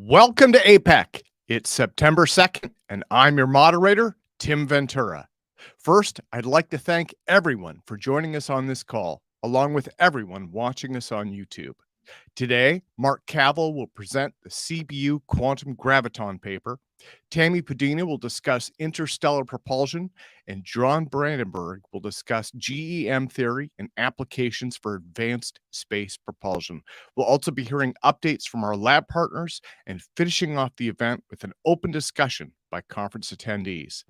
Welcome to APEC. It's September 2nd, and I'm your moderator, Tim Ventura. First, I'd like to thank everyone for joining us on this call, along with everyone watching us on YouTube. Today, Mark Calvo will present the CBU Quantum Graviton Paper. Tami Pudina will discuss interstellar propulsion, and John Brandenburg will discuss GEM theory and applications for advanced space propulsion. We'll also be hearing updates from our lab partners and finishing off the event with an open discussion by conference attendees.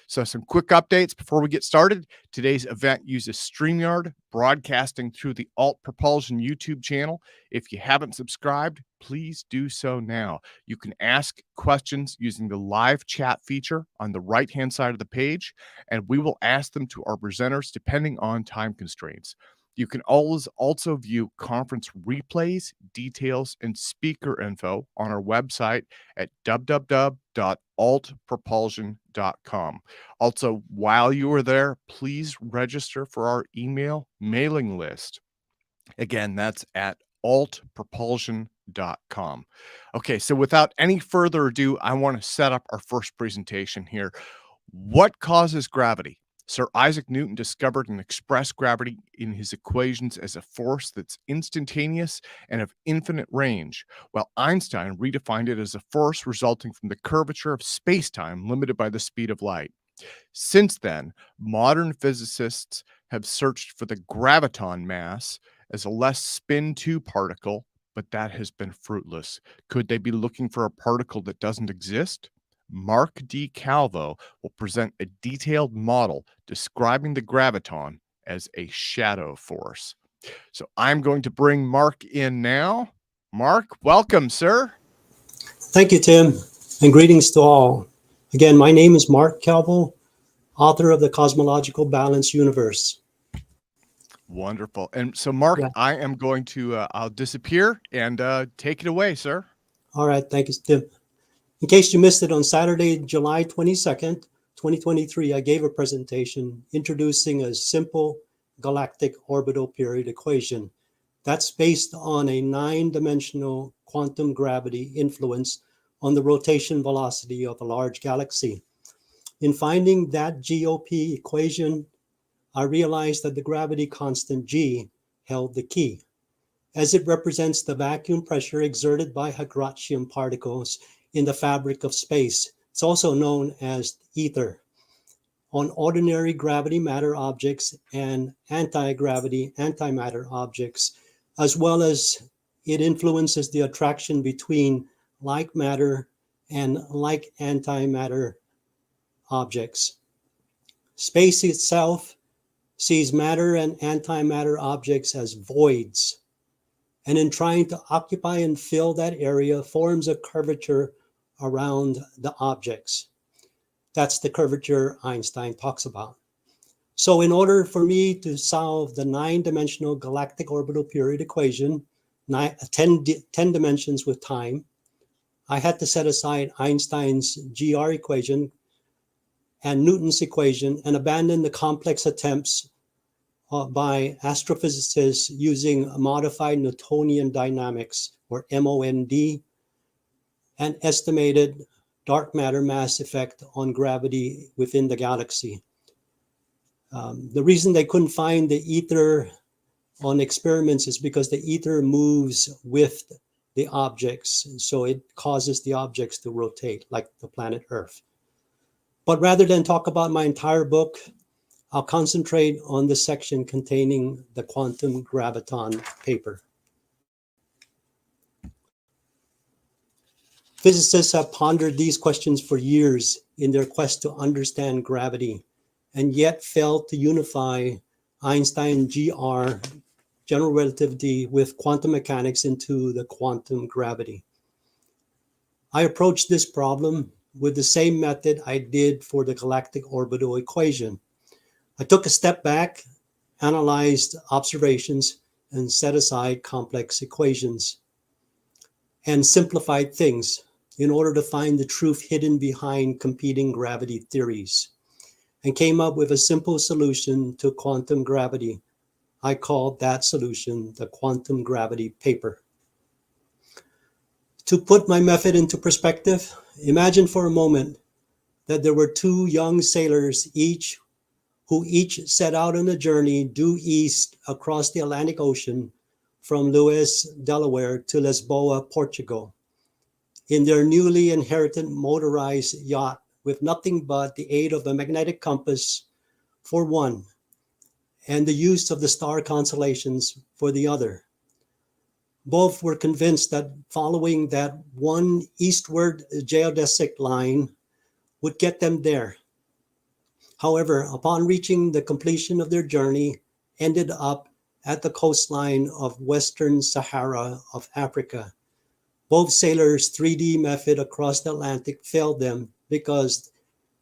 So some quick updates before we get started. Today's event uses StreamYard, broadcasting through the Alt Propulsion YouTube channel. If you haven't subscribed, please do so now. You can ask questions using the live chat feature on the right-hand side of the page, and we will ask them to our presenters depending on time constraints. You can always also view conference replays, details, and speaker info on our website at www.altpropulsion.com. Also, while you are there, please register for our email mailing list. Again, that's at altpropulsion.com. Okay, so without any further ado, I want to set up our first presentation here. What causes gravity? Sir Isaac Newton discovered and expressed gravity in his equations as a force that's instantaneous and of infinite range, while Einstein redefined it as a force resulting from the curvature of space-time limited by the speed of light. Since then, modern physicists have searched for the graviton mass as a less spin 2 particle, but that has been fruitless. Could they be looking for a particle that doesn't exist? Mark D. Calvo will present a detailed model describing the graviton as a shadow force. So I'm going to bring Mark in now. Mark, welcome, sir. Thank you, Tim, and greetings to all. Again, my name is Mark Calvo, author of the Cosmological Balanced Universe. Wonderful. And so, Mark, I am going to, I'll disappear and take it away, sir. All right. Thank you, Tim. In case you missed it, on Saturday, July 22nd, 2023, I gave a presentation introducing a simple galactic orbital period equation that's based on a 9-dimensional quantum gravity influence on the rotation velocity of a large galaxy. In finding that GOP equation, I realized that the gravity constant G held the key, as it represents the vacuum pressure exerted by Hagratian particles in the fabric of space. It's also known as ether, on ordinary gravity matter objects and anti-gravity antimatter objects, as well as it influences the attraction between like matter and like antimatter objects. Space itself sees matter and antimatter objects as voids, and in trying to occupy and fill that area forms a curvature around the objects. That's the curvature Einstein talks about. So in order for me to solve the 9-dimensional galactic orbital period equation, 10 dimensions with time, I had to set aside Einstein's GR equation and Newton's equation and abandon the complex attempts by astrophysicists using modified Newtonian dynamics, or MOND, and estimated dark matter mass effect on gravity within the galaxy. The reason they couldn't find the ether on experiments is because the ether moves with the objects, so it causes the objects to rotate, like the planet Earth. But rather than talk about my entire book, I'll concentrate on the section containing the quantum graviton paper. Physicists have pondered these questions for years in their quest to understand gravity, and yet failed to unify Einstein GR, general relativity, with quantum mechanics into the quantum gravity. I approached this problem with the same method I did for the galactic orbital equation. I took a step back, analyzed observations, and set aside complex equations, and simplified things in order to find the truth hidden behind competing gravity theories, and came up with a simple solution to quantum gravity. I called that solution the quantum gravity paper. To put my method into perspective, imagine for a moment that there were two young sailors who each set out on a journey due east across the Atlantic Ocean from Lewes, Delaware to Lisboa, Portugal, in their newly inherited motorized yacht with nothing but the aid of a magnetic compass for one and the use of the star constellations for the other. Both were convinced that following that one eastward geodesic line would get them there. However, upon reaching the completion of their journey, ended up at the coastline of Western Sahara of Africa. Both sailors' 3D method across the Atlantic failed them because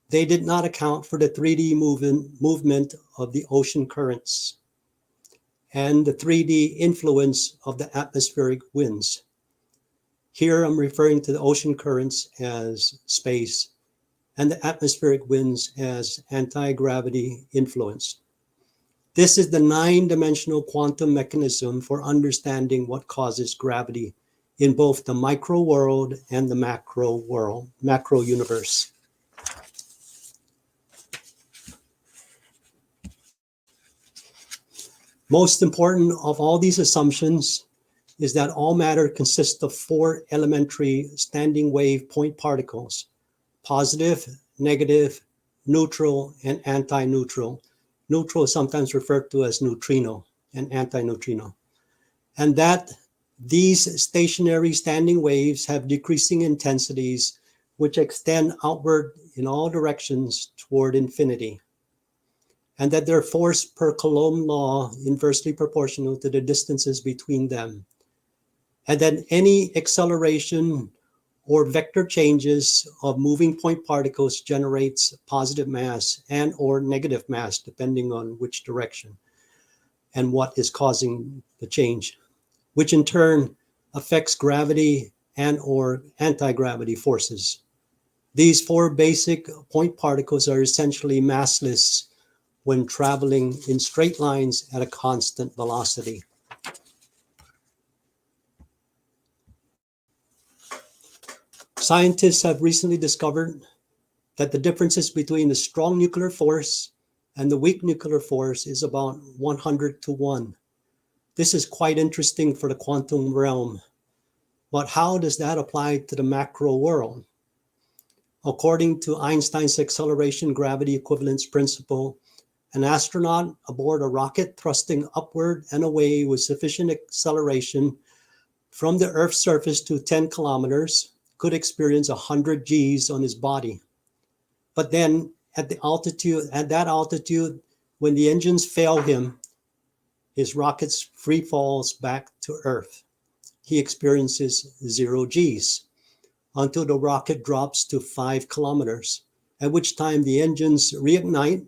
they did not account for the 3D movement of the ocean currents and the 3D influence of the atmospheric winds. Here I'm referring to the ocean currents as space and the atmospheric winds as anti-gravity influence. This is the 9-dimensional quantum mechanism for understanding what causes gravity in both the micro world and the macro universe. Most important of all these assumptions is that all matter consists of 4 elementary standing wave point particles: positive, negative, neutral, and anti-neutral. Neutral is sometimes referred to as neutrino and anti-neutrino. And that these stationary standing waves have decreasing intensities which extend outward in all directions toward infinity. And that their force per Coulomb law inversely proportional to the distances between them. And that any acceleration or vector changes of moving point particles generates positive mass and or negative mass, depending on which direction and what is causing the change, which in turn affects gravity and or anti-gravity forces. These 4 basic point particles are essentially massless when traveling in straight lines at a constant velocity. Scientists have recently discovered that the differences between the strong nuclear force and the weak nuclear force is about 100 to 1. This is quite interesting for the quantum realm. But how does that apply to the macro world? According to Einstein's acceleration gravity equivalence principle, an astronaut aboard a rocket thrusting upward and away with sufficient acceleration from the Earth's surface to 10 kilometers could experience 100 Gs on his body. But then at that altitude, when the engines fail him, his rocket free falls back to Earth. He experiences 0 Gs until the rocket drops to 5 kilometers, at which time the engines reignite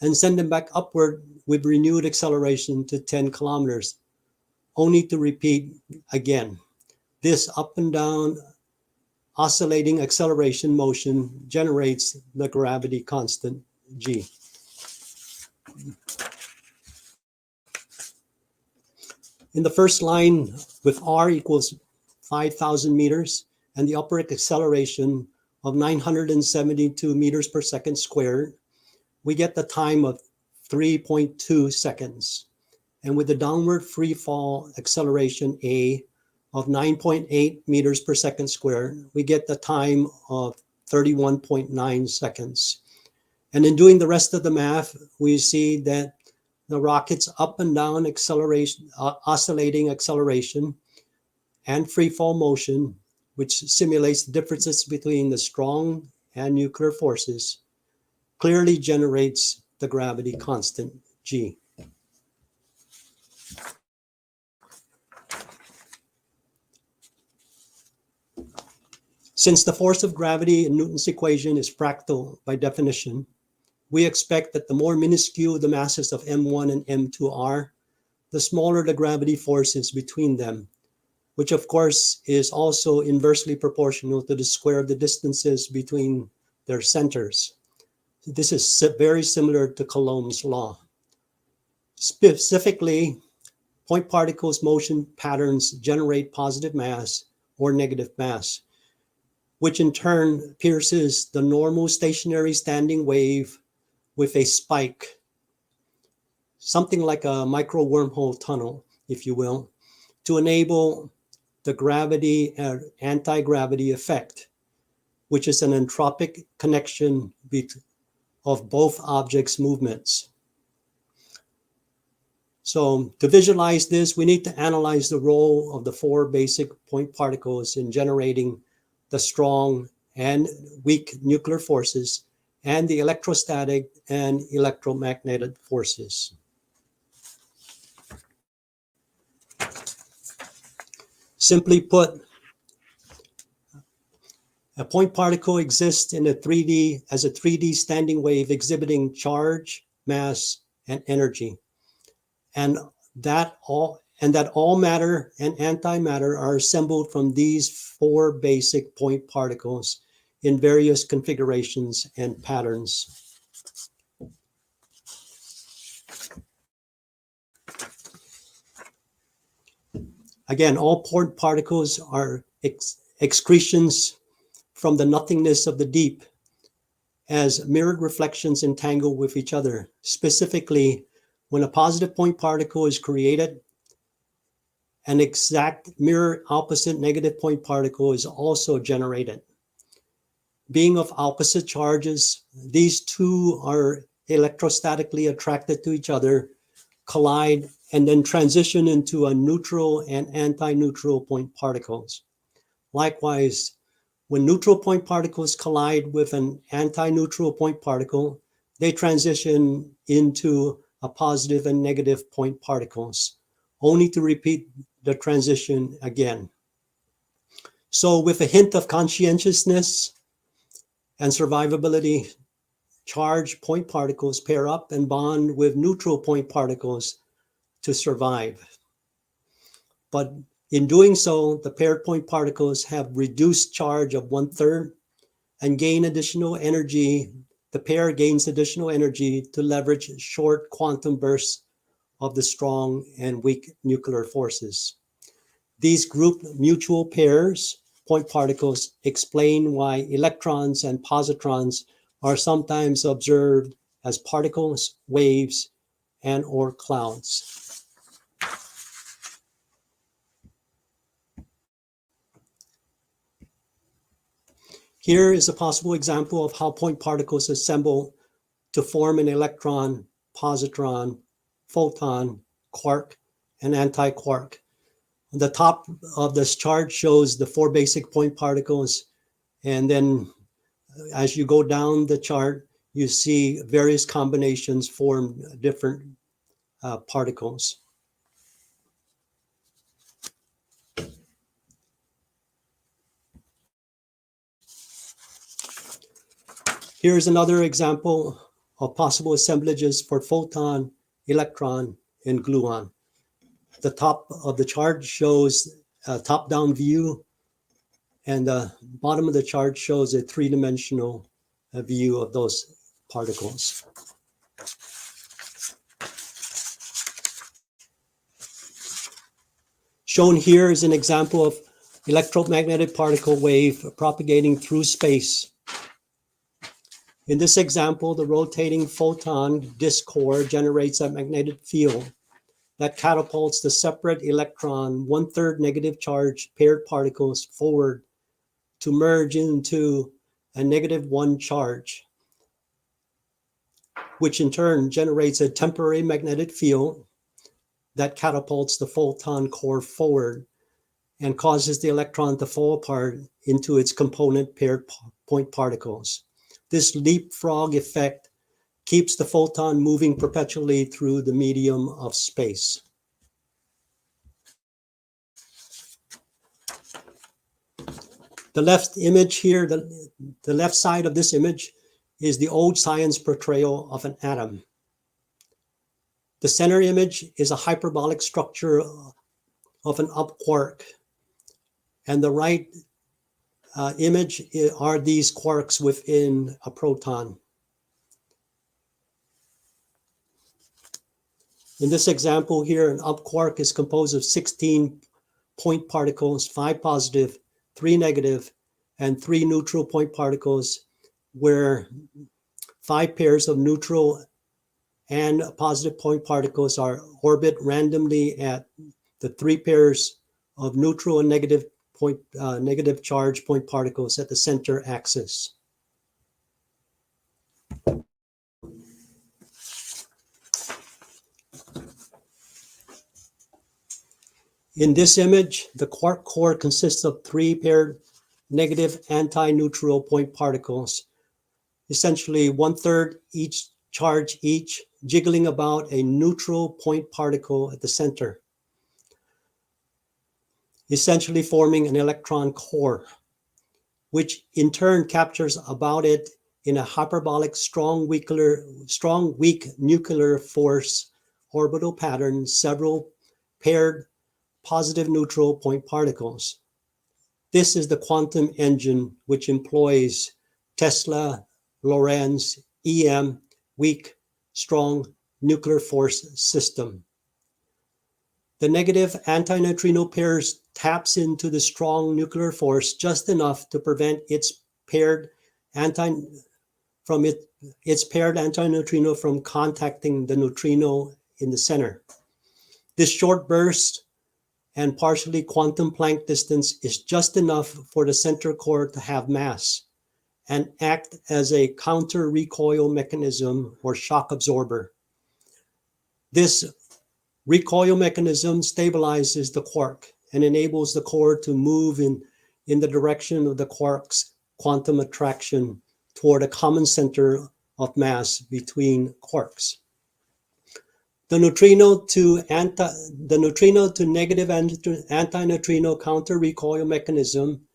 and send him back upward with renewed acceleration to 10 kilometers, only to repeat again. This up and down oscillating acceleration motion generates the gravity constant G. In the first line, with R equals 5,000 meters and the upward acceleration of 972 meters per second squared, we get the time of 3.2 seconds. And with the downward free fall acceleration A of 9.8 meters per second squared, we get the time of 31.9 seconds. And in doing the rest of the math, we see that the rocket's up and down acceleration, oscillating acceleration and free fall motion, which simulates the differences between the strong and nuclear forces, clearly generates the gravity constant G. Since the force of gravity in Newton's equation is fractal by definition, we expect that the more minuscule the masses of M1 and M2 are, the smaller the gravity forces between them, which of course is also inversely proportional to the square of the distances between their centers. This is very similar to Coulomb's law. Specifically, point particles motion patterns generate positive mass or negative mass, which in turn pierces the normal stationary standing wave with a spike, something like a micro wormhole tunnel, if you will, to enable the gravity or anti-gravity effect, which is an entropic connection of both objects' movements. So to visualize this, we need to analyze the role of the four basic point particles in generating the strong and weak nuclear forces and the electrostatic and electromagnetic forces. Simply put, a point particle exists in a 3D as a 3D standing wave exhibiting charge, mass, and energy. And that all matter and antimatter are assembled from these four basic point particles in various configurations and patterns. Again, all point particles are excretions from the nothingness of the deep as mirrored reflections entangle with each other. Specifically, when a positive point particle is created, an exact mirror opposite negative point particle is also generated. Being of opposite charges, these two are electrostatically attracted to each other, collide, and then transition into a neutral and anti-neutral point particles. Likewise, when neutral point particles collide with an anti-neutral point particle, they transition into a positive and negative point particles, only to repeat the transition again. So with a hint of conscientiousness and survivability, charged point particles pair up and bond with neutral point particles to survive. But in doing so, the paired point particles have reduced charge of 1/3 and gain additional energy. The pair gains additional energy to leverage short quantum bursts of the strong and weak nuclear forces. These group mutual pairs, point particles, explain why electrons and positrons are sometimes observed as particles, waves, and or clouds. Here is a possible example of how point particles assemble to form an electron, positron, photon, quark, and antiquark. The top of this chart shows the four basic point particles, and then as you go down the chart, you see various combinations form different particles. Here's another example of possible assemblages for photon, electron, and gluon. The top of the chart shows a top-down view, and the bottom of the chart shows a three-dimensional view of those particles. Shown here is an example of electromagnetic particle wave propagating through space. In this example, the rotating photon disk core generates a magnetic field that catapults the separate electron 1/3 negative charge paired particles forward to merge into a -1 charge, which in turn generates a temporary magnetic field that catapults the photon core forward and causes the electron to fall apart into its component paired point particles. This leapfrog effect keeps the photon moving perpetually through the medium of space. The left image here, the left side of this image is the old science portrayal of an atom. The center image is a hyperbolic structure of an up quark, and the right image are these quarks within a proton. In this example here, an up quark is composed of 16 point particles, 5 positive 3 negative, and 3 neutral point particles, where 5 pairs of neutral and positive point particles are orbit randomly at the 3 pairs of neutral and negative charge point particles at the center axis. In this image, the quark core consists of 3 paired negative anti-neutral point particles, essentially 1/3 each charge each, jiggling about a neutral point particle at the center, essentially forming an electron core, which in turn captures about it in a hyperbolic strong weak nuclear force orbital pattern several paired positive neutral point particles. This is the quantum engine, which employs Tesla, Lorentz, EM, weak, strong nuclear force system. The negative antineutrino pairs taps into the strong nuclear force just enough to prevent its paired antineutrino from contacting the neutrino in the center. This short burst and partially quantum Planck distance is just enough for the center core to have mass and act as a counter recoil mechanism or shock absorber. This recoil mechanism stabilizes the quark and enables the core to move in the direction of the quark's quantum attraction toward a common center of mass between quarks. The neutrino to negative antineutrino counter recoil mechanism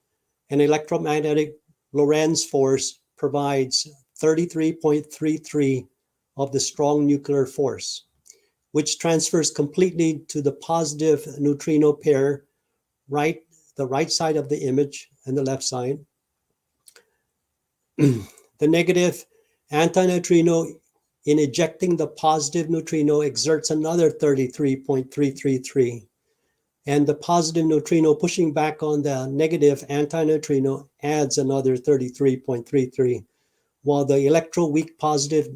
and electromagnetic Lorentz force provides 33.33 of the strong nuclear force, which transfers completely to the positive neutrino pair, the right side of the image and the left side. The negative antineutrino, in ejecting the positive neutrino, exerts another 33.333. And the positive neutrino pushing back on the negative antineutrino adds another 33.33, while the electroweak positive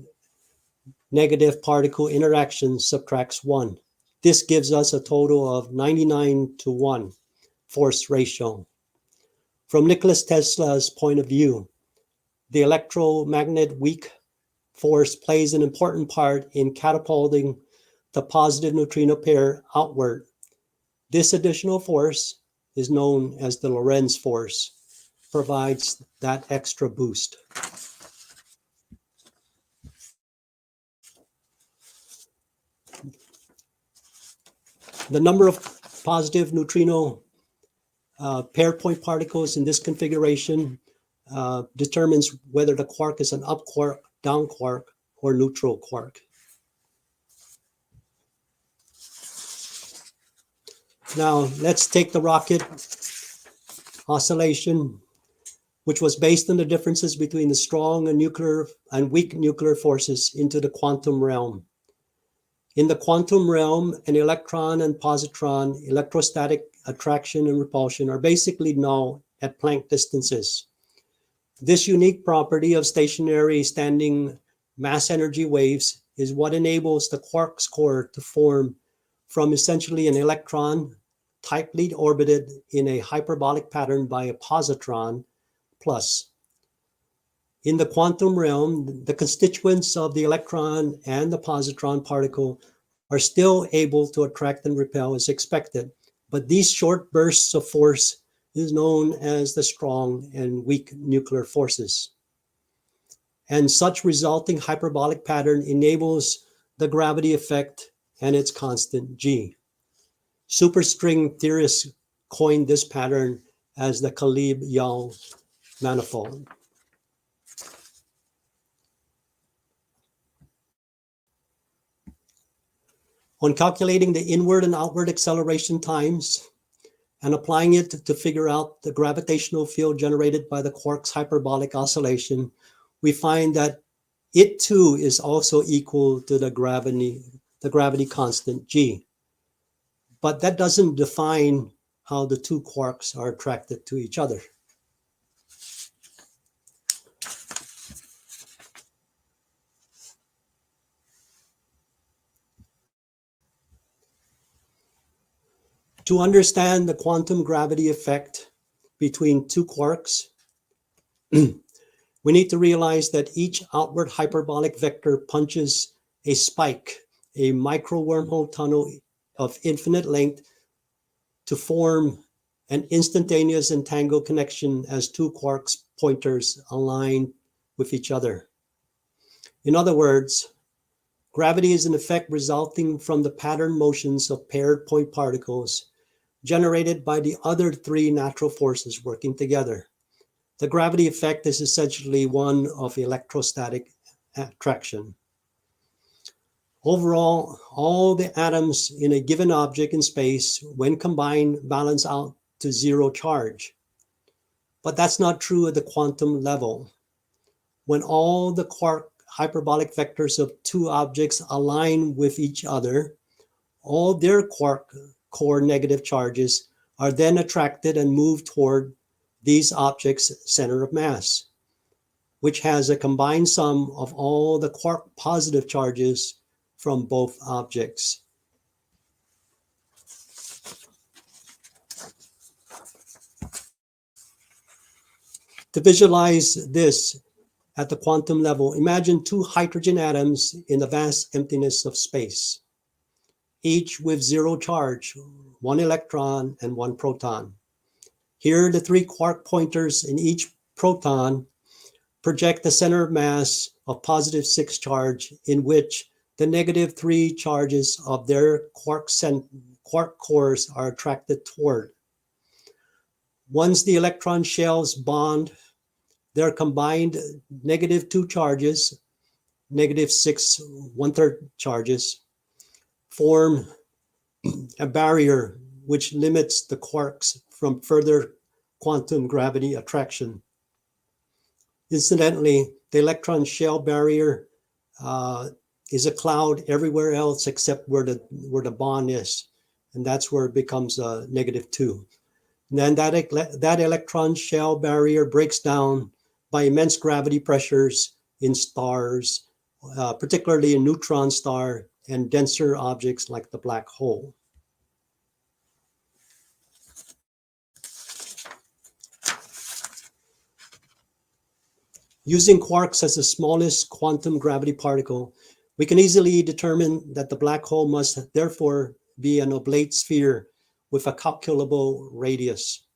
negative particle interaction subtracts 1. This gives us a total of 99:1 force ratio. From Nikola Tesla's point of view, the electromagnet weak force plays an important part in catapulting the positive neutrino pair outward. This additional force is known as the Lorentz force, provides that extra boost. The number of positive neutrino pair point particles in this configuration determines whether the quark is an up quark, down quark, or neutral quark. Now, let's take the rocket oscillation, which was based on the differences between the strong and weak nuclear forces, into the quantum realm. In the quantum realm, an electron and positron electrostatic attraction and repulsion are basically null at Planck distances. This unique property of stationary standing mass energy waves is what enables the quark's core to form from essentially an electron tightly orbited in a hyperbolic pattern by a positron plus. In the quantum realm, the constituents of the electron and the positron particle are still able to attract and repel as expected, but these short bursts of force is known as the strong and weak nuclear forces. And such resulting hyperbolic pattern enables the gravity effect and its constant G. Superstring theorists coined this pattern as the Caleb-Young manifold. On calculating the inward and outward acceleration times and applying it to figure out the gravitational field generated by the quark's hyperbolic oscillation, we find that it too is also equal to the gravity constant G. But that doesn't define how the two quarks are attracted to each other. To understand the quantum gravity effect between two quarks, we need to realize that each outward hyperbolic vector punches a spike, a micro wormhole tunnel of infinite length, to form an instantaneous entangled connection as two quarks pointers align with each other. In other words, gravity is an effect resulting from the pattern motions of paired point particles generated by the other three natural forces working together. The gravity effect is essentially one of electrostatic attraction. Overall, all the atoms in a given object in space, when combined, balance out to zero charge. But that's not true at the quantum level. When all the quark hyperbolic vectors of two objects align with each other, all their quark core negative charges are then attracted and moved toward these objects' center of mass, which has a combined sum of all the quark positive charges from both objects. To visualize this at the quantum level, imagine two hydrogen atoms in the vast emptiness of space, each with zero charge, one electron and one proton. Here, the three quark pointers in each proton project the center of mass of positive 6 charge, in which the negative 3 charges of their quark cores are attracted toward. Once the electron shells bond, their combined negative 2 charges, negative 6 1/3 charges, form a barrier which limits the quarks from further quantum gravity attraction. Incidentally, the electron shell barrier is a cloud everywhere else except where the bond is, and that's where it becomes negative 2. And then that electron shell barrier breaks down by immense gravity pressures in stars, particularly in neutron star and denser objects like the black hole. Using quarks as the smallest quantum gravity particle, we can easily determine that the black hole must therefore be an oblate sphere with a calculable radius.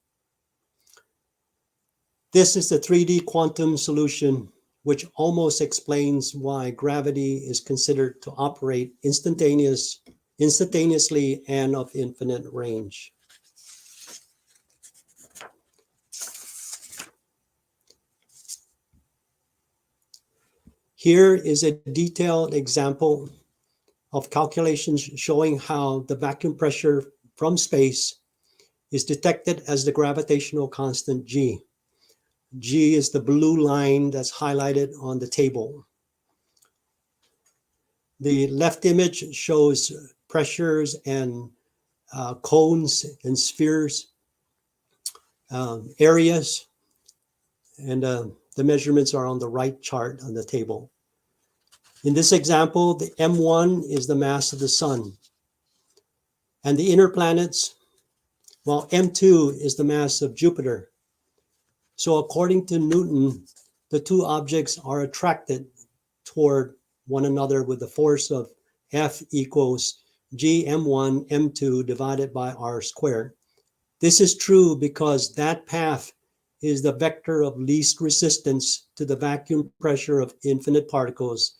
This is the 3D quantum solution, which almost explains why gravity is considered to operate instantaneously and of infinite range. Here is a detailed example of calculations showing how the vacuum pressure from space is detected as the gravitational constant G. G is the blue line that's highlighted on the table. The left image shows pressures and cones and spheres, areas, and the measurements are on the right chart on the table. In this example, the M1 is the mass of the sun, and the inner planets, while M2 is the mass of Jupiter. So according to Newton, the two objects are attracted toward one another with the force of F equals G M1 M2 divided by R squared. This is true because that path is the vector of least resistance to the vacuum pressure of infinite particles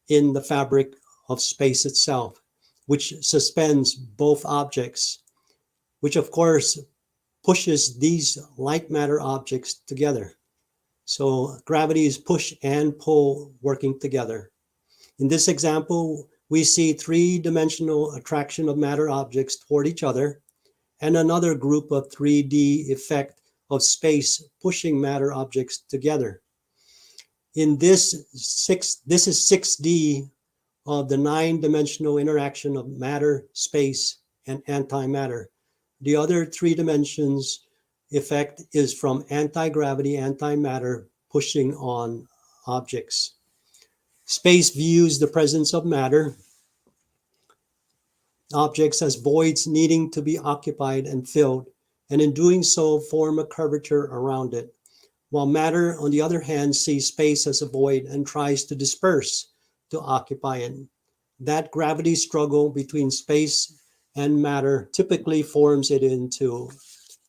in the fabric of space itself, which suspends both objects, which of course pushes these light matter objects together. So gravity is push and pull working together. In this example, we see three-dimensional attraction of matter objects toward each other, and another group of 3D effect of space pushing matter objects together. In this is 6D of the 9-dimensional interaction of matter, space, and antimatter. The other 3 dimensions effect is from anti-gravity, antimatter pushing on objects. Space views the presence of matter, objects as voids needing to be occupied and filled, and in doing so form a curvature around it. While matter, on the other hand, sees space as a void and tries to disperse to occupy it. That gravity struggle between space and matter typically forms it into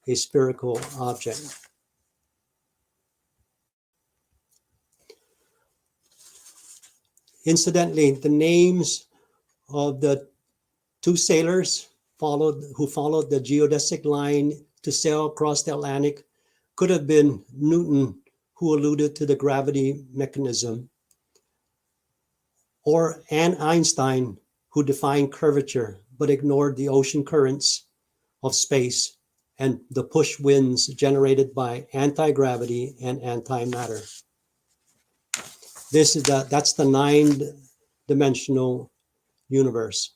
a spherical object. Incidentally, the names of the 2 sailors who followed the geodesic line to sail across the Atlantic could have been Newton, who alluded to the gravity mechanism, or Einstein, who defined curvature but ignored the ocean currents of space and the push winds generated by anti-gravity and antimatter. That's the 9-dimensional universe.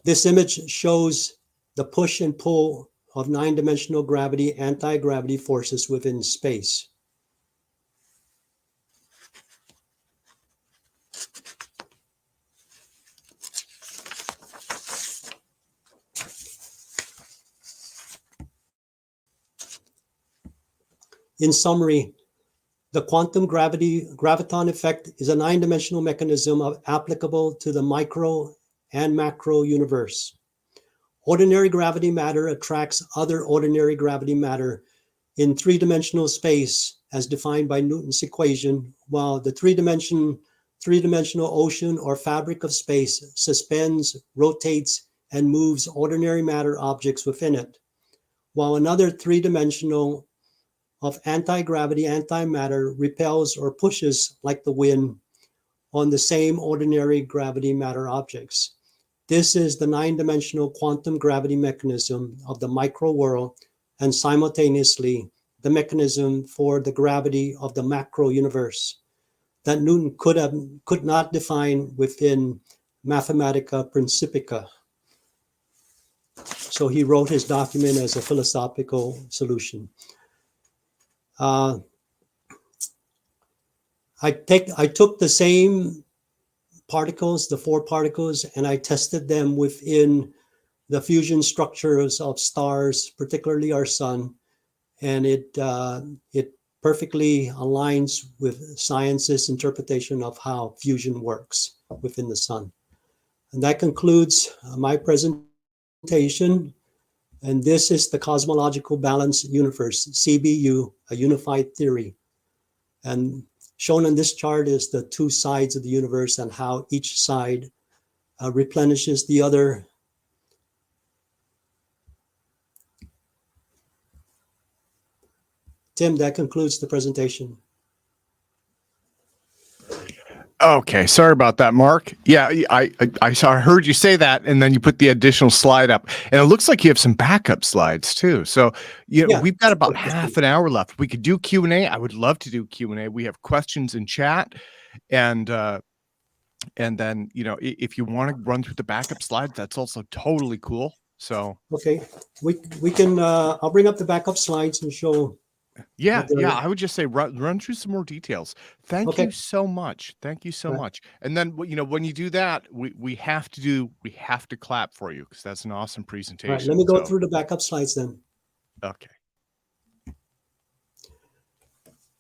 This image shows the push and pull of 9-dimensional gravity, anti-gravity forces within space. In summary, the quantum graviton effect is a 9-dimensional mechanism applicable to the micro and macro universe. Ordinary gravity matter attracts other ordinary gravity matter in 3-dimensional space as defined by Newton's equation, while the 3-dimensional ocean or fabric of space suspends, rotates, and moves ordinary matter objects within it, while another 3-dimensional of anti-gravity, antimatter repels or pushes like the wind on the same ordinary gravity matter objects. This is the 9-dimensional quantum gravity mechanism of the micro world and simultaneously the mechanism for the gravity of the macro universe that Newton could not define within Mathematica Principia. So he wrote his document as a philosophical solution. I took the same particles, the 4 particles, and I tested them within the fusion structures of stars, particularly our sun, and it perfectly aligns with science's interpretation of how fusion works within the sun. And that concludes my presentation. And this is the cosmological balanced universe, CBU, a unified theory. And shown on this chart is the 2 sides of the universe and how each side replenishes the other. Tim, that concludes the presentation. Okay, sorry about that, Mark. Yeah, I heard you say that, and then you put the additional slide up, and it looks like you have some backup slides too. So, we've got about half an hour left. We could do Q&A. I would love to do Q&A. We have questions in chat, and then if you want to run through the backup slides, that's also totally cool. So okay, we can. I'll bring up the backup slides and show. Yeah, I would just say run through some more details. Thank you so much. Thank you so much. And then when you do that, we have to clap for you because that's an awesome presentation. All right, let me go through the backup slides then. Okay.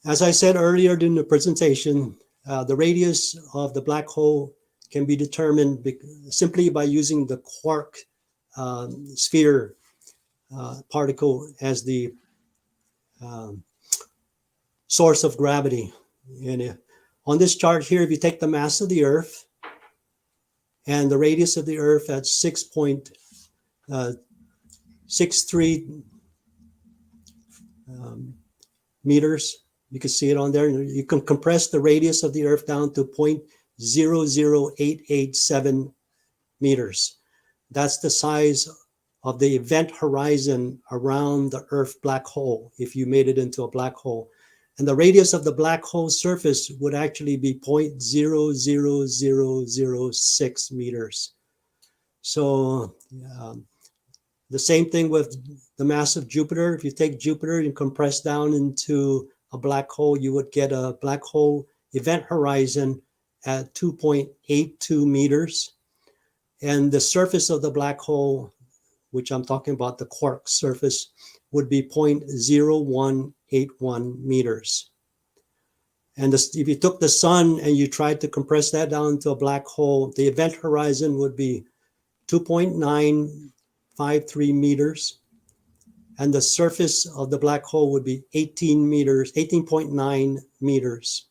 As I said earlier during the presentation, the radius of the black hole can be determined simply by using the quark sphere particle as the source of gravity. And on this chart here, if you take the mass of the Earth and the radius of the Earth at 6.63 meters, you can see it on there. You can compress the radius of the Earth down to 0.00887 meters. That's the size of the event horizon around the Earth black hole, if you made it into a black hole. And the radius of the black hole surface would actually be 0.00006 meters. So the same thing with the mass of Jupiter. If you take Jupiter and compress down into a black hole, you would get a black hole event horizon at 2.82 meters. And the surface of the black hole, which I'm talking about, the quark surface, would be 0.0181 meters. And if you took the sun and you tried to compress that down into a black hole, the event horizon would be 2.953 meters. And the surface of the black hole would be 18.9 meters.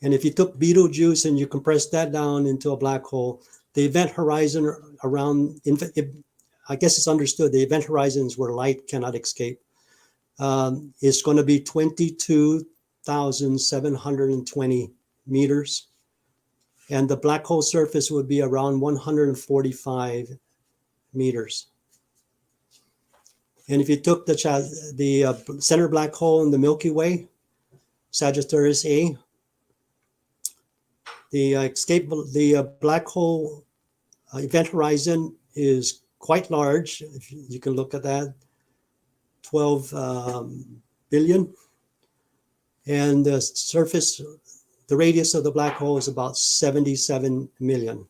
And if you took Betelgeuse and you compressed that down into a black hole, the event horizon around, I guess it's understood, the event horizons where light cannot escape is going to be 22,720 meters. And the black hole surface would be around 145 meters. And if you took the center black hole in the Milky Way, Sagittarius A, the black hole event horizon is quite large. If you can look at that, 12 billion. And the surface, the radius of the black hole is about 77 million.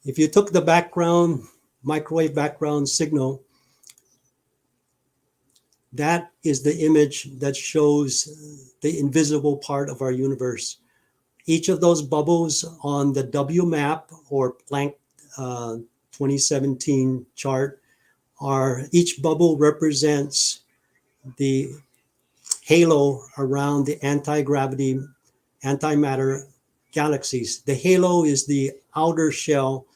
If you took the background, microwave background signal, that is the image that shows the invisible part of our universe. Each of those bubbles on the WMAP or Planck 2017 chart each bubble represents the halo around the anti-gravity, antimatter galaxies. The halo is the outer shell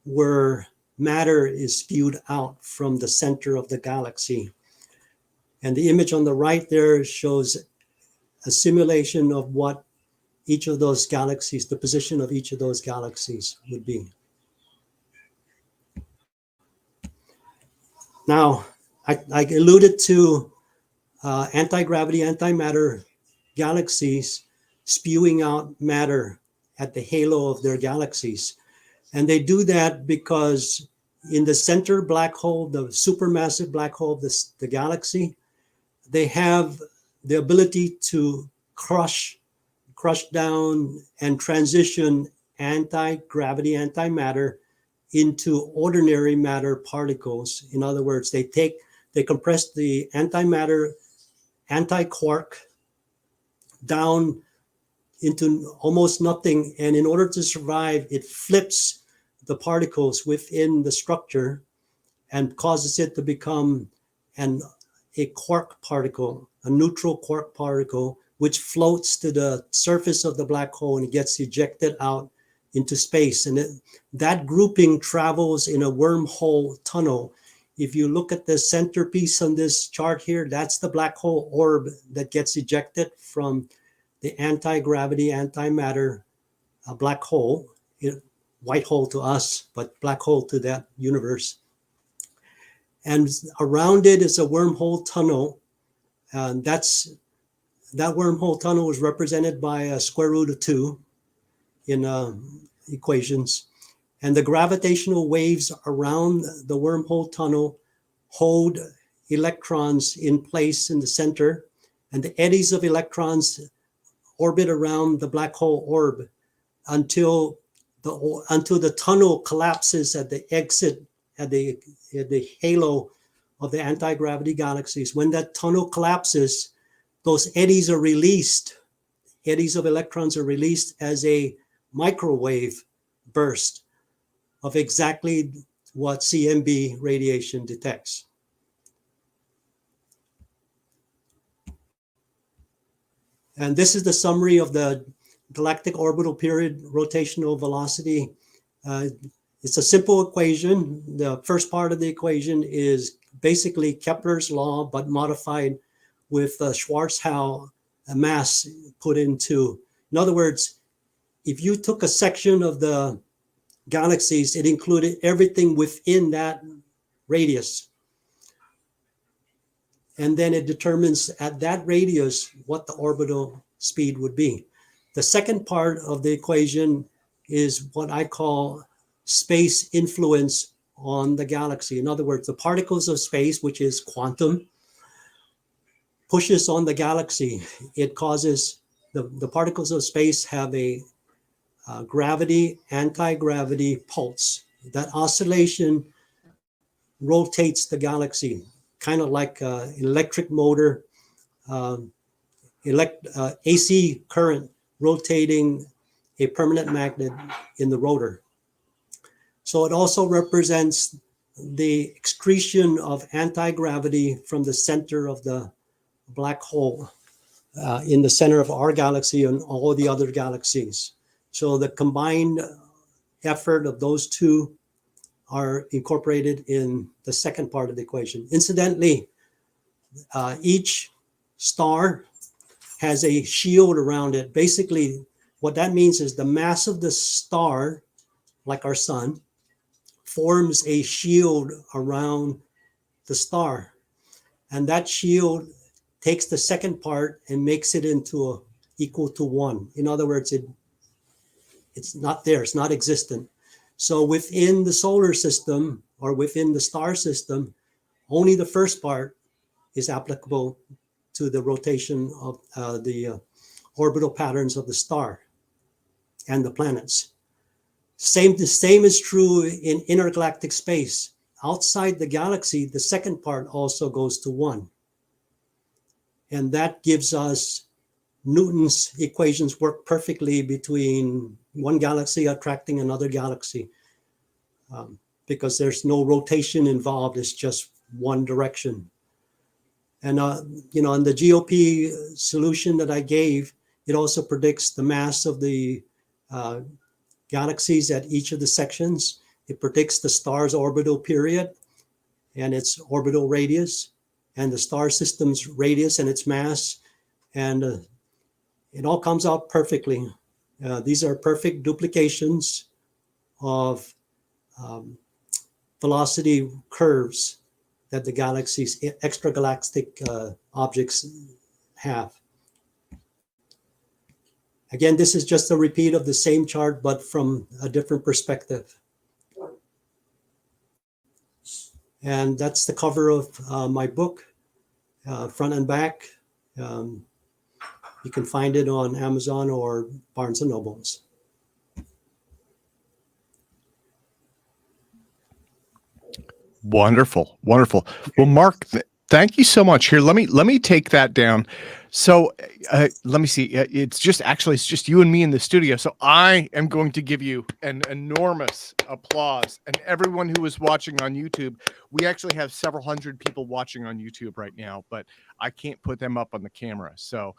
where matter is spewed out from the center of the galaxy. And the image on the right there shows a simulation of what each of those galaxies, the position of each of those galaxies would be. Now, I alluded to anti-gravity, antimatter galaxies spewing out matter at the halo of their galaxies. And they do that because in the center black hole, the supermassive black hole of the galaxy, they have the ability to crush down and transition anti-gravity, antimatter into ordinary matter particles. In other words, they compress the antimatter, anti-quark down into almost nothing. And in order to survive, it flips the particles within the structure and causes it to become a quark particle, a neutral quark particle, which floats to the surface of the black hole and gets ejected out into space. And that grouping travels in a wormhole tunnel. If you look at the centerpiece on this chart here, that's the black hole orb that gets ejected from the anti-gravity, antimatter black hole, white hole to us, but black hole to that universe. And around it is a wormhole tunnel. And that wormhole tunnel is represented by a square root of 2 in equations. And the gravitational waves around the wormhole tunnel hold electrons in place in the center. And the eddies of electrons orbit around the black hole orb until the tunnel collapses at the exit, at the halo of the anti-gravity galaxies. When that tunnel collapses, those eddies are released. Eddies of electrons are released as a microwave burst of exactly what CMB radiation detects. And this is the summary of the galactic orbital period rotational velocity. It's a simple equation. The first part of the equation is basically Kepler's law, but modified with Schwarzschild mass put into. In other words, if you took a section of the galaxies, it included everything within that radius. And then it determines at that radius what the orbital speed would be. The second part of the equation is what I call space influence on the galaxy. In other words, the particles of space, which is quantum, pushes on the galaxy. It causes the particles of space have a gravity, anti-gravity pulse. That oscillation rotates the galaxy, kind of like an electric motor, AC current rotating a permanent magnet in the rotor. So it also represents the excretion of anti-gravity from the center of the black hole in the center of our galaxy and all the other galaxies. So the combined effort of those two are incorporated in the second part of the equation. Incidentally, each star has a shield around it. Basically, what that means is the mass of the star, like our sun, forms a shield around the star. And that shield takes the second part and makes it into equal to 1. In other words, it's not there, it's not existent. So within the solar system or within the star system, only the first part is applicable to the rotation of the orbital patterns of the star and the planets. The same is true in intergalactic space. Outside the galaxy, the second part also goes to 1. And that gives us Newton's equations work perfectly between one galaxy attracting another galaxy because there's no rotation involved. It's just one direction. And, in the GOP solution that I gave, it also predicts the mass of the galaxies at each of the sections. It predicts the star's orbital period and its orbital radius, and the star system's radius and its mass. And it all comes out perfectly. These are perfect duplications of velocity curves that the galaxies, extragalactic objects have. Again, this is just a repeat of the same chart, but from a different perspective. And that's the cover of my book, front and back. You can find it on Amazon or Barnes & Nobles. Wonderful, wonderful. Well, Mark, thank you so much. Here, let me take that down. So let me see. It's just you and me in the studio. So I am going to give you an enormous applause, and everyone who is watching on YouTube. We actually have several hundred people watching on YouTube right now, but I can't put them up on the camera. So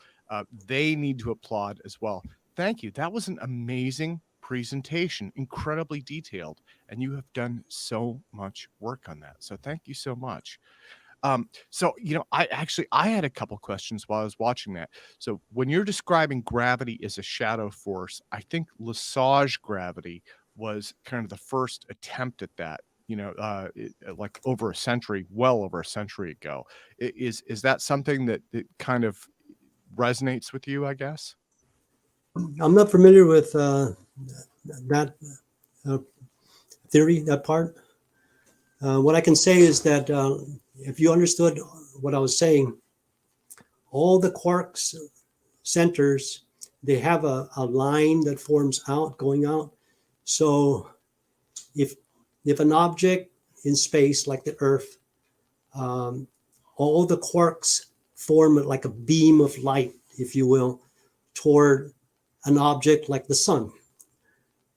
they need to applaud as well. Thank you. That was an amazing presentation, incredibly detailed, and you have done so much work on that. So thank you so much. So, I had a couple questions while I was watching that. So when you're describing gravity as a shadow force, I think Lesage gravity was kind of the first attempt at that, like well over a century ago. Is that something that kind of resonates with you, I guess? I'm not familiar with that theory, that part. What I can say is that if you understood what I was saying, all the quarks centers, they have a line that forms going out. So if an object in space, like the Earth, all the quarks form like a beam of light, if you will, toward an object like the sun.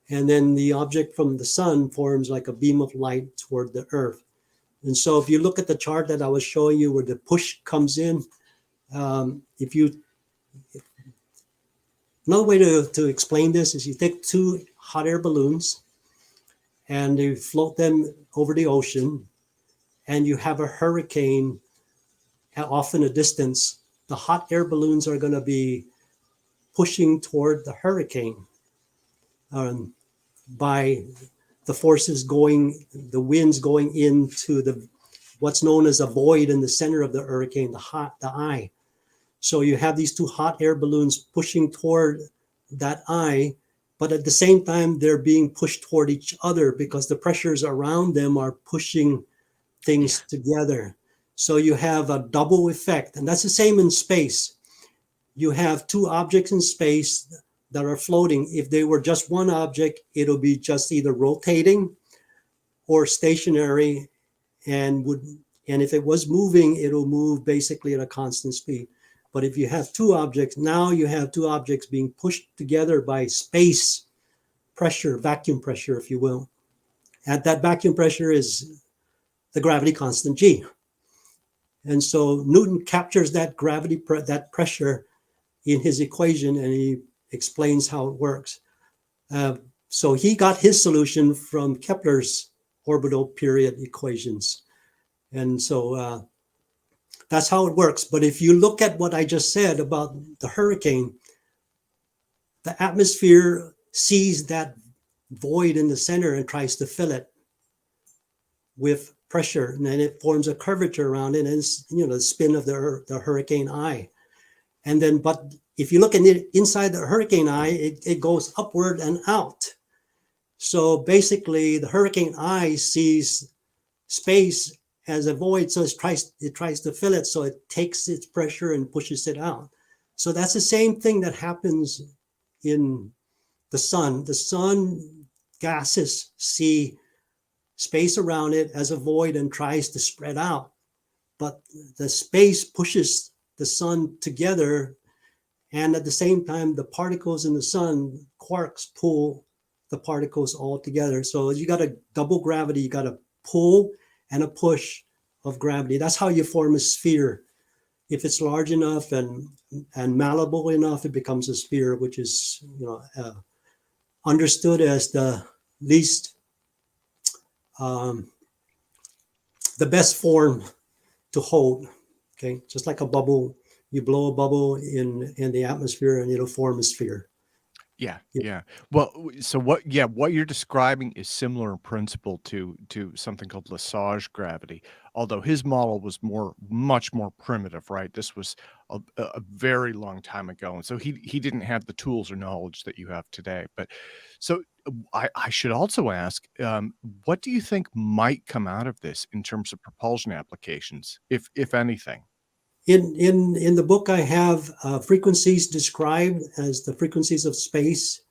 And then the object from the sun forms like a beam of light toward the Earth. And so if you look at the chart that I was showing you where the push comes in, another way to explain this is you take two hot air balloons and you float them over the ocean, and you have a hurricane off in a distance. The hot air balloons are going to be pushing toward the hurricane by the forces the winds going into what's known as a void in the center of the hurricane, the eye. So you have these two hot air balloons pushing toward that eye, but at the same time, they're being pushed toward each other because the pressures around them are pushing things together. So you have a double effect, and that's the same in space. You have two objects in space that are floating. If they were just one object, it'll be just either rotating or stationary, and if it was moving, it'll move basically at a constant speed. But if you have two objects, now you have two objects being pushed together by space pressure, vacuum pressure, if you will. And that vacuum pressure is the gravity constant G. And so Newton captures that that pressure in his equation, and he explains how it works. So he got his solution from Kepler's orbital period equations. And so that's how it works. But if you look at what I just said about the hurricane, the atmosphere sees that void in the center and tries to fill it with pressure, and then it forms a curvature around it, and it's, the spin of the hurricane eye. And then, but if you look at it inside the hurricane eye, it goes upward and out. So basically, the hurricane eye sees space as a void, so it tries to fill it, so it takes its pressure and pushes it out. So that's the same thing that happens in the sun. The sun gases see space around it as a void and tries to spread out, but the space pushes the sun together, and at the same time, the particles in the sun, quarks, pull the particles all together. So you got a double gravity, you got a pull and a push of gravity. That's how you form a sphere. If it's large enough and malleable enough, it becomes a sphere, which is understood as the least, the best form to hold. Okay, just like a bubble, you blow a bubble in the atmosphere and it'll form a sphere. Yeah. Well, so what you're describing is similar in principle to something called Lesage gravity, although his model was much more primitive, right? This was a very long time ago, and so he didn't have the tools or knowledge that you have today. But so I should also ask, what do you think might come out of this in terms of propulsion applications, if anything? In the book, I have frequencies described as the frequencies of space,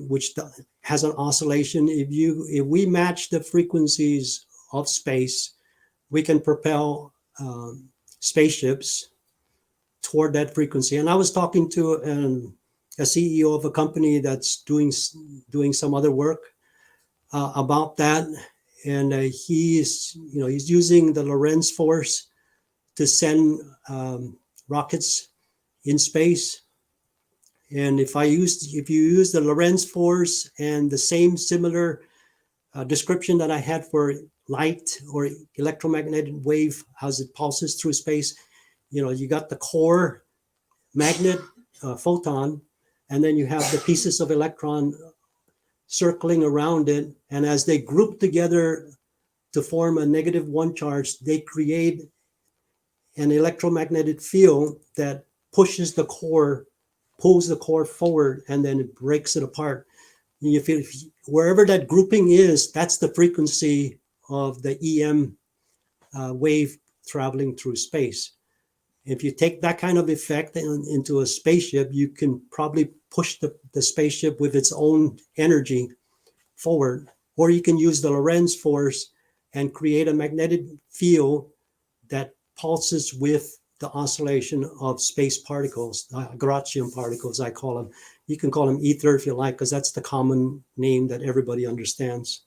which has an oscillation. If we match the frequencies of space, we can propel spaceships toward that frequency. And I was talking to a CEO of a company that's doing some other work about that, and he's using the Lorentz force to send rockets in space. And if you use the Lorentz force and the same similar description that I had for light or electromagnetic wave, as it pulses through space, you got the core magnet photon, and then you have the pieces of electron circling around it. And as they group together to form a -1 charge, they create an electromagnetic field that pulls the core forward, and then it breaks it apart. Wherever that grouping is, that's the frequency of the EM wave traveling through space. If you take that kind of effect into a spaceship, you can probably push the spaceship with its own energy forward, or you can use the Lorentz force and create a magnetic field that pulses with the oscillation of space particles, Gravitons particles, I call them. You can call them ether if you like, because that's the common name that everybody understands.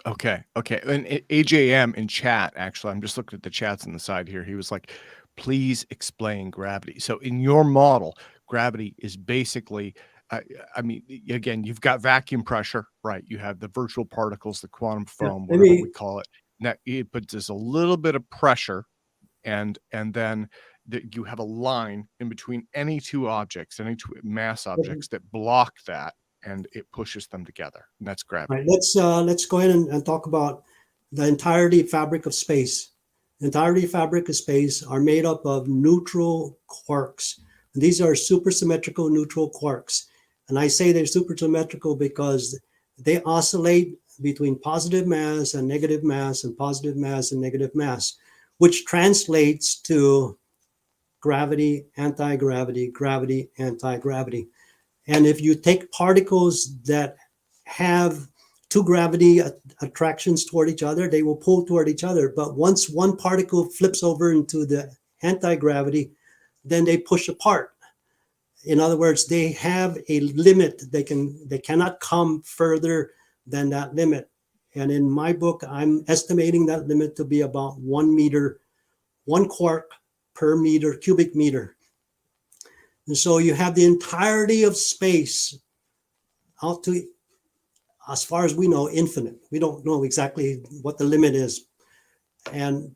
Okay. And AJM in chat, actually, I'm just looking at the chats on the side here. He was like, please explain gravity. So in your model, gravity is basically, again, you've got vacuum pressure, right? You have the virtual particles, the quantum foam, whatever we call it. Now, but there's a little bit of pressure, and then you have a line in between any two objects, any two mass objects that block that, and it pushes them together. And that's gravity. Right, let's go ahead and talk about the entirety fabric of space. The entirety fabric of space are made up of neutral quarks. These are supersymmetrical neutral quarks. And I say they're supersymmetrical because they oscillate between positive mass and negative mass and positive mass and negative mass, which translates to gravity, anti-gravity, gravity, anti-gravity. And if you take particles that have two gravity attractions toward each other, they will pull toward each other. But once one particle flips over into the anti-gravity, then they push apart. In other words, they have a limit. They cannot come further than that limit. And in my book, I'm estimating that limit to be about 1 meter, 1 quark per meter, cubic meter. And so you have the entirety of space out to, as far as we know, infinite. We don't know exactly what the limit is.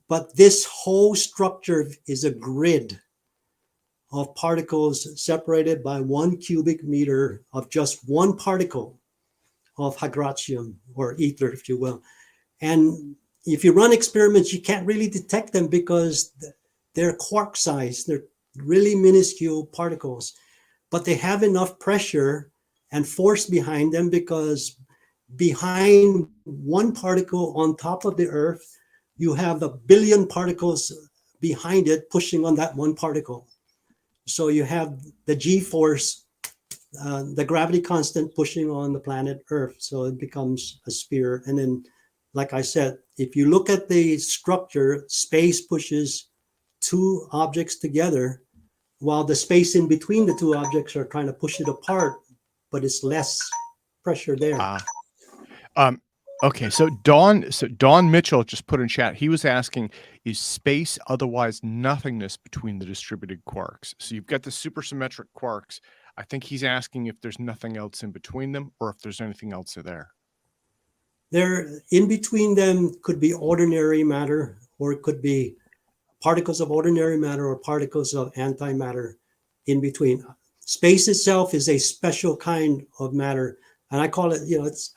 But this whole structure is a grid of particles separated by 1 cubic meter of just one particle of hydrogen or ether, if you will. And if you run experiments, you can't really detect them because they're quark size. They're really minuscule particles, but they have enough pressure and force behind them because behind one particle on top of the Earth, you have 1 billion particles behind it pushing on that one particle. So you have the G-force, the gravity constant pushing on the planet Earth. So it becomes a sphere. And then, like I said, if you look at the structure, space pushes two objects together while the space in between the two objects are trying to push it apart, but it's less pressure there. Okay, so Don Mitchell just put in chat. He was asking, is space otherwise nothingness between the distributed quarks? So you've got the supersymmetric quarks. I think he's asking if there's nothing else in between them or if there's anything else there. There, in between them could be ordinary matter, or it could be particles of ordinary matter or particles of antimatter in between. Space itself is a special kind of matter. And I call it,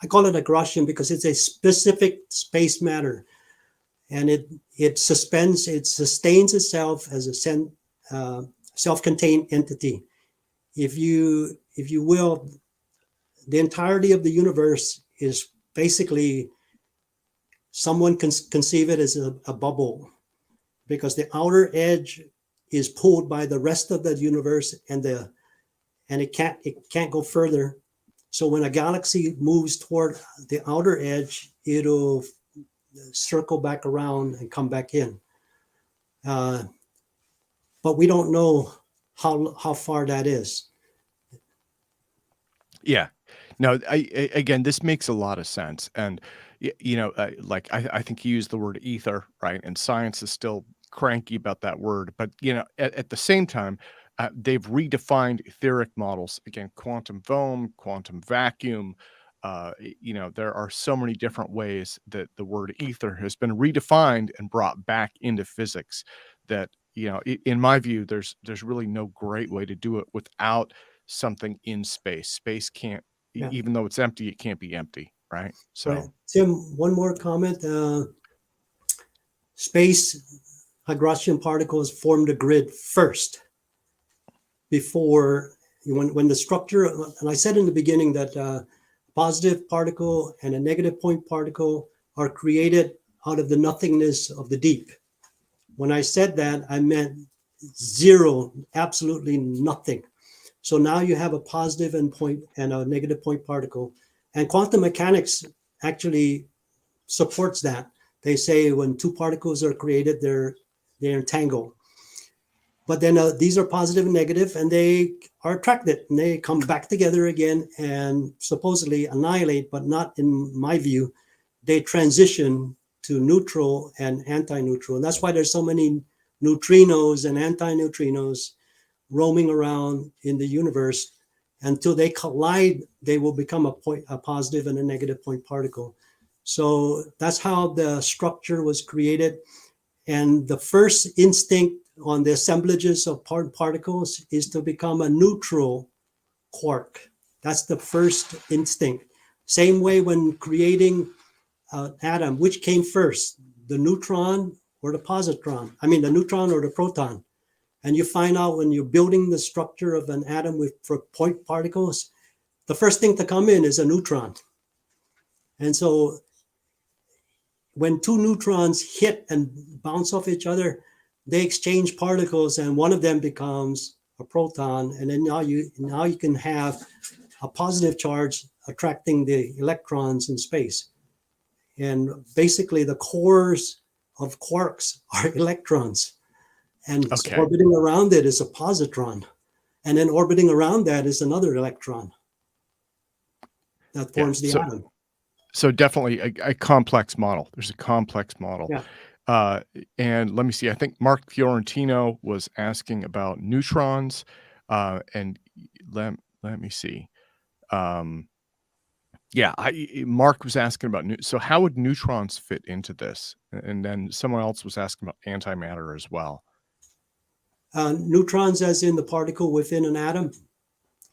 I call it a Gaussian because it's a specific space matter, and it sustains itself as a self-contained entity. If you will, the entirety of the universe is basically, someone can conceive it as a bubble, because the outer edge is pulled by the rest of the universe, and it can't go further. So when a galaxy moves toward the outer edge, it'll circle back around and come back in. But we don't know how far that is. Yeah. No, again, this makes a lot of sense. And, like I think you used the word ether, right? And science is still cranky about that word. But, at the same time, they've redefined etheric models. Again, quantum foam, quantum vacuum. There are so many different ways that the word ether has been redefined and brought back into physics that, in my view, there's really no great way to do it without something in space. Space can't, even though it's empty, it can't be empty, right? So, right. Tim, one more comment. Space Gaussian particles form the grid first, before when the structure, and I said in the beginning that a positive particle and a negative point particle are created out of the nothingness of the deep. When I said that, I meant zero, absolutely nothing. So now you have a positive and a negative point particle. And quantum mechanics actually supports that. They say when two particles are created, they're entangled. But then these are positive and negative, and they are attracted, and they come back together again and supposedly annihilate, but not in my view. They transition to neutral and anti-neutral. And that's why there's so many neutrinos and anti-neutrinos roaming around in the universe. Until they collide, they will become a positive and a negative point particle. So that's how the structure was created. And the first instinct on the assemblages of particles is to become a neutral quark. That's the first instinct. Same way when creating an atom, which came first, the neutron or the positron? I mean, the neutron or the proton? And you find out when you're building the structure of an atom for point particles, the first thing to come in is a neutron. And so when two neutrons hit and bounce off each other, they exchange particles, and one of them becomes a proton. And then now you can have a positive charge attracting the electrons in space. And basically the cores of quarks are electrons, and orbiting around it is a positron. And then orbiting around that is another electron that forms the atom. So definitely a complex model. There's a complex model. Yeah. And let me see. I think Mark Fiorentino was asking about neutrons. And let me see. Mark was asking about so how would neutrons fit into this? And then someone else was asking about antimatter as well. Neutrons, as in the particle within an atom.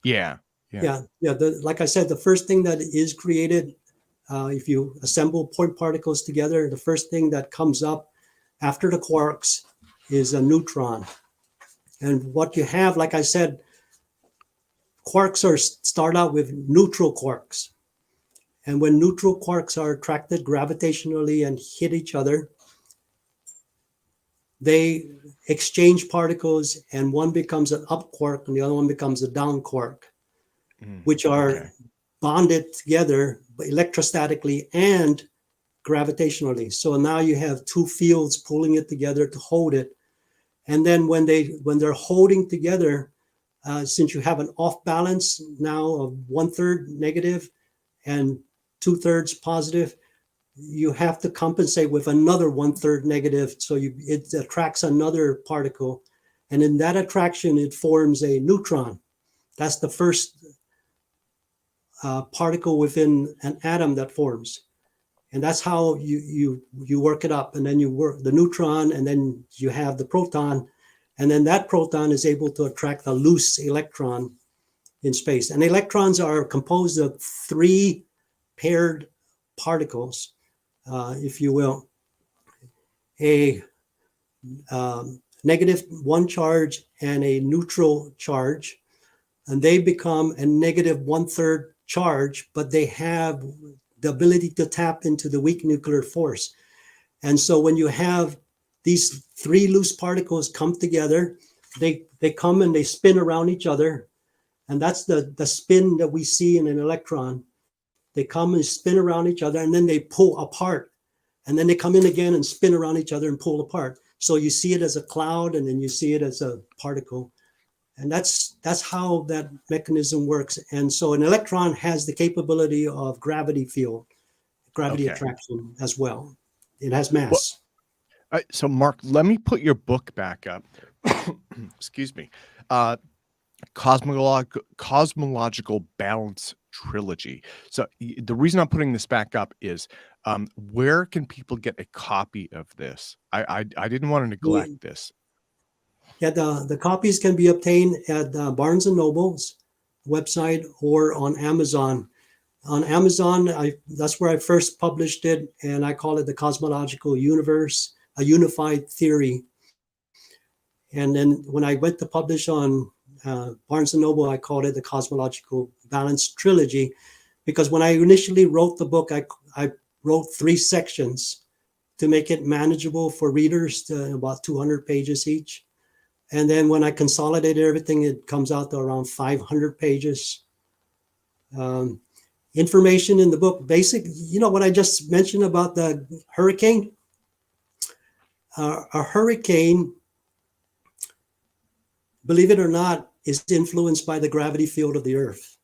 Yeah. Like I said, the first thing that is created, if you assemble point particles together, the first thing that comes up after the quarks is a neutron. And what you have, like I said, quarks start out with neutral quarks. And when neutral quarks are attracted gravitationally and hit each other, they exchange particles, and one becomes an up quark and the other one becomes a down quark, which are bonded together electrostatically and gravitationally. So now you have two fields pulling it together to hold it. And then when they're holding together, since you have an off balance now of 1/3 negative and 2/3 positive, you have to compensate with another 1/3 negative. So it attracts another particle. And in that attraction, it forms a neutron. That's the first particle within an atom that forms. And that's how you work it up. And then you work the neutron, and then you have the proton. And then that proton is able to attract a loose electron in space. And electrons are composed of 3 paired particles, if you will. A -1 charge and a neutral charge. And they become a -1/3 charge, but they have the ability to tap into the weak nuclear force. And so when you have these 3 loose particles come together, they come and they spin around each other. And that's the spin that we see in an electron. They come and spin around each other, and then they pull apart. And then they come in again and spin around each other and pull apart. So you see it as a cloud, and then you see it as a particle. And that's how that mechanism works. And so an electron has the capability of gravity field, gravity attraction as well. It has mass. So Mark, let me put your book back up. Excuse me. Cosmological Balance Trilogy. So the reason I'm putting this back up is where can people get a copy of this? I didn't want to neglect this. Yeah, the copies can be obtained at Barnes & Noble's website or on Amazon. On Amazon, that's where I first published it, and I call it The Cosmological Universe, a Unified Theory. And then when I went to publish on Barnes & Noble, I called it The Cosmological Balance Trilogy, because when I initially wrote the book, I wrote 3 sections to make it manageable for readers, to about 200 pages each. And then when I consolidated everything, it comes out to around 500 pages. Information in the book, what I just mentioned about the hurricane. A hurricane, believe it or not, is influenced by the gravity field of the Earth.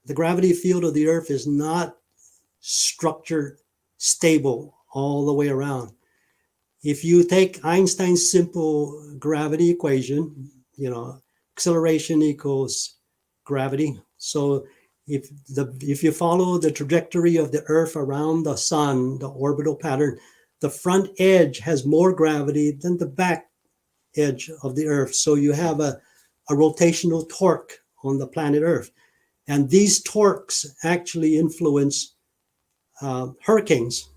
The gravity field of the Earth is not structured stable all the way around. If you take Einstein's simple gravity equation, acceleration equals gravity. So if you follow the trajectory of the Earth around the sun, the orbital pattern, the front edge has more gravity than the back edge of the Earth. So you have a rotational torque on the planet Earth. And these torques actually influence hurricanes.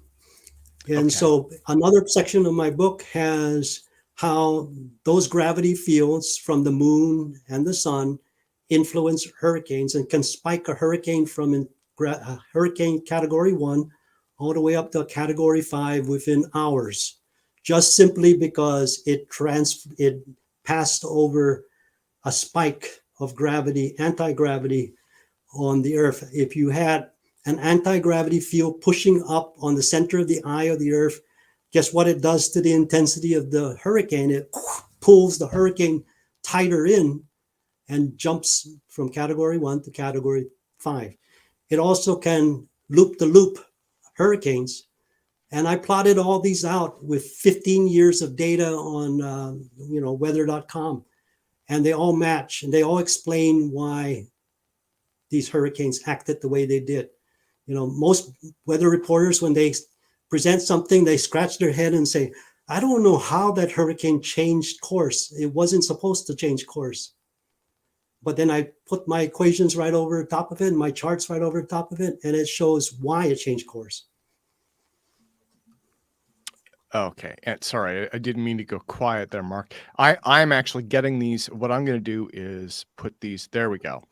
And so another section of my book has how those gravity fields from the moon and the sun influence hurricanes and can spike a hurricane from hurricane category 1 all the way up to category 5 within hours, just simply because it passed over a spike of gravity, anti-gravity on the Earth. If you had an anti-gravity field pushing up on the center of the eye of the Earth, guess what it does to the intensity of the hurricane? It pulls the hurricane tighter in and jumps from category 1 to category 5. It also can loop-the-loop hurricanes. And I plotted all these out with 15 years of data on weather.com. And they all match, and they all explain why these hurricanes acted the way they did. Most weather reporters, when they present something, they scratch their head and say, I don't know how that hurricane changed course. It wasn't supposed to change course. But then I put my equations right over the top of it, and my charts right over the top of it, and it shows why it changed course. Okay. And sorry, I didn't mean to go quiet there, Mark. I'm actually getting these. What I'm going to do is put these. There we go.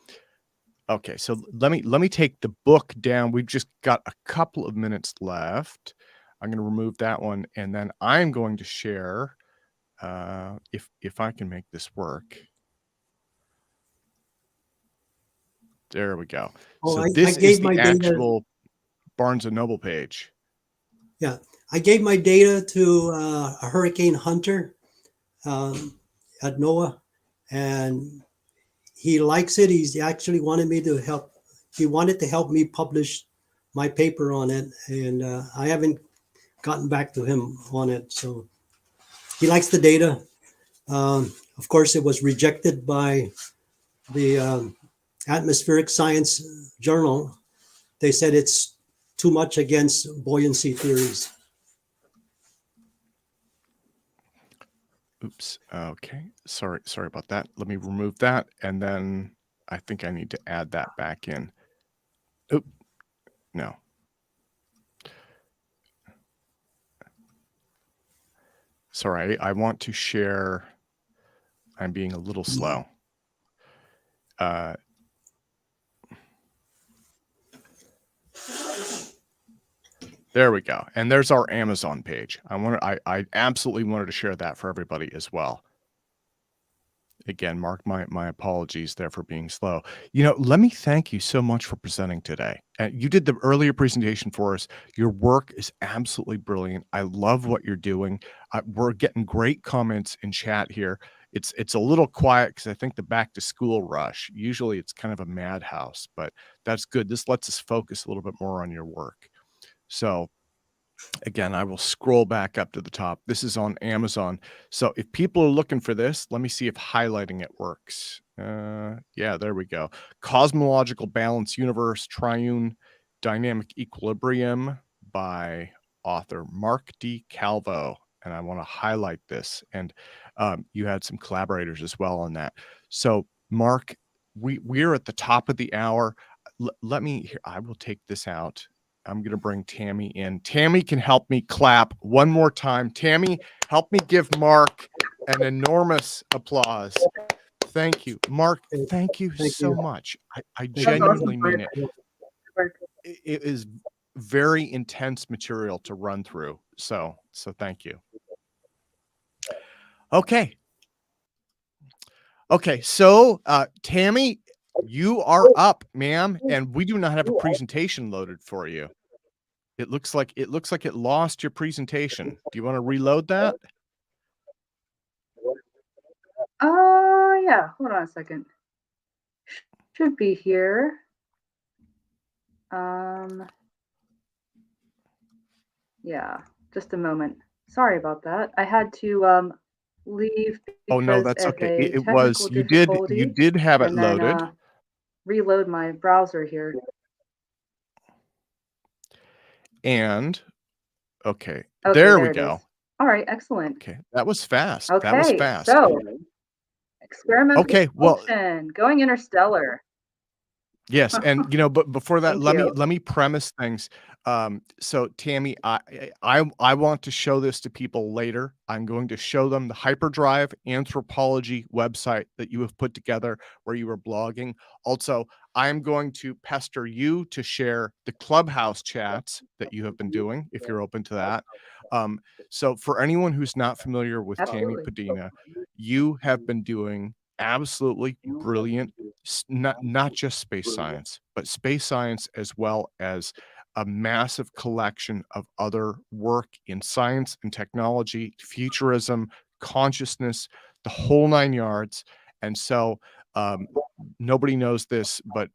Okay. So let me take the book down. We've just got a couple of minutes left. I'm going to remove that one, and then I'm going to share if I can make this work. There we go. Oh, so I this gave is the my data. actual Barnes & Noble page. Yeah, I gave my data to a hurricane hunter at NOAA, and he likes it. He actually wanted me to help. He wanted to help me publish my paper on it, and I haven't gotten back to him on it. So he likes the data. Of course, it was rejected by the Atmospheric Science Journal. They said it's too much against buoyancy theories. Oops. Okay. Sorry about that. Let me remove that, and then I think I need to add that back in. Oop. No. Sorry, I want to share. I'm being a little slow. There we go. And there's our Amazon page. I absolutely wanted to share that for everybody as well. Again, Mark, my apologies there for being slow. Let me thank you so much for presenting today. You did the earlier presentation for us. Your work is absolutely brilliant. I love what you're doing. We're getting great comments in chat here. It's a little quiet because I think the back to school rush, usually it's kind of a madhouse, but that's good. This lets us focus a little bit more on your work. So again, I will scroll back up to the top. This is on Amazon. So if people are looking for this, let me see if highlighting it works. Yeah, there we go. Cosmological Balance Universe, Triune Dynamic Equilibrium by author Mark D. Calvo. And I want to highlight this. And you had some collaborators as well on that. So Mark, we're at the top of the hour. Let me here. I will take this out. I'm going to bring Tami in. Tami can help me clap one more time. Tami, help me give Mark an enormous applause. Thank you. Mark, thank you so much. I genuinely mean it. It is very intense material to run through. So thank you. Okay. So Tami, you are up, ma'am, and we do not have a presentation loaded for you. It looks like it lost your presentation. Do you want to reload that? Yeah. Hold on a second. Should be here. Yeah. Just a moment. Sorry about that. I had to leave. Oh no, that's okay. It was you did have it loaded. Reload my browser here. And okay, there we go. All right, excellent. Okay, that was fast. Okay, that was fast. So experiment. Okay, well, going interstellar. Yes, and, but before that, Thank let you. me premise things. So Tammy, I want to show this to people later. I'm going to show them the Hyperdrive Anthropology website that you have put together where you were blogging. Also, I'm going to pester you to share the Clubhouse chats that you have been doing, if you're open to that. Um, so for anyone who's not familiar with Tami Absolutely. Pudina, you have been doing absolutely brilliant not just space science, but space science as well as a massive collection of other work in science and technology, futurism, consciousness, the whole 9 yards. And so um, nobody knows this, but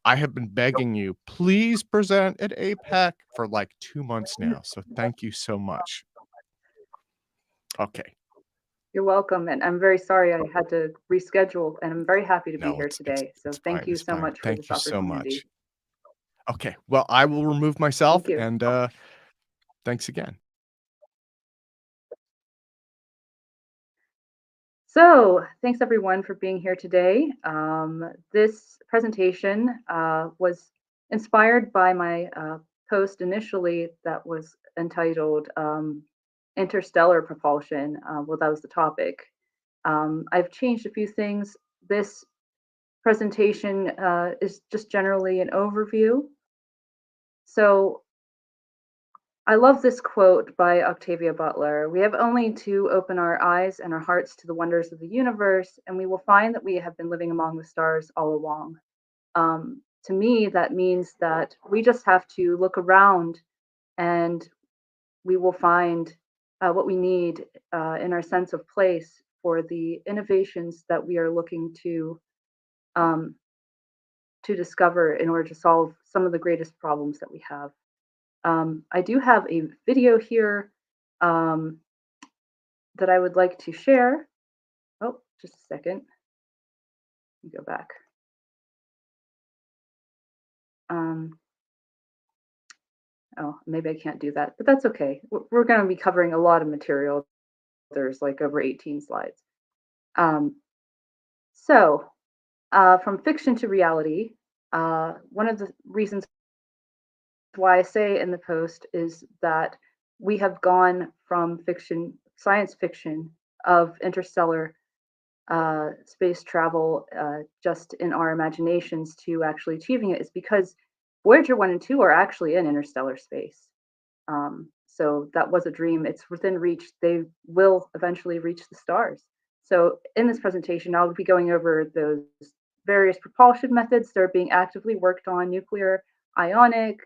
I have been begging you, please present at APEC for like 2 months now. So thank you so much. Okay. You're welcome, and I'm very sorry I had to reschedule, and I'm very happy to be No, here today. So thank you it's so fine. much for Thank this you so opportunity. much. Okay. Well, I will remove myself Thank you. and thanks again. So thanks everyone for being here today. This presentation was inspired by my post initially that was entitled Interstellar Propulsion. Well, that was the topic. I've changed a few things. This presentation is just generally an overview. So I love this quote by Octavia Butler. We have only to open our eyes and our hearts to the wonders of the universe, and we will find that we have been living among the stars all along. To me, that means that we just have to look around and we will find what we need in our sense of place for the innovations that we are looking um, to discover in order to solve some of the greatest problems that we have. I do have a video here um, that I would like to share. Oh, just a second. Let me go back. Um, oh, maybe I can't do that, but that's okay. We're going to be covering a lot of material. There's like over 18 slides. Um, so, from fiction to reality, one of the reasons why I say in the post is that we have gone from fiction, science fiction of interstellar space travel just in our imaginations to actually achieving it is because Voyager 1 and 2 are actually in interstellar space. So that was a dream. It's within reach. They will eventually reach the stars. So in this presentation, I'll be going over those various propulsion methods that are being actively worked on: nuclear, ionic,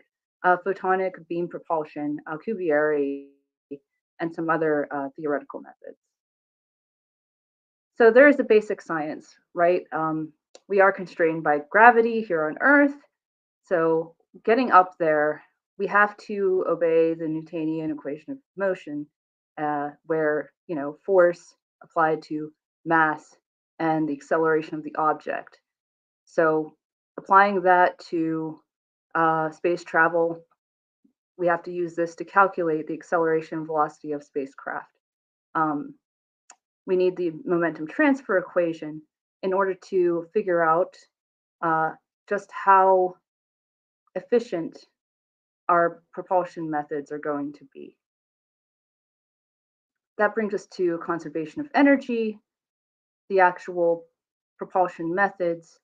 photonic beam propulsion, Alcubierre, and some other theoretical methods. So there is a basic science, right? We are constrained by gravity here on Earth. So getting up there, we have to obey the Newtonian equation of motion, where force applied to mass and the acceleration of the object. So applying that to space travel, we have to use this to calculate the acceleration and velocity of spacecraft. Um, we need the momentum transfer equation in order to figure out uh, just how efficient our propulsion methods are going to be. That brings us to conservation of energy, the actual propulsion methods.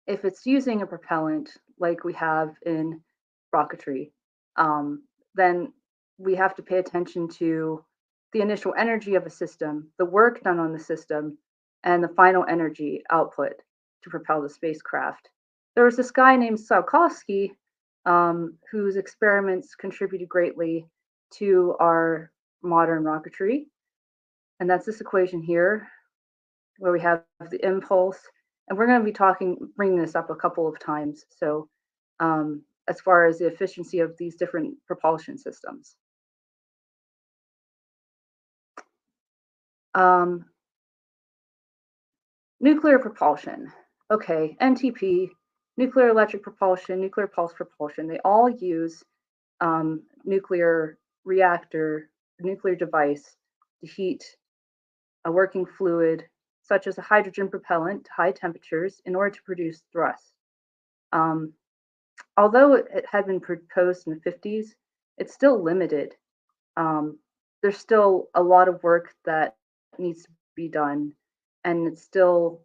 If it's using a propellant like we have in rocketry, then we have to pay attention to the initial energy of a system, the work done on the system, and the final energy output to propel the spacecraft. There was this guy named Tsiolkovsky whose experiments contributed greatly to our modern rocketry. And that's this equation here, where we have the impulse. And we're going to be bringing this up a couple of times. So, as far as the efficiency of these different propulsion systems. Um, nuclear propulsion. Okay, NTP, nuclear electric propulsion, nuclear pulse propulsion, they all use nuclear reactor, nuclear device to heat a working fluid, such as a hydrogen propellant, to high temperatures in order to produce thrust. Um, Although it had been proposed in the 50s, it's still limited. Um, there's still a lot of work that needs to be done, and it's still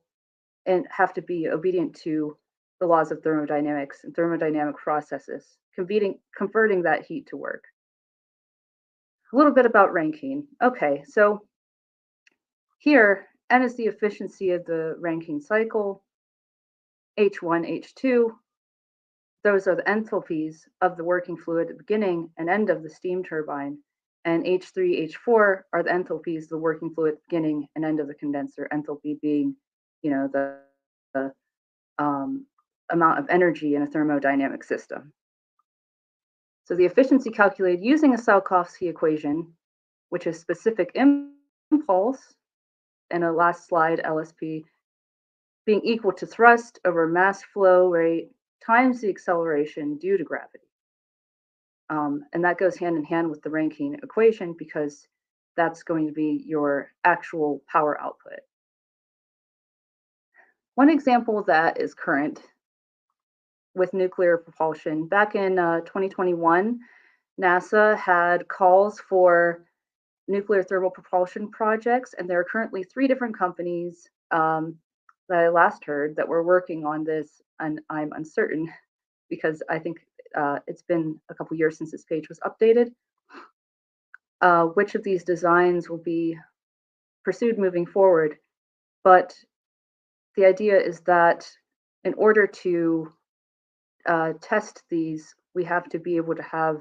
and have to be obedient to the laws of thermodynamics and thermodynamic processes, converting that heat to work. A little bit about Rankine. Okay, so here, N is the efficiency of the Rankine cycle, H1, H2. Those are the enthalpies of the working fluid at the beginning and end of the steam turbine. And H3, H4 are the enthalpies of the working fluid at the beginning and end of the condenser, enthalpy being, the amount of energy in a thermodynamic system. So the efficiency calculated using a Tsiolkovsky equation, which is specific impulse, in a last slide, LSP, being equal to thrust over mass flow rate times the acceleration due to gravity. And that goes hand in hand with the Rankine equation because that's going to be your actual power output. One example of that is current with nuclear propulsion. Back in 2021, NASA had calls for nuclear thermal propulsion projects, and there are currently 3 different companies that I last heard that were working on this, and I'm uncertain because I think it's been a couple years since this page was updated. Which of these designs will be pursued moving forward? But the idea is that in order to test these, we have to be able to have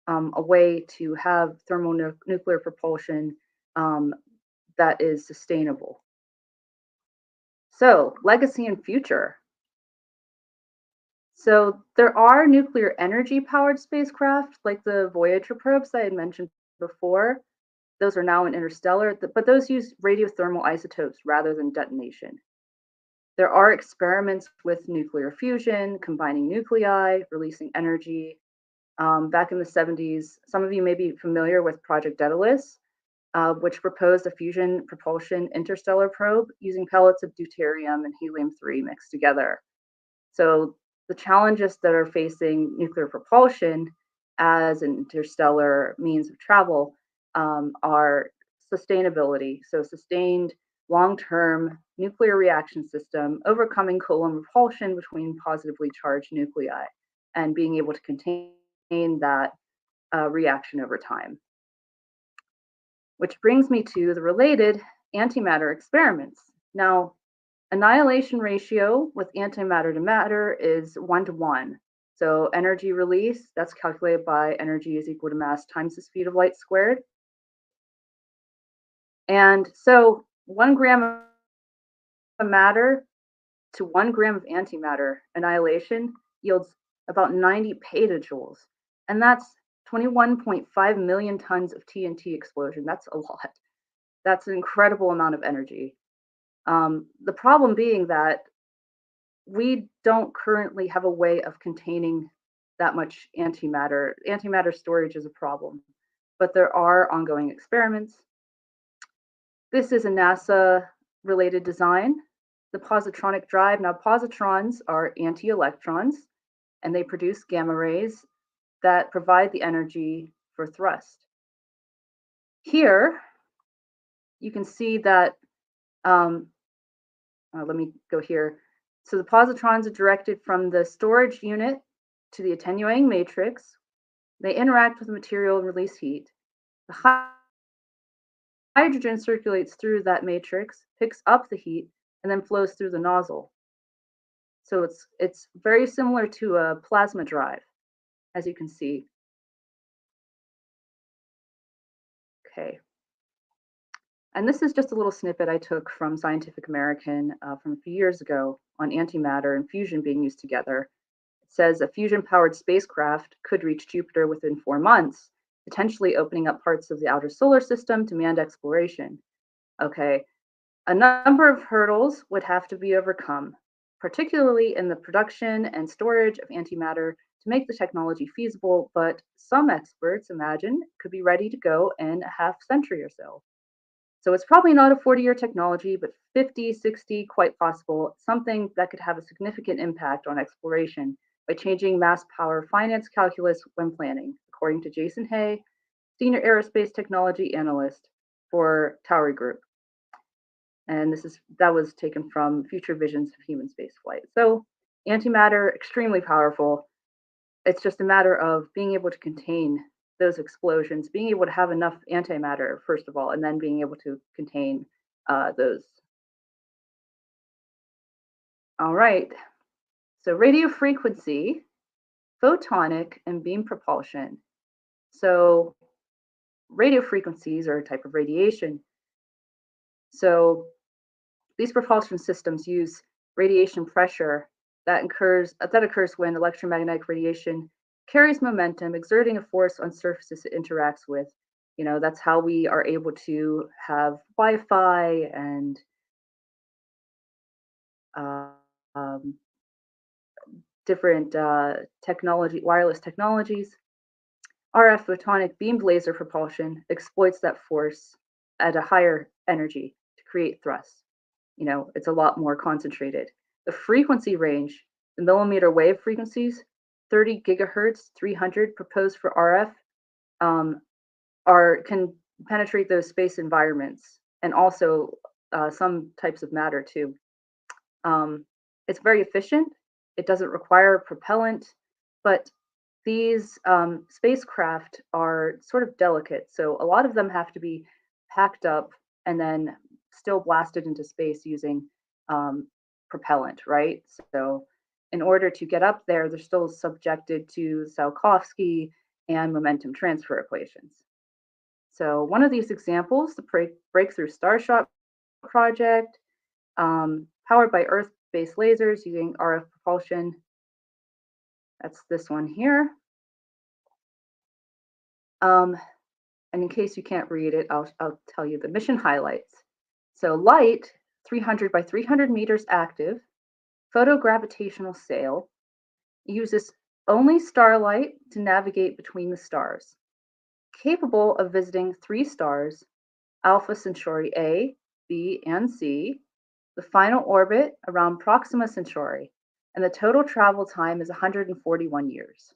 a way to have thermonuclear propulsion that is sustainable. So, legacy and future. So, there are nuclear energy powered spacecraft like the Voyager probes that I had mentioned before. Those are now in interstellar, but those use radiothermal isotopes rather than detonation. There are experiments with nuclear fusion, combining nuclei, releasing energy. Back in the 70s, some of you may be familiar with Project Daedalus, which proposed a fusion propulsion interstellar probe using pellets of deuterium and helium-3 mixed together. So the challenges that are facing nuclear propulsion as an interstellar means of travel are sustainability, so sustained long-term nuclear reaction system, overcoming Coulomb repulsion between positively charged nuclei, and being able to contain that reaction over time. Which brings me to the related antimatter experiments. Now, annihilation ratio with antimatter to matter is 1:1. So energy release, that's calculated by energy is equal to mass times the speed of light squared. And so 1 gram of matter to 1 gram of antimatter annihilation yields about 90 petajoules. And that's 21.5 million tons of TNT explosion. That's a lot. That's an incredible amount of energy. The problem being that we don't currently have a way of containing that much antimatter. Antimatter storage is a problem, but there are ongoing experiments. This is a NASA related design, the positronic drive. Now, positrons are anti-electrons, and they produce gamma rays that provide the energy for thrust. Here, you can see that, let me go here. So the positrons are directed from the storage unit to the attenuating matrix. They interact with the material and release heat. The hydrogen circulates through that matrix, picks up the heat, and then flows through the nozzle. So it's very similar to a plasma drive, as you can see. Okay. And this is just a little snippet I took from Scientific American from a few years ago on antimatter and fusion being used together. It says a fusion-powered spacecraft could reach Jupiter within 4 months, potentially opening up parts of the outer solar system to manned exploration. Okay, a number of hurdles would have to be overcome, particularly in the production and storage of antimatter to make the technology feasible, but some experts imagine could be ready to go in a half century or so. So it's probably not a 40-year technology, but 50, 60, quite possible, something that could have a significant impact on exploration by changing mass power finance calculus when planning, according to Jason Hay, Senior Aerospace Technology Analyst for Towery Group. And that was taken from Future Visions of Human Spaceflight. So antimatter, extremely powerful. It's just a matter of being able to contain those explosions, being able to have enough antimatter, first of all, and then being able to contain those. All right. So radio frequency, photonic, and beam propulsion. So radio frequencies are a type of radiation. So these propulsion systems use radiation pressure that occurs when electromagnetic radiation carries momentum, exerting a force on surfaces it interacts with. That's how we are able to have Wi-Fi and um, different wireless technologies. RF photonic beamed laser propulsion exploits that force at a higher energy to create thrust. It's a lot more concentrated. The frequency range, the millimeter wave frequencies, 30 gigahertz, 300 proposed for RF, can penetrate those space environments and also some types of matter too. It's very efficient. It doesn't require propellant, but these spacecraft are sort of delicate. So a lot of them have to be packed up and then still blasted into space using propellant, right? So in order to get up there, they're still subjected to Tsiolkovsky and momentum transfer equations. So one of these examples, the Breakthrough Starshot project, powered by Earth-based lasers using RF propulsion. That's this one here. And in case you can't read it, I'll tell you the mission highlights. So light, 300 by 300 meters active, photogravitational sail, uses only starlight to navigate between the stars. Capable of visiting 3 stars, Alpha Centauri A, B, and C, the final orbit around Proxima Centauri, and the total travel time is 141 years.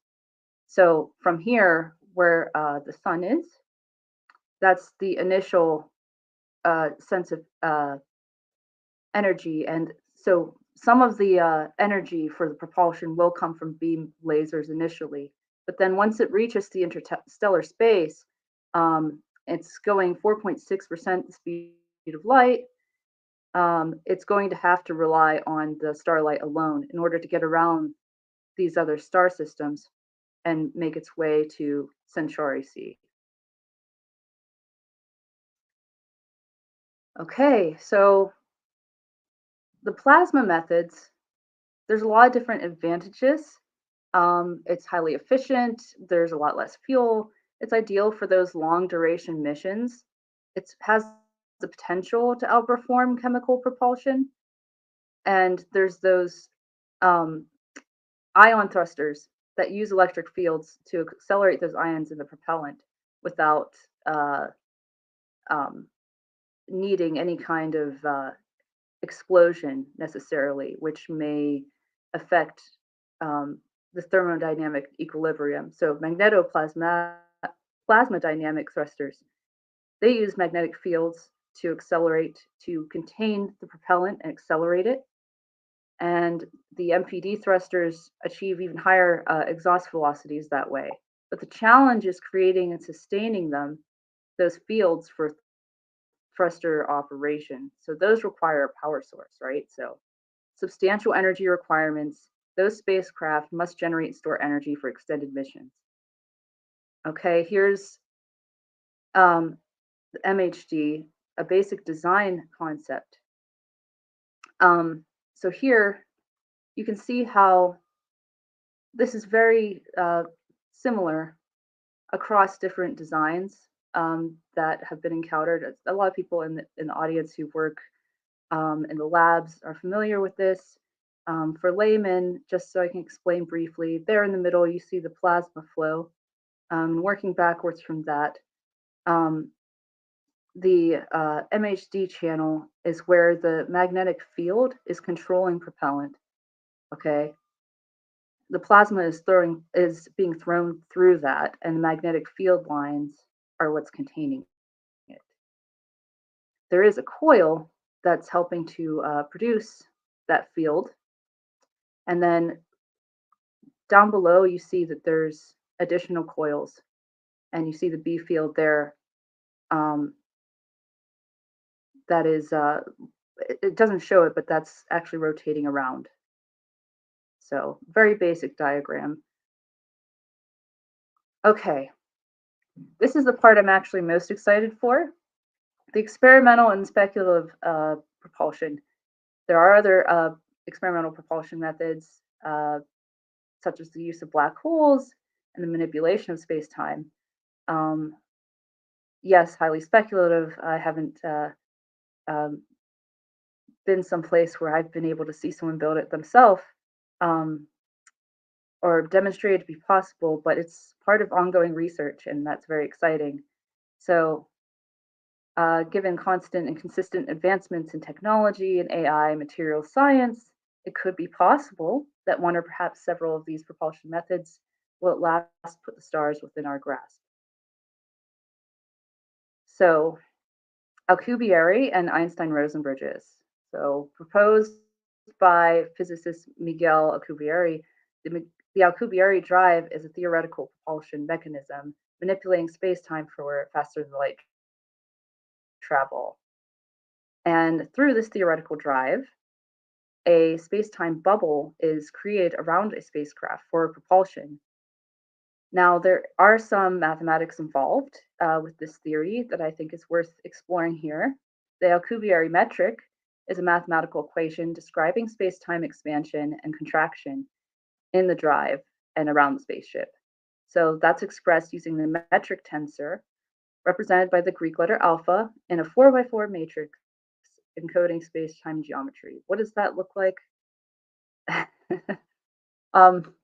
So from here, where the sun is, that's the initial sense of energy. And so some of the energy for the propulsion will come from beam lasers initially. But then once it reaches the interstellar space, it's going 4.6% the speed of light. It's going to have to rely on the starlight alone in order to get around these other star systems and make its way to Centauri C. Okay, so the plasma methods, there's a lot of different advantages. It's highly efficient, there's a lot less fuel. It's ideal for those long duration missions. It has the potential to outperform chemical propulsion. And there's those ion thrusters that use electric fields to accelerate those ions in the propellant without um, needing any kind of explosion necessarily, which may affect the thermodynamic equilibrium. So plasma dynamic thrusters, they use magnetic fields to contain the propellant and accelerate it. And the MPD thrusters achieve even higher exhaust velocities that way. But the challenge is creating and sustaining those fields for thruster operation. So those require a power source, right? So substantial energy requirements. Those spacecraft must generate and store energy for extended missions. Okay, here's the MHD, a basic design concept. So here you can see how this is very similar across different designs that have been encountered. A lot of people in the audience who work in the labs are familiar with this. For laymen, just so I can explain briefly, there in the middle you see the plasma flow. Working backwards from that, the MHD channel is where the magnetic field is controlling propellant. Okay, the plasma is being thrown through that, and the magnetic field lines are what's containing it. There is a coil that's helping to produce that field, and then down below you see that there's additional coils, and you see the B field there. Um, that is, it doesn't show it, but that's actually rotating around. So very basic diagram. Okay, this is the part I'm actually most excited for. The experimental and speculative propulsion. There are other experimental propulsion methods, such as the use of black holes and the manipulation of space-time. Yes, highly speculative. I haven't um, been someplace where I've been able to see someone build it themselves, um, or demonstrate it to be possible, but it's part of ongoing research, and that's very exciting. So, given constant and consistent advancements in technology and AI, material science, it could be possible that one or perhaps several of these propulsion methods will at last put the stars within our grasp. So, Alcubierre and Einstein-Rosen bridges. So, proposed by physicist Miguel Alcubierre, the Alcubierre drive is a theoretical propulsion mechanism manipulating space-time for faster-than-light travel. And through this theoretical drive, a space-time bubble is created around a spacecraft for propulsion. Now, there are some mathematics involved with this theory that I think is worth exploring here. The Alcubierre metric is a mathematical equation describing space-time expansion and contraction in the drive and around the spaceship. So that's expressed using the metric tensor, represented by the Greek letter alpha, in a 4x4 matrix encoding space-time geometry. What does that look like? um,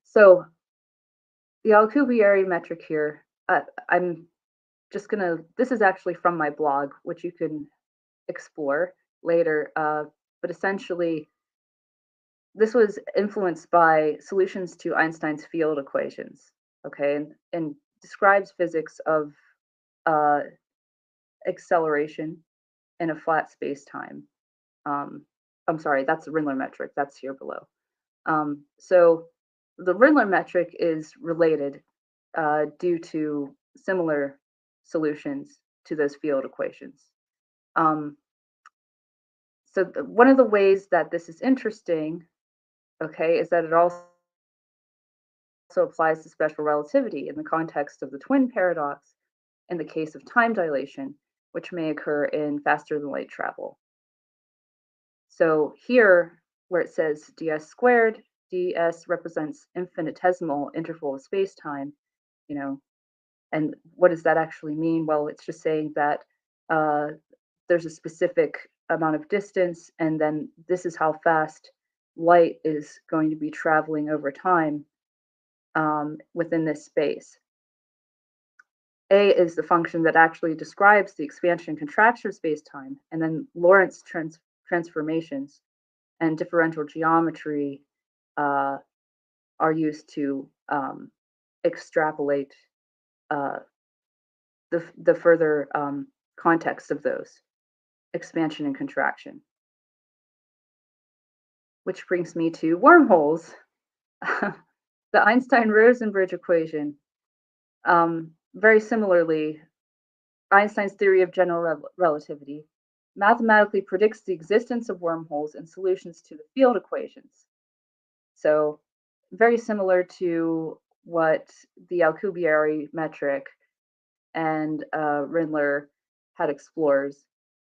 so the Alcubierre metric here, I'm just gonna, this is actually from my blog, which you can explore later, but essentially this was influenced by solutions to Einstein's field equations, okay, and describes physics of uh, acceleration in a flat space-time. I'm sorry, that's the Rindler metric, that's here below. So the Rindler metric is related due to similar solutions to those field equations. Um, so one of the ways that this is interesting, okay, is that it also applies to special relativity in the context of the twin paradox in the case of time dilation, which may occur in faster than light travel. So here, where it says ds squared, ds represents infinitesimal interval of space-time, you know, and what does that actually mean? Well, it's just saying that uh, there's a specific amount of distance, and then this is how fast light is going to be traveling over time within this space. A is the function that actually describes the expansion and contraction of space-time, and then Lorentz transformations and differential geometry uh, are used to extrapolate uh, the further context of those expansion and contraction. Which brings me to wormholes. The Einstein-Rosen bridge equation. Very similarly, Einstein's theory of general relativity mathematically predicts the existence of wormholes and solutions to the field equations. So very similar to what the Alcubierre metric and Rindler had explores,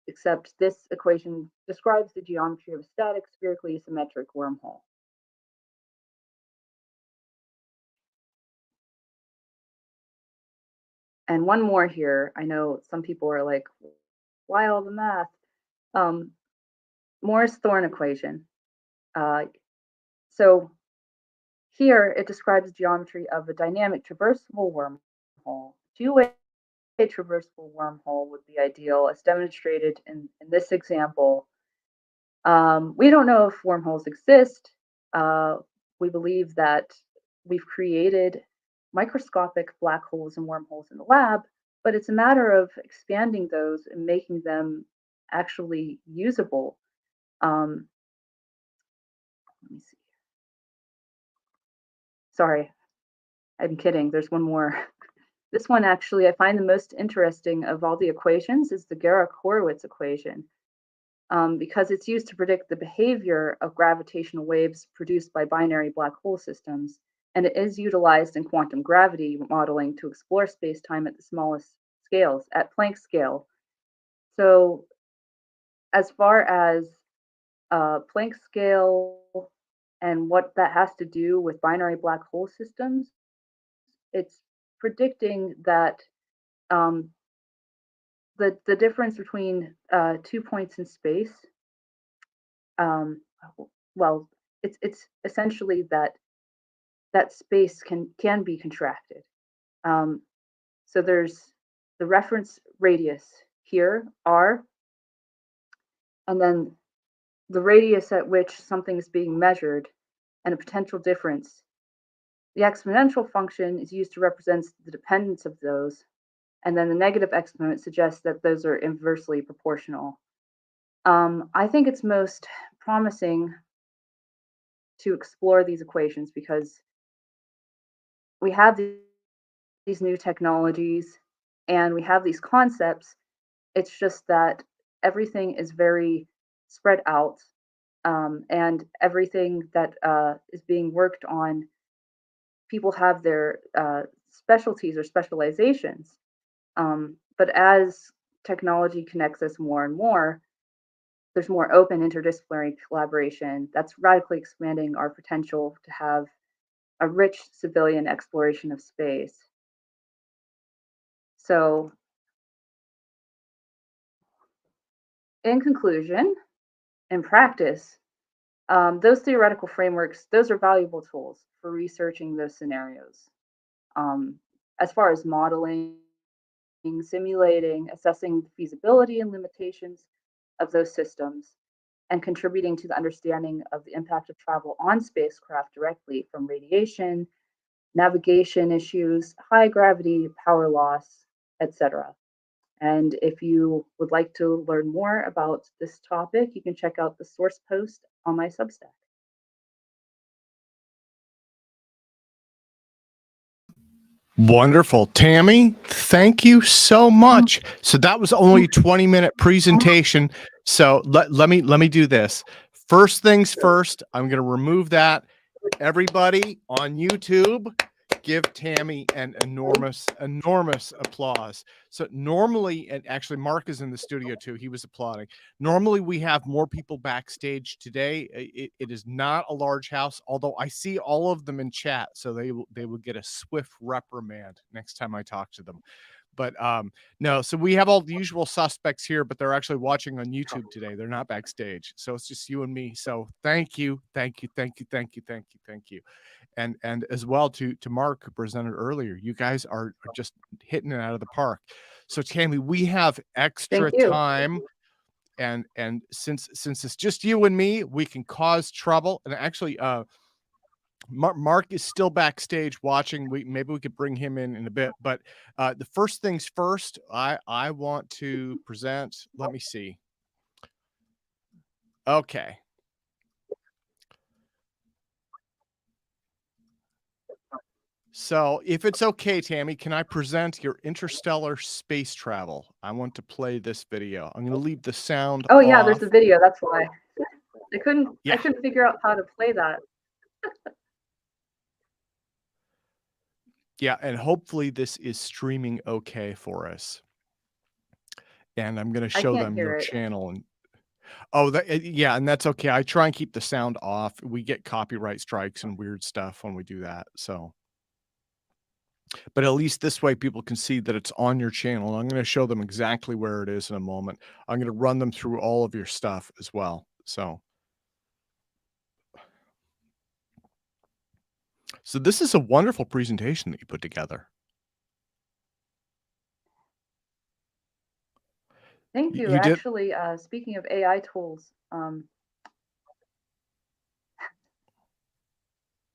except this equation describes the geometry of a static spherically symmetric wormhole. And one more here. I know some people are like, why all the math? Morris-Thorne equation. So here it describes the geometry of a dynamic traversable wormhole. Two ways a traversable wormhole would be ideal, as demonstrated in this example. We don't know if wormholes exist. We believe that we've created microscopic black holes and wormholes in the lab, but it's a matter of expanding those and making them actually usable. Let me see. Sorry, I'm kidding. There's one more. This one actually I find the most interesting of all the equations is the Guerra-Horowitz equation, because it's used to predict the behavior of gravitational waves produced by binary black hole systems, and it is utilized in quantum gravity modeling to explore space-time at the smallest scales, at Planck scale. So as far as Planck scale and what that has to do with binary black hole systems, it's predicting that um, the difference between 2 points in space, um, well, it's essentially that space can be contracted. Um, so there's the reference radius here, r, and then the radius at which something is being measured, and a potential difference. The exponential function is used to represent the dependence of those, and then the negative exponent suggests that those are inversely proportional. I think it's most promising to explore these equations because we have these new technologies and we have these concepts. It's just that everything is very spread out, and everything that is being worked on, people have their specialties or specializations. But as technology connects us more and more, there's more open interdisciplinary collaboration that's radically expanding our potential to have a rich civilian exploration of space. So, in conclusion, in practice, those theoretical frameworks, those are valuable tools for researching those scenarios. Um, as far as modeling, simulating, assessing the feasibility and limitations of those systems, and contributing to the understanding of the impact of travel on spacecraft directly from radiation, navigation issues, high gravity, power loss, etc. And if you would like to learn more about this topic, you can check out the source post on my Substack. Wonderful. Tami, thank you so much. So that was only a 20-minute presentation. So let me do this. First things first, I'm going to remove that. Everybody on YouTube, give Tami an enormous applause. So normally, and actually Mark is in the studio too, he was applauding. Normally we have more people backstage today. It is not a large house, although I see all of them in chat, so they will get a swift reprimand next time I talk to them. But no, so we have all the usual suspects here, but they're actually watching on YouTube today. They're not backstage. So it's just you and me. So thank you. And as well to Mark, who presented earlier. You guys are just hitting it out of the park. So Tami, we have extra time, and since it's just you and me, we can cause trouble. And actually, Mark is still backstage watching. Maybe we could bring him in a bit. But the first things first, I want to present. Let me see. Okay. So if it's okay, Tami, can I present your interstellar space travel? I want to play this video. I'm going to leave the sound Oh yeah, off. there's a video. That's why I couldn't Yeah. figure out how to play that. Yeah, and hopefully this is streaming okay for us. And I'm going to show them your channel. And yeah, and that's okay. I try and keep the sound off. We get copyright strikes and weird stuff when we do that. So, but at least this way people can see that it's on your channel. I'm going to show them exactly where it is in a moment. I'm going to run them through all of your stuff as well. So this is a wonderful presentation that you put together. Thank you. You did? Actually, speaking of AI tools,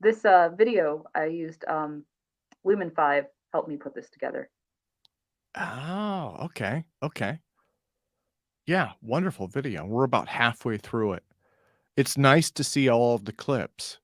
this video I used Lumen 5 helped me put this together. Oh, okay. Okay. Yeah, wonderful video. We're about halfway through it. It's nice to see all of the clips.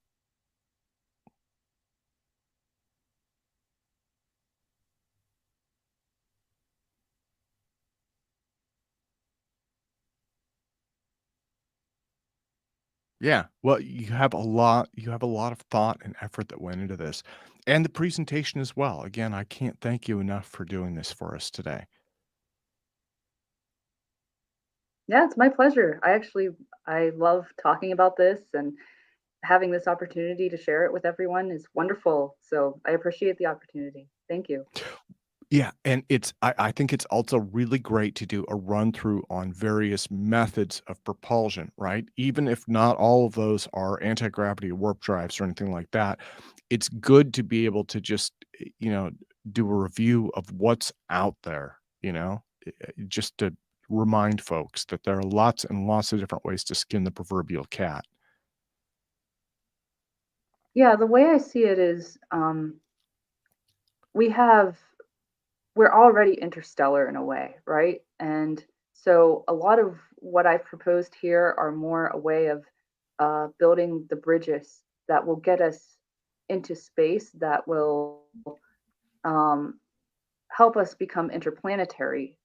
Yeah. Well, you have a lot of thought and effort that went into this, and the presentation as well. Again, I can't thank you enough for doing this for us today. Yeah, it's my pleasure. I love talking about this, and having this opportunity to share it with everyone is wonderful. So I appreciate the opportunity. Thank you. Yeah, and I think it's also really great to do a run through on various methods of propulsion, right? Even if not all of those are anti-gravity warp drives or anything like that, it's good to be able to just, do a review of what's out there, just to remind folks that there are lots and lots of different ways to skin the proverbial cat. Yeah, the way I see it is we have we're already interstellar in a way, right? And so a lot of what I've proposed here are more a way of building the bridges that will get us into space, that will um, help us become interplanetary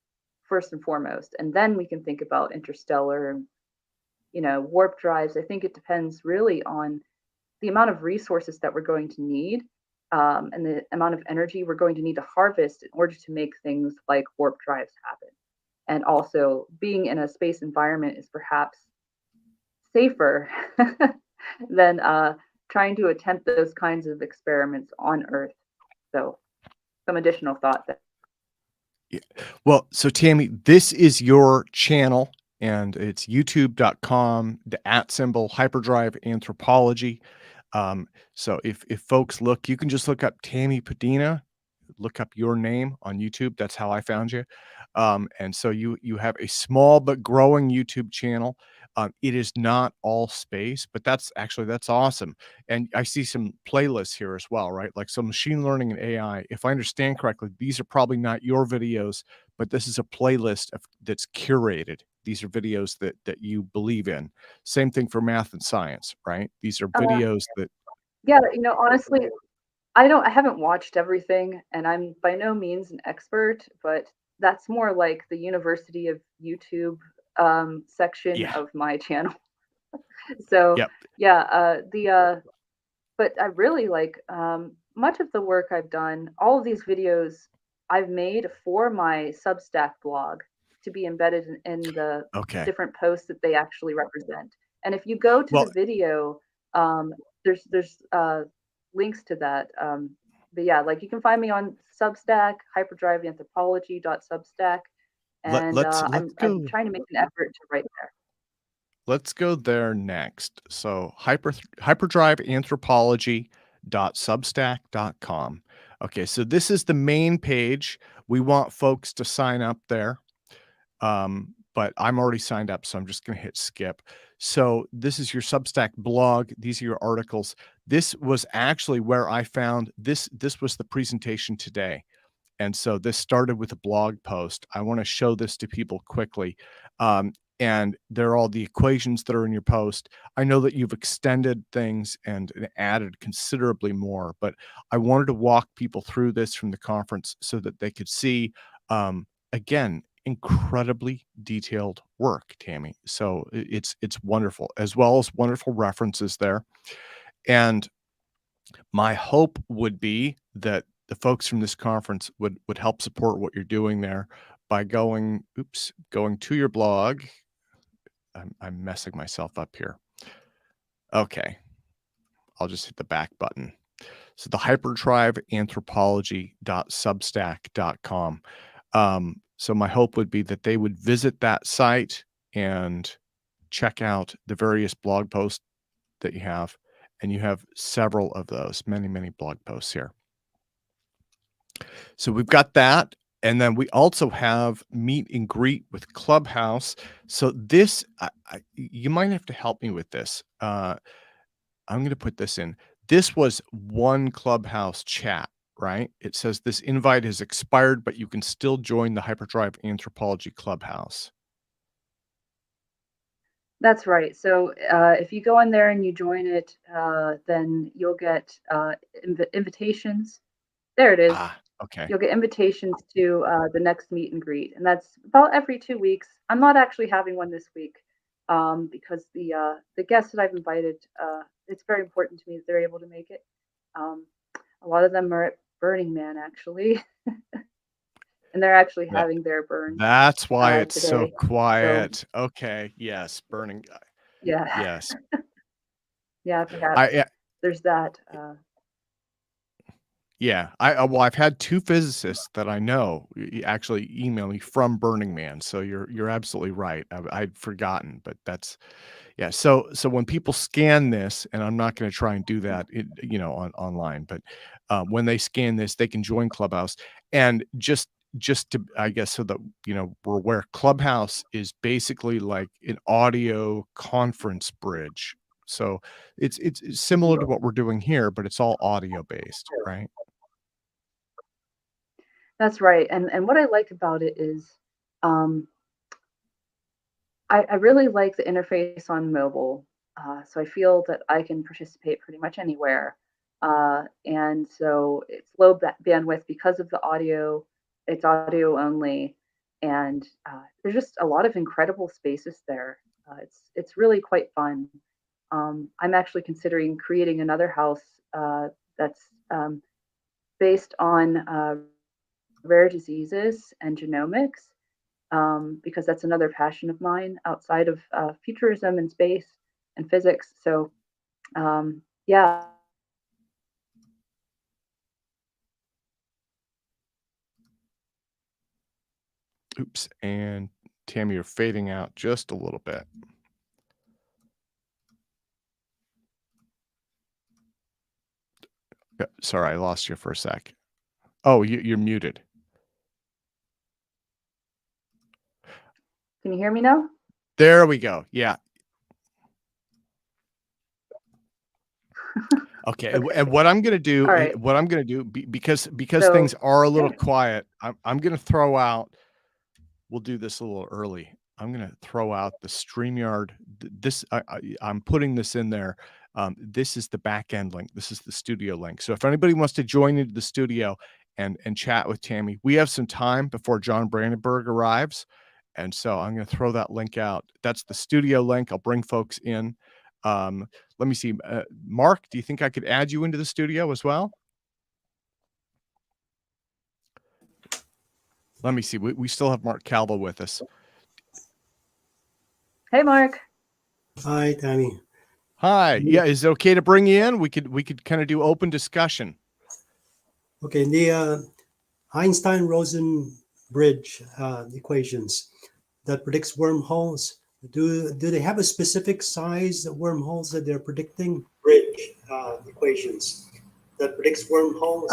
first and foremost, and then we can think about interstellar and warp drives. I think it depends really on the amount of resources that we're going to need, and the amount of energy we're going to need to harvest in order to make things like warp drives happen. And also, being in a space environment is perhaps safer than trying to attempt those kinds of experiments on Earth. So, some additional thought there. Yeah. Well, so Tammy, this is your channel and it's youtube.com, the @ symbol hyperdrive anthropology. So if folks look, you can just look up Tami Pudina, look up your name on YouTube. That's how I found you. And so you have a small but growing YouTube channel. It is not all space, but that's awesome. And I see some playlists here as well, right? Like so machine learning and AI. If I understand correctly, these are probably not your videos, but this is a playlist that's curated. These are videos that you believe in. Same thing for math and science, right? These are Uh, videos that yeah, honestly, I haven't watched everything, and I'm by no means an expert, but that's more like the University of YouTube section yeah, of my channel. So yep. yeah, the but I really like much of the work I've done. All of these videos I've made for my Substack blog to be embedded in the Okay. different posts that they actually represent. And if you go to Well, the video, um, there's links to that. But yeah, like you can find me on Substack, hyperdriveanthropology.substack, let and let's let's I'm go trying to make an effort to write there. let's go there next. So hyperdriveanthropology.substack.com. Okay, so this is the main page. We want folks to sign up there. But I'm already signed up, so I'm just gonna hit skip. So this is your Substack blog. These are your articles. This was actually where I found this was the presentation today. And so this started with a blog post. I want to show this to people quickly. And there are all the equations that are in your post. I know that you've extended things and added considerably more, but I wanted to walk people through this from the conference so that they could see, again, incredibly detailed work, Tammy. So it's wonderful, as well as wonderful references there. And my hope would be that the folks from this conference would help support what you're doing there by going to your blog. I'm messing myself up here. Okay, I'll just hit the back button. So the hyperdriveanthropology.substack.com. So my hope would be that they would visit that site and check out the various blog posts that you have. And you have several of those, many, many blog posts here. So we've got that. and then we also have meet and greet with Clubhouse. So this, you might have to help me with this. I'm going to put this in. This was one Clubhouse chat, right? It says this invite has expired, but you can still join the Hyperdrive Anthropology Clubhouse. That's right. So if you go in there and you join it, then you'll get invitations. There it is. Okay. You'll get invitations to the next meet and greet, and that's about every 2 weeks. I'm not actually having one this week because the guests that I've invited, it's very important to me that they're able to make it. A lot of them are at Burning Man actually, and they're actually That having their burn that's why it's so today. So quiet. Okay. Yes. Burning. yeah, Yes. yeah, perhaps there's that. Yeah, well, I've had 2 physicists that I know actually email me from Burning Man, so you're absolutely right. I'd forgotten, but that's yeah. So when people scan this, and I'm not going to try and do that, online, but when they scan this, they can join Clubhouse, and just to, I guess, so that we're aware, Clubhouse is basically like an audio conference bridge. So it's similar to what we're doing here, but it's all audio based, right? That's right. And what I like about it is um, I really like the interface on mobile. So I feel that I can participate pretty much anywhere. And so it's low bandwidth because of the audio, it's audio only. And there's just a lot of incredible spaces there. It's really quite fun. I'm actually considering creating another house that's based on rare diseases and genomics, because that's another passion of mine outside of futurism and space and physics. So, yeah. Oops, and Tammy, you're fading out just a little bit. Sorry, I lost you for a sec. Oh, you're muted. Can you hear me now? There we go. Yeah. Okay. And what I'm gonna do, All right. because So, things are a little yeah. quiet, I'm gonna throw out. We'll do this a little early. I'm gonna throw out the StreamYard. This I'm putting this in there. This is the back end link. This is the studio link. So if anybody wants to join into the studio and chat with Tammy, we have some time before John Brandenburg arrives, and so I'm gonna throw that link out. That's the studio link. I'll bring folks in. Let me see. Mark, do you think I could add you into the studio as well? Let me see. We still have Mark Calvo with us. Hey, Mark. Hi, Tami. Hi. Yeah, is it okay to bring you in? We could kind of do open discussion. Okay, the Einstein-Rosen bridge equations that predicts wormholes. Do they have a specific size wormholes that they're predicting? Bridge equations that predicts wormholes.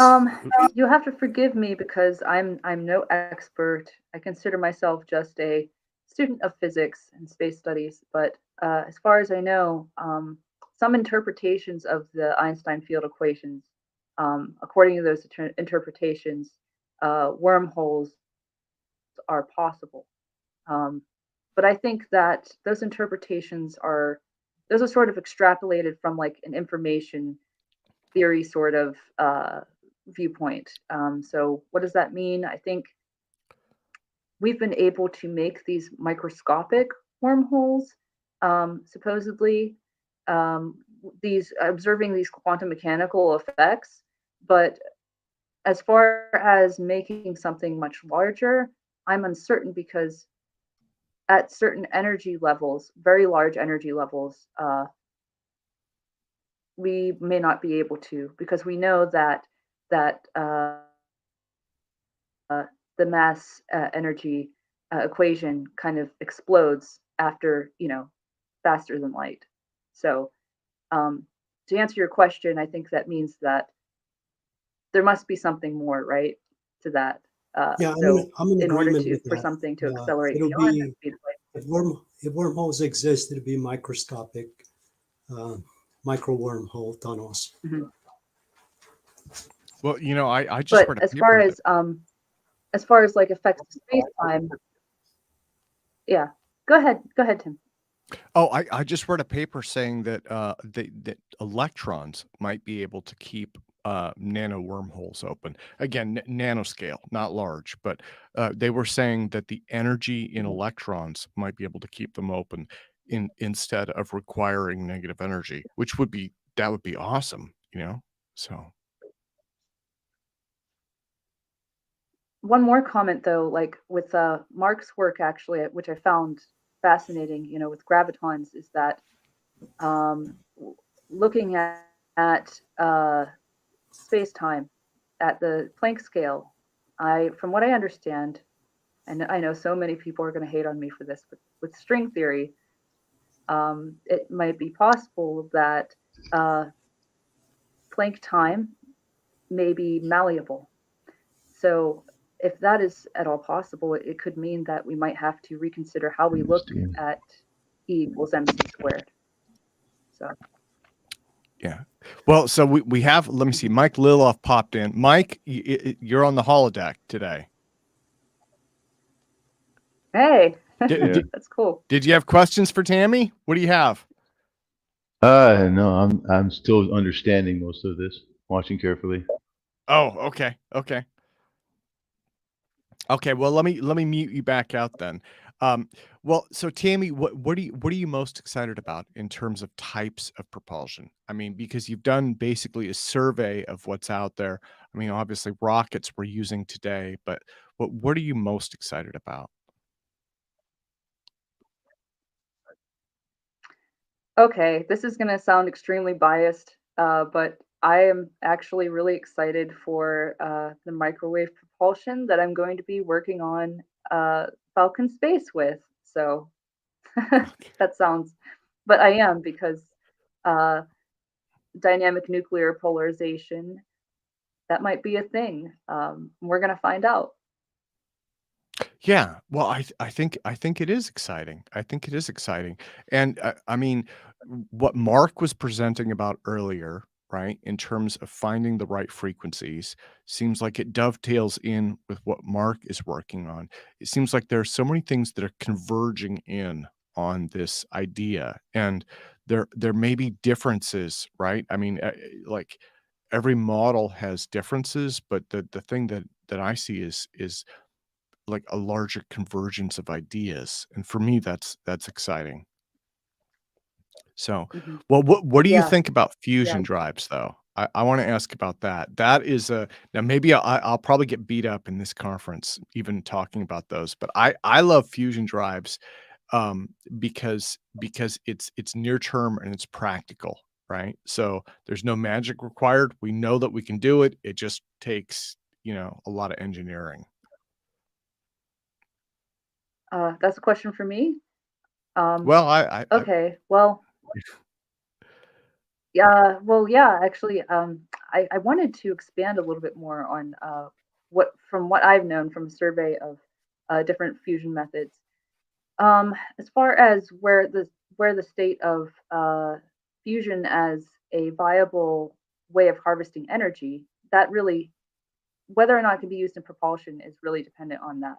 You'll have to forgive me because I'm no expert. I consider myself just a student of physics and space studies, but as far as I know, some interpretations of the Einstein field equations, according to those interpretations, wormholes are possible. But I think that those interpretations are those are sort of extrapolated from like an information theory sort of viewpoint. So what does that mean? I think we've been able to make these microscopic wormholes, supposedly, these observing these quantum mechanical effects. But as far as making something much larger, I'm uncertain because at certain energy levels, very large energy levels, we may not be able to because we know that the mass energy equation kind of explodes after faster than light. So to answer your question, I think that means that there must be something more, right, to that. Yeah, So I'm in in order agreement with for that. something to accelerate It'll beyond the be speed of light. if wormholes exist, it'll be microscopic, uh, micro wormhole tunnels. Mhm. Well, I just But read a paper that as far as like effects of space time, yeah. Go ahead, Tim. I just read a paper saying that that electrons might be able to keep nano wormholes open. Again, nanoscale, not large, but they were saying that the energy in Mhm. electrons might be able to keep them open instead of requiring negative energy, which would be that would be awesome. So One more comment though, like with Mark's work actually, which I found fascinating, with gravitons, is that looking at space time at the Planck scale, from what I understand, and I know so many people are going to hate on me for this, but with string theory, it might be possible that uh, Planck time may be malleable. So if that is at all possible, it could mean that we might have to reconsider how we look Interesting. at E equals mc squared. So yeah. Well, so we have. Let me see. Mike Liloff popped in. Mike, you're on the holodeck today. hey, Did, Yeah. did, that's cool. did you have questions for Tami? What do you have? No, I'm still understanding most of this, watching carefully. Oh, okay. Okay. Okay, well, let me mute you back out then. Um, well, so Tammy, what are you most excited about in terms of types of propulsion? I mean, because you've done basically a survey of what's out there. I mean, obviously rockets we're using today, but what are you most excited about? Okay, this is going to sound extremely biased, but I am actually really excited for the microwave propulsion that I'm going to be working on Falcon Space with. So that sounds, but I am because uh, dynamic nuclear polarization, that might be a thing. We're going to find out. Yeah, well, I think it is exciting. I think it is exciting, and I mean, what Mark was presenting about earlier, right, in terms of finding the right frequencies, seems like it dovetails in with what Mark is working on. It seems like there are so many things that are converging in on this idea, and there may be differences, right? I mean, like every model has differences, but the thing that I see is like a larger convergence of ideas, and for me, that's exciting. So, Mhm. well, what do you Yeah, think about yeah. fusion drives, though? I wanna ask about that. That is a now maybe I'll probably get beat up in this conference even talking about those, but I love fusion drives, because it's near term and it's practical, right? So, there's no magic required. We know that we can do it. It just takes, a lot of engineering. That's a question for me. Um, Well, I okay, well, yeah, well, yeah, actually, I wanted to expand a little bit more on from what I've known from a survey of different fusion methods. As far as where the state of fusion as a viable way of harvesting energy, that really, whether or not it can be used in propulsion, is really dependent on that.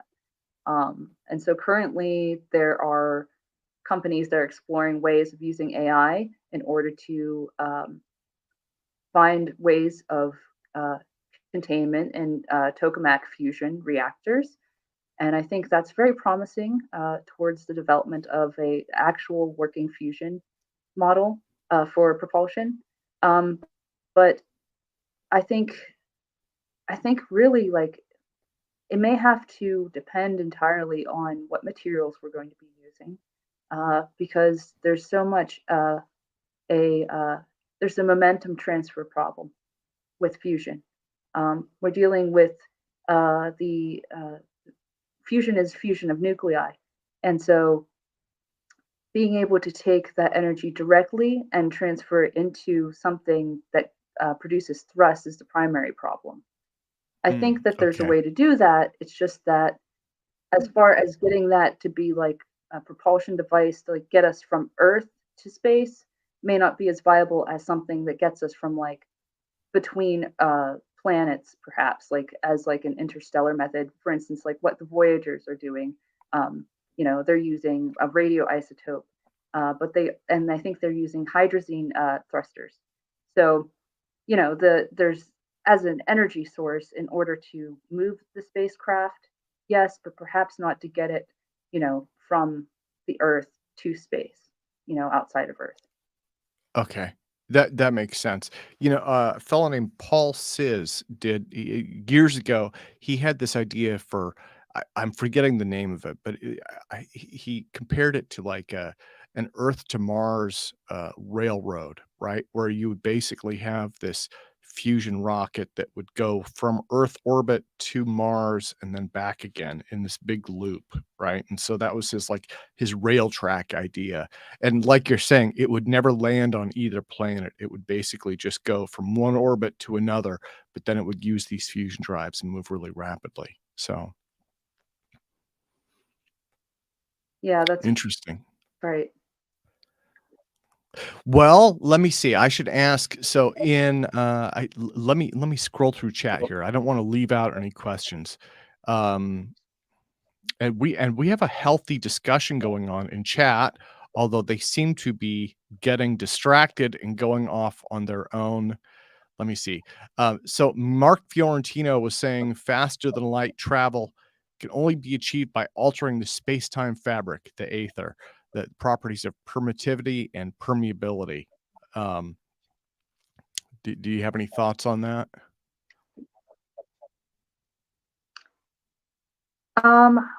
And so currently, there are companies that are exploring ways of using AI in order to find ways of uh, containment in tokamak fusion reactors. And I think that's very promising towards the development of a actual working fusion model for propulsion. Um, but I think really like it may have to depend entirely on what materials we're going to be using because there's so much a there's a momentum transfer problem with fusion. We're dealing with the fusion is fusion of nuclei. And so being able to take that energy directly and transfer it into something that produces thrust is the primary problem. I think that there's a Okay. way to do that. It's just that as far as getting that to be like a propulsion device to like get us from Earth to space may not be as viable as something that gets us from like between planets, perhaps like as like an interstellar method, for instance, like what the Voyagers are doing. They're using a radioisotope, and I think they're using hydrazine thrusters. So there's as an energy source in order to move the spacecraft, yes, but perhaps not to get it, from the Earth to space, outside of Earth. Okay. That makes sense. A fellow named Paul Sis did years ago. He had this idea for I'm forgetting the name of it, but he compared it to like an Earth to Mars railroad, right? Where you would basically have this fusion rocket that would go from Earth orbit to Mars and then back again in this big loop, right? And so that was his rail track idea. And like you're saying, it would never land on either planet. It would basically just go from one orbit to another, but then it would use these fusion drives and move really rapidly. So Yeah, that's interesting. right. Well, let me see. I should ask. So let me scroll through chat here. I don't want to leave out any questions. Um, and we have a healthy discussion going on in chat, although they seem to be getting distracted and going off on their own. Let me see. So Mark Fiorentino was saying faster than light travel can only be achieved by altering the space-time fabric, the aether, the properties of permittivity and permeability. Um, do you have any thoughts on that?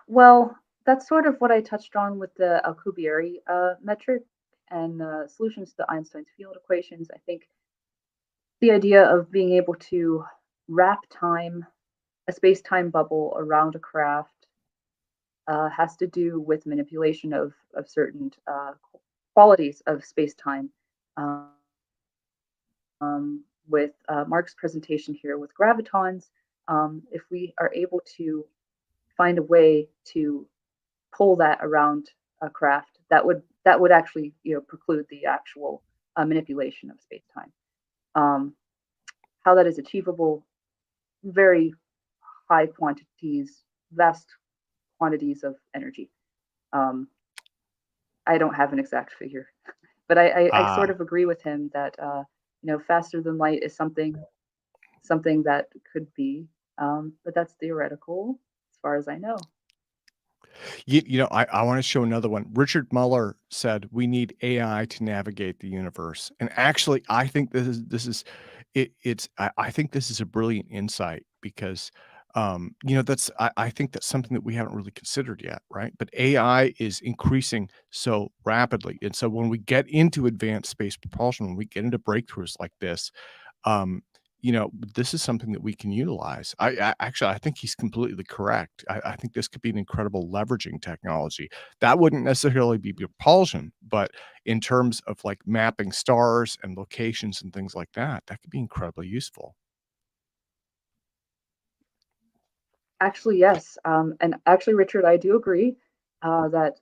Well, that's sort of what I touched on with the Alcubierre metric and solutions to Einstein's field equations. I think the idea of being able to wrap a space-time bubble around a craft has to do with manipulation of certain qualities of space-time. With Mark's presentation here with gravitons, if we are able to find a way to pull that around a craft, that would actually preclude the actual manipulation of space-time. How that is achievable, very high quantities, vast quantities of energy. I don't have an exact figure, but I sort Ah, of agree with him that faster than light is something that could be, but that's theoretical as far as I know. I want to show another one. Richard Muller said we need AI to navigate the universe, and actually, I think I think this is a brilliant insight because I think that's something that we haven't really considered yet, right? But AI is increasing so rapidly, and so when we get into advanced space propulsion, when we get into breakthroughs like this, um, this is something that we can utilize. I think he's completely correct. I think this could be an incredible leveraging technology. That wouldn't necessarily be propulsion, but in terms of like mapping stars and locations and things like that, that could be incredibly useful. Actually, yes. And actually, Richard, I do agree that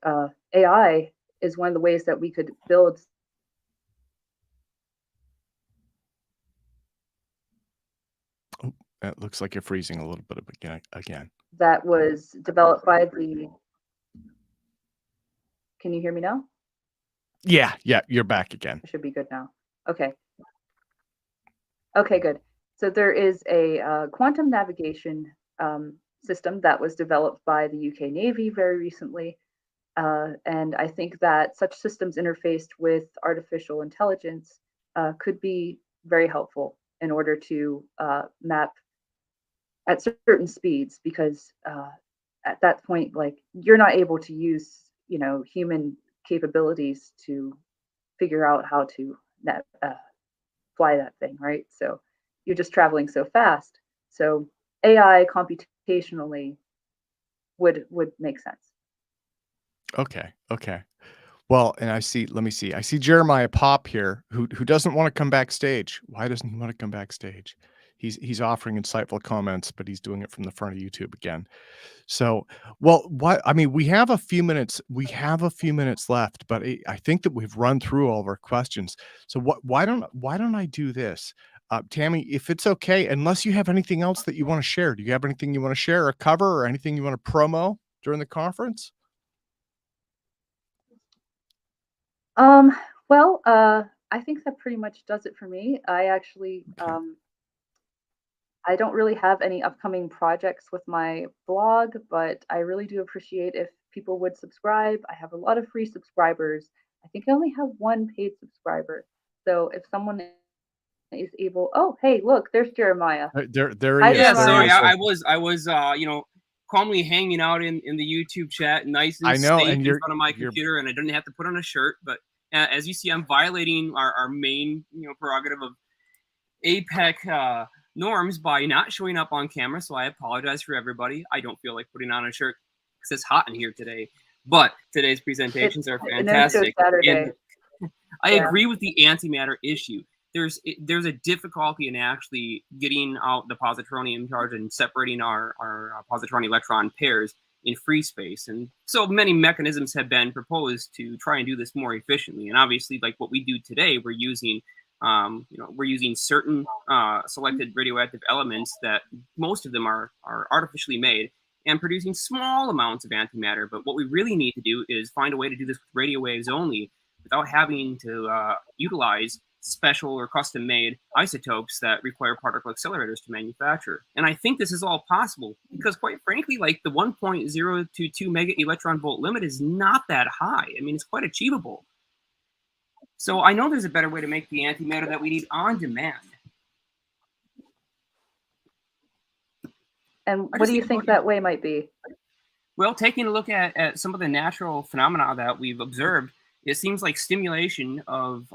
AI is one of the ways that we could build Oh, it looks like you're freezing a little bit again. that was developed by the. Can you hear me now? Yeah, you're back again. It should be good now. Okay. Okay, good. So there is a quantum navigation system that was developed by the UK Navy very recently. And I think that such systems interfaced with artificial intelligence could be very helpful in order to map at certain speeds, because at that point, like you're not able to use, human capabilities to figure out how to fly that thing, right? So you're just traveling so fast. So AI computationally would make sense. Okay. Well, and let me see. I see Jeremiah Pop here who doesn't want to come backstage. Why doesn't he want to come backstage? He's offering insightful comments, but he's doing it from the front of YouTube again. So, well, I mean, we have a few minutes. We have a few minutes left, but I think that we've run through all of our questions. So, why don't I do this, Tami? If it's okay, unless you have anything else that you want to share, do you have anything you want to share or cover, or anything you want to promo during the conference? Well, I think that pretty much does it for me. I actually, Okay. I don't really have any upcoming projects with my blog, but I really do appreciate if people would subscribe. I have a lot of free subscribers. I think I only have one paid subscriber. So if someone is able, oh, hey, look, there's Jeremiah. There Hi, he is. Yeah, There sorry, he is. I was, calmly hanging out in the YouTube chat, nice and I know, safe and in front of my computer, and I didn't have to put on a shirt. But as you see, I'm violating our main, prerogative of APEC norms by not showing up on camera. So I apologize for everybody. I don't feel like putting on a shirt because it's hot in here today. But today's presentations are fantastic. Saturday. And I agree with the antimatter issue. There's a difficulty in actually getting out the positronium charge and separating our positron electron pairs in free space. And so many mechanisms have been proposed to try and do this more efficiently. And obviously, like what we do today, we're using certain selected radioactive elements that most of them are artificially made and producing small amounts of antimatter. But what we really need to do is find a way to do this with radio waves only without having to utilize special or custom-made isotopes that require particle accelerators to manufacture. And I think this is all possible because, quite frankly, like the 1.022 mega electron volt limit is not that high. I mean, it's quite achievable. So I know there's a better way to make the antimatter that we need on demand. And what do you think that way might be? Well, taking a look at some of the natural phenomena that we've observed, it seems like stimulation of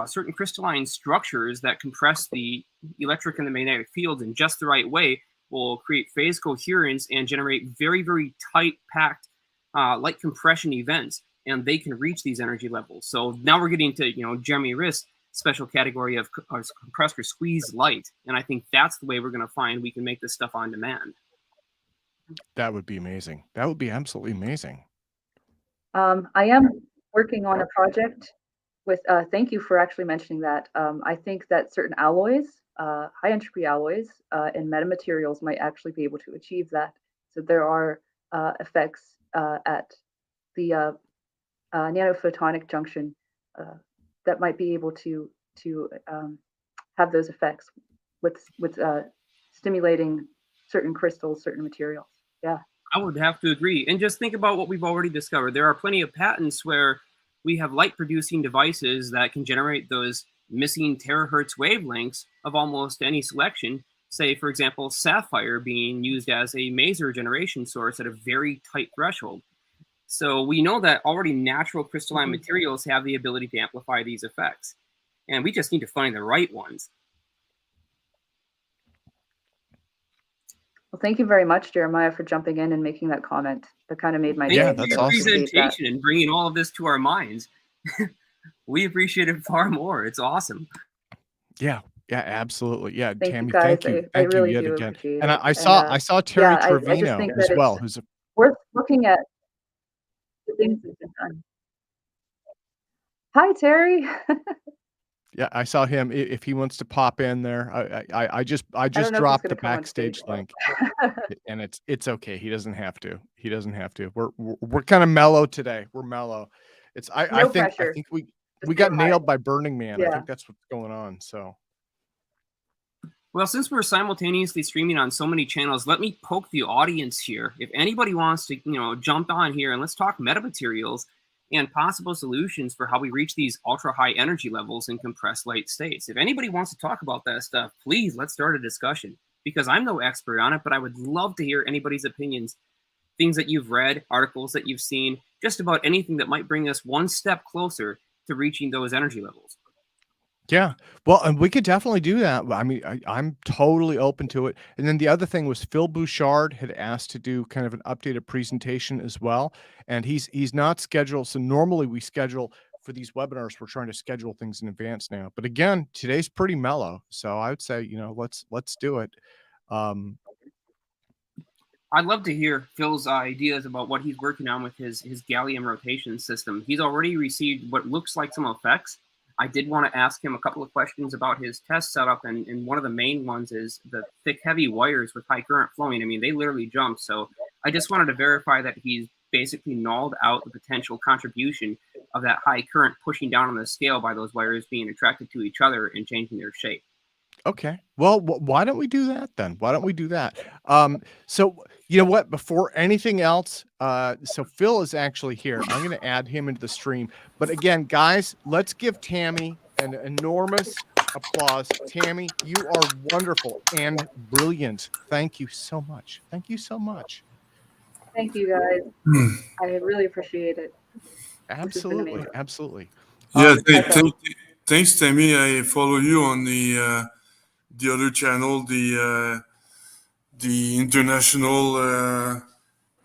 certain crystalline structures that compress the electric and the magnetic fields in just the right way will create phase coherence and generate very, very tight packed light compression events, and they can reach these energy levels. So now we're getting to Jeremy Riss' special category of compressed or squeezed light, and I think that's the way we're going to find we can make this stuff on demand. That would be amazing. That would be absolutely amazing. I am working on a project with, thank you for actually mentioning that. I think that certain alloys, high entropy alloys and metamaterials might actually be able to achieve that. So there are effects at the nanophotonic junction that might be able to have those effects with stimulating certain crystals, certain materials. Yeah. I would have to agree. And just think about what we've already discovered. There are plenty of patents where we have light producing devices that can generate those missing terahertz wavelengths of almost any selection. Say, for example, sapphire being used as a maser generation source at a very tight threshold. So we know that already natural crystalline materials have the ability to amplify these effects. And we just need to find the right ones. Well, thank you very much, Jeremiah, for jumping in and making that comment. That kind of made my day. Yeah, that's awesome. Presentation and bringing all of this to our minds. We appreciate it far more. It's awesome. Yeah, absolutely. Yeah, thank Tami, you guys. thank you. I really yet do again. appreciate And it. I saw Terry Trevino as well, who's worth looking at the things that have been done. Hi, Terry. Yeah, I saw him. If he wants to pop in there, I just dropped the backstage link, and it's okay. He doesn't have to. He doesn't have to. We're kind of mellow today. We're mellow. I think we got nailed by Burning Man. Yeah. I think that's what's going on. So. Well, since we're simultaneously streaming on so many channels, let me poke the audience here. If anybody wants to, jump on here and let's talk metamaterials and possible solutions for how we reach these ultra high energy levels in compressed light states. If anybody wants to talk about that stuff, please let's start a discussion, because I'm no expert on it, but I would love to hear anybody's opinions, things that you've read, articles that you've seen, just about anything that might bring us one step closer to reaching those energy levels. Yeah, well, and we could definitely do that. I mean, I'm totally open to it. And then the other thing was Phil Bouchard had asked to do kind of an updated presentation as well, and he's not scheduled. So normally we schedule for these webinars, we're trying to schedule things in advance now. But again, today's pretty mellow, so I would say, you know, let's do it. I'd love to hear Phil's ideas about what he's working on with his gallium rotation system. He's already received what looks like some effects. I did want to ask him a couple of questions about his test setup, and one of the main ones is the thick, heavy wires with high current flowing. I mean, they literally jump. So I just wanted to verify that he's basically nulled out the potential contribution of that high current pushing down on the scale by those wires being attracted to each other and changing their shape. Okay. Well, why don't we do that then? Why don't we do that? So you know what? Before anything else, so Phil is actually here. I'm going to add him into the stream. But again, guys, let's give Tami an enormous applause. Tami, you are wonderful and brilliant. Thank you so much. Thank you so much. Thank you, guys. I really appreciate it. Absolutely. Absolutely. Yeah, thanks, Tami. I follow you on the other channel, the international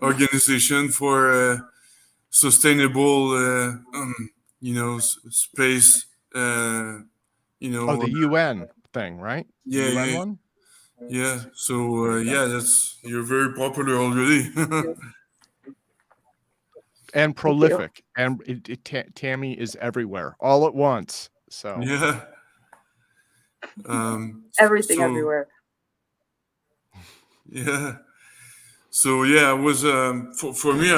organization for sustainable, space. Oh, the UN thing, right? Yeah, the UN yeah, one? Yeah. So you're very popular already. And prolific, and Tami is everywhere all at once. So yeah. Everything everywhere. Yeah. So yeah, I was for me.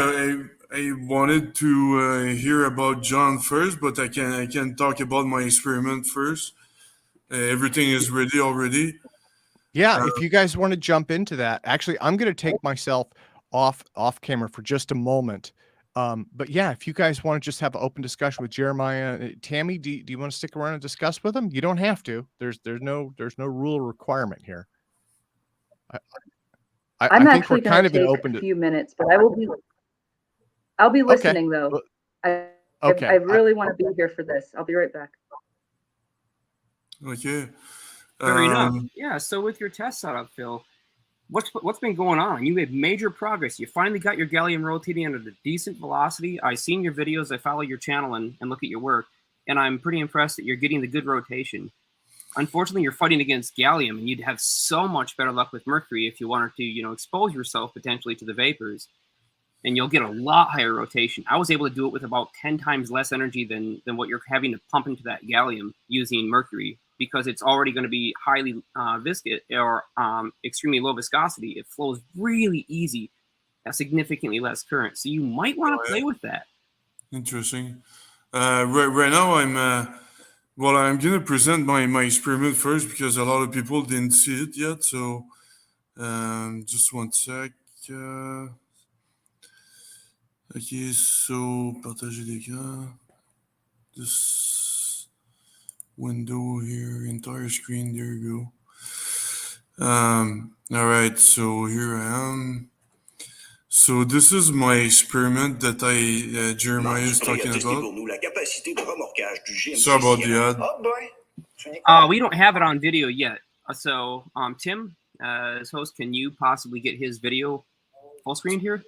I wanted to hear about John first, but I can talk about my experiment first. Everything is ready already. Yeah, if you guys want to jump into that, actually, I'm going to take myself off camera for just a moment. But yeah, if you guys want to just have an open discussion with Jeremiah, Tami, do you want to stick around and discuss with him? You don't have to. There's no rule or requirement here. I'm I think actually we're kind of take open a few minutes, but I'll be listening though. Okay. I really want to be here for this. I'll be right back. Okay. Fair enough. Yeah. So with your test setup, Phil, what's been going on? You made major progress. You finally got your gallium rotating at a decent velocity. I've seen your videos. I follow your channel and look at your work, and I'm pretty impressed that you're getting the good rotation. Unfortunately, you're fighting against gallium, and you'd have so much better luck with mercury if you wanted to, expose yourself potentially to the vapors, and you'll get a lot higher rotation. I was able to do it with about 10 times less energy than what you're having to pump into that gallium using mercury, because it's already going to be highly viscous or extremely low viscosity. It flows really easy at significantly less current. So you might want to play with that. Interesting. Right now, I'm going to present my experiment first because a lot of people didn't see it yet. So just one sec. Okay, so partager l'écran. This window here, entire screen, there you go. All right, so here I am. So this is my experiment that Jeremiah is talking about. Sorry about the ad. We don't have it on video yet. So Tim, as host, can you possibly get his video full screen here?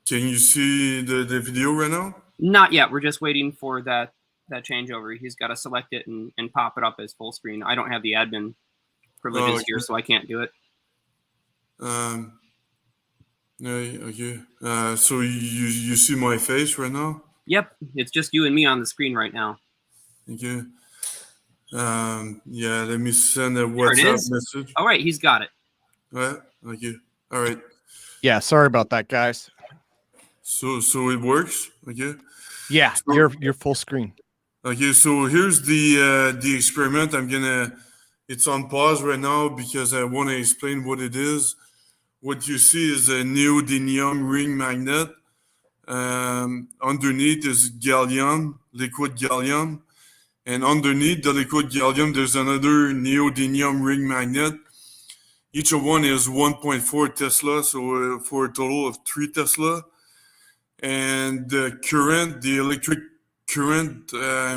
Can you see the video right now? Not yet. We're just waiting for that changeover. He's got to select it and pop it up as full screen. I don't have the admin privileges here, so I can't do it. Okay. So you see my face right now? Yep. It's just you and me on the screen right now. Okay. Yeah, let me send a WhatsApp message. All right, he's got it. Right. Okay. All right. Yeah, sorry about that, guys. So it works. Okay. Yeah, so, you're full screen. Okay, so here's the experiment. It's on pause right now because I want to explain what it is. What you see is a neodymium ring magnet. Underneath is gallium, liquid gallium. And underneath the liquid gallium, there's another neodymium ring magnet. Each of one is 1.4 Tesla, so for a total of 3 Tesla. And the electric current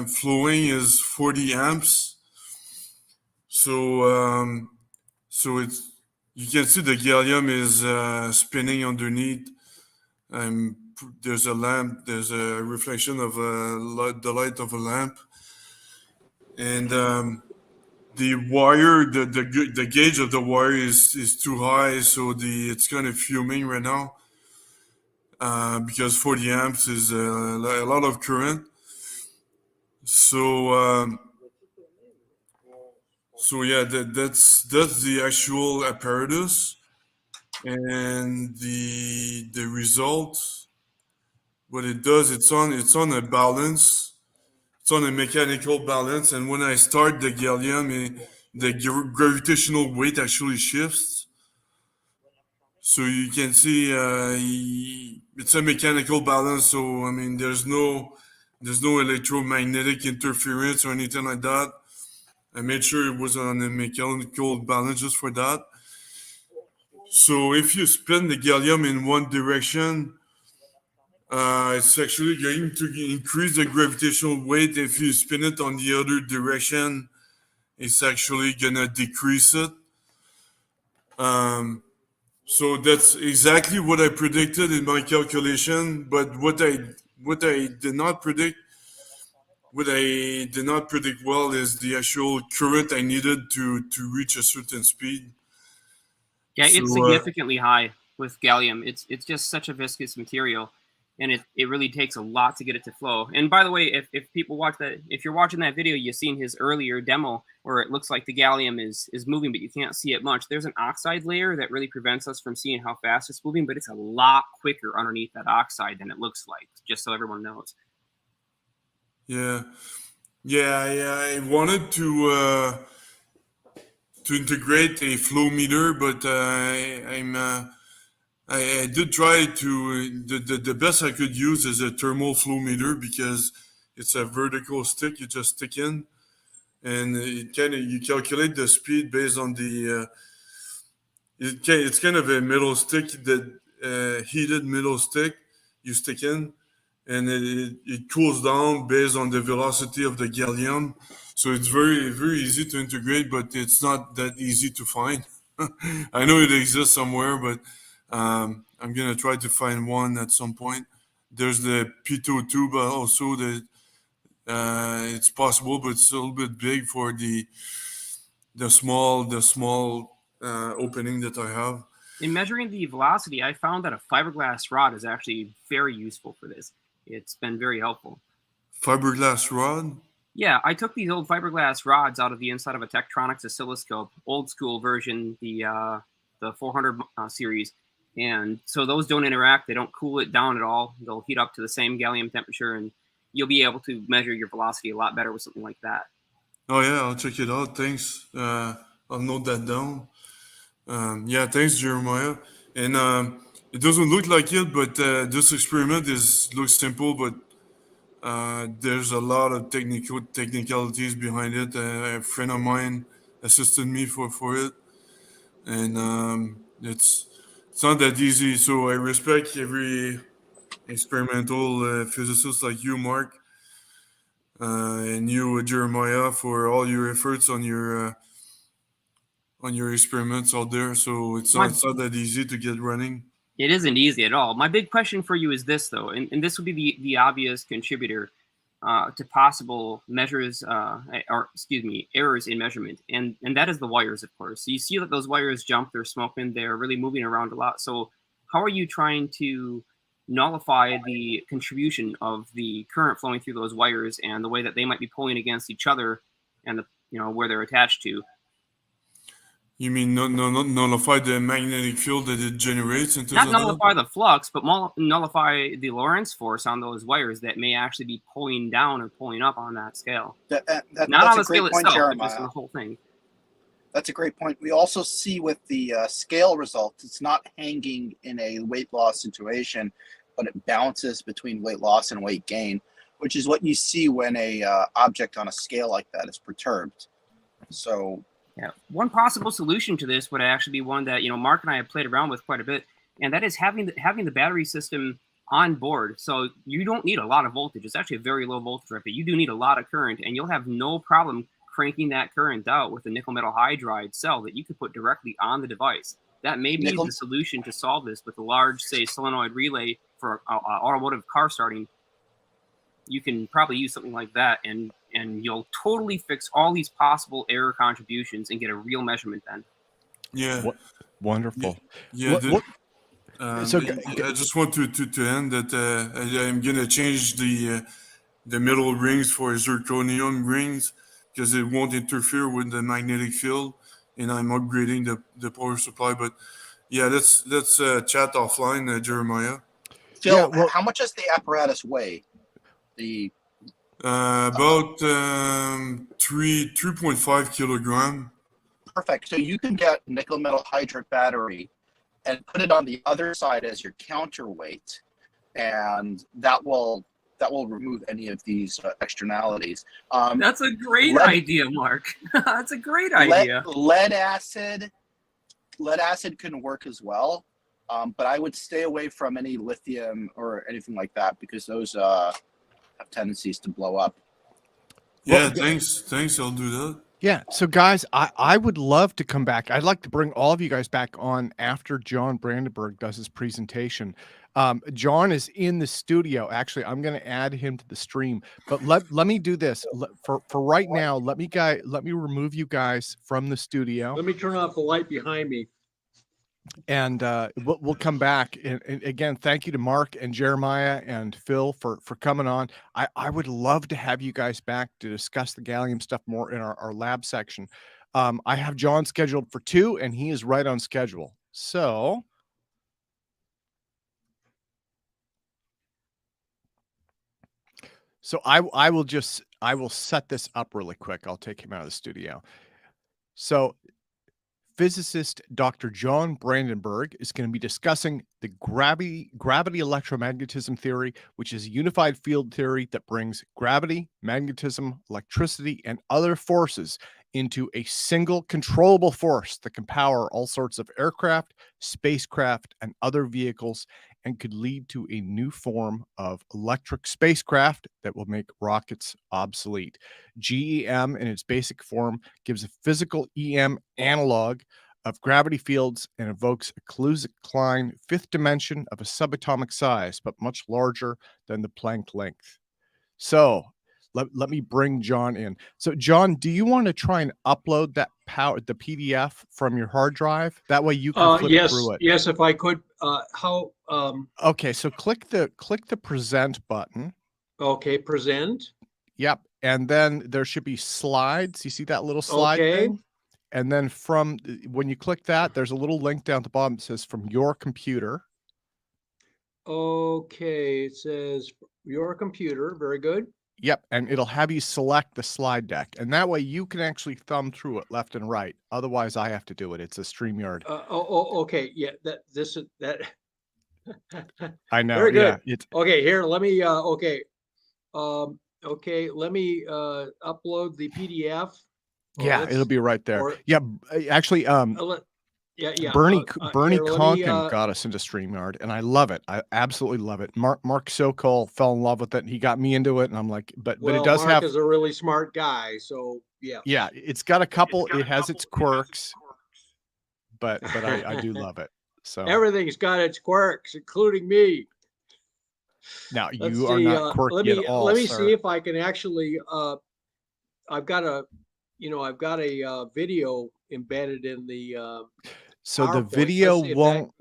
flowing is 40 amps. So it's, you can see the gallium is spinning underneath. I'm there's a lamp, there's a reflection of the light of a lamp, and the wire, the gauge of the wire is too high, so it's kind of fuming right now because 40 amps is a lot of current. So yeah, that's the actual apparatus, and the result. What it does, it's on a balance. It's on a mechanical balance, and when I start the gallium, the gravitational weight actually shifts. So you can see it's a mechanical balance. So I mean, there's no electromagnetic interference or anything like that. I made sure it was on a mechanical balance just for that. So if you spin the gallium in one direction, it's actually going to increase the gravitational weight. If you spin it on the other direction, it's actually gonna decrease it. So that's exactly what I predicted in my calculation. But what I did not predict, well, is the actual current I needed to reach a certain speed. Yeah, it's So, significantly high with gallium. It's just such a viscous material, and it really takes a lot to get it to flow. And by the way, if people watch that, if you're watching that video, you've seen his earlier demo where it looks like the gallium is moving, but you can't see it much. There's an oxide layer that really prevents us from seeing how fast it's moving, but it's a lot quicker underneath that oxide than it looks like, just so everyone knows. Yeah. I wanted to integrate a flow meter, but I did try to. The best I could use is a thermal flow meter because it's a vertical stick. You just stick in, and you calculate the speed based on the. It's kind of a metal stick, that heated metal stick you stick in, and it cools down based on the velocity of the gallium. So it's very, very easy to integrate, but it's not that easy to find. I know it exists somewhere, but I'm going to try to find one at some point. There's the pitot tube also that it's possible, but it's a little bit big for the small opening that I have. In measuring the velocity, I found that a fiberglass rod is actually very useful for this. It's been very helpful. Fiberglass rod? Yeah, I took these old fiberglass rods out of the inside of a Tektronix oscilloscope, old school version, the 400 series. And so those don't interact. They don't cool it down at all. They'll heat up to the same gallium temperature, and you'll be able to measure your velocity a lot better with something like that. Oh, yeah, I'll check it out. Thanks. I'll note that down. Yeah, thanks, Jeremiah. And it doesn't look like it, but this experiment looks simple, but there's a lot of technicalities behind it. A friend of mine assisted me for it, and it's not that easy. So I respect every experimental physicist like you, Mark, and you, Jeremiah, for all your efforts on your experiments out there. So it's not that easy to get running. It isn't easy at all. My big question for you is this, though, and this would be the obvious contributor to possible measures, errors in measurement, and that is the wires, of course. So you see that those wires jump, they're smoking, they're really moving around a lot. So how are you trying to nullify the contribution of the current flowing through those wires and the way that they might be pulling against each other and where they're attached to? You mean nullify the magnetic field that it generates? Not nullify the flux, but nullify the Lorentz force on those wires that may actually be pulling down or pulling up on that scale. Not on the scale itself, but just on the whole thing. That's a great point. We also see with the scale results, it's not hanging in a weight loss situation, but it bounces between weight loss and weight gain, which is what you see when a object on a scale like that is perturbed. So. Yeah, one possible solution to this would actually be one that Mark and I have played around with quite a bit, and that is having the battery system on board. So you don't need a lot of voltage. It's actually a very low voltage, right? But you do need a lot of current, and you'll have no problem cranking that current out with a nickel metal hydride cell that you could put directly on the device. that may be Nickel- the solution to solve this with a large, say, solenoid relay for automotive car starting. You can probably use something like that, and you'll totally fix all these possible error contributions and get a real measurement then. Yeah. Wonderful. Yeah. So I just want to end that I'm gonna change the middle rings for zirconium rings because it won't interfere with the magnetic field, and I'm upgrading the power supply. But yeah, let's chat offline, Jeremiah. Phil, Yeah, well- how much does the apparatus weigh? The About 3.5 kilogram. perfect. So you can get nickel metal hydride battery and put it on the other side as your counterweight, and that will remove any of these externalities. That's a great lead- idea, Mark. That's a great idea. Lead acid can work as well, but I would stay away from any lithium or anything like that because those have tendencies to blow up. Yeah, thanks. I'll do that. Yeah. So guys, I would love to come back. I'd like to bring all of you guys back on after John Brandenburg does his presentation. John is in the studio. Actually, I'm going to add him to the stream, but let me do this for right now. Let me remove you guys from the studio. Let me turn off the light behind me. And we'll come back. And again, thank you to Mark and Jeremiah and Phil for coming on. I would love to have you guys back to discuss the gallium stuff more in our lab section. I have John scheduled for 2, and he is right on schedule. So I will set this up really quick. I'll take him out of the studio. So physicist Dr. John Brandenburg is going to be discussing the gravity electromagnetism theory, which is a unified field theory that brings gravity, magnetism, electricity, and other forces into a single controllable force that can power all sorts of aircraft, spacecraft, and other vehicles, and could lead to a new form of electric spacecraft that will make rockets obsolete. GEM in its basic form gives a physical EM analog of gravity fields and evokes a Kaluza-Klein fifth dimension of a subatomic size, but much larger than the Planck length. So let me bring John in. So John, do you want to try and upload the PDF from your hard drive? That way you can flip through it. Yes, if I could. Okay, so click the present button. Okay, present. Yep. And then there should be slides. You see that little slide thing? And then when you click that, there's a little link down at the bottom that says from your computer. Okay, it says your computer. Very good. Yep, and it'll have you select the slide deck, and that way you can actually thumb through it left and right. Otherwise, I have to do it. It's a StreamYard. Okay, yeah. That. I know. Very good. Yeah, okay, here. Let me. Okay. Let me upload the PDF. Yeah, it'll be right there. Actually, yeah. Bernie Conkin got us into StreamYard, and I love it. I absolutely love it. Mark Sokol fell in love with it, and he got me into it, and I'm like, but it does Mark is a really smart guy, so yeah. Yeah, it's got a couple. It has its quirks, but I do love it. So everything's got its quirks, including me. Now you are not quirky at all. Let me see if I can actually. I've got a video embedded in the. So PowerPoint. the video won't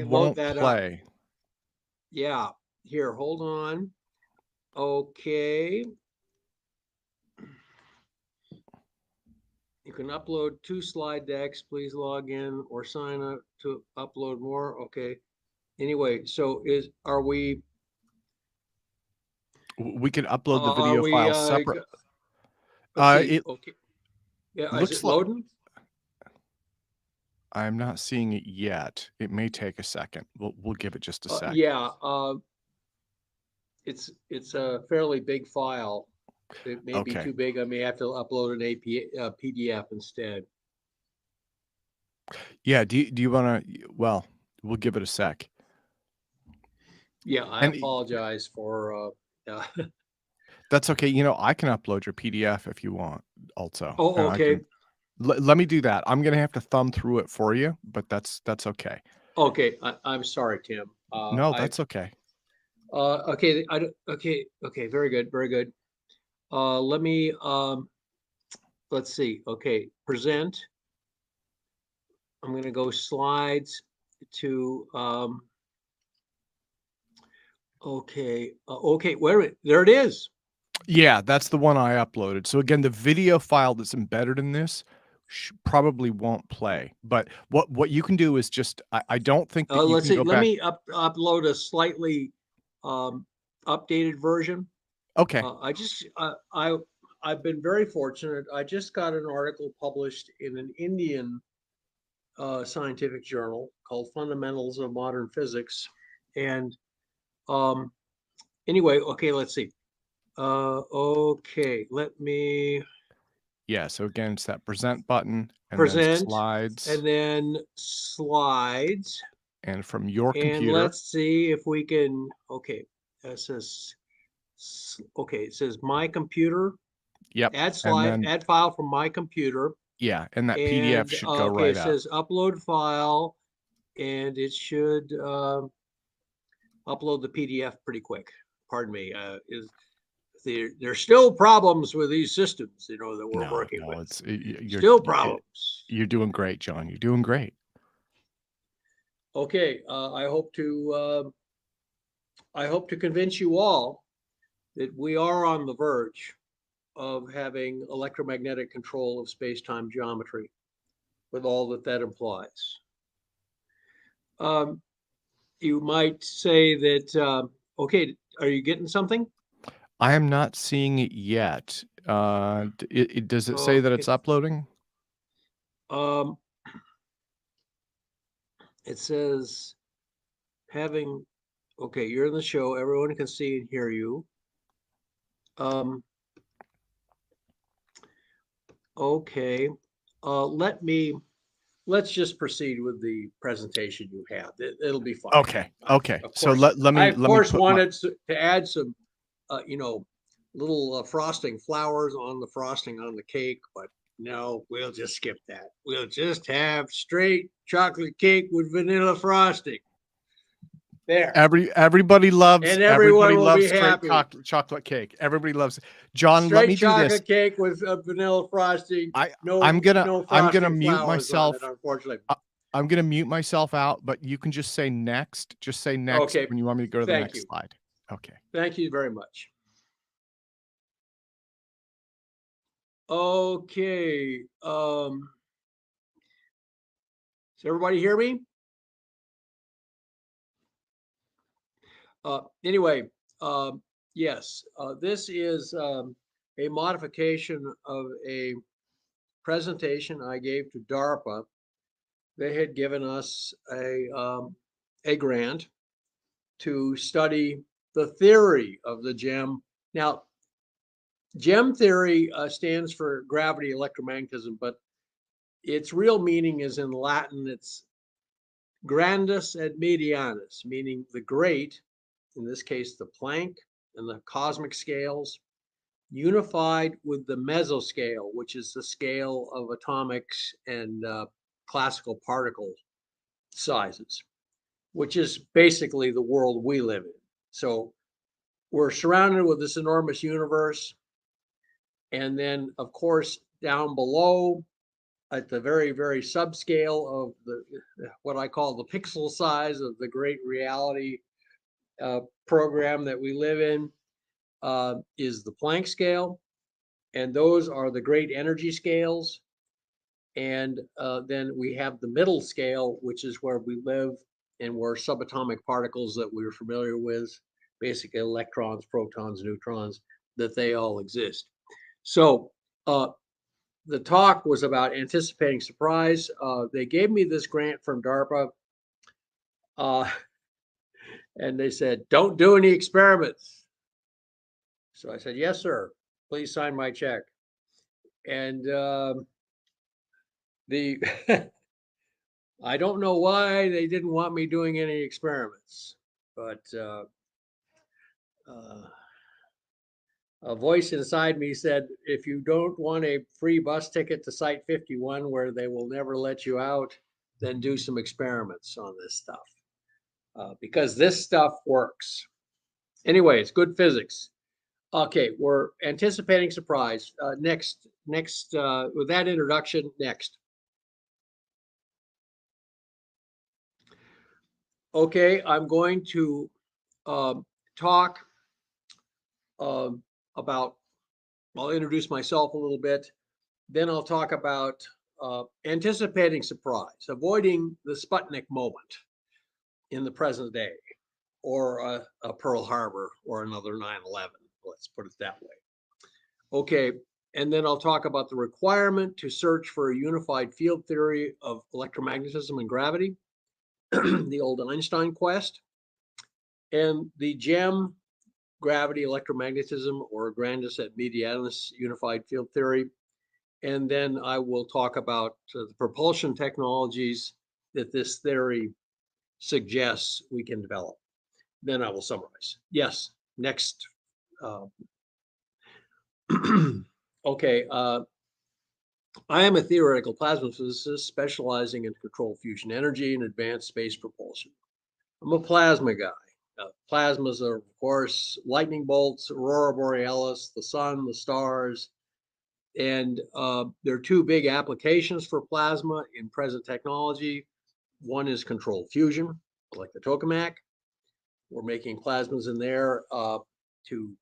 won't play. Yeah. Here, hold on. Okay. You can upload 2 slide decks. Please log in or sign up to upload more. Okay. Anyway, so we can upload the video file separate. Okay. Yeah, is it loading? I'm not seeing it yet. It may take a second. We'll give it just a sec. Yeah. It's a fairly big file. It may be too big. I may have to upload an PDF instead. Yeah. Do you want to? Well, we'll give it a sec. Yeah, I apologize for. That's okay. I can upload your PDF if you want. Also. Oh, okay. Let me do that. I'm gonna have to thumb through it for you, but that's okay. Okay, I'm sorry, Tim. No, that's okay. Okay, okay, very good, very good. Let me, let's see. Okay, present. I'm going to go slides to, okay, okay, wait a minute. There it is. Yeah, that's the one I uploaded. So again, the video file that's embedded in this probably won't play. But what you can do is just I don't think that you Let's can see. go Let back. me upload a slightly updated version. Okay. I've been very fortunate. I just got an article published in an Indian scientific journal called Fundamentals of Modern Physics. And anyway, okay, let's see. Okay, let me Yeah, so again, it's that present button and then present slides and then slides. and from your And computer. let's see if we can, okay, it says, okay, it says my computer. Yep. Add And slide, then, add file from my computer. yeah, and that PDF And should go okay, right it up. says upload file, and it should upload the PDF pretty quick. Pardon me. There's still problems with these systems, you know, that we're working No, with. you're Still problems. You're doing great, John. You're doing great. Okay, I hope to convince you all that we are on the verge of having electromagnetic control of space-time geometry, with all that implies. You might say that, okay, are you getting something? I am not seeing it yet. Does it say that it's uploading? It says having, okay, you're in the show. Everyone can see and hear you. Okay, let's just proceed with the presentation you have. It'll be fine. Okay. Okay. So Course, let me I of course put wanted to add some, you know, little frosting flowers on the frosting on the cake, but no, we'll just skip that. We'll just have straight chocolate cake with vanilla frosting. There. Everybody loves And everyone will be straight happy. chocolate cake. Everybody loves it. John, Straight let me do this. chocolate cake with vanilla frosting. I'm gonna mute myself. Unfortunately. I'm gonna mute myself out, but you can just say next. Just say next Okay. when you want me to go to the Thank next you. slide. Okay. Thank you very much. Okay. Does everybody hear me? Anyway, yes, this is a modification of a presentation I gave to DARPA. They had given us a grant to study the theory of the GEM. Now, GEM theory stands for gravity electromagnetism, but its real meaning is in Latin. It's grandus et medianus, meaning the great, in this case, the Planck and the cosmic scales, unified with the mesoscale, which is the scale of atomics and classical particle sizes, which is basically the world we live in. So we're surrounded with this enormous universe. And then, of course, down below, at the very, very subscale of what I call the pixel size of the great reality program that we live in, is the Planck scale. And those are the great energy scales. And then we have the middle scale, which is where we live and where subatomic particles that we're familiar with, basically electrons, protons, neutrons, that they all exist. So the talk was about anticipating surprise. They gave me this grant from DARPA, and they said, don't do any experiments. So I said, yes, sir. Please sign my check. And I don't know why they didn't want me doing any experiments, but A voice inside me said, if you don't want a free bus ticket to Site 51 where they will never let you out, then do some experiments on this stuff, because this stuff works. Anyway, it's good physics. Okay, we're anticipating surprise. Next, with that introduction, next. Okay, I'm going to talk about, I'll introduce myself a little bit, then I'll talk about anticipating surprise, avoiding the Sputnik moment in the present day, or a Pearl Harbor, or another 9/11. Let's put it that way. Okay, and then I'll talk about the requirement to search for a unified field theory of electromagnetism and gravity, the old Einstein quest, and the GEM, gravity, electromagnetism, or grandis et medianis unified field theory. And then I will talk about the propulsion technologies that this theory suggests we can develop. Then I will summarize. Yes, next. Okay, I am a theoretical plasma physicist specializing in controlled fusion energy and advanced space propulsion. I'm a plasma guy. Plasmas are, of course, lightning bolts, aurora borealis, the sun, the stars, and there are two big applications for plasma in present technology. One is controlled fusion, like the tokamak. We're making plasmas in there to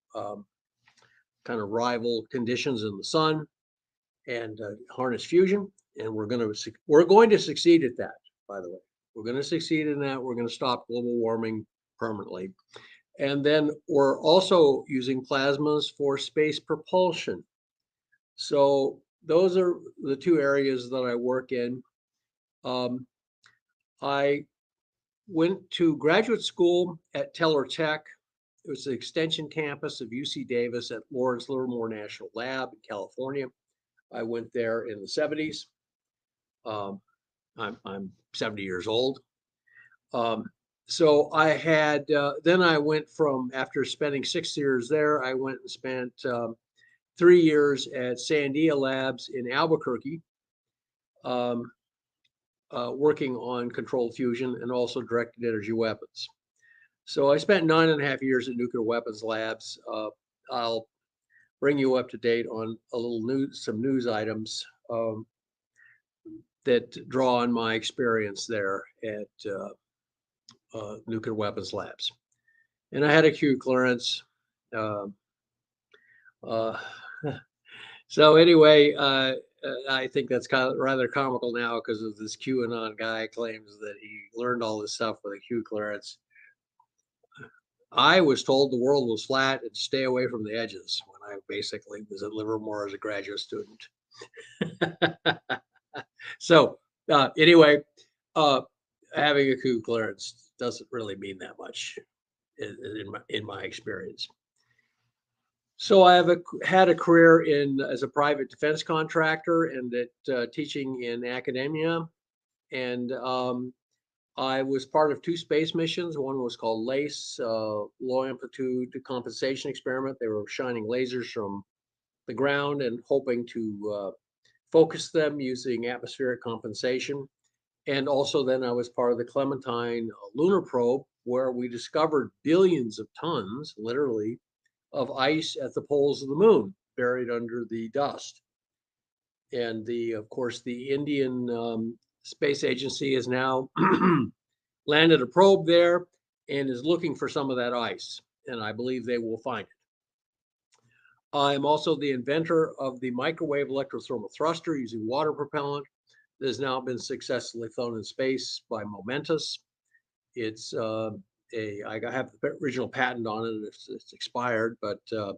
kind of rival conditions in the sun and harness fusion. And we're going to succeed at that, by the way. We're going to succeed in that. We're going to stop global warming permanently. And then we're also using plasmas for space propulsion. So those are the two areas that I work in. I went to graduate school at Teller Tech. It was the extension campus of UC Davis at Lawrence Livermore National Lab in California. I went there in the 70s. I'm 70 years old. So I had, then I went from, after spending 6 years there, I went and spent 3 years at Sandia Labs in Albuquerque, working on controlled fusion and also directed energy weapons. So I spent 9.5 years at Nuclear Weapons Labs. I'll bring you up to date on some news items that draw on my experience there at Nuclear Weapons Labs. And I had a Q clearance. So anyway, I think that's kind of rather comical now because of this QAnon guy claims that he learned all this stuff with a Q clearance. I was told the world was flat and stay away from the edges when I basically was at Livermore as a graduate student. So anyway, having a Q clearance doesn't really mean that much in my experience. So I have had a career as a private defense contractor and at teaching in academia, and I was part of 2 space missions. One was called LACE, Low Amplitude Compensation Experiment. They were shining lasers from the ground and hoping to focus them using atmospheric compensation. And also then I was part of the Clementine lunar probe, where we discovered billions of tons, literally, of ice at the poles of the moon, buried under the dust. And of course, the Indian Space Agency has now landed a probe there and is looking for some of that ice. And I believe they will find it. I'm also the inventor of the microwave electrothermal thruster using water propellant that has now been successfully flown in space by Momentus. It's I have the original patent on it. It's expired, but the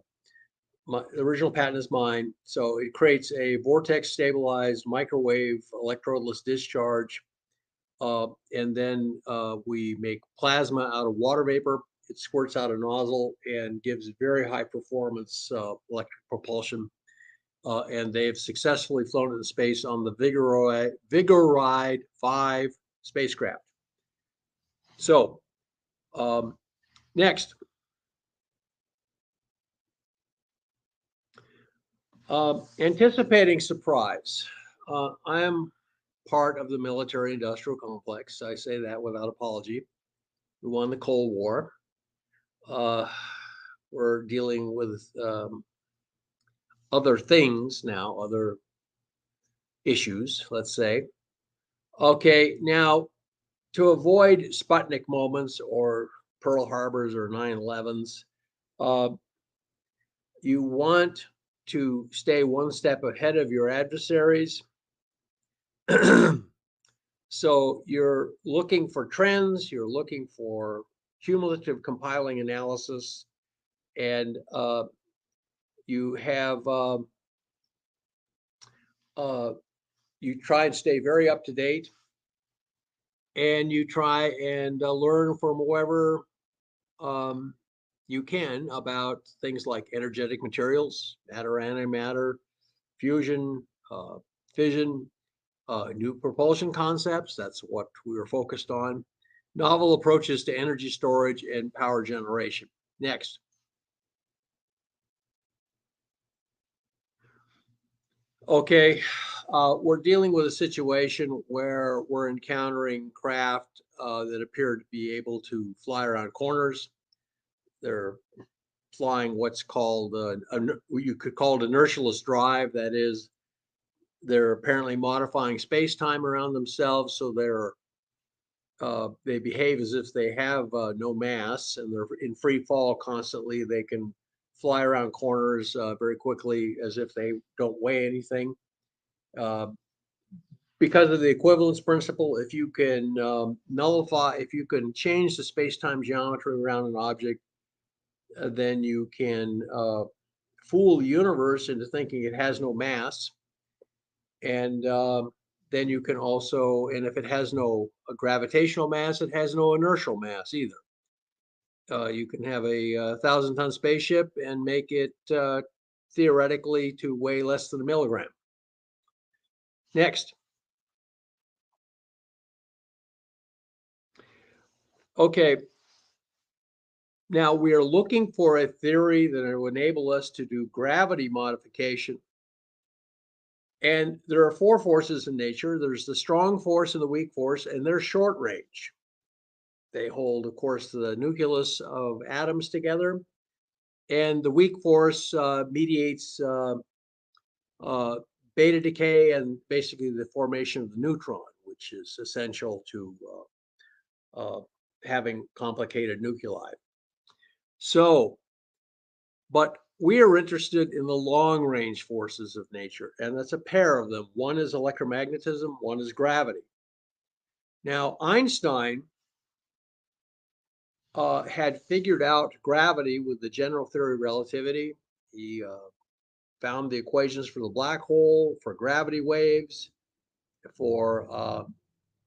original patent is mine. So it creates a vortex stabilized microwave electrodeless discharge. And then we make plasma out of water vapor. It squirts out a nozzle and gives very high performance electric propulsion. And they've successfully flown into space on the Vigoride 5 spacecraft. So next. Anticipating surprise. I am part of the military-industrial complex. I say that without apology. We won the Cold War. We're dealing with other things now, other issues, let's say. Okay, now to avoid Sputnik moments or Pearl Harbors or 9/11s, you want to stay one step ahead of your adversaries. So you're looking for trends, you're looking for cumulative compiling analysis, and you have you try and stay very up to date, and you try and learn from whoever you can about things like energetic materials, matter, antimatter, fusion, fission, new propulsion concepts. That's what we were focused on. Novel approaches to energy storage and power generation. Next. Okay, we're dealing with a situation where we're encountering craft that appear to be able to fly around corners. They're flying what's called, you could call it inertialess drive. That is, they're apparently modifying space-time around themselves, so they behave as if they have no mass, and they're in free fall constantly. They can fly around corners very quickly as if they don't weigh anything. Because of the equivalence principle, if you can if you can change the space-time geometry around an object, then you can fool the universe into thinking it has no mass. And then you can also, and if it has no gravitational mass, it has no inertial mass either. You can have a 1,000-ton spaceship and make it theoretically to weigh less than a milligram. Next. Okay. Now we are looking for a theory that will enable us to do gravity modification. And there are four forces in nature. There's the strong force and the weak force, and they're short range. They hold, of course, the nucleus of atoms together. And the weak force mediates beta decay and basically the formation of the neutron, which is essential to having complicated nuclei. So, but we are interested in the long range forces of nature, and that's a pair of them. One is electromagnetism, one is gravity. Now, Einstein had figured out gravity with the general theory of relativity. He found the equations for the black hole, for gravity waves, for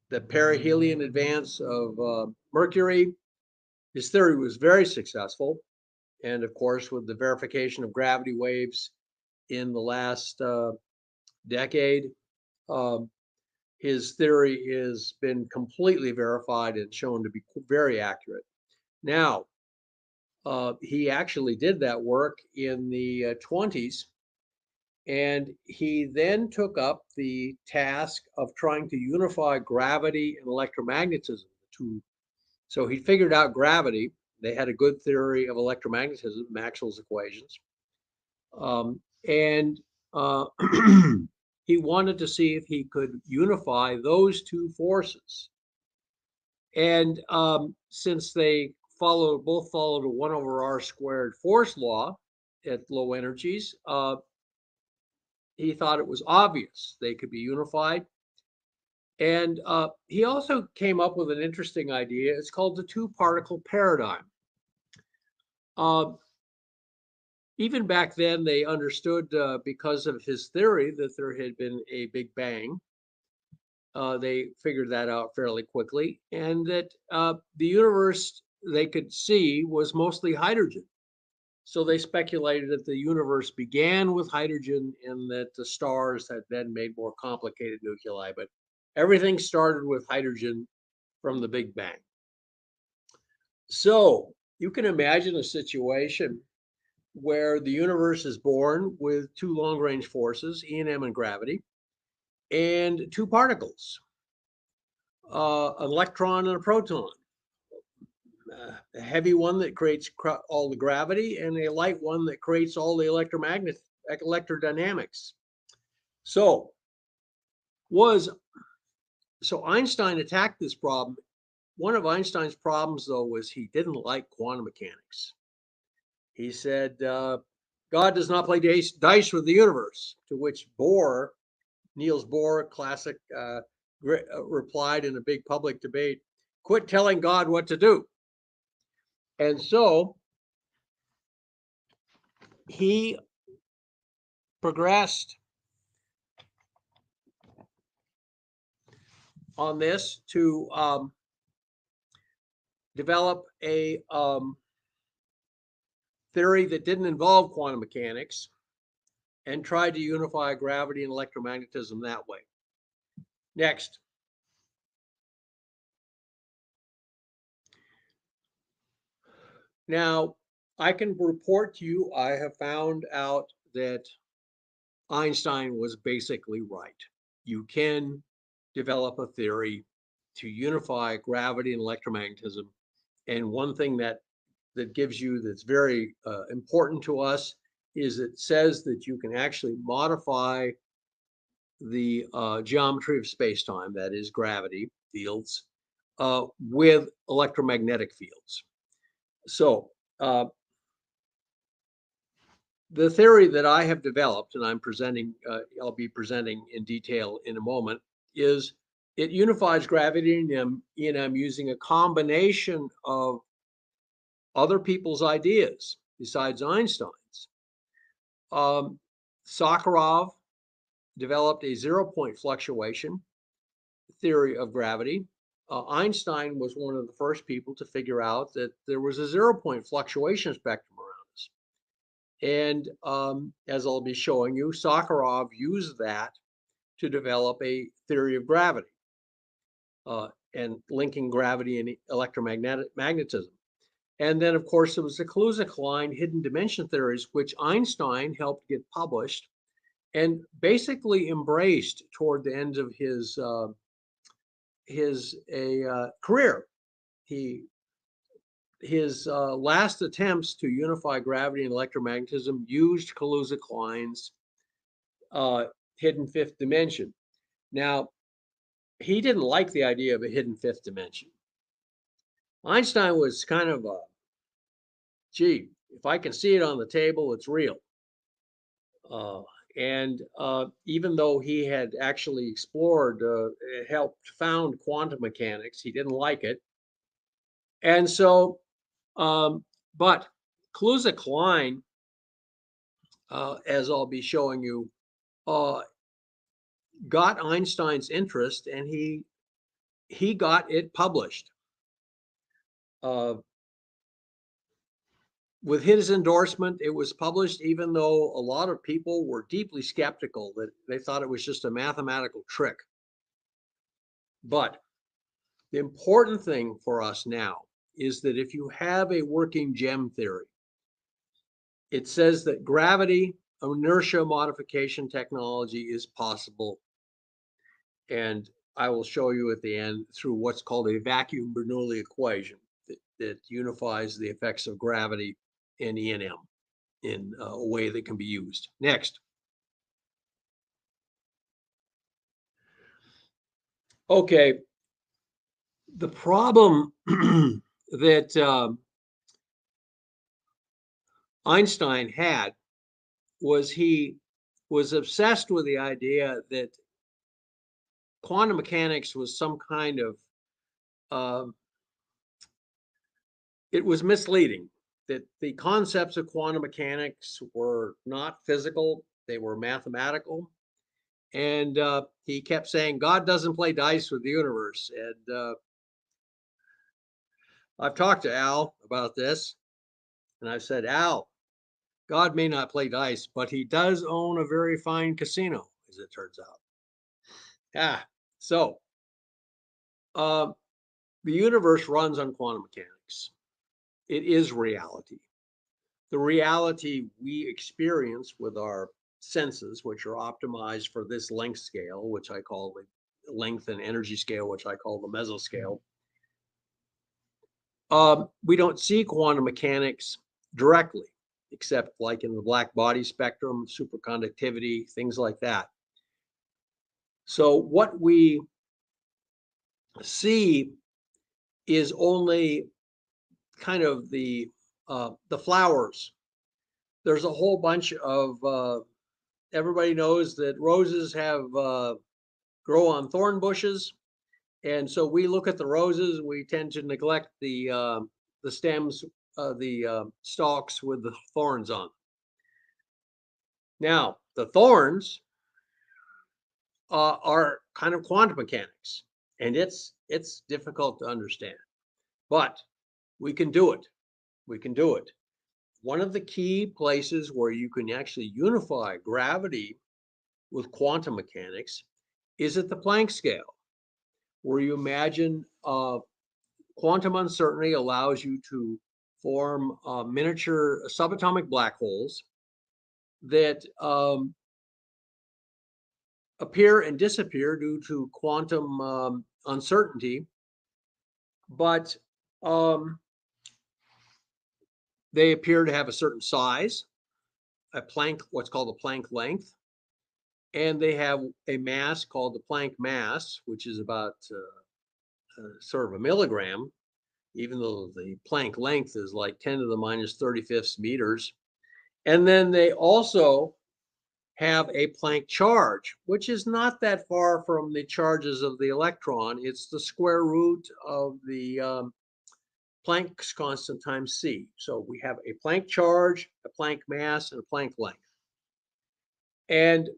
the perihelion advance of Mercury. His theory was very successful. And of course, with the verification of gravity waves in the last decade, his theory has been completely verified and shown to be very accurate. Now, he actually did that work in the 20s, and he then took up the task of trying to unify gravity and electromagnetism. So he figured out gravity. They had a good theory of electromagnetism, Maxwell's equations. And he wanted to see if he could unify those two forces. And since they both followed a 1 over r squared force law at low energies, he thought it was obvious they could be unified. And he also came up with an interesting idea. It's called the two-particle paradigm. Even back then, they understood because of his theory that there had been a Big Bang. They figured that out fairly quickly, and that the universe they could see was mostly hydrogen. So they speculated that the universe began with hydrogen and that the stars had then made more complicated nuclei, but everything started with hydrogen from the Big Bang. So you can imagine a situation where the universe is born with two long-range forces, E and M and gravity, and two particles, an electron and a proton. A heavy one that creates all the gravity, and a light one that creates all the electrodynamics. So Einstein attacked this problem. One of Einstein's problems, though, was he didn't like quantum mechanics. He said, God does not play dice with the universe, to which Niels Bohr, classic, replied in a big public debate, quit telling God what to do. And so he progressed on this to develop a theory that didn't involve quantum mechanics and tried to unify gravity and electromagnetism that way. Next. Now, I can report to you, I have found out that Einstein was basically right. You can develop a theory to unify gravity and electromagnetism. And one thing that gives you, that's very important to us, is it says that you can actually modify the geometry of space-time, that is gravity fields, with electromagnetic fields. So the theory that I have developed, and I'll be presenting in detail in a moment, is it unifies gravity and EM using a combination of other people's ideas besides Einstein's. Sakharov developed a zero-point fluctuation theory of gravity. Einstein was one of the first people to figure out that there was a zero-point fluctuation spectrum around us. And as I'll be showing you, Sakharov used that to develop a theory of gravity and linking gravity and electromagnetism. And then, of course, there was the Kaluza-Klein hidden dimension theories, which Einstein helped get published and basically embraced toward the end of his career. His last attempts to unify gravity and electromagnetism used Kaluza-Klein's hidden fifth dimension. Now, he didn't like the idea of a hidden fifth dimension. Einstein was kind of gee, if I can see it on the table, it's real. And even though he had actually explored, helped found quantum mechanics, he didn't like it. And so, but Kaluza-Klein, as I'll be showing you, got Einstein's interest, and he got it published. With his endorsement, it was published, even though a lot of people were deeply skeptical, that they thought it was just a mathematical trick. But the important thing for us now is that if you have a working GEM theory, it says that gravity inertia modification technology is possible. And I will show you at the end through what's called a vacuum Bernoulli equation that unifies the effects of gravity and E&M in a way that can be used. Next. Okay. The problem that Einstein had was he was obsessed with the idea that quantum mechanics was some kind of, it was misleading, that the concepts of quantum mechanics were not physical, they were mathematical. And he kept saying, God doesn't play dice with the universe. And I've talked to Al about this, and I've said, Al, God may not play dice, but he does own a very fine casino, as it turns out. So the universe runs on quantum mechanics. It is reality. the reality we experience with our senses, which are optimized for this length scale, which I call the length and energy scale, which I call the mesoscale. We don't see quantum mechanics directly, except like in the black body spectrum, superconductivity, things like that. So what we see is only kind of the flowers. There's a whole bunch of everybody knows that roses have grow on thorn bushes, and so we look at the roses. We tend to neglect the stems, the stalks with the thorns on. Now the thorns are kind of quantum mechanics, and it's difficult to understand, but we can do it. We can do it. One of the key places where you can actually unify gravity with quantum mechanics is at the Planck scale, where you imagine quantum uncertainty allows you to form miniature subatomic black holes that appear and disappear due to quantum uncertainty, but they appear to have a certain size, a Planck, what's called a Planck length, and they have a mass called the Planck mass, which is about sort of a milligram, even though the Planck length is like 10 to the minus 35th meters. And then they also have a Planck charge, which is not that far from the charges of the electron. It's the square root of the Planck's constant times c. So we have a Planck charge, a Planck mass, and a Planck length. And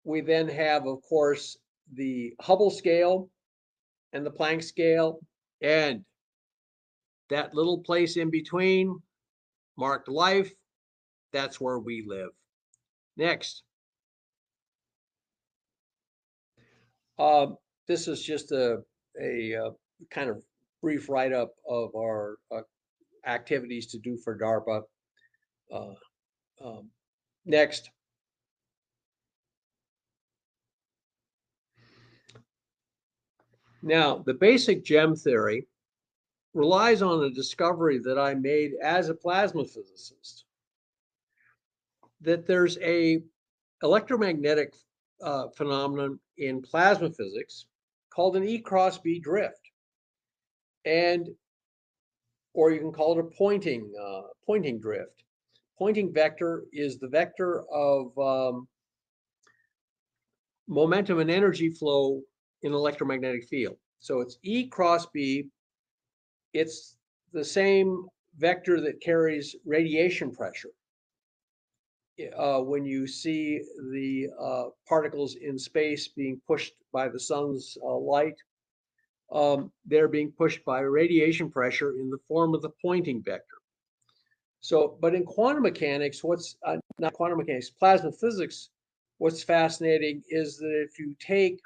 we then have, of course, the Hubble scale and the Planck scale, and that little place in between, marked life, that's where we live. Next. This is just a kind of brief write-up of our activities to do for DARPA. Next. Now, the basic gem theory relies on a discovery that I made as a plasma physicist, that there's a electromagnetic phenomenon in plasma physics called an E cross B drift, and or you can call it a pointing drift. Pointing vector is the vector of momentum and energy flow in an electromagnetic field. So it's E cross B. It's the same vector that carries radiation pressure. When you see the particles in space being pushed by the sun's light, they're being pushed by radiation pressure in the form of the pointing vector. So, but in quantum mechanics, not quantum mechanics, plasma physics, what's fascinating is that if you take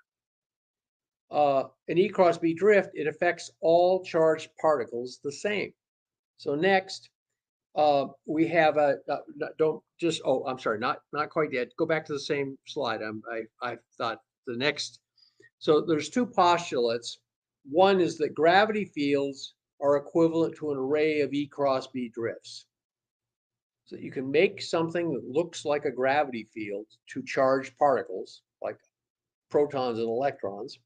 an E cross B drift, it affects all charged particles the same. So next, we have I'm sorry, not quite yet. Go back to the same slide. I thought the next. So there's two postulates. One is that gravity fields are equivalent to an array of E cross B drifts. So you can make something that looks like a gravity field to charged particles, like protons and electrons.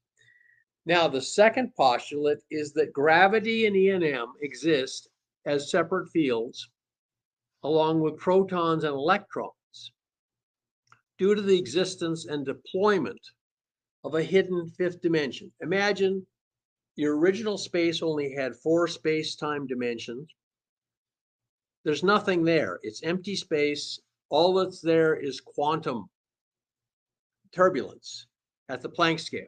Now, the second postulate is that gravity and E&M exist as separate fields, along with protons and electrons, due to the existence and deployment of a hidden fifth dimension. Imagine your original space only had 4 space-time dimensions. There's nothing there. It's empty space. All that's there is quantum turbulence at the Planck scale.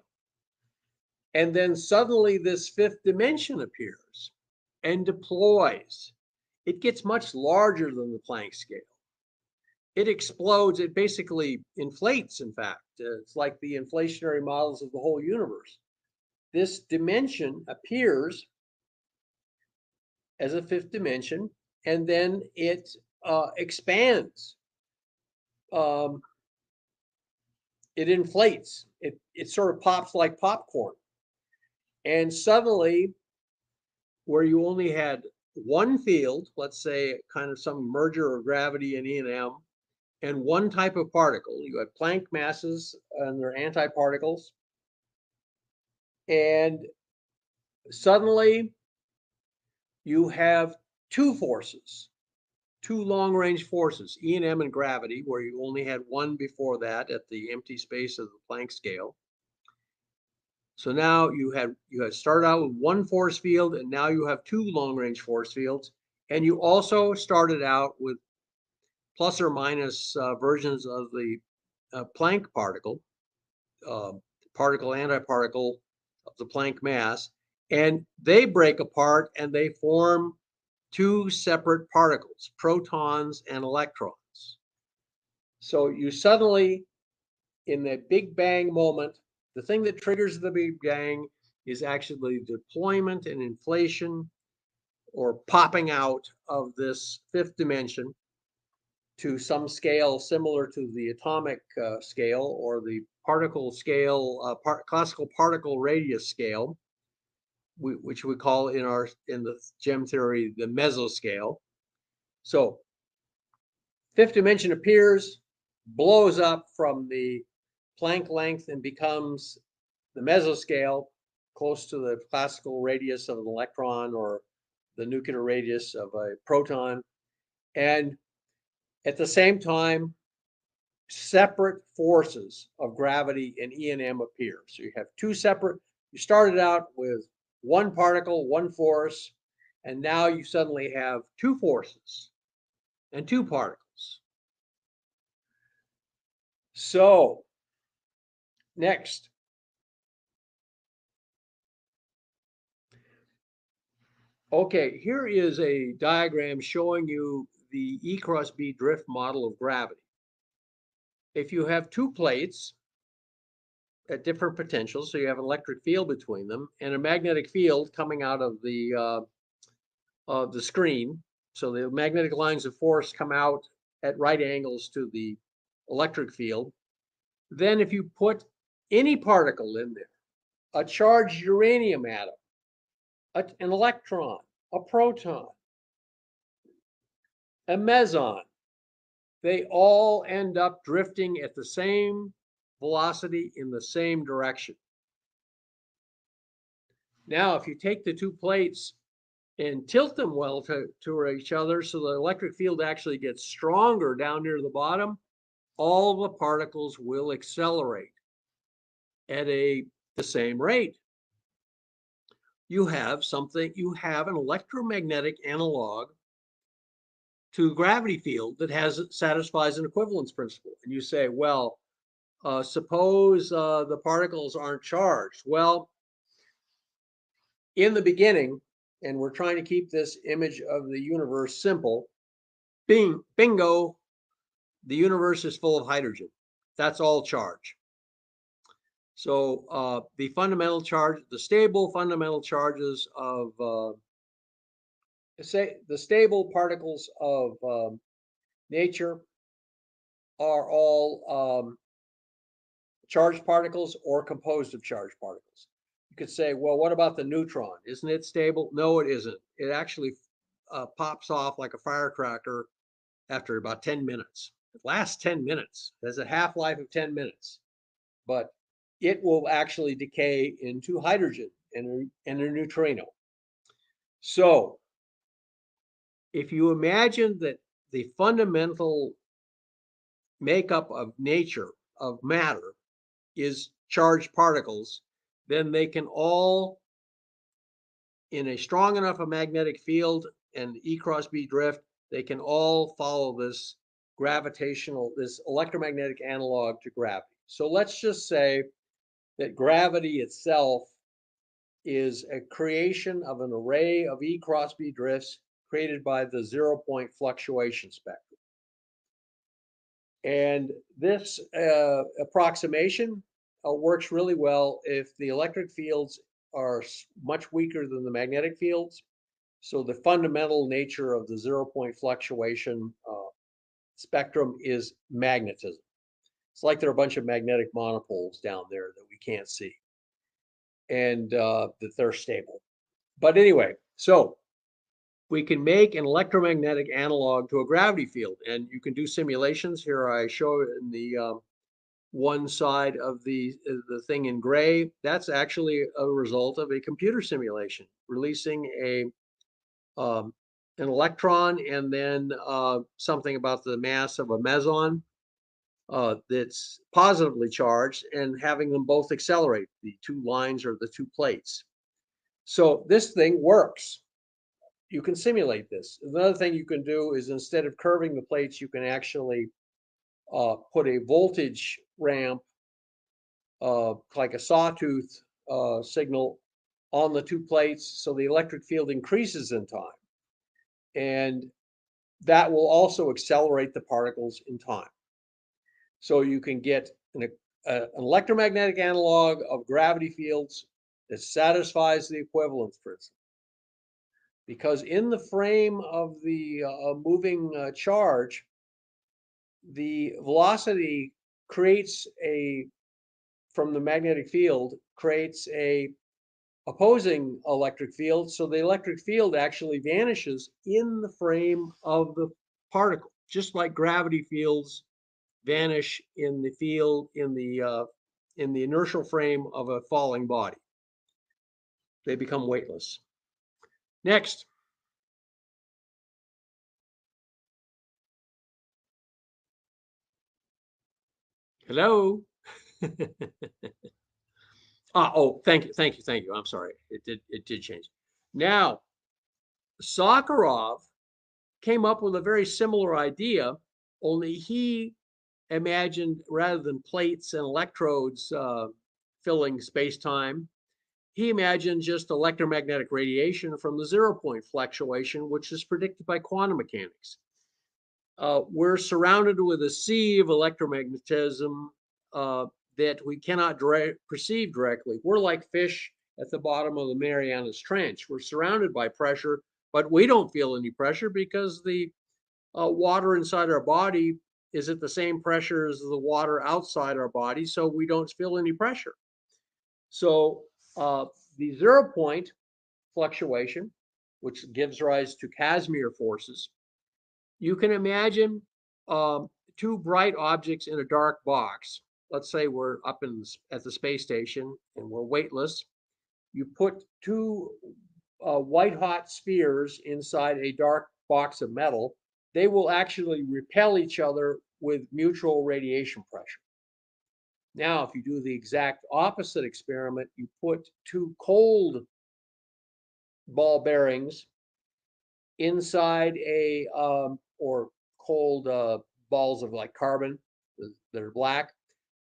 And then suddenly this fifth dimension appears and deploys. It gets much larger than the Planck scale. It explodes. It basically inflates, in fact. It's like the inflationary models of the whole universe. This dimension appears as a fifth dimension, and then it expands. It inflates. It sort of pops like popcorn. And suddenly, where you only had one field, let's say kind of some merger of gravity and E&M, and one type of particle, you had Planck masses and their antiparticles, and suddenly you have two forces, two long-range forces, E&M and gravity, where you only had one before that at the empty space of the Planck scale. So now you had started out with one force field, and now you have two long-range force fields, and you also started out with plus or minus versions of the Planck particle, antiparticle of the Planck mass, and they break apart and they form two separate particles, protons and electrons. So you suddenly, in the Big Bang moment, the thing that triggers the Big Bang is actually deployment and inflation, or popping out of this fifth dimension to some scale similar to the atomic scale or the particle scale, classical particle radius scale, which we call in the GEM theory the mesoscale. So fifth dimension appears, blows up from the Planck length and becomes the mesoscale, close to the classical radius of an electron or the nuclear radius of a proton. And at the same time, separate forces of gravity and E&M appear. So you have two separate, you started out with one particle, one force, and now you suddenly have two forces and two particles. So next. Okay, here is a diagram showing you the E cross B drift model of gravity. If you have two plates at different potentials, so you have an electric field between them and a magnetic field coming out of the screen, so the magnetic lines of force come out at right angles to the electric field, then if you put any particle in there, a charged uranium atom, an electron, a proton, a meson, they all end up drifting at the same velocity in the same direction. Now, if you take the two plates and tilt them well to each other so the electric field actually gets stronger down near the bottom, all the particles will accelerate at the same rate. You have an electromagnetic analog to gravity field that satisfies an equivalence principle. And you say, well, suppose the particles aren't charged. Well, in the beginning, and we're trying to keep this image of the universe simple, bingo, the universe is full of hydrogen. That's all charge. So the fundamental charge, the stable fundamental charges of, the stable particles of nature are all charged particles or composed of charged particles. You could say, well, what about the neutron? Isn't it stable? No, it isn't. It actually pops off like a firecracker after about 10 minutes. It lasts 10 minutes. There's a half-life of 10 minutes. But it will actually decay into hydrogen and a neutrino. So if you imagine that the fundamental makeup of nature, of matter, is charged particles, then they can all, in a strong enough a magnetic field and E cross B drift, they can all follow this this electromagnetic analog to gravity. So let's just say that gravity itself is a creation of an array of E cross B drifts created by the 0-point fluctuation spectrum. And this approximation works really well if the electric fields are much weaker than the magnetic fields, So the fundamental nature of the 0-point fluctuation spectrum is magnetism. It's like there are a bunch of magnetic monopoles down there that we can't see, and that they're stable. But anyway, so we can make an electromagnetic analog to a gravity field, and you can do simulations. Here I show it in the one side of the thing in gray. That's actually a result of a computer simulation, releasing an electron and then something about the mass of a meson that's positively charged, and having them both accelerate, the two lines or the two plates. So this thing works. You can simulate this. Another thing you can do is, instead of curving the plates, you can actually put a voltage ramp, like a sawtooth signal, on the two plates, so the electric field increases in time. And that will also accelerate the particles in time. So you can get an electromagnetic analog of gravity fields that satisfies the equivalence principle. Because in the frame of the moving charge, the velocity from the magnetic field creates a opposing electric field. So the electric field actually vanishes in the frame of the particle, just like gravity fields vanish in the field in the inertial frame of a falling body. They become weightless. Next. Hello. Oh, thank you. I'm sorry. It did change. Now, Sakharov came up with a very similar idea, only he imagined, rather than plates and electrodes filling space-time, he imagined just electromagnetic radiation from the 0-point fluctuation, which is predicted by quantum mechanics. We're surrounded with a sea of electromagnetism that we cannot perceive directly. We're like fish at the bottom of the Marianas Trench. We're surrounded by pressure, but we don't feel any pressure because the water inside our body is at the same pressure as the water outside our body, so we don't feel any pressure. So the 0-point fluctuation, which gives rise to Casimir forces, you can imagine two bright objects in a dark box. Let's say we're up at the space station and we're weightless. You put two white hot spheres inside a dark box of metal. They will actually repel each other with mutual radiation pressure. Now, if you do the exact opposite experiment, you put two cold ball bearings inside or cold balls of like carbon that are black.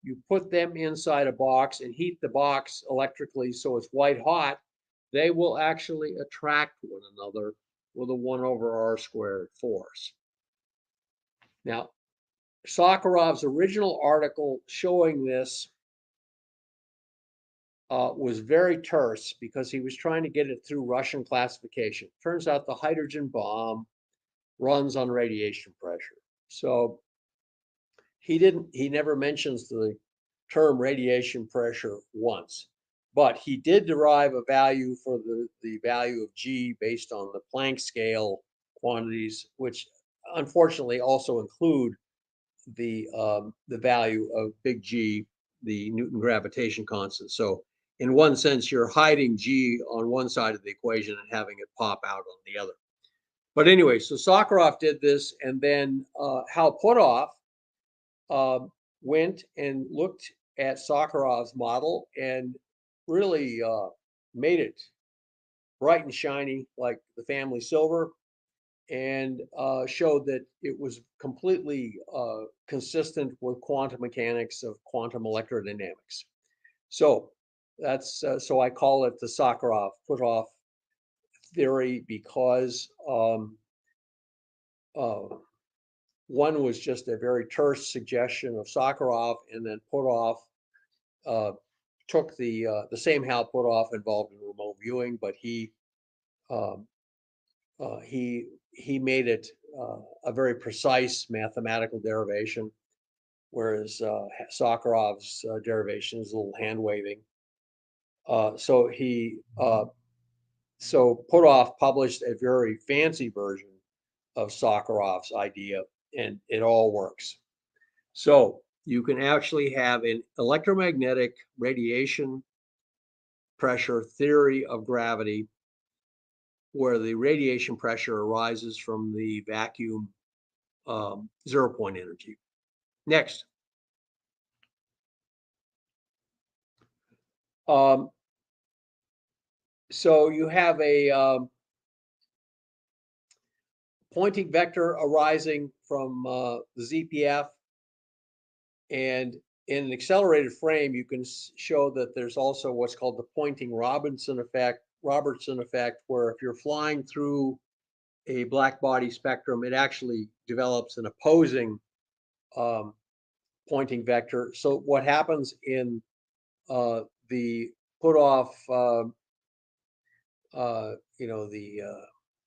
You put them inside a box and heat the box electrically so it's white hot. They will actually attract one another with a 1/r² force. Now, Sakharov's original article showing this was very terse because he was trying to get it through Russian classification. Turns out the hydrogen bomb runs on radiation pressure. So he never mentions the term radiation pressure once, but he did derive a value for the value of G based on the Planck scale quantities, which unfortunately also include the value of big G, the Newton gravitation constant. So in one sense, you're hiding G on one side of the equation and having it pop out on the other. But anyway, so Sakharov did this, and then Hal Puthoff went and looked at Sakharov's model and really made it bright and shiny like the family silver, and showed that it was completely consistent with quantum mechanics of quantum electrodynamics. So that's so I call it the Sakharov-Puthoff theory, because one was just a very terse suggestion of Sakharov, and then Puthoff took the same Hal Puthoff involved in remote viewing, but he he made it a very precise mathematical derivation, whereas Sakharov's derivation is a little hand waving. So Puthoff published a very fancy version of Sakharov's idea, and it all works. So you can actually have an electromagnetic radiation pressure theory of gravity, where the radiation pressure arises from the vacuum zero-point energy. Next. So you have a Poynting vector arising from the ZPF, and in an accelerated frame, you can show that there's also what's called the Poynting Robertson effect, where if you're flying through a black body spectrum, it actually develops an opposing Poynting vector. So what happens in the Puthoff,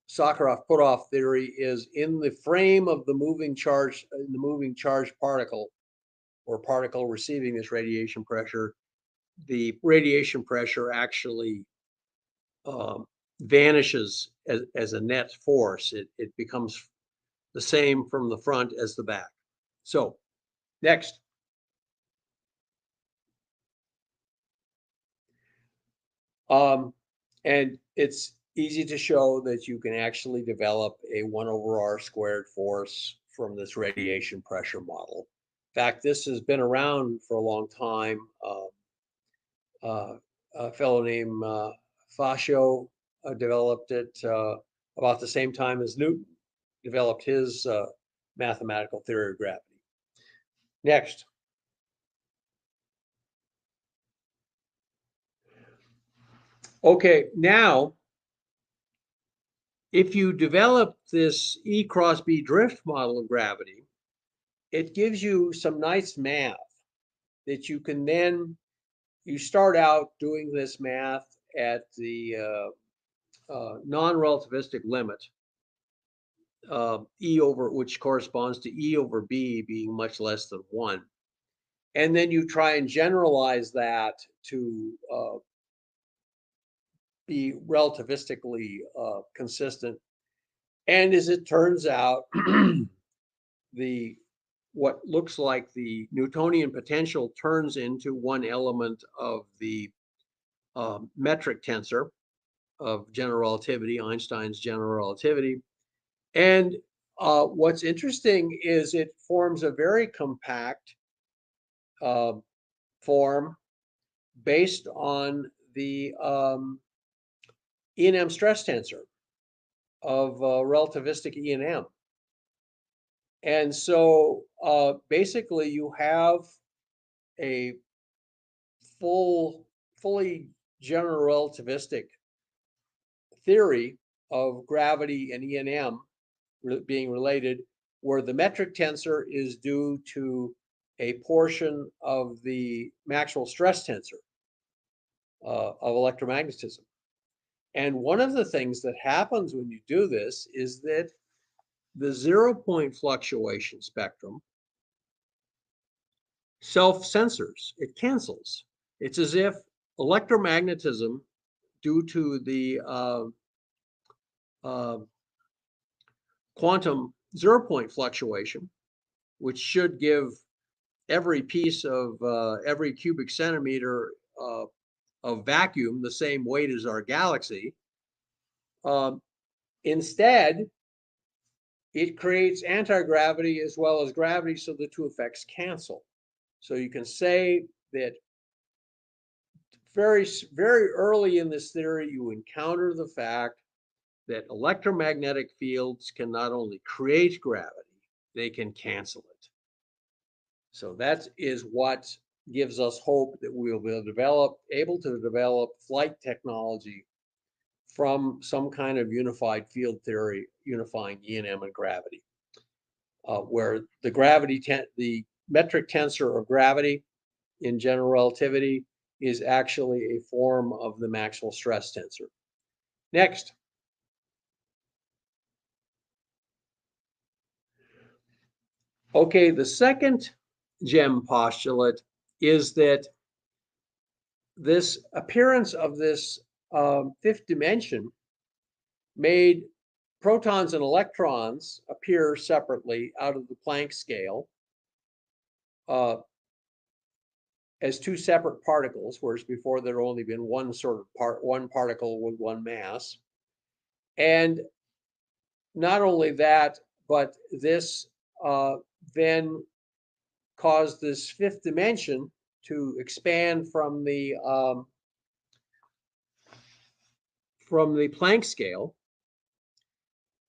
Sakharov-Puthoff theory is in the frame of the moving charge particle, or particle receiving this radiation pressure, the radiation pressure actually vanishes as a net force. It becomes the same from the front as the back. So, next. And it's easy to show that you can actually develop a 1/r² force from this radiation pressure model. In fact, this has been around for a long time. A fellow named Fascio developed it about the same time as Newton developed his mathematical theory of gravity. Next. Okay, now, if you develop this E cross B drift model of gravity, it gives you some nice math that you can then, you start out doing this math at the non-relativistic limit, which corresponds to E over B being much less than 1. And then you try and generalize that to be relativistically consistent. And as it turns out, what looks like the Newtonian potential turns into one element of the metric tensor of general relativity, Einstein's general relativity. And what's interesting is it forms a very compact form based on the E&M stress tensor of relativistic E&M. And so basically you have a fully general relativistic theory of gravity and E&M being related, where the metric tensor is due to a portion of the Maxwell stress tensor of electromagnetism. And one of the things that happens when you do this is that the zero-point fluctuation spectrum self-censors, it cancels. It's as if electromagnetism, due to the quantum zero-point fluctuation, which should give every piece of every cubic centimeter of vacuum the same weight as our galaxy. Instead, it creates anti-gravity as well as gravity, so the two effects cancel. So you can say that very, very early in this theory, you encounter the fact that electromagnetic fields can not only create gravity, they can cancel it. So that is what gives us hope that we'll be able to develop flight technology from some kind of unified field theory unifying E&M and gravity, where the metric tensor of gravity in general relativity is actually a form of the Maxwell stress tensor. Next. Okay, the second gem postulate is that this appearance of this fifth dimension made protons and electrons appear separately out of the Planck scale as two separate particles, whereas before there'd only been one particle with one mass. And not only that, but this then caused this fifth dimension to expand from the Planck scale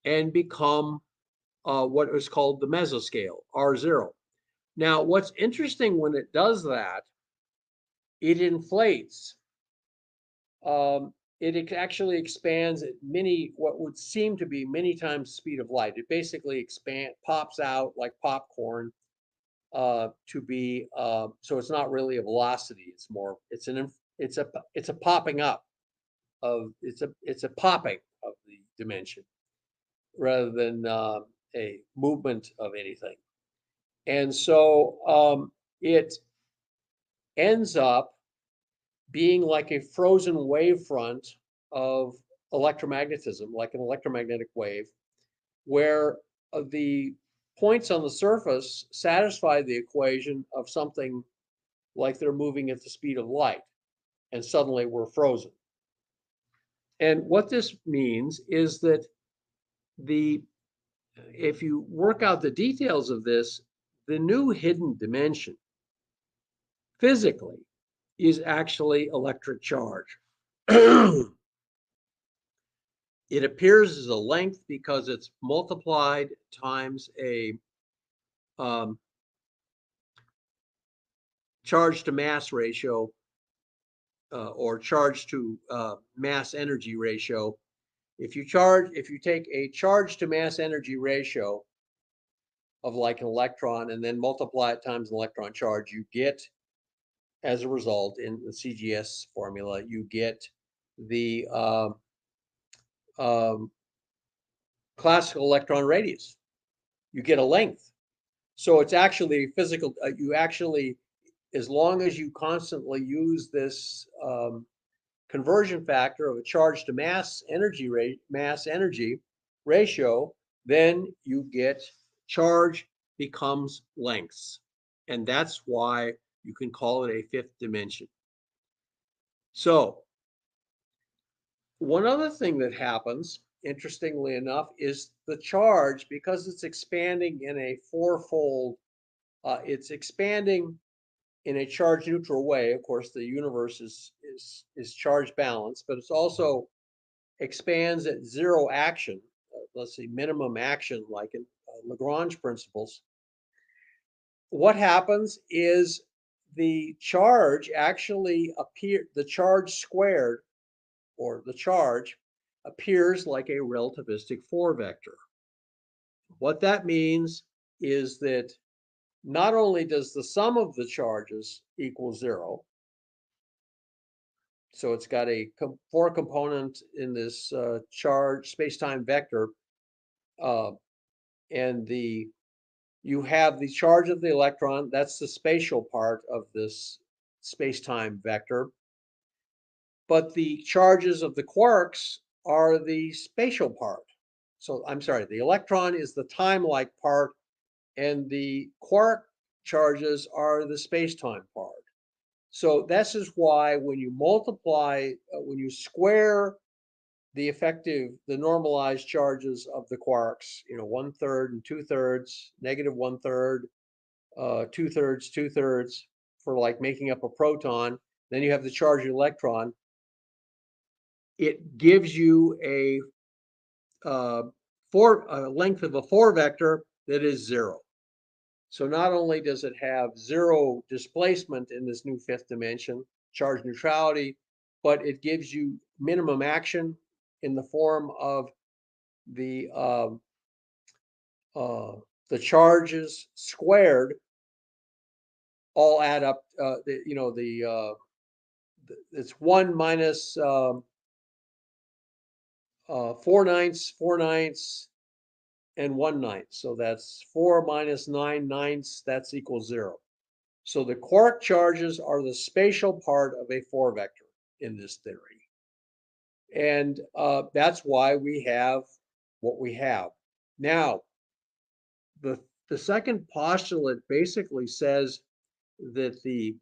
and become what was called the mesoscale, R0. Now, what's interesting when it does that, it inflates. It actually expands at what would seem to be many times the speed of light. It basically pops out like popcorn to be, so it's not really a velocity. It's more, it's a popping up of, it's a popping of the dimension rather than a movement of anything. And so it ends up being like a frozen wavefront of electromagnetism, like an electromagnetic wave, where the points on the surface satisfy the equation of something like they're moving at the speed of light, and suddenly we're frozen. And what this means is that if you work out the details of this, the new hidden dimension physically is actually electric charge. It appears as a length because it's multiplied times a charge to mass ratio or charge to mass energy ratio. If you take a charge to mass energy ratio of like an electron and then multiply it times an electron charge, you get, as a result, in the CGS formula, you get the classical electron radius. You get a length. So it's actually physical. You actually, as long as you constantly use this conversion factor of a charge to mass energy ratio, then you get charge becomes lengths. And that's why you can call it a fifth dimension. So one other thing that happens, interestingly enough, is the charge, because it's expanding in a fourfold, it's expanding in a charge neutral way. Of course, the universe is charge balanced, but it's also expands at zero action, let's see, minimum action, like in Lagrange principles. What happens is the charge actually the charge squared, or the charge, appears like a relativistic 4 vector. What that means is that not only does the sum of the charges equal 0, so it's got a 4 component in this charge space-time vector, and you have the charge of the electron, that's the spatial part of this space-time vector, but the charges of the quarks are the spatial part. So I'm sorry, the electron is the time-like part, and the quark charges are the space-time part. So this is why when you multiply, when you square the normalized charges of the quarks, 1/3 and 2/3, -1/3, 2/3, 2/3, for like making up a proton, then you have the charged electron. It gives you a length of a 4 vector that is 0. So not only does it have 0 displacement in this new fifth dimension, charge neutrality, but it gives you minimum action in the form of the charges squared all add up. It's 1 minus 4/9, and 1/9. So that's 4 minus 9/9, that's equals 0. So the quark charges are the spatial part of a 4 vector in this theory. And that's why we have what we have. Now, the second postulate basically says that the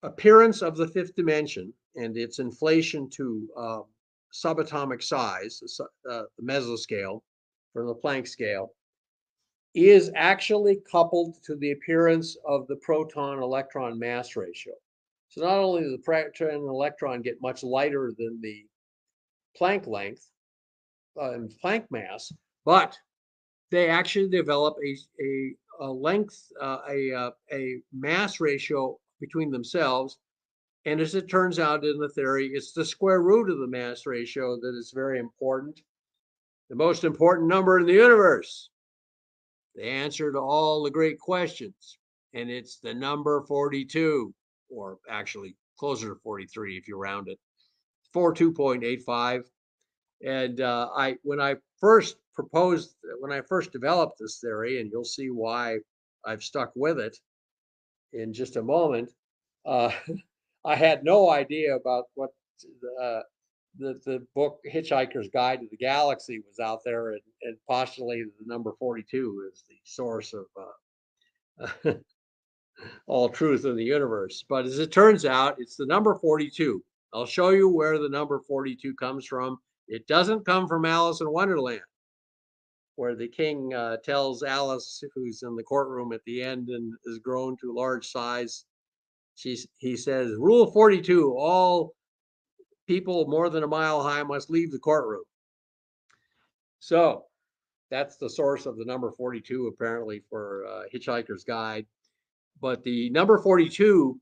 appearance of the fifth dimension and its inflation to subatomic size, the mesoscale from the Planck scale, is actually coupled to the appearance of the proton-electron mass ratio. So not only does the proton and electron get much lighter than the Planck length and Planck mass, but they actually develop a length, a mass ratio between themselves. And as it turns out in the theory, it's the square root of the mass ratio that is very important. The most important number in the universe. The answer to all the great questions. And it's the number 42, or actually closer to 43 if you round it. 42.85. And when I first developed this theory, and you'll see why I've stuck with it in just a moment, I had no idea about what the book Hitchhiker's Guide to the Galaxy was out there, and postulated the number 42 is the source of all truth in the universe. But as it turns out, it's the number 42. I'll show you where the number 42 comes from. It doesn't come from Alice in Wonderland, where the king tells Alice, who's in the courtroom at the end and is grown to large size, he says, Rule 42, all people more than a mile high must leave the courtroom. So that's the source of the number 42, apparently, for Hitchhiker's Guide. But the number 42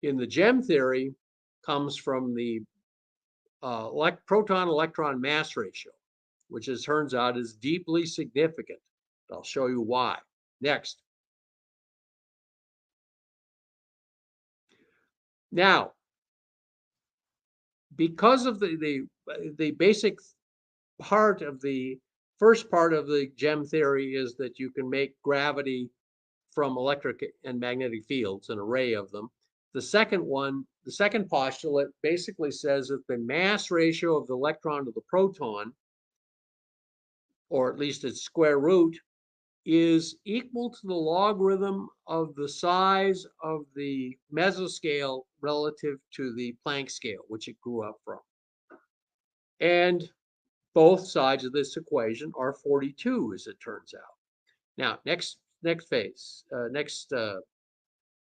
in the gem theory comes from the proton-electron mass ratio, which it turns out is deeply significant. I'll show you why. Next. Now, because of the basic part of the first part of the gem theory is that you can make gravity from electric and magnetic fields, an array of them. The second postulate basically says that the mass ratio of the electron to the proton, or at least its square root, is equal to the logarithm of the size of the mesoscale relative to the Planck scale, which it grew up from. And both sides of this equation are 42, as it turns out. Now, next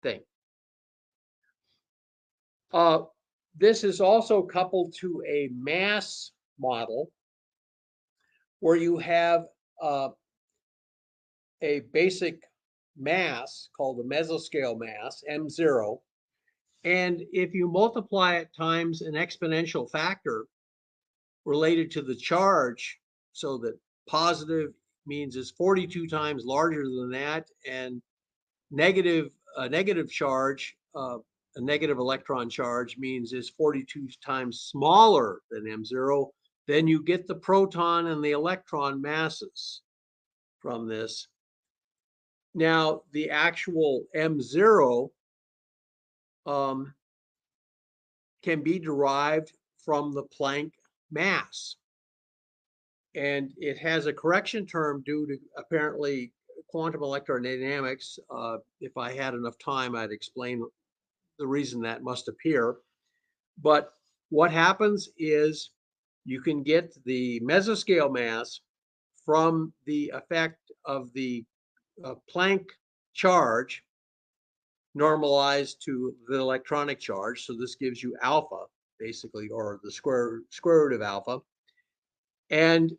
thing. This is also coupled to a mass model where you have a basic mass called the mesoscale mass, m0. And if you multiply it times an exponential factor related to the charge, so that positive means it's 42 times larger than that, and a negative charge, a negative electron charge, means is 42 times smaller than m0, then you get the proton and the electron masses from this. Now, the actual m0 can be derived from the Planck mass. And it has a correction term due to apparently quantum electrodynamics. If I had enough time, I'd explain the reason that must appear. But what happens is you can get the mesoscale mass from the effect of the Planck charge normalized to the electronic charge. So this gives you alpha, basically, or the square root of alpha. And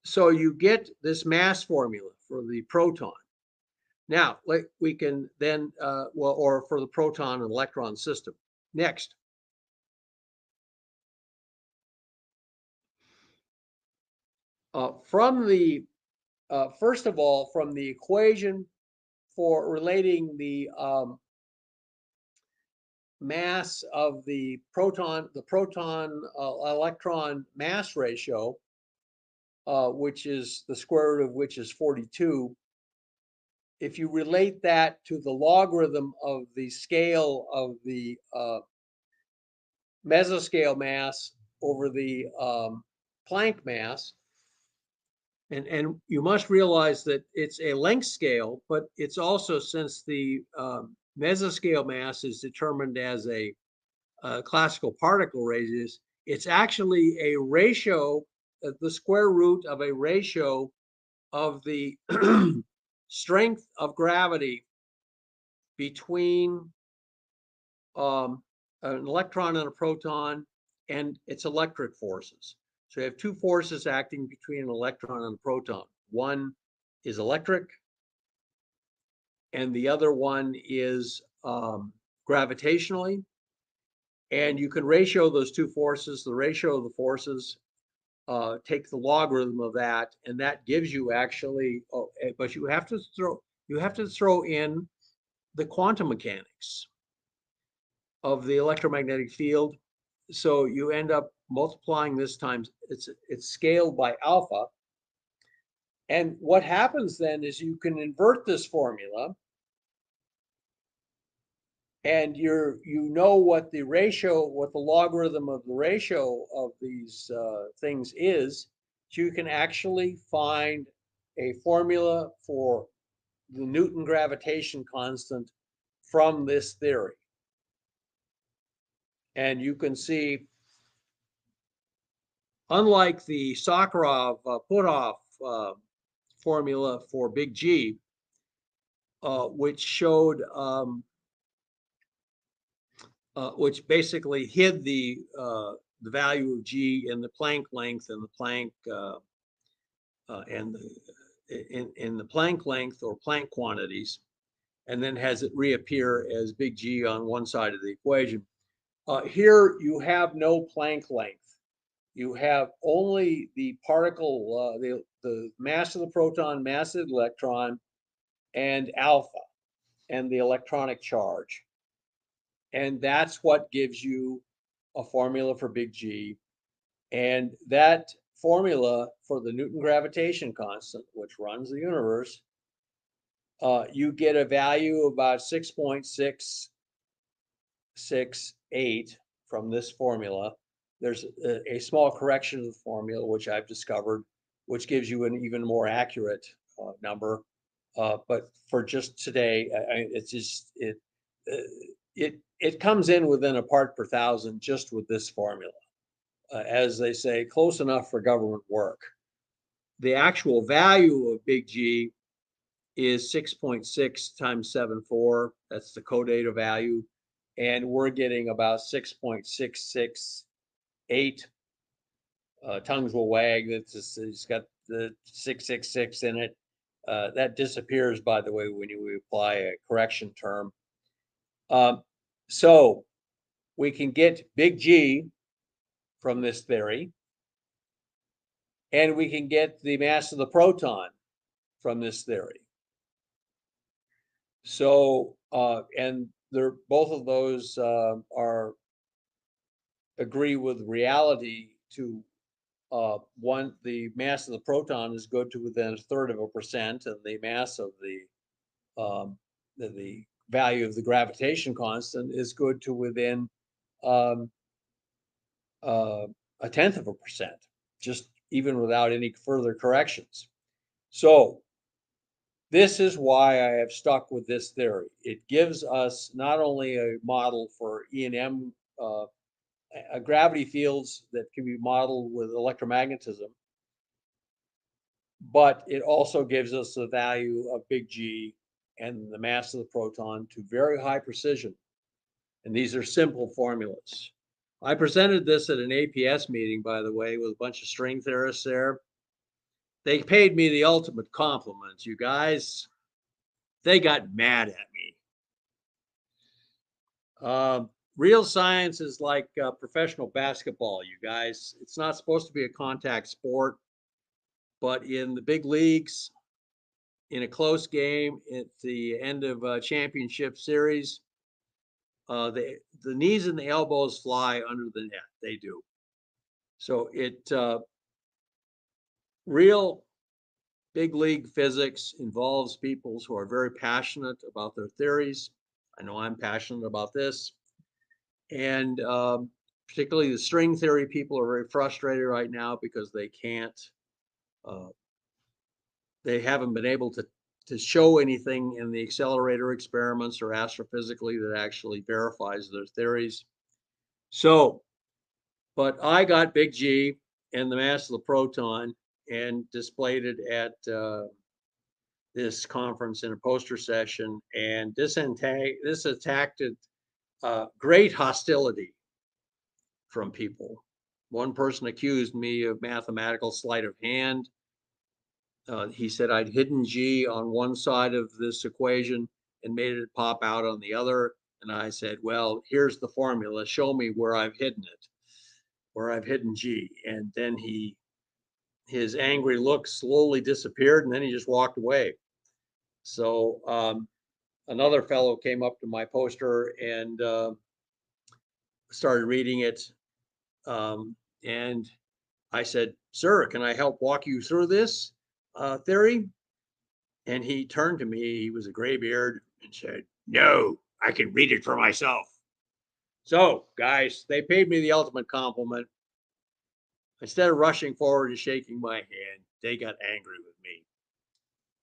so you get this mass formula for the proton. Now, we can then, or for the proton and electron system. Next. First of all, from the equation for relating the mass of the proton electron mass ratio which is the square root of which is 42. If you relate that to the logarithm of the scale of the mesoscale mass over the Planck mass, and you must realize that it's a length scale, but it's also, since the mesoscale mass is determined as a classical particle radius, it's actually a ratio, the square root of a ratio of the strength of gravity between an electron and a proton and its electric forces. So you have two forces acting between an electron and a proton. One is electric, and the other one is gravitationally. And you can ratio those two forces. The ratio of the forces, take the logarithm of that, and that gives you actually. But you have to throw in the quantum mechanics of the electromagnetic field. So you end up multiplying this times, it's scaled by alpha. And what happens then is you can invert this formula, and you know what the ratio, what the logarithm of the ratio of these things is. So you can actually find a formula for the Newton gravitation constant from this theory. And you can see, unlike the Sakharov-Puthoff formula for big G, which showed, which basically hid the value of G in the Planck length and the Planck in the Planck length or Planck quantities, and then has it reappear as big G on one side of the equation. Here you have no Planck length. You have only the particle, the mass of the proton, mass of the electron, and alpha, and the electronic charge. And that's what gives you a formula for big G. And that formula for the Newton gravitation constant, which runs the universe, you get a value of about 6.668 from this formula. There's a small correction of the formula, which I've discovered, which gives you an even more accurate number. But for just today, it's just it comes in within a part per thousand just with this formula. As they say, close enough for government work. The actual value of big G is 6.6 times 7.4. That's the codata value. And we're getting about 6.668. Tongues will wag. It's got the 666 in it. That disappears, by the way, when you apply a correction term. So we can get big G from this theory, and we can get the mass of the proton from this theory. So, and both of those agree with reality to the mass of the proton is good to within 1/3%, and the mass of the value of the gravitation constant is good to within 0.1%, just even without any further corrections. So this is why I have stuck with this theory. It gives us not only a model for E&M gravity fields that can be modeled with electromagnetism, but it also gives us the value of big G and the mass of the proton to very high precision. And these are simple formulas. I presented this at an APS meeting, by the way, with a bunch of string theorists there. They paid me the ultimate compliments, you guys. They got mad at me. Real science is like professional basketball, you guys. It's not supposed to be a contact sport, but in the big leagues, in a close game at the end of a championship series, the knees and the elbows fly under the net. They do. So real big league physics involves people who are very passionate about their theories. I know I'm passionate about this. And particularly the string theory people are very frustrated right now because they can't, they haven't been able to show anything in the accelerator experiments or astrophysically that actually verifies their theories. So, but I got big G and the mass of the proton and displayed it at this conference in a poster session, and this attracted great hostility from people. One person accused me of mathematical sleight of hand. He said I'd hidden G on one side of this equation and made it pop out on the other. And I said, well, here's the formula. Show me where I've hidden it, where I've hidden G. And then his angry look slowly disappeared, and then he just walked away. So another fellow came up to my poster and started reading it. And I said, sir, can I help walk you through this theory? And he turned to me, he was a graybeard, and said, no, I can read it for myself. So guys, they paid me the ultimate compliment. Instead of rushing forward and shaking my hand, they got angry with me.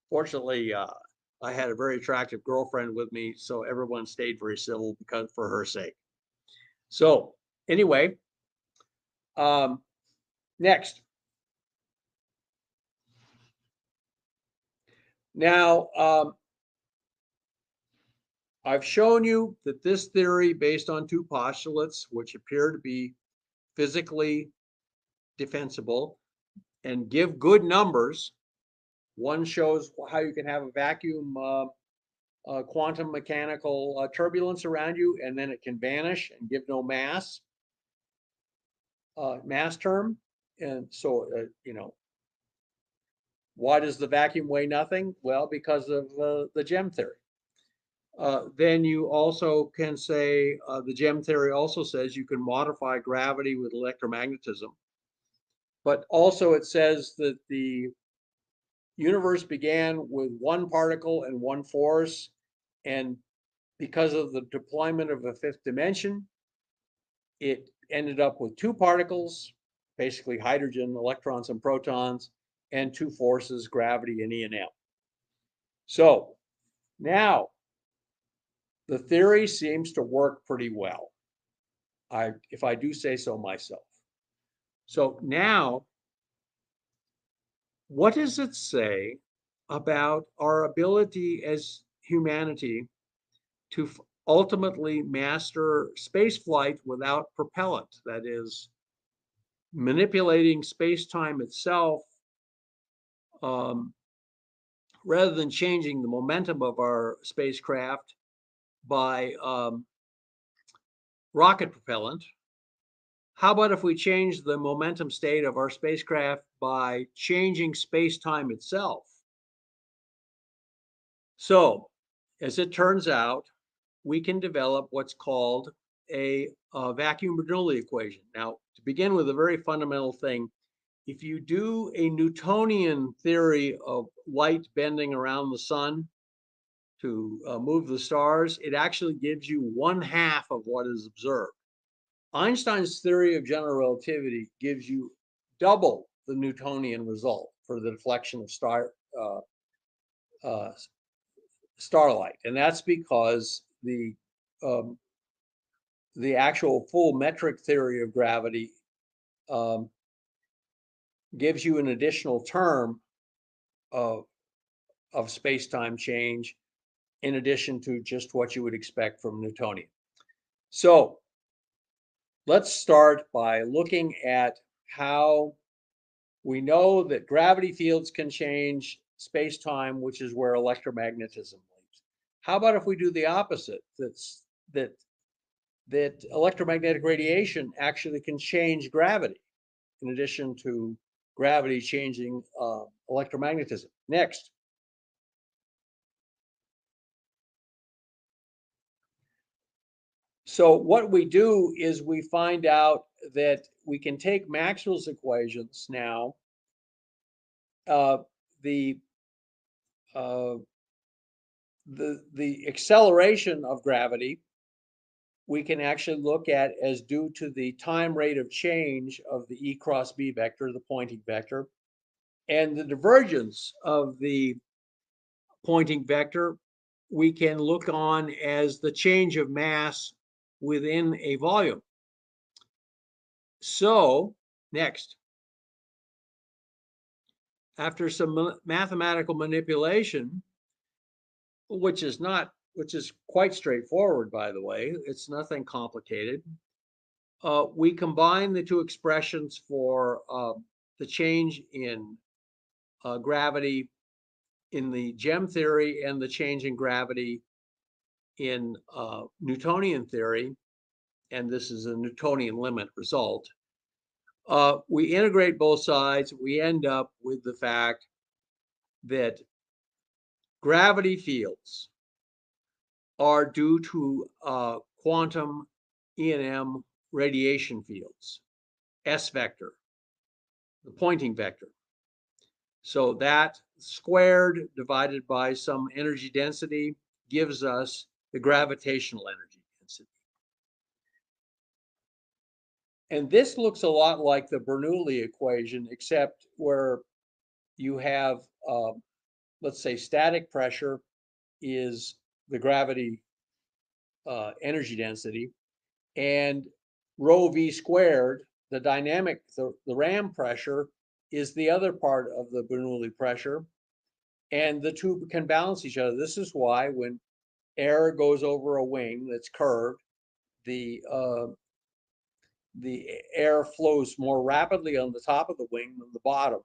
Fortunately, I had a very attractive girlfriend with me, so everyone stayed very civil because for her sake. So anyway, next. Now, I've shown you that this theory, based on two postulates, which appear to be physically defensible and give good numbers. One shows how you can have a vacuum quantum mechanical turbulence around you, and then it can vanish and give no mass term. And so, you know, why does the vacuum weigh nothing? Well, because of the gem theory. Then you also can say the gem theory also says you can modify gravity with electromagnetism. But also it says that the universe began with one particle and one force, and because of the deployment of a fifth dimension, it ended up with two particles, basically hydrogen, electrons, and protons, and two forces, gravity and E and M. So now the theory seems to work pretty well, if I do say so myself. So now, what does it say about our ability as humanity to ultimately master space flight without propellant? That is, manipulating space-time itself rather than changing the momentum of our spacecraft by rocket propellant. How about if we change the momentum state of our spacecraft by changing space-time itself? So, as it turns out, we can develop what's called a vacuum Bernoulli equation. Now, to begin with, a very fundamental thing, if you do a Newtonian theory of light bending around the sun to move the stars, it actually gives you 1/2 of what is observed. Einstein's theory of general relativity gives you double the Newtonian result for the deflection of starlight, and that's because the actual full metric theory of gravity gives you an additional term of space-time change in addition to just what you would expect from Newtonian. So let's start by looking at how we know that gravity fields can change space-time, which is where electromagnetism lives. How about if we do the opposite? That electromagnetic radiation actually can change gravity, in addition to gravity changing electromagnetism. Next. So what we do is we find out that we can take Maxwell's equations now the acceleration of gravity we can actually look at as due to the time rate of change of the E cross B vector, the Poynting vector, and the divergence of the Poynting vector we can look on as the change of mass within a volume. So next, after some mathematical manipulation, which is quite straightforward, by the way, it's nothing complicated. We combine the two expressions for the change in gravity in the gem theory and the change in gravity in Newtonian theory, and this is a Newtonian limit result. We integrate both sides. We end up with the fact that gravity fields are due to quantum E&M radiation fields, S vector, the Poynting vector. So that squared divided by some energy density gives us the gravitational energy density. And this looks a lot like the Bernoulli equation, except where you have, let's say, static pressure is the gravity energy density, and rho v squared, the dynamic, the ram pressure, is the other part of the Bernoulli pressure, and the two can balance each other. This is why when air goes over a wing that's curved, the air flows more rapidly on the top of the wing than the bottom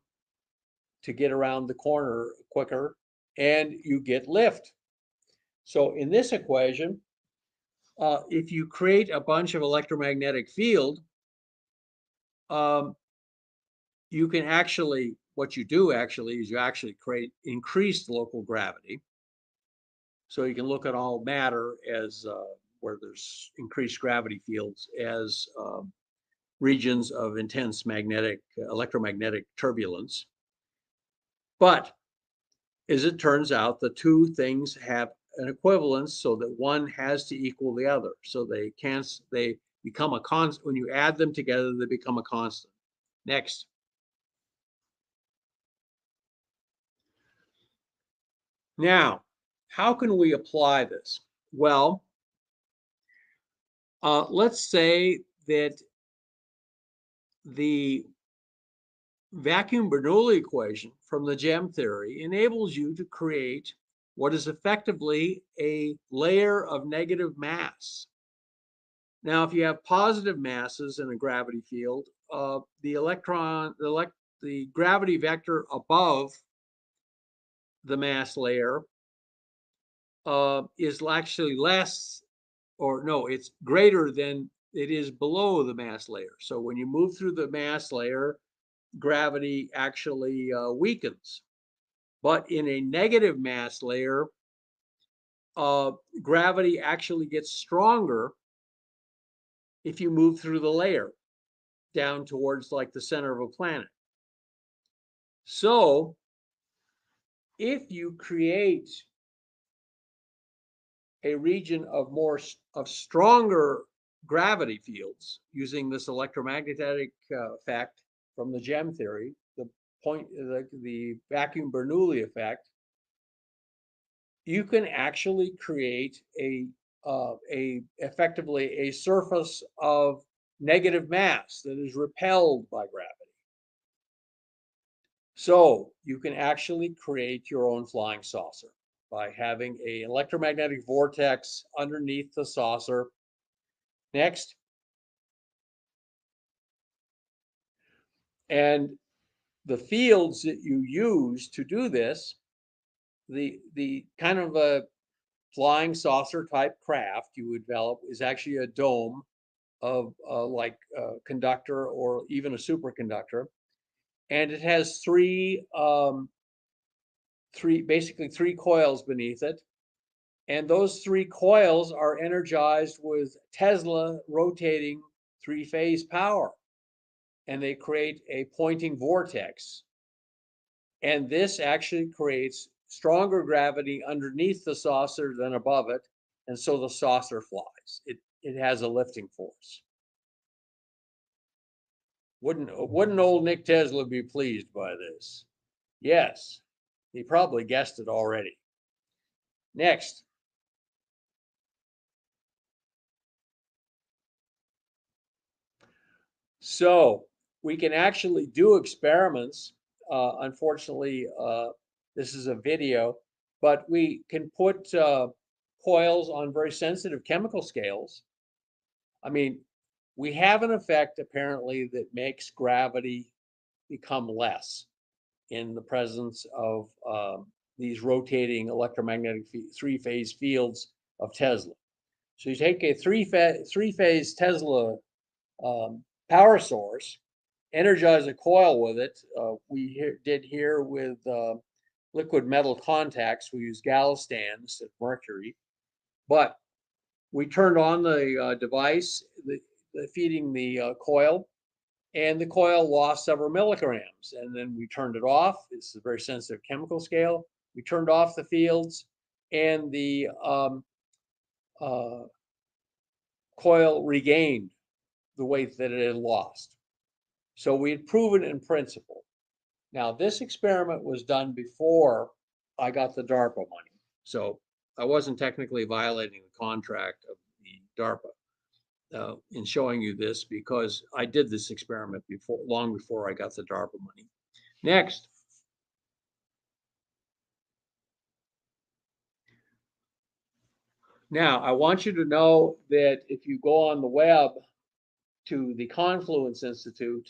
to get around the corner quicker, and you get lift. So in this equation, if you create a bunch of electromagnetic field, you can actually, what you do actually is you actually create increased local gravity. So you can look at all matter as where there's increased gravity fields as regions of intense electromagnetic turbulence. But as it turns out, the two things have an equivalence so that one has to equal the other. So they become a constant. When you add them together, they become a constant. Next. Now, how can we apply this? Well, let's say that the vacuum Bernoulli equation from the gem theory enables you to create what is effectively a layer of negative mass. Now, if you have positive masses in a gravity field, the gravity vector above the mass layer is actually less, or no, it's greater than it is below the mass layer. So when you move through the mass layer, gravity actually weakens. But in a negative mass layer, gravity actually gets stronger if you move through the layer down towards like the center of a planet. So if you create a region of stronger gravity fields using this electromagnetic effect from the gem theory, the vacuum Bernoulli effect, you can actually create effectively a surface of negative mass that is repelled by gravity. So you can actually create your own flying saucer by having an electromagnetic vortex underneath the saucer. Next. And the fields that you use to do this, the kind of a flying saucer type craft you would develop is actually a dome of like a conductor or even a superconductor. And it has basically three coils beneath it. And those three coils are energized with Tesla rotating three-phase power. And they create a Poynting vortex. And this actually creates stronger gravity underneath the saucer than above it. And so the saucer flies. It has a lifting force. Wouldn't old Nick Tesla be pleased by this? Yes, he probably guessed it already. Next. So we can actually do experiments. Unfortunately, this is a video, but we can put coils on very sensitive chemical scales. I mean, we have an effect apparently that makes gravity become less in the presence of these rotating electromagnetic three-phase fields of Tesla. So you take a three-phase Tesla power source, energize a coil with it. We did here with liquid metal contacts. We use Gallistan instead of mercury, but we turned on the device, feeding the coil, and the coil lost several milligrams. And then we turned it off. This is a very sensitive chemical scale. We turned off the fields, and the coil regained the weight that it had lost. So we had proven in principle. Now, this experiment was done before I got the DARPA money. So I wasn't technically violating the contract of the DARPA in showing you this, because I did this experiment long before I got the DARPA money. Next. Now, I want you to know that if you go on the web to the Confluence Institute,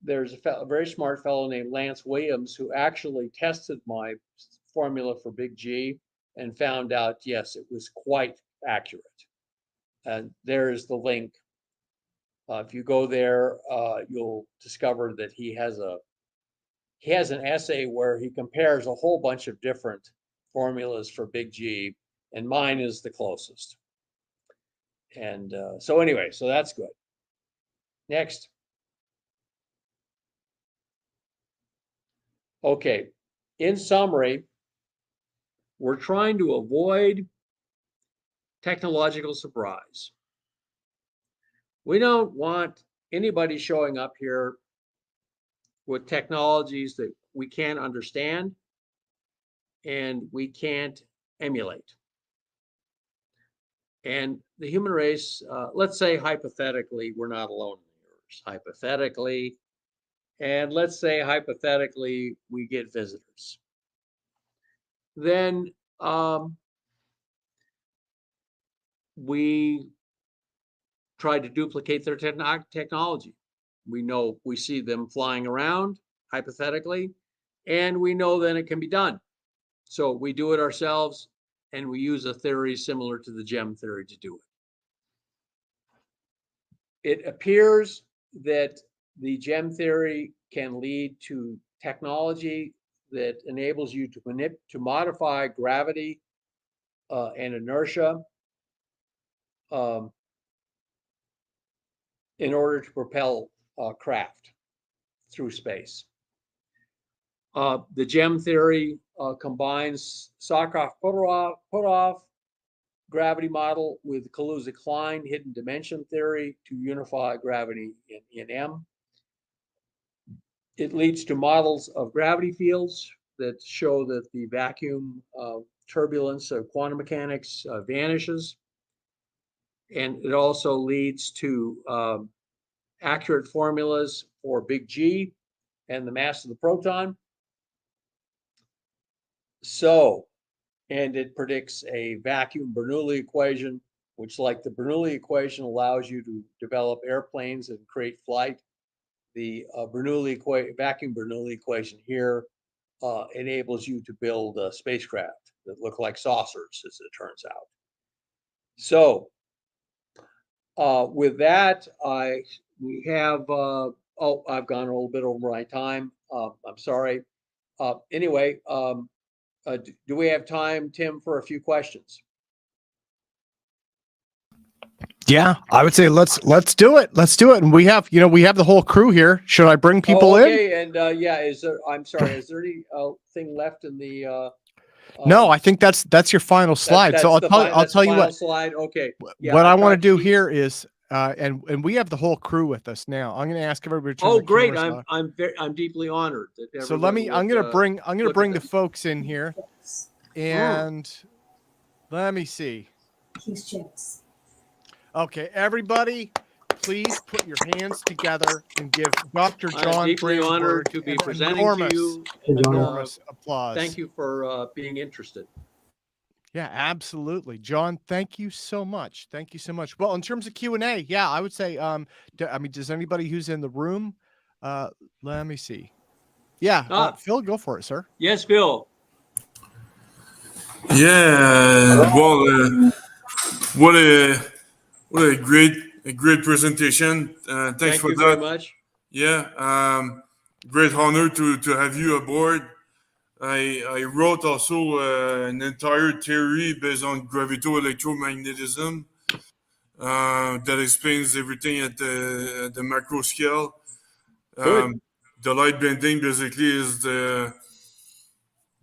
there's a very smart fellow named Lance Williams who actually tested my formula for big G and found out, yes, it was quite accurate. And there's the link. If you go there, you'll discover that he has an essay where he compares a whole bunch of different formulas for big G, and mine is the closest. And so anyway, so that's good. Next. Okay, in summary, we're trying to avoid technological surprise. We don't want anybody showing up here with technologies that we can't understand and we can't emulate. And the human race, let's say hypothetically, we're not alone in the universe, hypothetically. And let's say hypothetically, we get visitors. Then we try to duplicate their technology. We see them flying around, hypothetically, and we know then it can be done. So we do it ourselves, and we use a theory similar to the gem theory to do it. It appears that the gem theory can lead to technology that enables you to modify gravity and inertia in order to propel craft through space. The gem theory combines Sokov-Puthoff gravity model with Kaluza-Klein hidden dimension theory to unify gravity in M. It leads to models of gravity fields that show that the vacuum turbulence of quantum mechanics vanishes. And it also leads to accurate formulas for big G and the mass of the proton. So, and it predicts a vacuum Bernoulli equation, which, like the Bernoulli equation, allows you to develop airplanes and create flight. The vacuum Bernoulli equation here enables you to build spacecraft that look like saucers, as it turns out. So, with that, we have. I've gone a little bit over my time. I'm sorry. Anyway, do we have time, Tim, for a few questions? Yeah, I would say let's do it. Let's do it. And we have the whole crew here. Should I bring people in? Okay, and yeah, I'm sorry, is there any thing left in the No, I think that's your final slide. So I'll tell you what. Slide. Okay. Yeah, What I want to do here is and we have the whole crew with us now. I'm going to ask everybody to turn Oh, their great. cameras on. I'm deeply honored that So I'm going to bring the this. folks in here, and let me see. King's chips. Okay, everybody, please put your hands together and give Dr. I'm John deeply honored Brandenburg to be an presenting to you. enormous applause. Thank you for being interested. Yeah, absolutely. John, thank you so much. Thank you so much. Well, in terms of Q&A, yeah, I would say, does anybody who's in the room, let me see. Yeah, Phil, go for it, sir. Yes, Phil. Yeah, well, what a great presentation. Thanks for you that. very much. Yeah, great honor to have you aboard. I wrote also an entire theory based on gravito-electromagnetism that explains everything at the macro scale. The light bending basically is the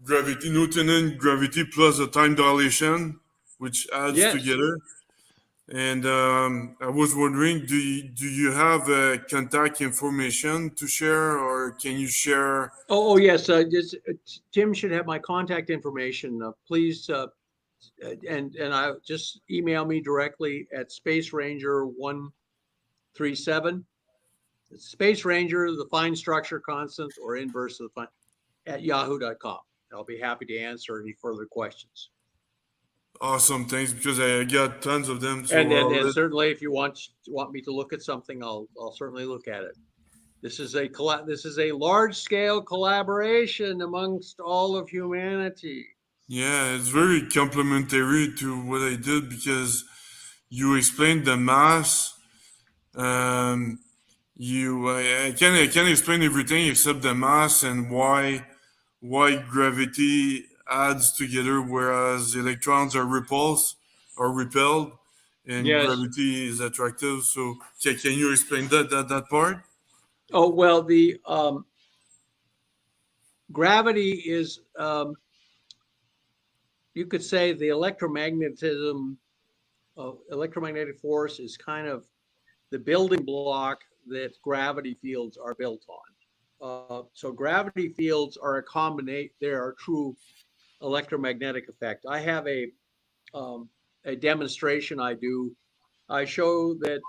gravity, Newtonian gravity plus the time dilation, which adds together. And I was wondering, do you have contact information to share, or can you share? Oh yes, Tim should have my contact information. Please, and I just email me directly at Space Ranger 137. Space Ranger, the fine structure constant, or inverse of the fine, at yahoo.com. I'll be happy to answer any further questions. Awesome, thanks, because I got tons of them. So and certainly, if you want me to look at something, I'll certainly look at it. This is a large scale collaboration amongst all of humanity. Yeah, it's very complementary to what I did because you explained the mass. I can't explain everything except the mass and why gravity adds together, whereas electrons are repelled, and gravity is attractive. So can you explain that part? Oh well, the gravity is you could say the electromagnetic force is kind of the building block that gravity fields are built on. So gravity fields are a combination. They are a true electromagnetic effect. I have a demonstration I do. I show that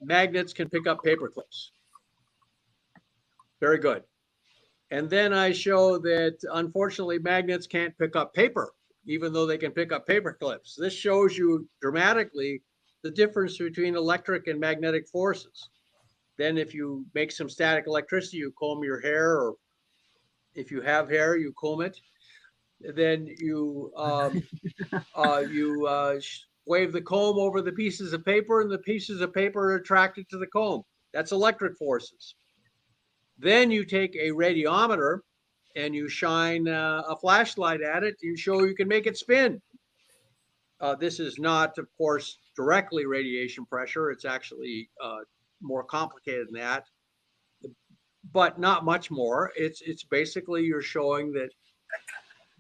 magnets can pick up paper clips. Very good. And then I show that unfortunately magnets can't pick up paper, even though they can pick up paper clips. This shows you dramatically the difference between electric and magnetic forces. Then if you make some static electricity, you comb your hair, or if you have hair, you comb it. Then you wave the comb over the pieces of paper, and the pieces of paper are attracted to the comb. That's electric forces. Then you take a radiometer and you shine a flashlight at it. You show you can make it spin. This is not, of course, directly radiation pressure. It's actually more complicated than that, but not much more. It's basically you're showing that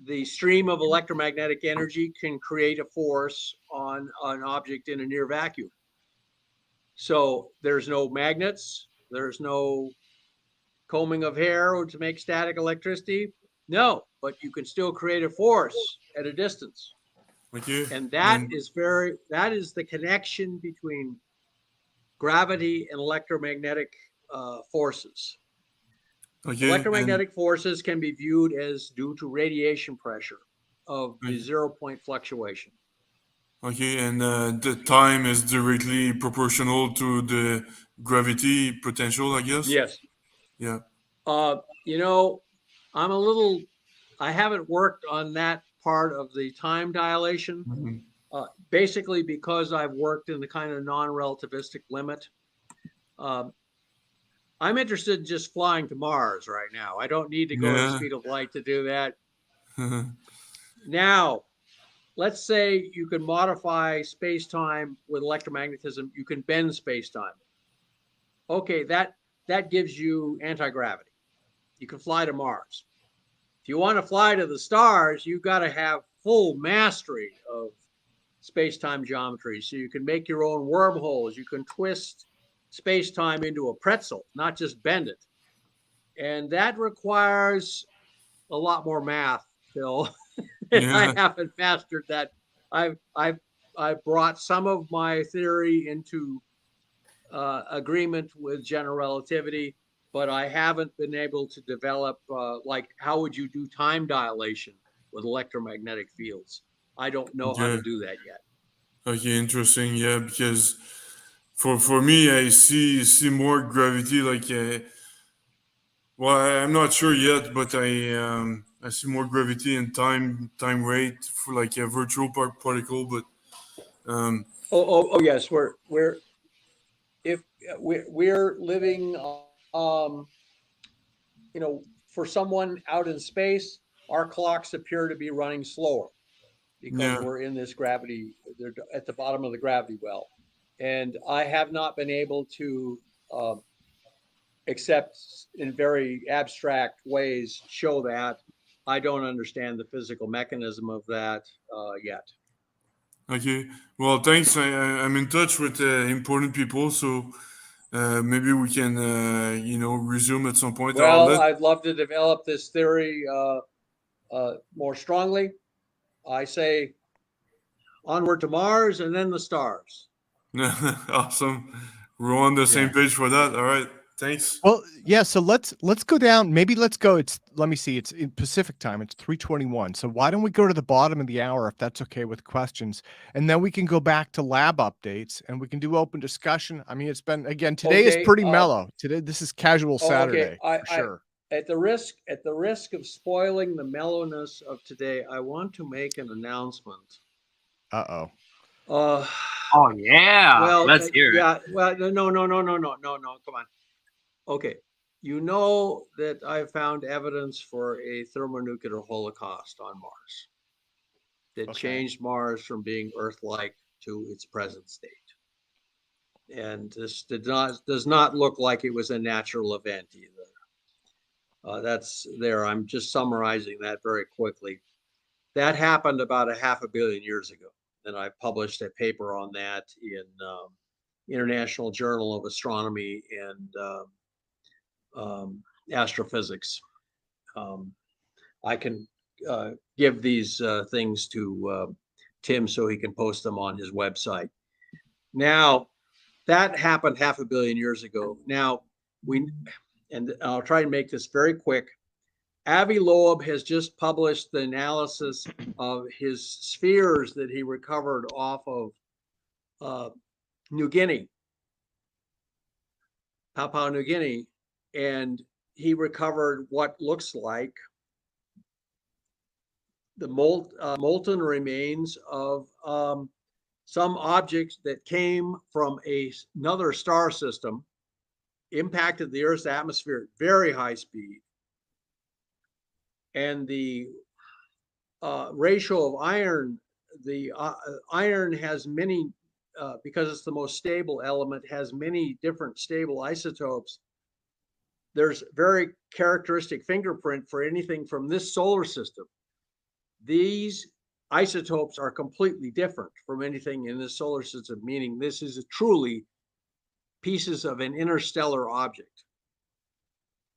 the stream of electromagnetic energy can create a force on an object in a near vacuum. So there's no magnets, there's no combing of hair or to make static electricity. No, but you can still create a force at a distance. And that is the connection between gravity and electromagnetic forces. Electromagnetic forces can be viewed as due to radiation pressure of the 0-point fluctuation. Okay, and the time is directly proportional to the gravity potential, I guess? Yes. Yeah. I haven't worked on that part of the time dilation, basically because I've worked in the kind of non-relativistic limit. I'm interested in just flying to Mars right now. I don't need to go at the speed of light to do that. Now, let's say you can modify space-time with electromagnetism. You can bend space-time. Okay, that gives you anti-gravity. You can fly to Mars. If you want to fly to the stars, you've got to have full mastery of space-time geometry. So you can make your own wormholes. You can twist space-time into a pretzel, not just bend it. And that requires a lot more math, Phil. I haven't mastered that. I've brought some of my theory into agreement with general relativity, but I haven't been able to develop like how would you do time dilation with electromagnetic fields? I don't know how to do that yet. Okay, interesting. Yeah, because for me, I see more gravity. Like, well, I'm not sure yet, but I see more gravity and time rate for like a virtual particle. But Oh yes, we're living, you know, for someone out in space, our clocks appear to be running slower because we're in this gravity, they're at the bottom of the gravity well. And I have not been able to, except in very abstract ways, show that. I don't understand the physical mechanism of that yet. okay, well, thanks. I'm in touch with important people, so maybe we can resume at some point. Well, I'd love to develop this theory more strongly. I say onward to Mars and then the stars. Awesome. We're on the same page for that. All right. Thanks. Well, yeah. So let's go down. Maybe let's go. Let me see. It's in Pacific time. It's 3:21. So why don't we go to the bottom of the hour if that's okay with questions, and then we can go back to lab updates and we can do open discussion. I mean, it's been again today is pretty mellow. Today this is casual Saturday for sure. At the risk of spoiling the mellowness of today, I want to make an announcement. Uh-oh. Oh yeah. Well, let's hear it. Yeah. Well, no. Come on. Okay. You know that I found evidence for a thermonuclear holocaust on Mars that changed Mars from being Earth-like to its present state. And this does not look like it was a natural event either. That's there. I'm just summarizing that very quickly. That happened about 500 million years ago. And I published a paper on that in International Journal of Astronomy and Astrophysics. I can give these things to Tim so he can post them on his website. Now, that happened 500 million years ago. Now, and I'll try to make this very quick. Avi Loeb has just published the analysis of his spheres that he recovered off of New Guinea, Papua New Guinea, and he recovered what looks like the molten remains of some objects that came from another star system, impacted the Earth's atmosphere at very high speed. And the ratio of iron, iron has many, because it's the most stable element, has many different stable isotopes. There's very characteristic fingerprint for anything from this solar system. These isotopes are completely different from anything in this solar system, meaning this is truly pieces of an interstellar object.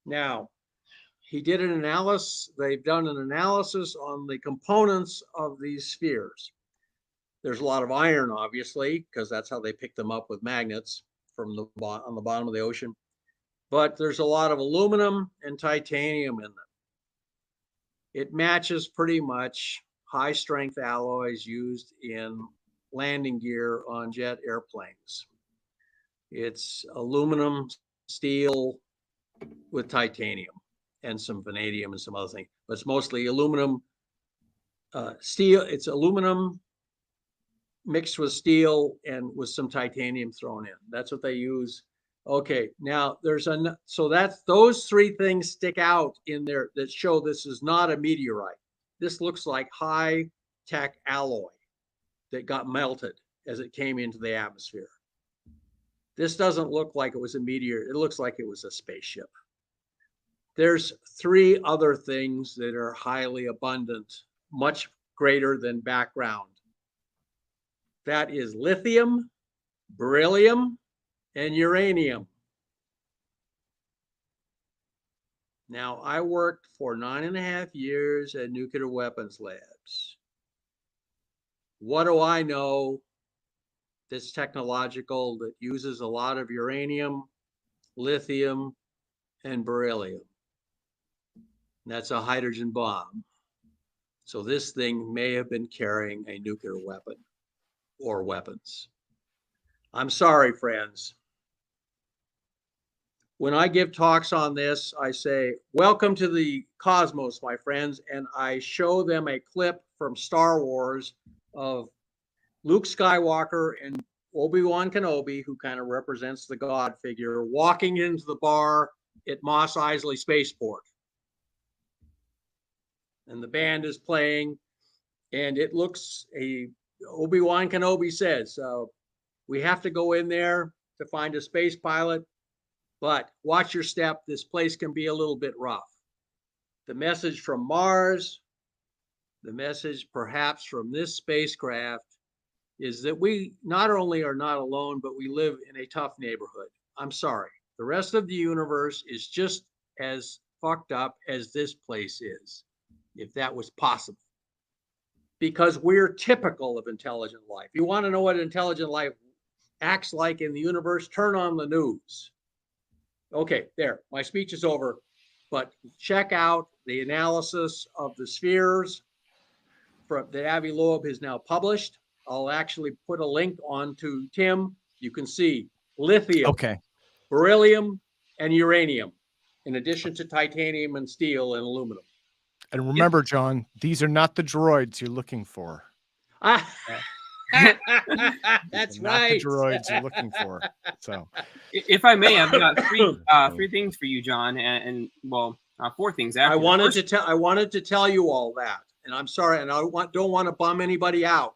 Now, he did an analysis, they've done an analysis on the components of these spheres. There's a lot of iron, obviously, because that's how they pick them up with magnets from on the bottom of the ocean. But there's a lot of aluminum and titanium in them. It matches pretty much high strength alloys used in landing gear on jet airplanes. It's aluminum, steel with titanium and some vanadium and some other things, but it's mostly aluminum, steel. It's aluminum mixed with steel and with some titanium thrown in. That's what they use. Okay, now so that's those three things stick out in there that show this is not a meteorite. This looks like high tech alloy that got melted as it came into the atmosphere. This doesn't look like it was a meteor. It looks like it was a spaceship. There's 3 other things that are highly abundant, much greater than background. That is lithium, beryllium, and uranium. Now, I worked for 9.5 years at nuclear weapons labs. What do I know that's technological that uses a lot of uranium, lithium, and beryllium? And that's a hydrogen bomb. So this thing may have been carrying a nuclear weapon or weapons. I'm sorry, friends. When I give talks on this, I say, welcome to the cosmos, my friends. And I show them a clip from Star Wars of Luke Skywalker and Obi-Wan Kenobi, who kind of represents the God figure, walking into the bar at Mos Eisley Spaceport. And the band is playing, and it looks, Obi-Wan Kenobi says, we have to go in there to find a space pilot, but watch your step. This place can be a little bit rough. The message from Mars, the message perhaps from this spacecraft is that we not only are not alone, but we live in a tough neighborhood. I'm sorry. The rest of the universe is just as fucked up as this place is, if that was possible. Because we're typical of intelligent life. You want to know what intelligent life acts like in the universe? Turn on the news. Okay, there, my speech is over, but check out the analysis of the spheres that Avi Loeb has now published. I'll actually put a link on to Tim. You can see lithium, beryllium, and uranium, in addition to titanium and steel and aluminum. And remember, John, these are not the droids you're looking for. That's not right. The droids you're looking for. So, if I may, I've got three things for you, John, and 4 things. After I wanted to tell you all that, and I'm sorry, and I don't want to bum anybody out.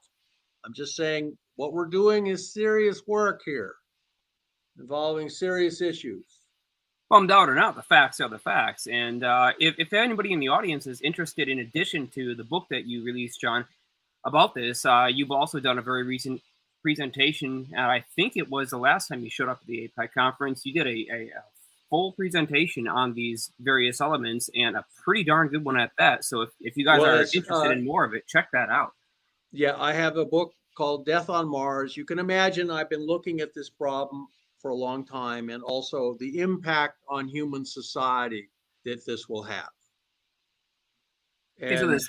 I'm just saying what we're doing is serious work here, involving serious issues. Bummed out or not, the facts are the facts. And if anybody in the audience is interested, in addition to the book that you released, John, about this, you've also done a very recent presentation. I think it was the last time you showed up at the APEC conference. You did a full presentation on these various elements, and a pretty darn good one at that. So if you guys are interested in more of it, check that out. Yeah, I have a book called Death on Mars. You can imagine I've been looking at this problem for a long time, and also the impact on human society that this will have. And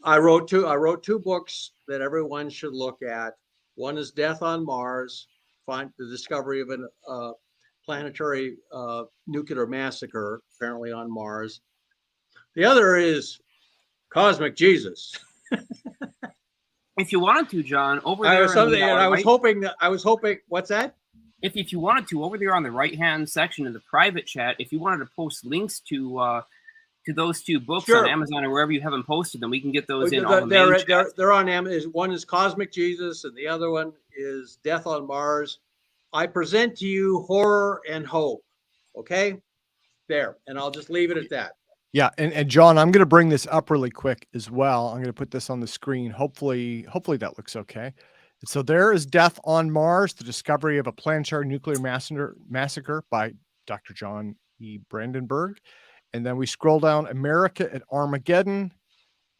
I wrote two books that everyone should look at. One is Death on Mars, find the discovery of a planetary nuclear massacre, apparently on Mars. The other is Cosmic Jesus. If you wanted to, John, over there. I was hoping. What's that? If you wanted to, over there on the right-hand section of the private chat, if you wanted to post links to those 2 books on Amazon or wherever you haven't posted them, we can get those in on the main chat. They're on Amazon. One is Cosmic Jesus, and the other one is Death on Mars. I present to you horror and hope. Okay, there, and I'll just leave it at that. Yeah, and John, I'm going to bring this up really quick as well. I'm going to put this on the screen. Hopefully that looks okay. So there is Death on Mars, the discovery of a planetary nuclear massacre by Dr. John E. Brandenburg. And then we scroll down, America at Armageddon.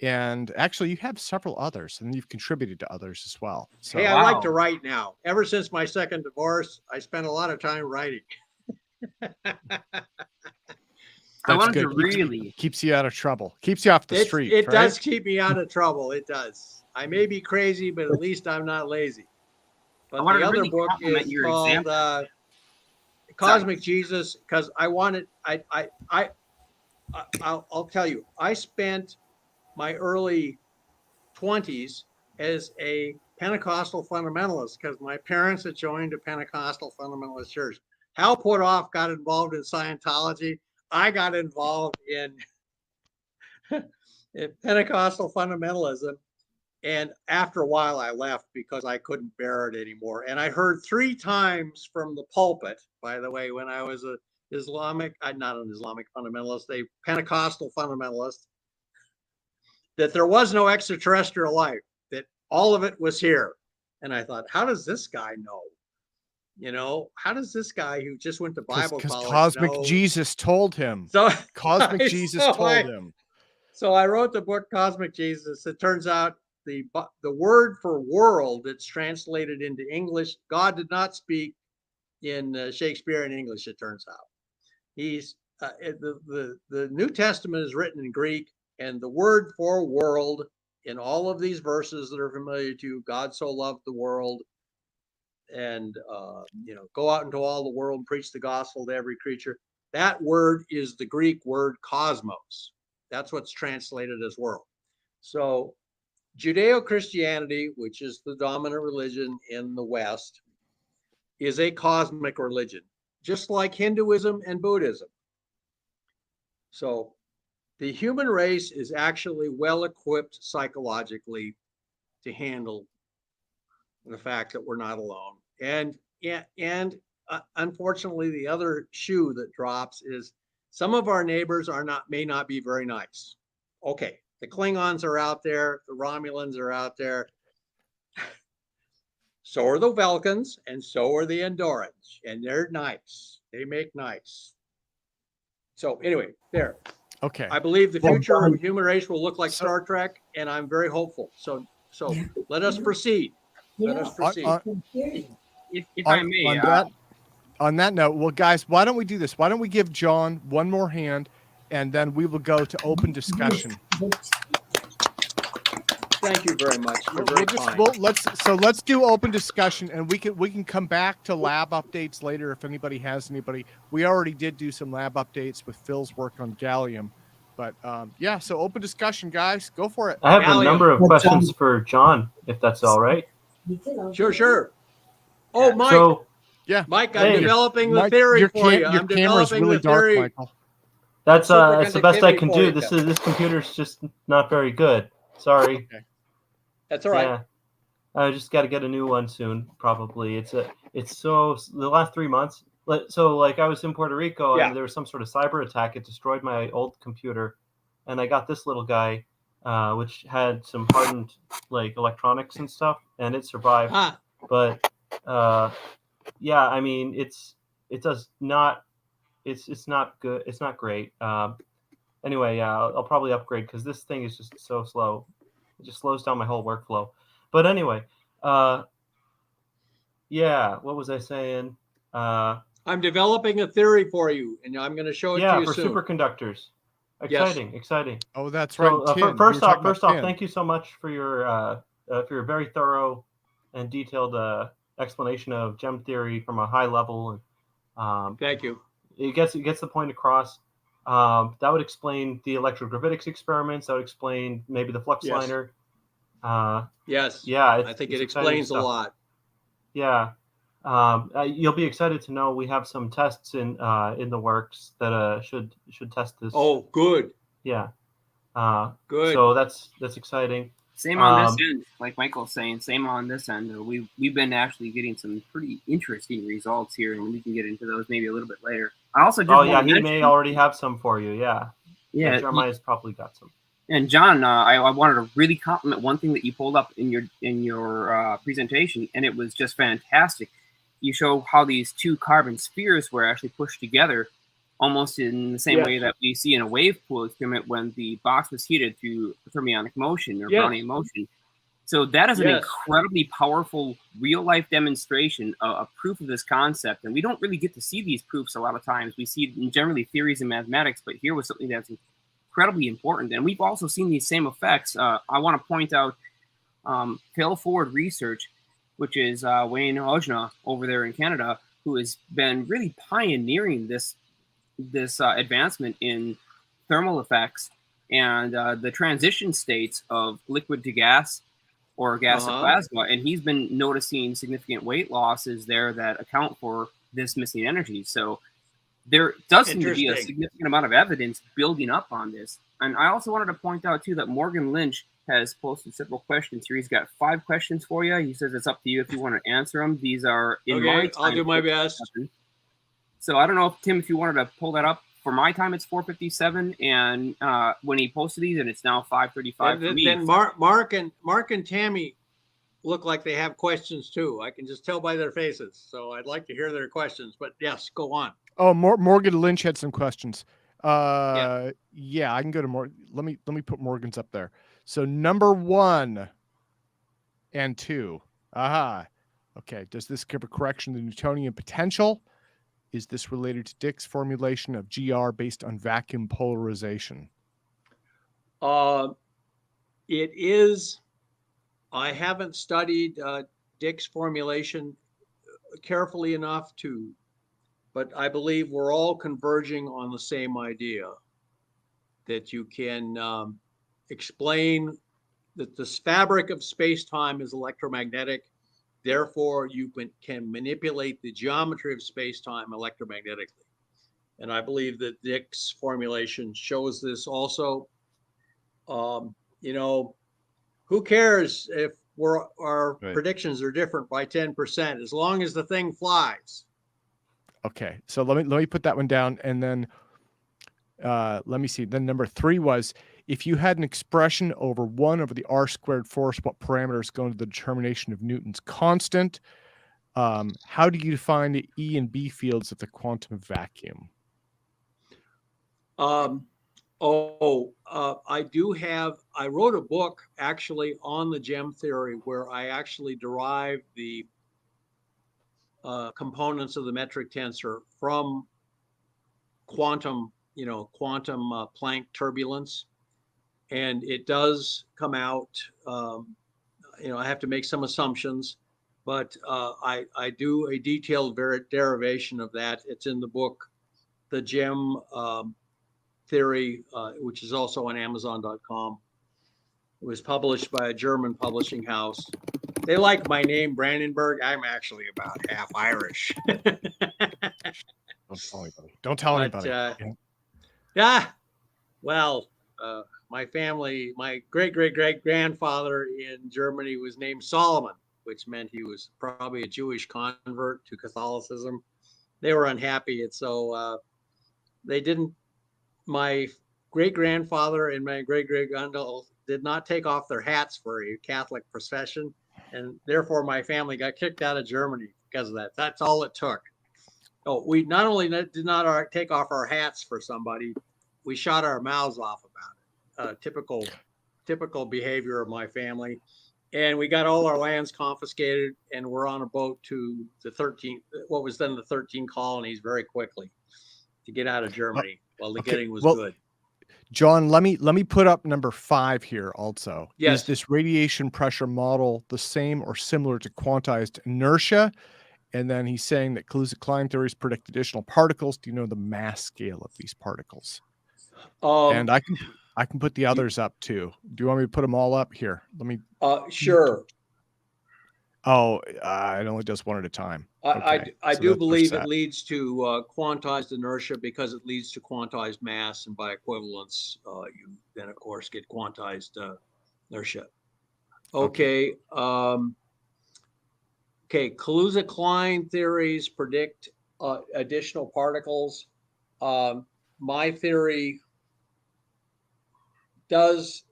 And actually, you have several others, and you've contributed to others as well. So, hey, I like to write now. Ever since my second divorce, I spent a lot of time writing. I wanted to really keeps you out of trouble, keeps you off the street. It does keep me out of trouble. It does. I may be crazy, but at least I'm not lazy. But the other book is called Cosmic Jesus, because I wanted. I'll tell you, I spent my early 20s as a Pentecostal fundamentalist because my parents had joined a Pentecostal fundamentalist church. Hal Puthoff got involved in Scientology. I got involved in Pentecostal fundamentalism, And after a while, I left because I couldn't bear it anymore. And I heard 3 times from the pulpit, by the way, when I was a not an Islamic fundamentalist, a Pentecostal fundamentalist, that there was no extraterrestrial life, that all of it was here. And I thought, how does this guy know? You know, how does this guy who just went to Bible Because college Cosmic know? Jesus told him. So Cosmic Jesus told him. So I wrote the book Cosmic Jesus. It turns out the word for world that's translated into English, God did not speak in Shakespearean English, it turns out. He's the New Testament is written in Greek, and the word for world in all of these verses that are familiar to you, God so loved the world, and go out into all the world and preach the gospel to every creature. That word is the Greek word cosmos. That's what's translated as world. So Judeo-Christianity, which is the dominant religion in the West, is a cosmic religion, just like Hinduism and Buddhism. So the human race is actually well equipped psychologically to handle the fact that we're not alone. And unfortunately, the other shoe that drops is some of our neighbors may not be very nice. Okay, the Klingons are out there, the Romulans are out there. So are the Vulcans, and so are the Andorans, and they're nice. They make nice. So anyway, there. Okay. I believe the future of the human race will look like Star Trek, and I'm very hopeful. So let us proceed. Let us proceed. If I may. On that note, well, guys, why don't we do this? Why don't we give John one more hand, and then we will go to open discussion. Thank you very much. You're very kind. Let's do open discussion, and we can come back to lab updates later if anybody has anybody. We already did do some lab updates with Phil's work on gallium, but yeah. So open discussion, guys, go for it. I have a number of questions for John, if that's all right. Sure. Oh, Mike. So, yeah, Mike, I'm developing the theory for you. Your camera's really dark, Michael. That's the best I can do. This computer's just not very good. Sorry. Okay. That's all right. Yeah. I just got to get a new one soon, probably. The last 3 months. So like I was in Puerto Rico and there was some sort of cyber attack. It destroyed my old computer, and I got this little guy, which had some hardened like electronics and stuff, and it survived. But yeah, I mean it's not good. It's not great. Anyway, yeah, I'll probably upgrade because this thing is just so slow. It just slows down my whole workflow. But anyway, yeah, what was I saying? I'm developing a theory for you, and I'm going to show it to you for soon. superconductors. Exciting. Oh, that's right. So, first off, thank you so much for your very thorough and detailed explanation of gem theory from a high level. And thank you. It gets the point across. That would explain the electrogravitics experiments. That would explain maybe the flux liner. Yes. Yeah. I think it explains a lot. Yeah. You'll be excited to know we have some tests in the works that should test this. Oh, good. Yeah. Good. So that's exciting. Same on this end, like Michael's saying. Same on this end. We've been actually getting some pretty interesting results here, and we can get into those maybe a little bit later. I also he may already have some for you. Yeah. Jeremiah's probably got some. And John, I wanted to really compliment one thing that you pulled up in your presentation, and it was just fantastic. You show how these two carbon spheres were actually pushed together, almost in the same way that we see in a wave pool experiment when the box was heated through fermionic motion or Brownian motion. So that is an incredibly powerful real-life demonstration, a proof of this concept. And we don't really get to see these proofs a lot of times. We see generally theories in mathematics, but here was something that's incredibly important. And we've also seen these same effects. I want to point out Fail Forward Research, which is Wayne Ojna over there in Canada, who has been really pioneering this advancement in thermal effects and the transition states of liquid to gas or gas to plasma. And he's been noticing significant weight losses there that account for this missing energy. So there does seem to be a significant amount of evidence building up on this. And I also wanted to point out, too, that Morgan Lynch has posted several questions here. He's got 5 questions for you. He says it's up to you if you want to answer them. These are in my time. I'll do my best. So I don't know, if Tim, if you wanted to pull that up. For my time, it's 4:57, and when he posted these, and it's now 5:35 for me. Then Mark and Tami look like they have questions too. I can just tell by their faces. So I'd like to hear their questions. But yes, go on. Oh, Morgan Lynch had some questions. Yeah, I can go to Morgan. Let me put Morgan's up there. So number 1 and 2. Aha. Okay. Does this give a correction of the Newtonian potential? Is this related to Dick's formulation of GR based on vacuum polarization? It is. I haven't studied Dick's formulation carefully enough to, but I believe we're all converging on the same idea that you can explain that this fabric of space-time is electromagnetic. Therefore, you can manipulate the geometry of space-time electromagnetically. And I believe that Dick's formulation shows this also. You know, who cares if our predictions are different by 10%, as long as the thing flies. Okay, so let me put that one down, and then let me see. Then number 3 was, if you had an expression over 1 over the r² force, what parameters go into the determination of Newton's constant? How do you define the E and B fields of the quantum vacuum? I wrote a book actually on the gem theory where I actually derived the components of the metric tensor from quantum Planck turbulence. And it does come out, I have to make some assumptions, but I do a detailed derivation of that. It's in the book, The Gem Theory, which is also on Amazon.com. It was published by a German publishing house. They like my name, Brandenburg. I'm actually about half Irish. Don't tell anybody. My family, my great-great-great-grandfather in Germany was named Solomon, which meant he was probably a Jewish convert to Catholicism. They were unhappy, and so they didn't. My great-grandfather and my great-great-uncle did not take off their hats for a Catholic procession, and therefore my family got kicked out of Germany because of that. That's all it took. Oh, we not only did not take off our hats for somebody, we shot our mouths off about it. Typical behavior of my family. And we got all our lands confiscated, and we're on a boat to the 13, what was then the 13 colonies, very quickly to get out of Germany while the getting was good. John, let me put up number 5 here also. Yes. Is this radiation pressure model the same or similar to quantized inertia? And then he's saying that Kaluza-Klein theories predict additional particles. Do you know the mass scale of these particles? And I can put the others up too. Do you want me to put them all up here? Let me. Sure. Oh, it only does one at a time. Okay. I do believe it leads to quantized inertia because it leads to quantized mass, and by equivalence, you then of course get quantized inertia. Okay. Kaluza-Klein theories predict additional particles. My theory does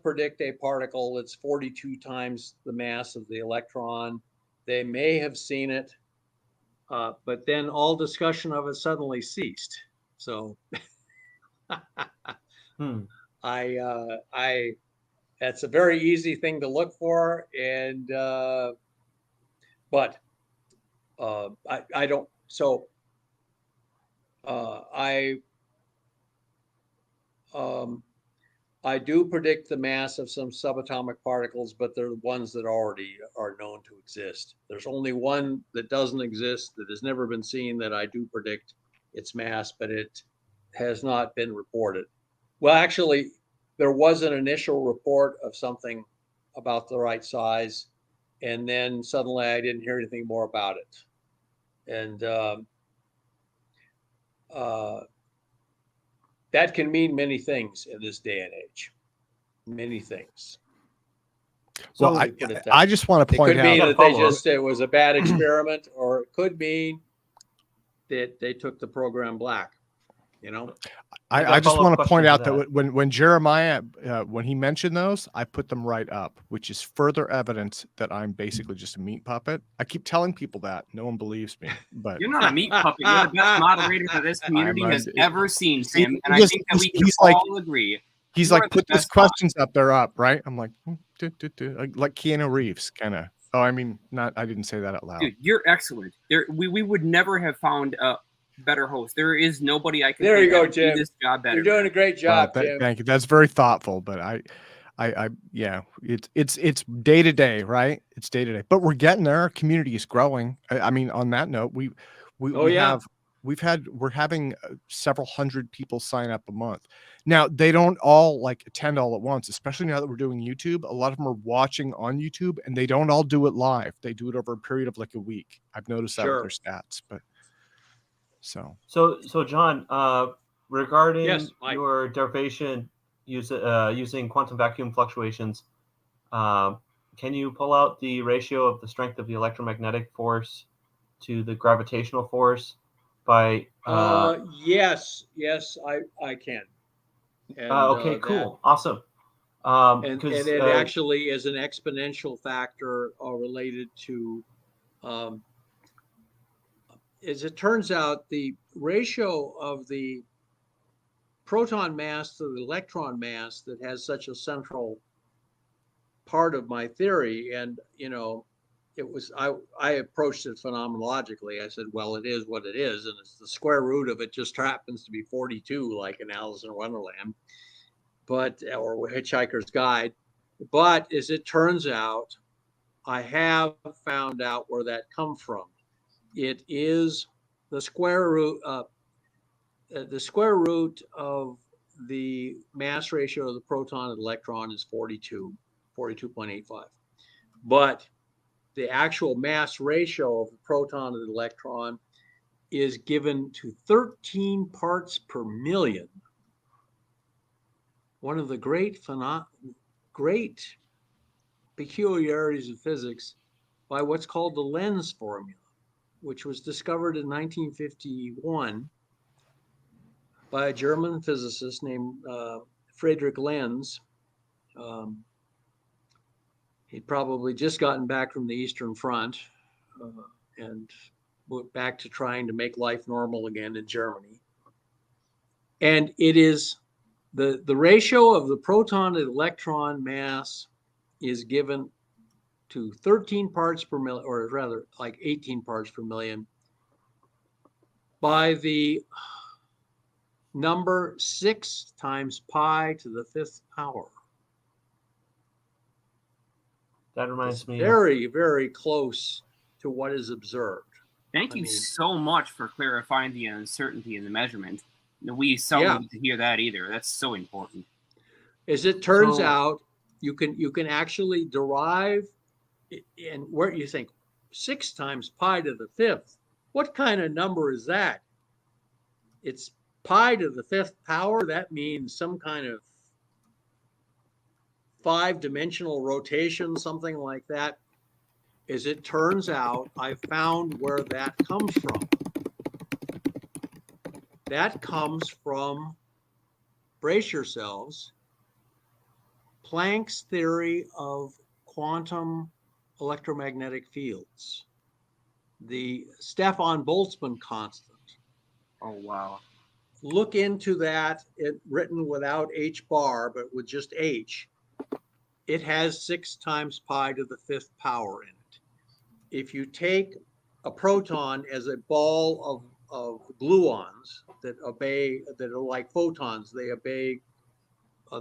predict a particle that's 42 times the mass of the electron. They may have seen it, but then all discussion of it suddenly ceased. So that's a very easy thing to look for, and but I don't. So I do predict the mass of some subatomic particles, but they're the ones that already are known to exist. There's only one that doesn't exist, that has never been seen, that I do predict its mass, but it has not been reported. Well, actually, there was an initial report of something about the right size, and then suddenly I didn't hear anything more about it. And that can mean many things in this day and age. many things. Well, So I, we put it that I way. just want to It point could mean out. that they just, it was a bad experiment, or it could mean that they took the program black, you know? I got I a just follow-up want to point question to out that. that when Jeremiah when he mentioned those, I put them right up, which is further evidence that I'm basically just a meat puppet. I keep telling people that. No one believes me, but You're not a meat puppet. You're the best moderator that this community I'm, has ever seen, see, Tim. And he I just- think that we can he's like- all agree. he's You are like, the put these best mod. questions up, they're up, right? I'm like, like Keanu Reeves, kind of. Oh, I mean, not. I didn't say that out loud. Dude, you're excellent. We would never have found a better host. There is nobody I can There think you go, that would do Jim. this job better. You're doing a great job, Jim. Thank you. That's very thoughtful, but yeah, it's day to day, right? It's day to day, but we're getting there. Our community is growing. I mean, on that note, we're having several hundred people sign up a month. Now, they don't all like attend all at once, especially now that we're doing YouTube. A lot of them are watching on YouTube, and they don't all do it live. They do it over a period of like a week. I've noticed that with their stats, but so John, regarding Yes, Mike. your derivation using quantum vacuum fluctuations, can you pull out the ratio of the strength of the electromagnetic force to the gravitational force by yes, I can. And, okay, cool, awesome. And it actually is an exponential factor related to, as it turns out, the ratio of the proton mass to the electron mass that has such a central part of my theory. And, you know, it was, I approached it phenomenologically. I said, well, it is what it is. And it's the square root of it just happens to be 42, like in Alice in Wonderland, or Hitchhiker's Guide. But as it turns out, I have found out where that comes from. It is the square root of the mass ratio of the proton and electron is 42.85. But the actual mass ratio of the proton and the electron is given to 13 parts per million. One of the great peculiarities of physics by what's called the Lenz formula, which was discovered in 1951 by a German physicist named Friedrich Lenz. He'd probably just gotten back from the Eastern Front and went back to trying to make life normal again in Germany. And it is the ratio of the proton to electron mass is given to 13 parts per million, or rather like 18 parts per million, by the number 6 times pi to the 5th power. That reminds me very, very close to what is observed. Thank you so much for clarifying the uncertainty in the measurement. We seldom get to hear that either. That's so important. As it turns out, you can actually derive, and where you think 6 times pi to the 5th, what kind of number is that? It's pi to the 5th power. That means some kind of 5-dimensional rotation, something like that. As it turns out, I found where that comes from. That comes from, brace yourselves, Planck's theory of quantum electromagnetic fields, the Stefan Boltzmann constant. Oh, wow. Look into that, written without h bar, but with just h. It has 6 times pi to the 5th power in it. If you take a proton as a ball of gluons that are like photons, they obey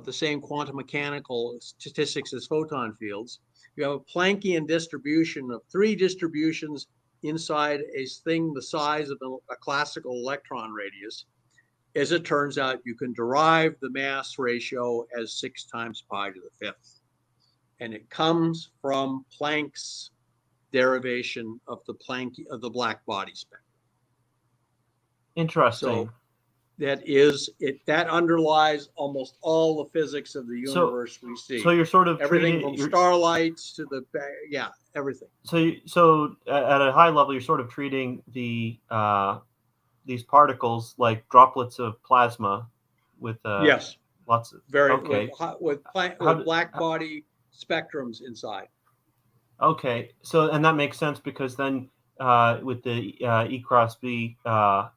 the same quantum mechanical statistics as photon fields. You have a Planckian distribution of 3 distributions inside a thing the size of a classical electron radius. As it turns out, you can derive the mass ratio as 6 times pi to the 5th. And it comes from Planck's derivation of the black body spectrum. Interesting. that underlies almost all the physics of the universe we see. So you're sort of everything treating, from starlights to everything. So at a high level, you're sort of treating the these particles like droplets of plasma with yes, lots of with black body spectrums inside. Okay, so and that makes sense because then with the E cross B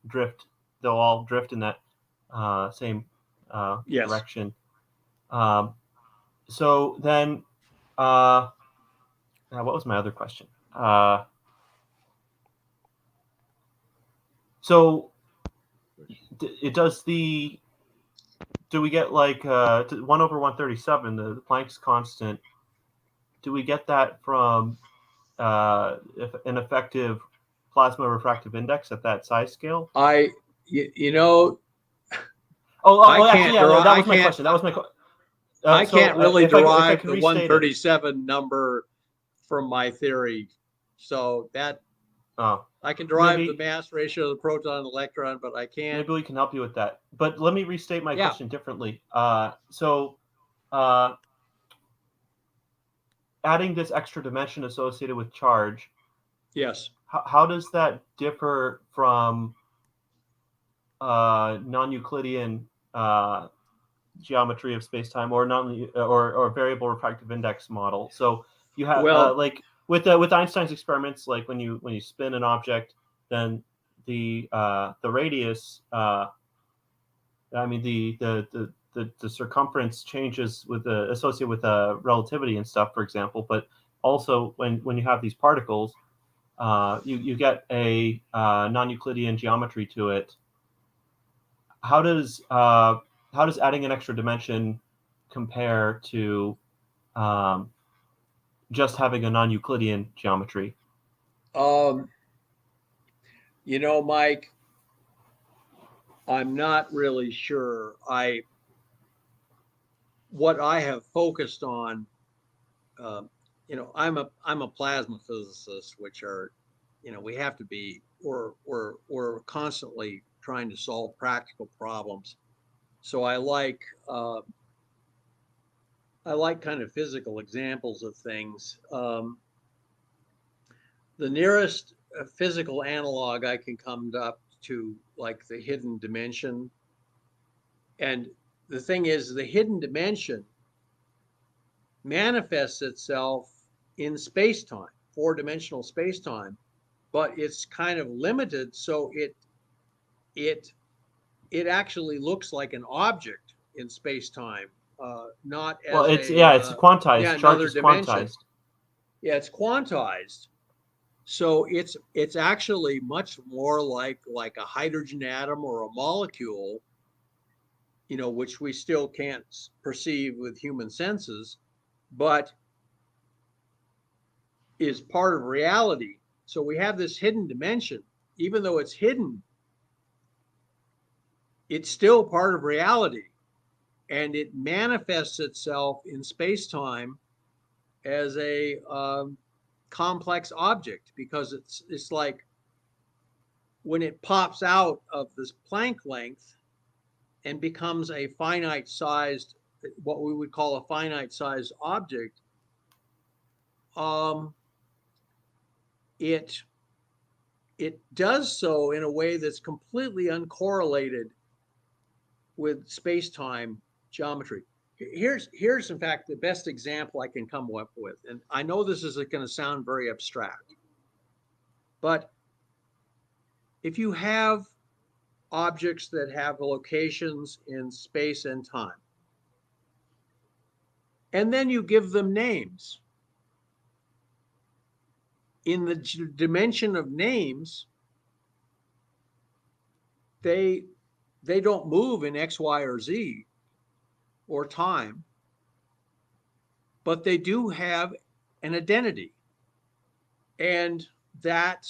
drift, they'll all drift in that same direction. So then, what was my other question? So it does the. Do we get like 1/137, the Planck's constant? Do we get that from an effective plasma refractive index at that size scale? You know. Actually, yeah, that was my question. That was my question. I can't really derive the 137 number from my theory, so that I can derive the mass ratio of the proton and electron, but I can't. Maybe we can help you with that. But let me restate my question differently. Adding this extra dimension associated with charge. Yes. How does that differ from non-Euclidean geometry of space-time or variable refractive index model? So you have like with Einstein's experiments, like when you spin an object, then the radius, the circumference changes with associated with relativity and stuff, for example. But also when you have these particles, you get a non-Euclidean geometry to it. How does adding an extra dimension compare to just having a non-Euclidean geometry? Mike, I'm not really sure. What I have focused on, I'm a plasma physicist, which are, we have to be. We're constantly trying to solve practical problems. So I like kind of physical examples of things. The nearest physical analog I can come up to, like the hidden dimension. And the thing is, the hidden dimension manifests itself in space-time, four-dimensional space-time, but it's kind of limited, so it actually looks like an object in space-time, not as it's quantized. Yeah, charge is quantized. Yeah, it's quantized. So it's actually much more like a hydrogen atom or a molecule, which we still can't perceive with human senses, but is part of reality. So we have this hidden dimension. Even though it's hidden, it's still part of reality. And it manifests itself in space-time as a complex object, because it's like when it pops out of this Planck length and becomes a finite sized, what we would call a finite sized object, it does so in a way that's completely uncorrelated with space-time geometry. Here's in fact the best example I can come up with, and I know this is going to sound very abstract, but if you have objects that have locations in space and time, and then you give them names, in the dimension of names, they don't move in X, Y, or Z or time, but they do have an identity, and that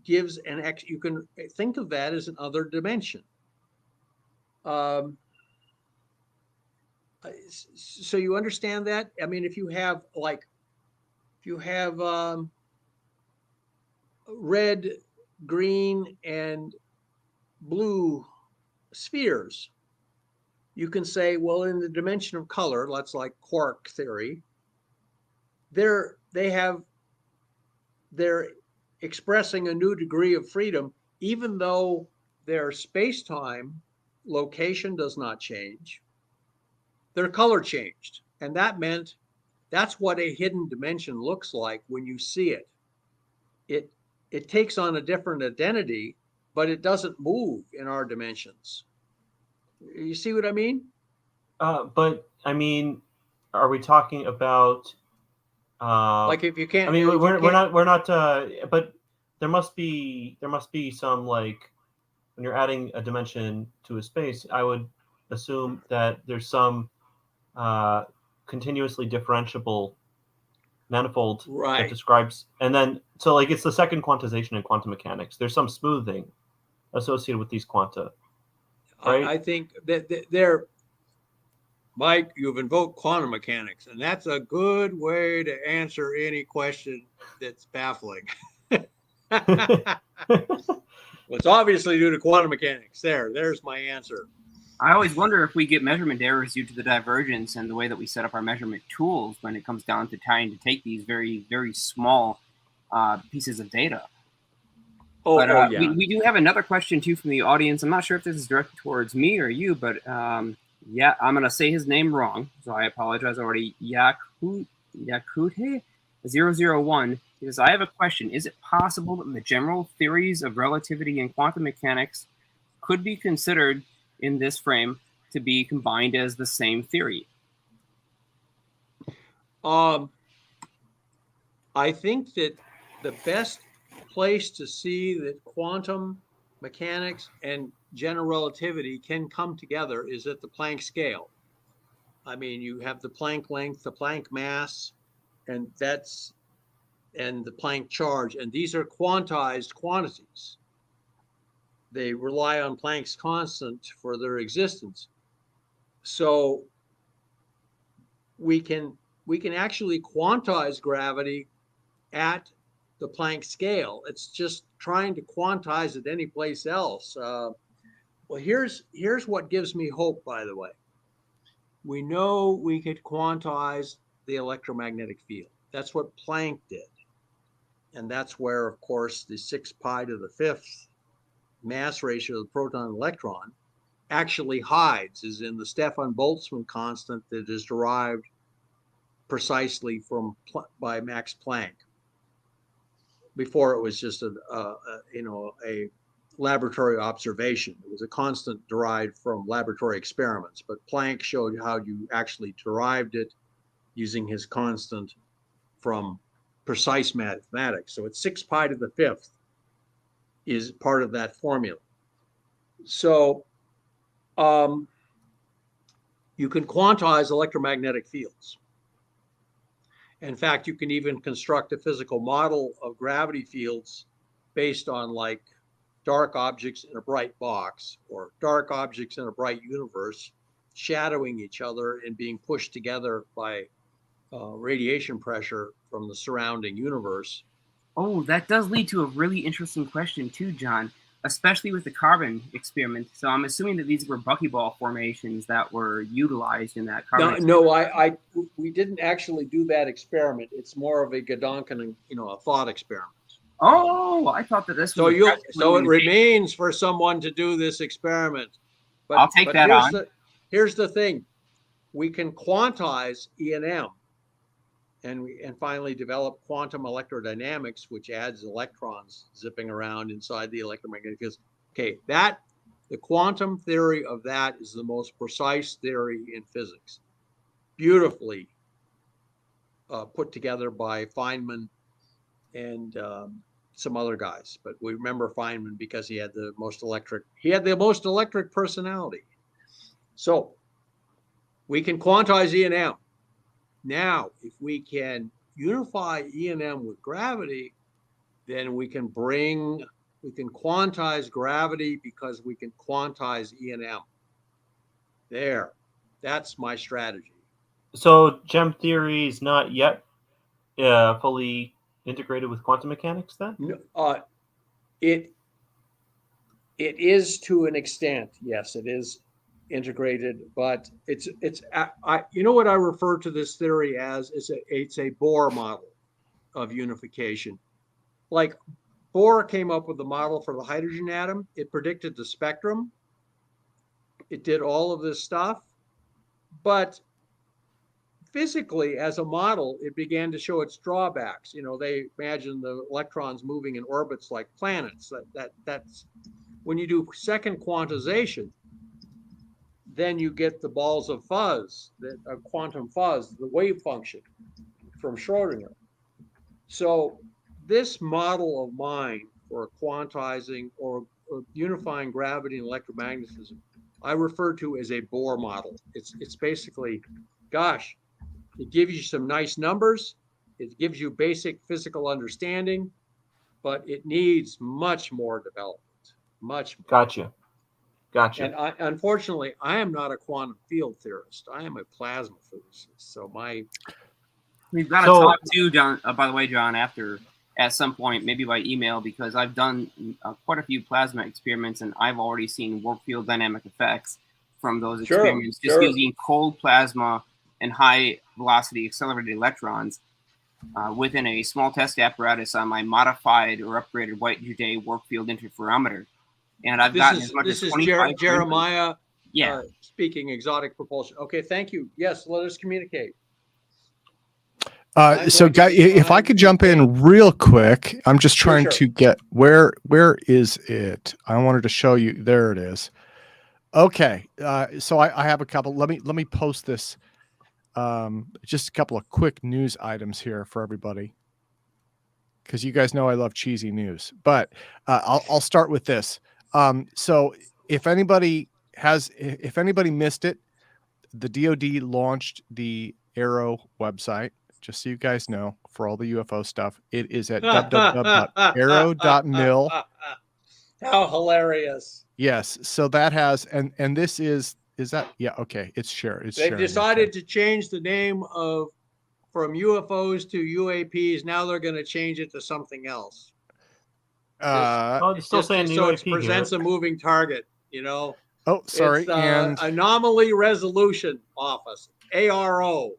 gives an X. You can think of that as another dimension. So you understand that? I mean, if you have red, green, and blue spheres. You can say, well, in the dimension of color, that's like quark theory, they're expressing a new degree of freedom, even though their space-time location does not change. Their color changed. And that meant that's what a hidden dimension looks like when you see it. It takes on a different identity, but it doesn't move in our dimensions. You see what I mean? But I mean, are we talking about like if you can't? I mean, we're not. But there must be some, like, when you're adding a dimension to a space, I would assume that there's some continuously differentiable manifold that describes, and then so like it's the second quantization in quantum mechanics. There's some smoothing associated with these quanta. Right? I think that they're, Mike, you've invoked quantum mechanics, and that's a good way to answer any question that's baffling. Well, it's obviously due to quantum mechanics. There's my answer. I always wonder if we get measurement errors due to the divergence and the way that we set up our measurement tools when it comes down to trying to take these very, very small pieces of data. Yeah. We do have another question, too, from the audience. I'm not sure if this is directed towards me or you, but yeah, I'm going to say his name wrong, so I apologize already. Yakute001. He says, I have a question. Is it possible that the general theories of relativity and quantum mechanics could be considered in this frame to be combined as the same theory? I think that the best place to see that quantum mechanics and general relativity can come together is at the Planck scale. I mean, you have the Planck length, the Planck mass, and the Planck charge, and these are quantized quantities. They rely on Planck's constant for their existence. So we can actually quantize gravity at the Planck scale. It's just trying to quantize it any place else. Well, here's what gives me hope, by the way. We know we could quantize the electromagnetic field. That's what Planck did. And that's where, of course, the 6 pi to the 5th mass ratio of the proton and electron actually hides, is in the Stefan Boltzmann constant that is derived precisely by Max Planck. Before it was just a laboratory observation. It was a constant derived from laboratory experiments, but Planck showed how you actually derived it using his constant from precise mathematics. So it's 6 pi to the 5th is part of that formula. So you can quantize electromagnetic fields. In fact, you can even construct a physical model of gravity fields based on, like, dark objects in a bright box or dark objects in a bright universe shadowing each other and being pushed together by radiation pressure from the surrounding universe. Oh, that does lead to a really interesting question too, John, especially with the carbon experiment. So I'm assuming that these were buckyball formations that were utilized in that carbon experiment. No, we didn't actually do that experiment. It's more of a Gedanken, a thought experiment. Oh, I thought that this was... So it remains for someone to do this experiment. But, I'll take that on. Here's the thing. We can quantize E&M and finally develop quantum electrodynamics, which adds electrons zipping around inside the electromagnetic fields. Okay, the quantum theory of that is the most precise theory in physics. Beautifully put together by Feynman and some other guys, but we remember Feynman because he had the most electric personality. So we can quantize E&M. Now, if we can unify E&M with gravity, then we can quantize gravity because we can quantize E&M. That's my strategy. So gem theory is not yet fully integrated with quantum mechanics then? It It is to an extent, yes, it is integrated, but you know what I refer to this theory as? It's a Bohr model of unification. Like Bohr came up with the model for the hydrogen atom. It predicted the spectrum. It did all of this stuff, but physically, as a model, it began to show its drawbacks. You know, they imagined the electrons moving in orbits like planets. That's when you do second quantization, then you get the balls of fuzz, the quantum fuzz, the wave function from Schrodinger. So this model of mine for quantizing or unifying gravity and electromagnetism, I refer to as a Bohr model. It's basically, gosh, it gives you some nice numbers. It gives you basic physical understanding, but it needs much more development, much more. Gotcha. And unfortunately, I am not a quantum field theorist. I am a plasma physicist. So we've got to talk too, John. By the way, John, at some point, maybe by email, because I've done quite a few plasma experiments, and I've already seen warp field dynamic effects from those experiments, just using cold plasma and high velocity accelerated electrons within a small test apparatus on my modified or upgraded White-Joudet warp field interferometer. And I've gotten as much as 25. Jeremiah speaking exotic propulsion. Okay, thank you. Yes, let us communicate. So if I could jump in real quick, I'm just trying to get where is it? I wanted to show you. There it is. Okay. So I have a couple. Let me post this. Just a couple of quick news items here for everybody, because you guys know I love cheesy news. But I'll start with this. So if anybody missed it, the DoD launched the Arrow website. Just so you guys know, for all the UFO stuff, it is at www.arrow.mil. How hilarious! Yes, so that has and this is that okay? It's shared. They've decided to change the name from UFOs to UAPs. Now they're going to change it to something else. It's still saying so UAP it presents here. a moving target. You know. Oh, sorry. It's, and Anomaly Resolution Office, ARO.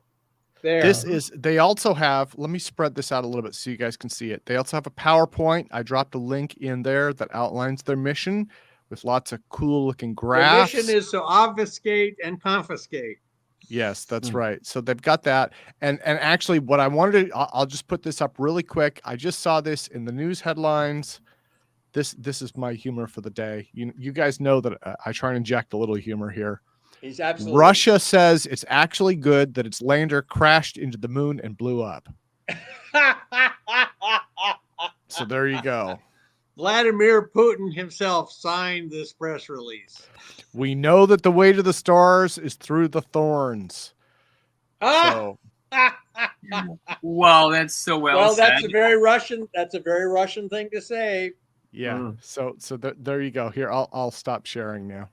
There. This is, they also have, let me spread this out a little bit so you guys can see it. They also have a PowerPoint. I dropped a link in there that outlines their mission with lots of cool looking graphs. The mission is to obfuscate and confiscate. Yes, that's right. So they've got that. And actually what I wanted to, I'll just put this up really quick. I just saw this in the news headlines. This is my humor for the day. You guys know that I try and inject a little humor here. He's absolutely. Russia says it's actually good that its lander crashed into the moon and blew up. So there you go. Vladimir Putin himself signed this press release. We know that the way to the stars is through the thorns. So. Wow, that's so well said. That's a very Russian thing to say. Yeah. So there you go. Here, I'll stop sharing now.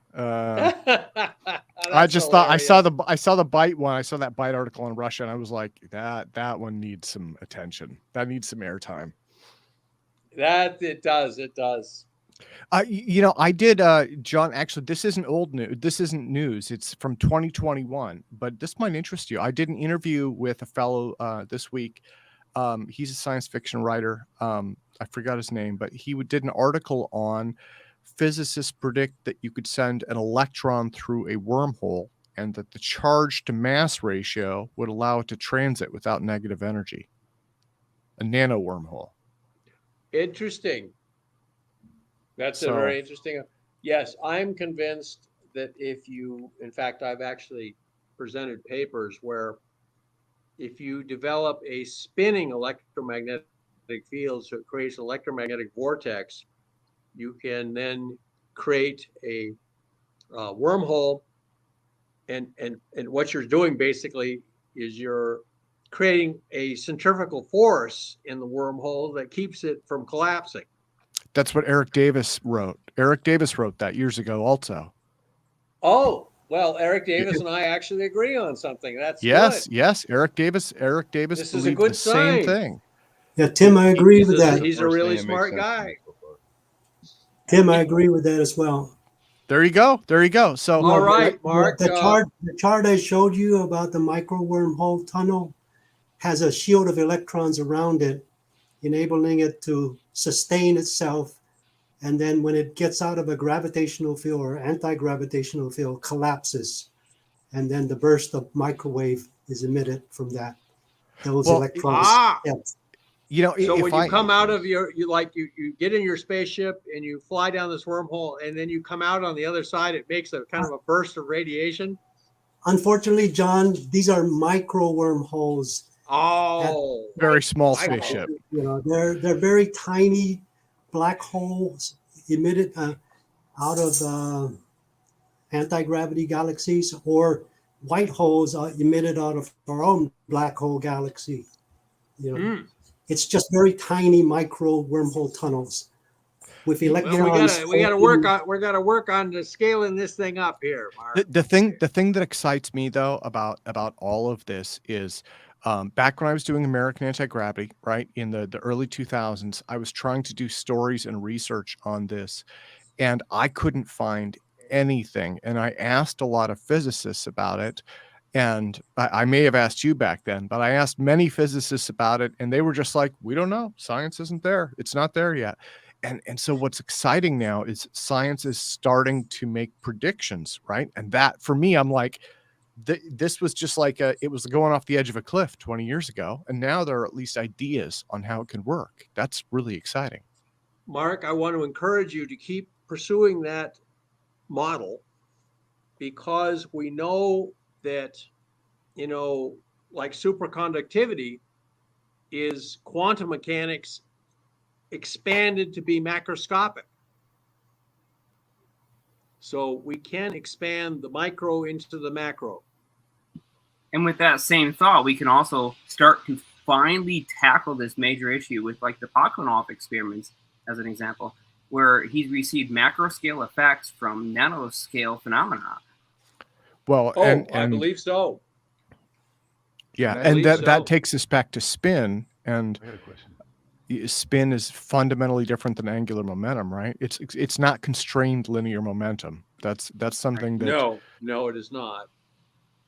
I just thought I saw the bite one. I saw that bite article in Russia, and I was like, that one needs some attention. That needs some airtime. It does. I did, John. Actually, this isn't old news. This isn't news. It's from 2021. But this might interest you. I did an interview with a fellow this week. He's a science fiction writer. I forgot his name, but he did an article on physicists predict that you could send an electron through a wormhole and that the charge to mass ratio would allow it to transit without negative energy. A nano wormhole. Interesting. That's a very interesting. Yes, I'm convinced that in fact, I've actually presented papers where if you develop a spinning electromagnetic field, so it creates an electromagnetic vortex, you can then create a wormhole, and what you're doing basically is you're creating a centrifugal force in the wormhole that keeps it from collapsing. That's what Eric Davis wrote. Eric Davis wrote that years ago also. Oh, well, Eric Davis and I actually agree on something. That's yes, good. Yes. Eric Davis This is a good sign. same thing. Yeah, Tim, I agree with that. He's a really smart guy. Tim, I agree with that as well. There you go. There you go. So All right, Mark. The chart I showed you about the micro wormhole tunnel has a shield of electrons around it, enabling it to sustain itself. And then when it gets out of a gravitational field or anti-gravitational field, collapses. And then the burst of microwave is emitted from that. Those electrons. Yes. You know, so when you come out of you get in your spaceship and you fly down this wormhole, and then you come out on the other side, it makes a kind of a burst of radiation. Unfortunately, John, these are micro wormholes. Oh, very small spaceship. You know, they're very tiny black holes emitted out of anti-gravity galaxies, or white holes emitted out of our own black hole galaxy. You know, it's just very tiny micro wormhole tunnels with electrons. Well, we got to work on the scaling this thing up here, Mark. The thing that excites me though about all of this is back when I was doing American Anti-Gravity, right, in the early 2000s, I was trying to do stories and research on this, and I couldn't find anything. And I asked a lot of physicists about it, and I may have asked you back then, but I asked many physicists about it, and they were just like, we don't know. Science isn't there. It's not there yet. And so what's exciting now is science is starting to make predictions, right? And that, for me, I'm like, this was just like it was going off the edge of a cliff 20 years ago, and now there are at least ideas on how it can work. That's really exciting. Mark, I want to encourage you to keep pursuing that model, because we know that, you know, like superconductivity is quantum mechanics expanded to be macroscopic. So we can expand the micro into the macro. And with that same thought, we can also start to finally tackle this major issue with like the Paklanov experiments, as an example, where he's received macro scale effects from nanoscale phenomena. Well, I believe so. Yeah, and that takes us back to spin, and I got a question. Spin is fundamentally different than angular momentum, right? It's not constrained linear momentum. That's something that no, it is not.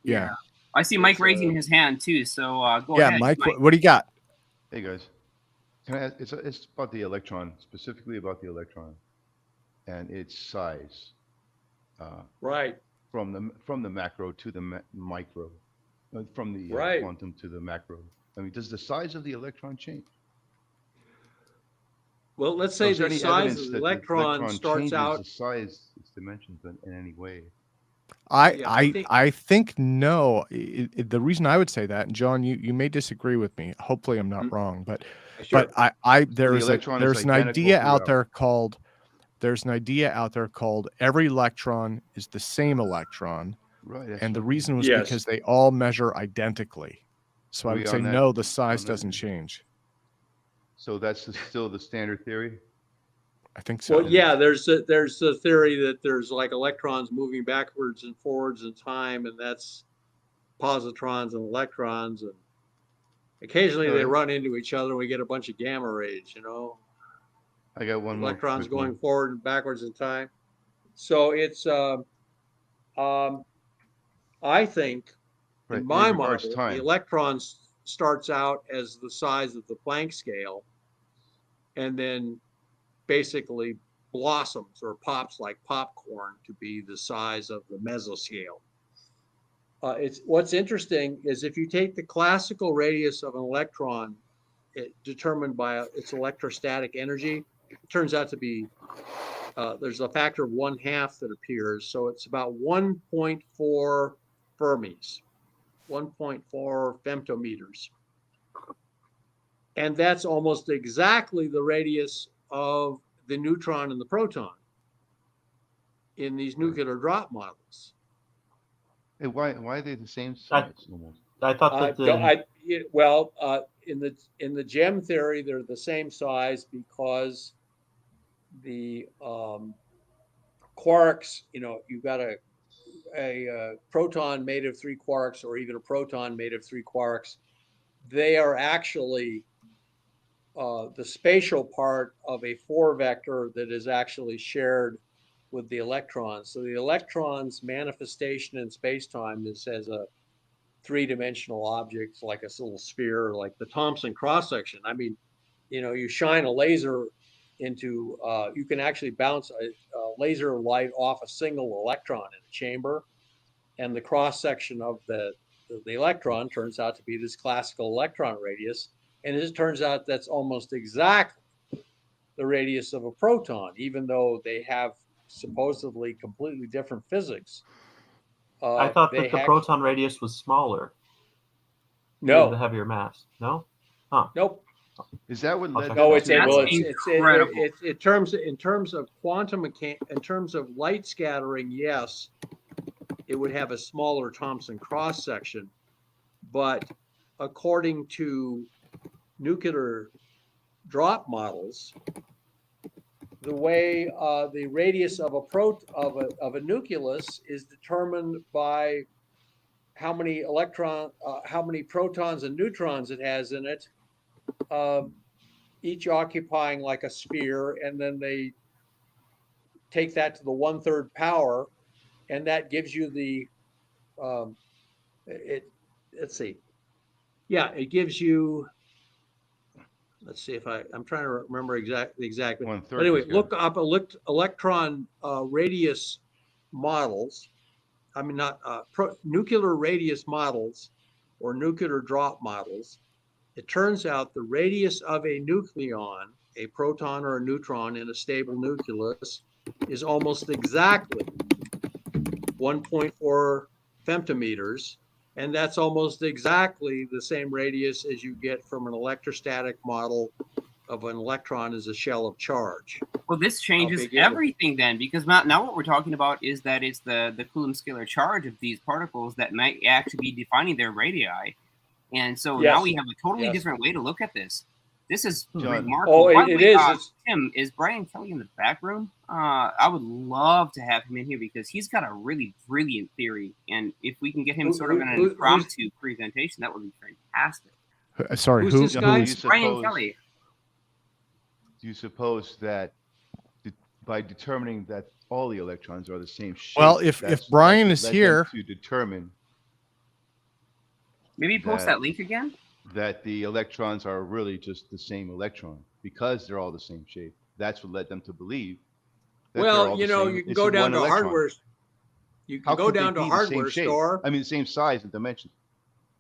Yeah. I see Mike raising his hand too, so go ahead. Yeah, Mike, what do you got? Hey guys, can I ask, it's about the electron, specifically about the electron and its size. Right. From the macro to the micro, from the quantum to the macro. I mean, does the size of the electron change? Well, let's say the size of the electron starts out. The size, its dimensions in any way. I think no. The reason I would say that, and John, you may disagree with me. Hopefully, I'm not wrong, but Sure. but there's an idea out there called every electron is the same electron. Right. And the reason was because they all measure identically. So I would say no, the size doesn't change. So that's still the standard theory? I think so. Well, yeah, there's a theory that there's like electrons moving backwards and forwards in time, and that's positrons and electrons, and occasionally they run into each other and we get a bunch of gamma rays, you know. I got one electrons going forward and backwards in time. So it's I think in my model, the electron starts out as the size of the Planck scale, and then basically blossoms or pops like popcorn to be the size of the mesoscale. What's interesting is if you take the classical radius of an electron, determined by its electrostatic energy, it turns out to be there's a factor of 1/2 that appears, so it's about 1.4 Fermis, 1.4 femtometers, and that's almost exactly the radius of the neutron and the proton in these nuclear drop models. Hey, why are they the same size? I thought that in the gem theory, they're the same size because the quarks, you know, you've got a proton made of 3 quarks, or even a proton made of 3 quarks. They are actually the spatial part of a 4 vector that is actually shared with the electrons. So the electron's manifestation in space-time is as a 3-dimensional object, like a little sphere, like the Thomson cross-section. I mean, you shine a laser into, you can actually bounce a laser light off a single electron in a chamber, and the cross-section of the electron turns out to be this classical electron radius, and it turns out that's almost exactly the radius of a proton, even though they have supposedly completely different physics. I thought that the proton radius was smaller. No. The heavier mass. No? Huh. Nope. Is that what led? No, it's in terms of quantum mechanics, in terms of light scattering, yes, it would have a smaller Thomson cross section, but according to nuclear drop models, the way the radius of a nucleus is determined by how many protons and neutrons it has in it, each occupying like a sphere, and then they take that to the 1/3 power, and that gives you the let's see. Yeah, it gives you, let's see if I'm trying to remember exactly. But anyway, look up electron radius models. I mean, not nuclear radius models or nuclear drop models. It turns out the radius of a nucleon, a proton or a neutron in a stable nucleus, is almost exactly 1.4 femtometers. And that's almost exactly the same radius as you get from an electrostatic model of an electron as a shell of charge. Well, this changes everything then, because now what we're talking about is that it's the Coulomb scalar charge of these particles that might actually be defining their radii. And so now we have a totally different way to look at this. This is remarkable. Oh, it is. Tim, is Brian Kelly in the back room? I would love to have him in here because he's got a really brilliant theory. And if we can get him sort of in an impromptu presentation, that would be fantastic. Sorry, who's this guy? Brian Kelly. Do you suppose that by determining that all the electrons are the same shape? Well, if Brian is here to determine, maybe post that link again. That the electrons are really just the same electron because they're all the same shape. That's what led them to believe. Well, you can go down to hardware. You can go down to hardware store. I mean, the same size and dimension.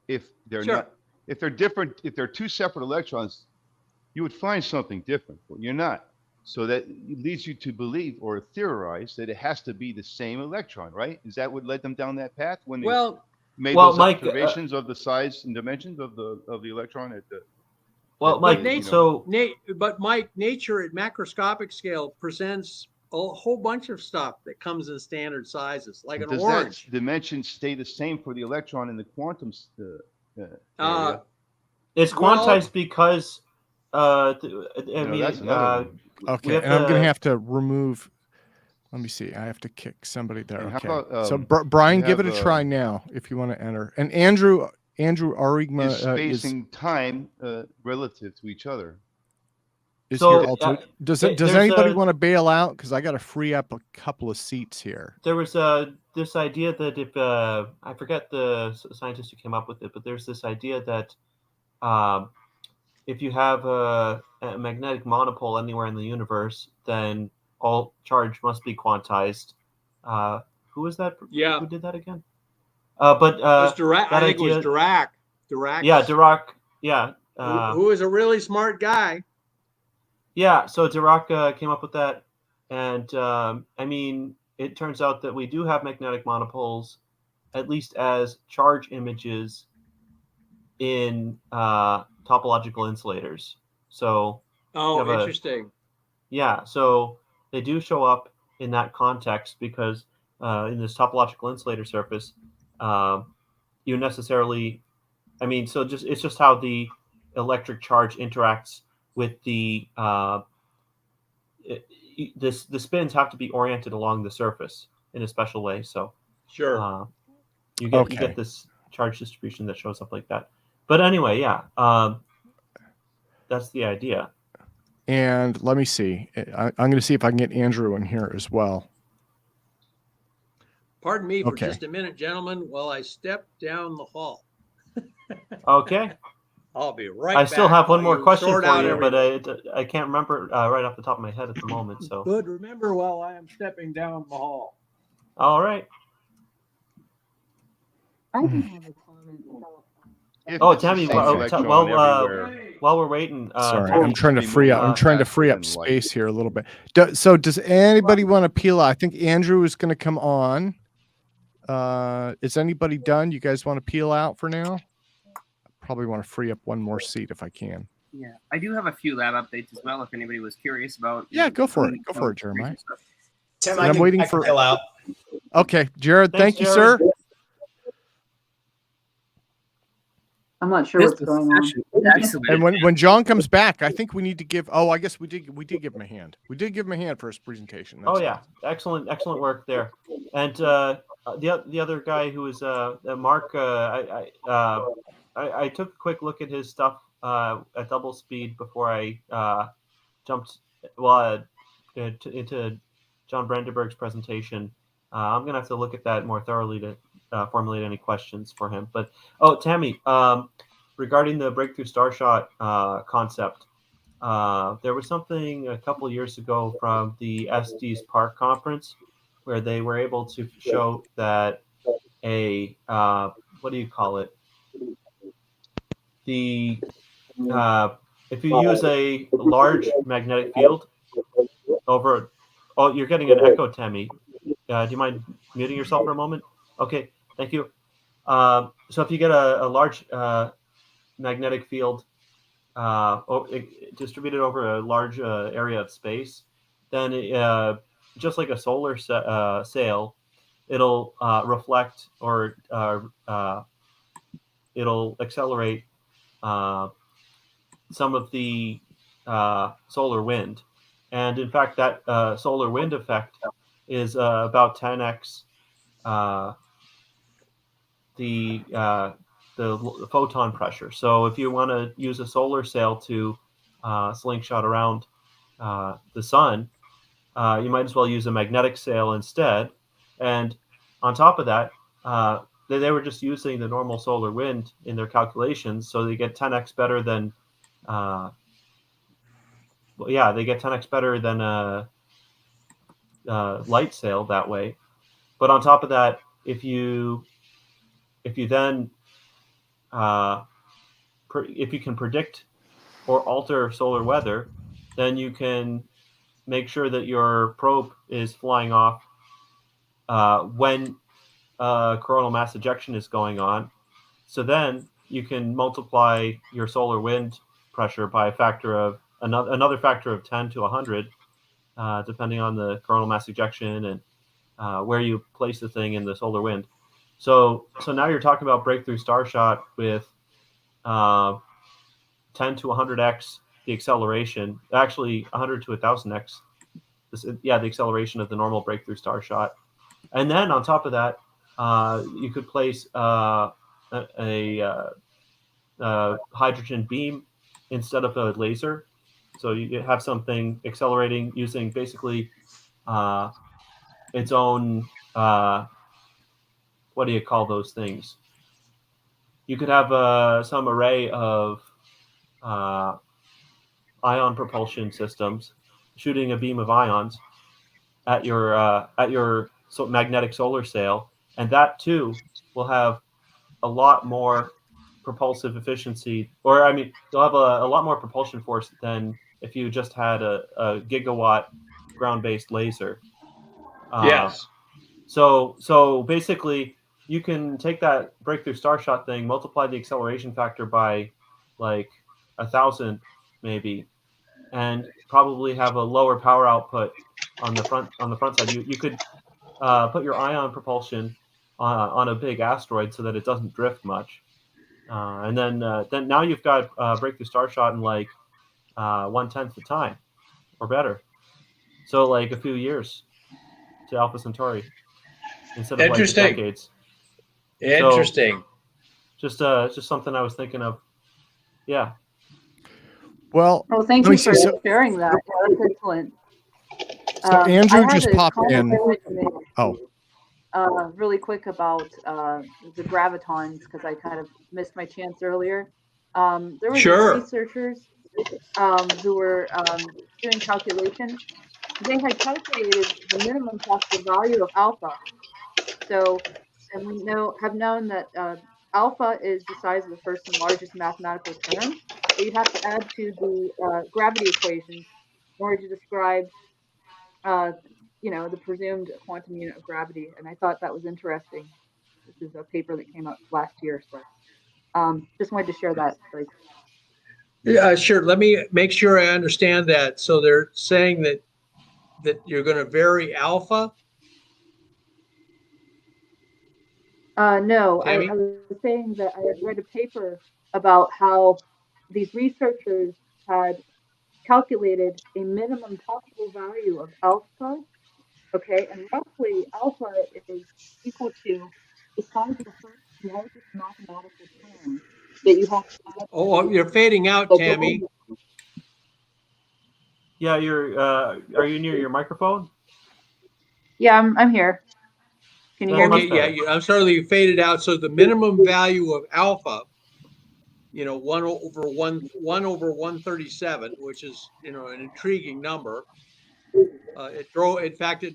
If they're not, if they're different, if they're two separate electrons, you would find something different, but you're not. So that leads you to believe or theorize that it has to be the same electron, right? Is that what led them down that path when they made those observations of the size and dimensions of the electron at the? Well, Mike, but Mike, nature at macroscopic scale presents a whole bunch of stuff that comes in standard sizes, like an orange. Does that dimension stay the same for the electron in the quantum area? It's quantized because okay, and I'm going to have to remove. Let me see. I have to kick somebody there. Okay. About, so Brian, give it a try now if you want to enter. And Andrew Arigma is spacing time relative to each other. Does anybody want to bail out? Because I got to free up a couple of seats here. There was this idea that if I forget the scientist who came up with it, but there's this idea that if you have a magnetic monopole anywhere in the universe, then all charge must be quantized. Who was that? Yeah. Who did that again? I think it was Dirac. Yeah, Dirac. Yeah. Who is a really smart guy. Yeah. So Dirac came up with that, and I mean, it turns out that we do have magnetic monopoles, at least as charge images in topological insulators. So. Interesting. Yeah. So they do show up in that context because in this topological insulator surface, you necessarily, I mean, so it's just how the electric charge interacts with the the spins have to be oriented along the surface in a special way. So you get this charge distribution that shows up like that. But anyway, yeah, that's the idea. And let me see. I'm going to see if I can get Andrew in here as well. Pardon me for Okay. just a minute, gentlemen, while I step down the hall. Okay. I'll be right I back. still have one while more question sort for out you, everything. but I can't remember right off the top of my head at the moment. So. Good. Remember while I am stepping down the hall. All right. I can have a comment. If Oh, it's the Tami, same electron everywhere, while we're waiting, Sorry, Tami, I'm trying to be free up. moving I'm trying to faster free up than light. space here a little bit. So does anybody want to peel out? I think Andrew is going to come on. Is anybody done? You guys want to peel out for now? Probably want to free up one more seat if I can. Yeah, I do have a few lab updates as well. If anybody was curious about. Yeah, go for it. Go for it, Jeremiah. Tim, I'm waiting I can for. fill out. Okay, Jared. Thanks, Thank you, Jared. sir. I'm not sure what's going on. Excellent. And when John comes back, I think we need to give. Oh, I guess we did give him a hand. We did give him a hand for his presentation. Oh That's yeah, excellent work there. And the other guy who was Mark, I took a quick look at his stuff at double speed before I jumped into John Brandenburg's presentation. I'm gonna have to look at that more thoroughly to formulate any questions for him. But Tami, regarding the breakthrough starshot concept. There was something a couple years ago from the Estes Park conference where they were able to show that a what do you call it? The if you use a large magnetic field over, you're getting an echo, Tami. Do you mind muting yourself for a moment? Okay, thank you. So if you get a large magnetic field distributed over a large area of space, then just like a solar sail, it'll reflect or it'll accelerate some of the solar wind. And in fact, that solar wind effect is about 10x the photon pressure. So if you want to use a solar sail to slingshot around the sun, you might as well use a magnetic sail instead. And on top of that, they were just using the normal solar wind in their calculations, so they get 10x better than they get 10x better than a light sail that way. But on top of that, if you then if you can predict or alter solar weather, then you can make sure that your probe is flying off when coronal mass ejection is going on. So then you can multiply your solar wind pressure by a factor of another factor of 10 to 100, depending on the coronal mass ejection and where you place the thing in the solar wind. So now you're talking about breakthrough starshot with 10 to 100x the acceleration, actually 100 to 1000x. The acceleration of the normal breakthrough starshot. And then on top of that, you could place a hydrogen beam instead of a laser. So you have something accelerating using basically its own, what do you call those things? You could have some array of ion propulsion systems shooting a beam of ions at your magnetic solar sail, and that too will have a lot more propulsive efficiency, or I mean, you'll have a lot more propulsion force than if you just had a gigawatt ground-based laser. Yes. So basically, you can take that breakthrough starshot thing, multiply the acceleration factor by like 1,000 maybe, and probably have a lower power output on the front side. You could put your ion propulsion on a big asteroid so that it doesn't drift much, and then now you've got breakthrough starshot in like 1/10 the time or better. So like a few years to Alpha Centauri instead of like decades. Interesting. So, just something I was thinking of. Yeah. Well, Well, thank let me you see. for So, sharing that. Yeah, that's excellent. so I Andrew had just a popped comment in. I wanted to make Oh, really quick about the gravitons because I kind of missed my chance earlier. There were these Sure. researchers who were doing calculations. They had calculated the minimum possible value of alpha. So, and we have known that alpha is the size of the first and largest mathematical term that you have to add to the gravity equations in order to describe, the presumed quantum unit of gravity. And I thought that was interesting. This is a paper that came out last year, so just wanted to share that. Yeah, sure. Let me make sure I understand that. So they're saying that you're going to vary alpha. No, I Tami? was saying that I had read a paper about how these researchers had calculated a minimum possible value of alpha. Okay, and roughly alpha is equal to the size of the first largest mathematical term that you have to add Oh, to you're fading out, the Tami. Yeah, you're. Are you near your microphone? Yeah, I'm here. Can you hear Okay, me? yeah, I'm sorry you faded out. So the minimum value of alpha, 1 over 137, which is, an intriguing number. It So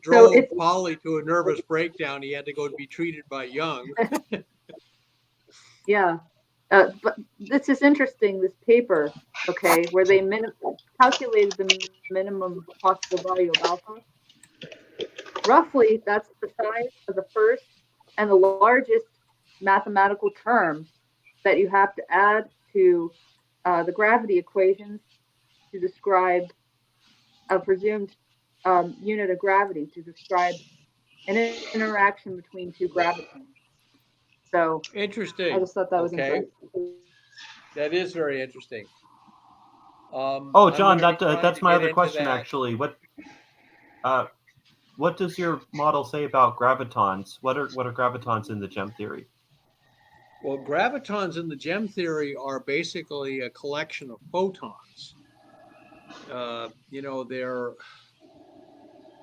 drove it's Polly to a nervous breakdown. He had to go to be treated by Young. yeah, but this is interesting. This paper, okay, where they calculated the minimum possible value of alpha. Roughly, that's the size of the first and the largest mathematical term that you have to add to the gravity equations to describe a presumed unit of gravity, to describe an interaction between two gravitons. So Interesting. I just thought that was Okay, interesting. that is very interesting. Oh, I'm John, gonna be trying that's to my get other into question that. actually. What does your model say about gravitons? What are gravitons in the gem theory? Well, gravitons in the gem theory are basically a collection of photons.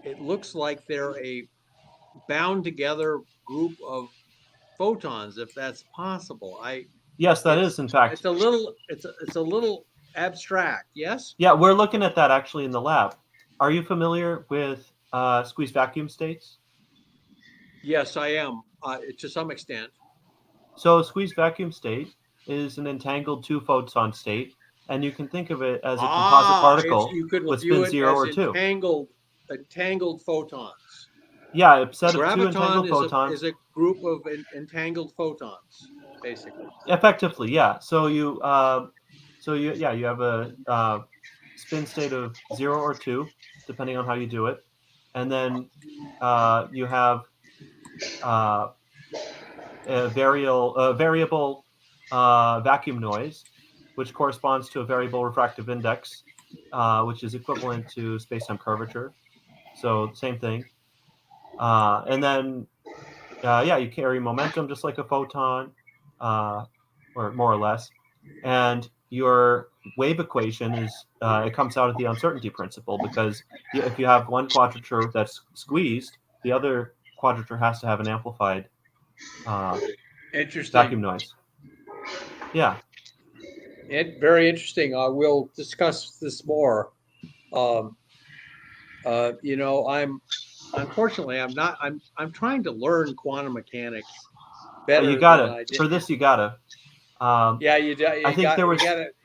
It looks like they're a bound together group of photons, if that's possible. Yes, that is in fact. It's a little abstract. Yes. Yeah, we're looking at that actually in the lab. Are you familiar with squeezed vacuum states? Yes, I am, to some extent. So a squeezed vacuum state is an entangled two-photon state, and you can think of it as a composite particle You could with view spin it 0 as or 2. entangled photons. Yeah, a set of two Graviton entangled photons. is a group of entangled photons, basically. Effectively, yeah. So you have a spin state of 0 or 2, depending on how you do it, and then you have a variable vacuum noise, which corresponds to a variable refractive index, which is equivalent to space-time curvature. So same thing. And then, you carry momentum just like a photon, or more or less. And your wave equation is it comes out of the uncertainty principle, because if you have one quadrature that's squeezed, the other quadrature has to have an amplified Interesting. vacuum noise. Yeah. Very interesting. We'll discuss this more. I'm trying to learn quantum mechanics better You than gotta I did. for this. You gotta. Yeah, you there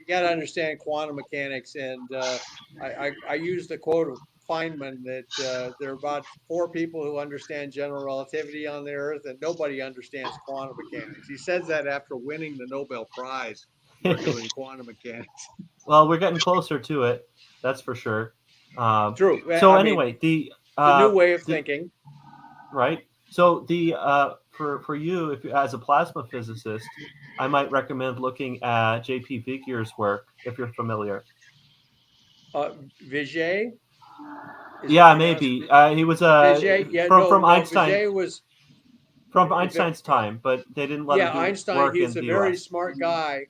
gotta understand quantum mechanics, and I used the quote of Feynman that there are about 4 people who understand general relativity on the Earth, and nobody understands quantum mechanics. He says that after winning the Nobel Prize for doing quantum mechanics. Well, we're getting closer to it. That's for sure. True. So I mean, anyway, it's a new way of thinking. Right. So for you, if as a plasma physicist, I might recommend looking at J.P. Vigier's work if you're familiar. Vigier? Yeah, maybe. He was from Einstein. Vigier was from Einstein's time, but they didn't let him do Einstein. work He's in a the very US. smart guy,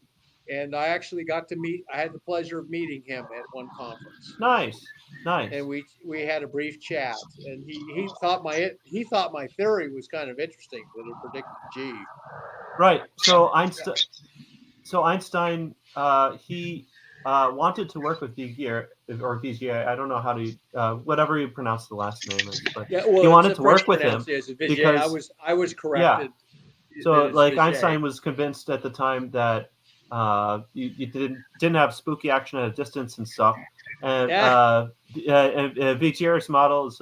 and I actually got to meet. I had the pleasure of meeting him at one conference, Nice. and we had a brief chat. And he thought my theory was kind of interesting that it predicted G. Right. So Einstein, he wanted to work with Vigier or Vigier. I don't know how to whatever you pronounce the last name is, but Yeah, well, he wanted it's to a French work with him pronunciation, Vigier. because I was corrected. So that it's like Vigier. Einstein was convinced at the time that you didn't have spooky action at a distance and stuff, and Vigier's models,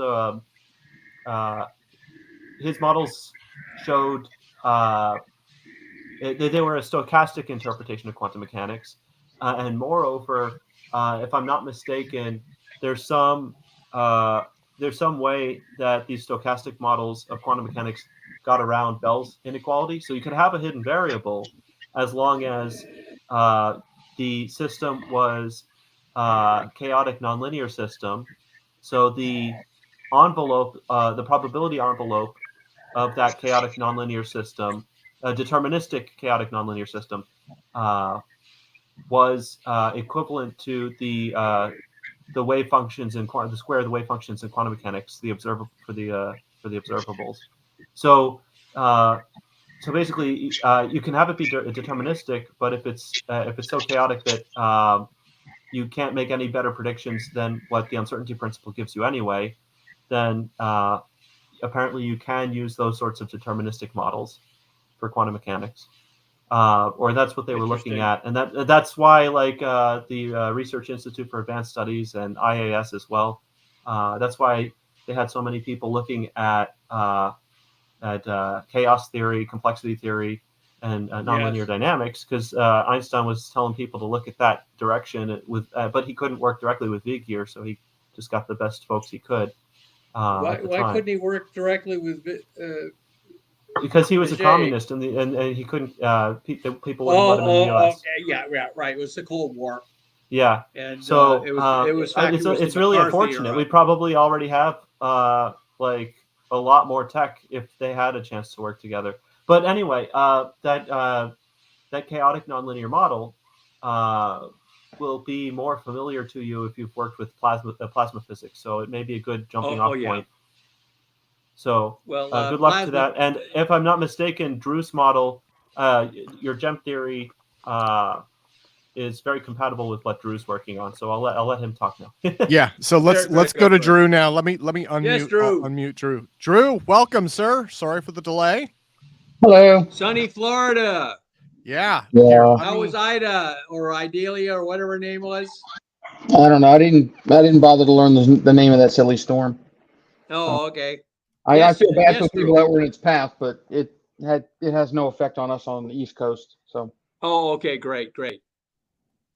his models showed they were a stochastic interpretation of quantum mechanics, and moreover, if I'm not mistaken, there's some way that these stochastic models of quantum mechanics got around Bell's inequality. So you could have a hidden variable as long as the system was chaotic nonlinear system. So the envelope, the probability envelope of that chaotic nonlinear system, a deterministic chaotic nonlinear system, was equivalent to the wave functions in the square of the wave functions in quantum mechanics, the for the observables. So so basically, you can have it be deterministic, but if it's so chaotic that you can't make any better predictions than what the uncertainty principle gives you anyway, then apparently you can use those sorts of deterministic models for quantum mechanics, or that's what they were looking at, and that's why like the Research Institute for Advanced Studies and IAS as well. That's why they had so many people looking at chaos theory, complexity theory, and nonlinear dynamics, because Einstein was telling people to look at that direction but he couldn't work directly with Vigier, so he just got the best folks he could. Why couldn't he work directly with? Because he was a communist, and he couldn't. People wouldn't let him in the U.S. Okay, yeah, right. It was the Cold War. Yeah, and so it's really unfortunate. We probably already have like a lot more tech if they had a chance to work together. But anyway, that chaotic nonlinear model will be more familiar to you if you've worked with plasma physics. So it may be a good jumping off point. So good luck to that. And if I'm not mistaken, Drew's model, your gem theory, is very compatible with what Drew's working on. So I'll let him talk now. Yeah. So let's go to Drew now. Let me unmute. Yes, Drew. Unmute Drew. Drew, welcome, sir. Sorry for the delay. Hello. Sunny Florida. Yeah. Yeah. How was Ida or Idalia or whatever her name was? I don't know. I didn't bother to learn the name of that silly storm. Oh, okay. I feel bad for people that were in its path, but it has no effect on us on the East Coast. So. Oh, okay. Great.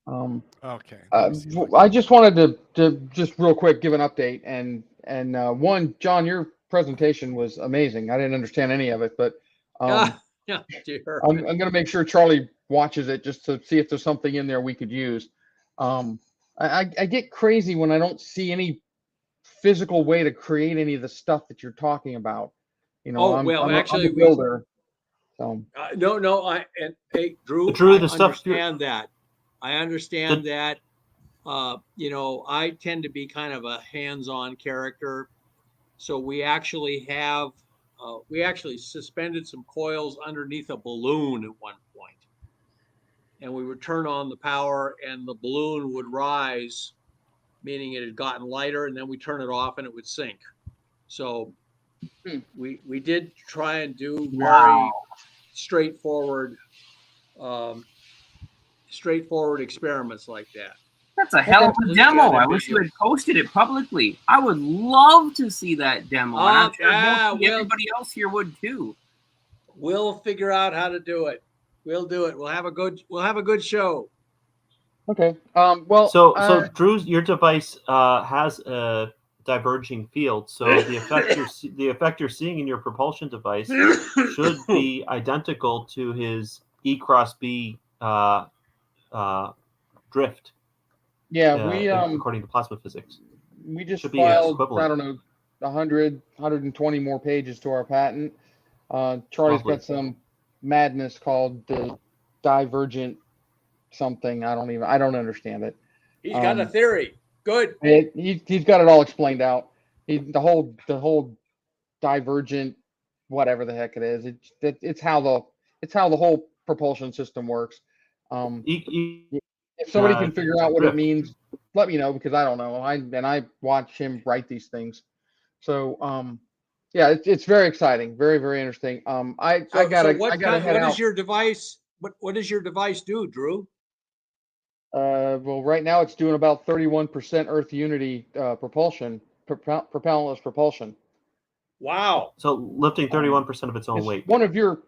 Okay. I just wanted to just real quick give an update and one, John, your presentation was amazing. I didn't understand any of it, but I'm going to make sure Charlie watches it just to see if there's something in there we could use. I get crazy when I don't see any physical way to create any of the stuff that you're talking about. I'm a builder. So no. Drew, the stuff. I understand that. I tend to be kind of a hands-on character, so we actually suspended some coils underneath a balloon at one point, and we would turn on the power, and the balloon would rise, meaning it had gotten lighter, and then we turn it off, and it would sink. So we did try and do very straightforward experiments like that. That's a hell of a demo. I wish you had posted it publicly. I would love to see that demo. And I'm sure everybody else here would too. We'll figure out how to do it. We'll do it. We'll have a good show. Okay. So Drew, your device has a diverging field, so the effect you're seeing in your propulsion device should be identical to his E cross B drift. Yeah, according to plasma physics, we just filed, I don't know, 120 more pages to our patent. Charlie's got some madness called the divergent something. I don't understand it. He's got a theory. Good. He's got it all explained out. The whole divergent, whatever the heck it is. It's how the whole propulsion system works. If somebody can figure out what it means, let me know, because I don't know. I watch him write these things. So yeah, it's very exciting, very, very interesting. I gotta head out. What is your device? What does your device do, Drew? Well, right now it's doing about 31% Earth Unity propulsion, propellantless propulsion. Wow. So lifting 31% of its own weight. One of your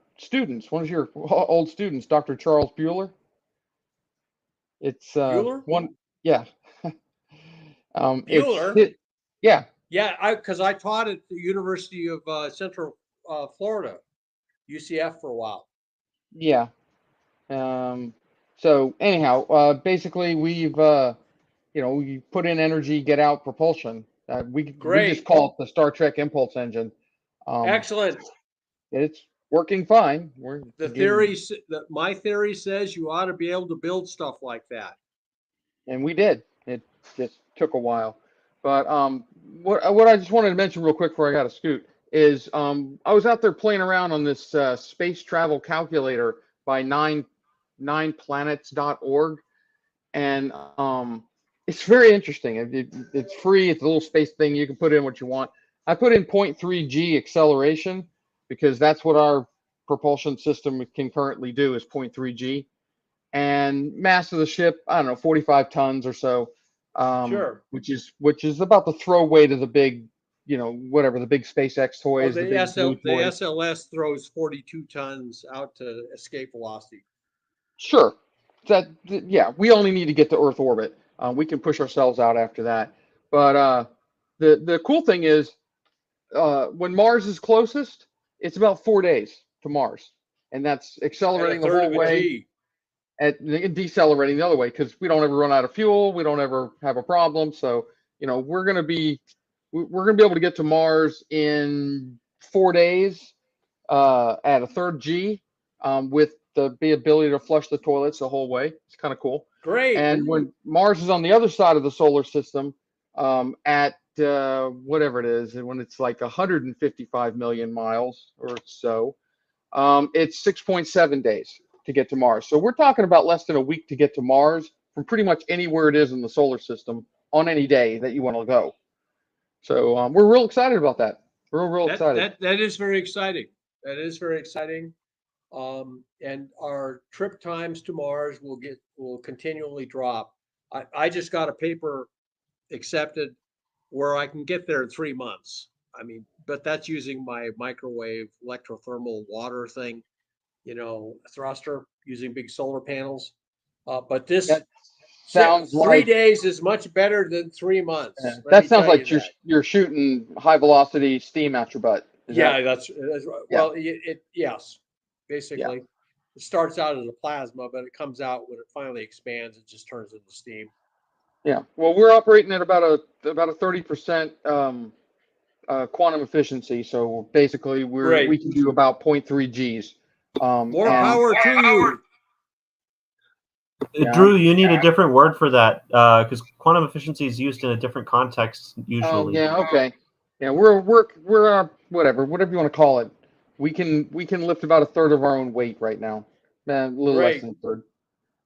old students, Dr. Charles Bueller. It's Bueller? Yeah. Bueller? Yeah. Yeah, because I taught at the University of Central Florida, UCF, for a while. Yeah. So anyhow, basically we put in energy, get out propulsion. We just call it the Star Trek impulse engine. Excellent. It's working fine. My theory says you ought to be able to build stuff like that. And we did. It just took a while. But what I just wanted to mention real quick before I got to scoot is I was out there playing around on this space travel calculator by 9planets.org, and it's very interesting. It's free. It's a little space thing. You can put in what you want. I put in 0.3 G acceleration because that's what our propulsion system can currently do, is 0.3 G. And mass of the ship, I don't know, 45 tons or so. Sure. Which is about the throw weight of the big, whatever, the big SpaceX toys. The SLS throws 42 tons out to escape velocity. Sure. Yeah, we only need to get to Earth orbit. We can push ourselves out after that. But the cool thing is, when Mars is closest, it's about 4 days to Mars, and that's accelerating the whole way. And decelerating the other way, because we don't ever run out of fuel, we don't ever have a problem. So we're gonna be able to get to Mars in 4 days at a third G, with the ability to flush the toilets the whole way. It's kind of cool. Great. And when Mars is on the other side of the solar system, at whatever it is, and when it's like 155 million miles or so, it's 6.7 days to get to Mars. So we're talking about less than a week to get to Mars from pretty much anywhere it is in the solar system on any day that you want to go. So we're real excited about that. We're real excited. That is very exciting. That is very exciting. And our trip times to Mars will continually drop. I just got a paper accepted where I can get there in 3 months. I mean, but that's using my microwave electrothermal water thing, thruster, using big solar panels. But this sounds 3 days is much better than 3 months. Yeah, that sounds like you're shooting high velocity steam out your butt. That's right. Yeah. Well, yes, basically, it starts out as a plasma, but it comes out when it finally expands. It just turns into steam. Yeah. Well, we're operating at about a 30% quantum efficiency. So basically, we can do about 0.3 Gs. More power to you. Drew, you need a different word for that, because quantum efficiency is used in a different context usually. Oh, yeah. Okay. Yeah, we're whatever you want to call it. We can lift about a third of our own weight right now. A little less than a third.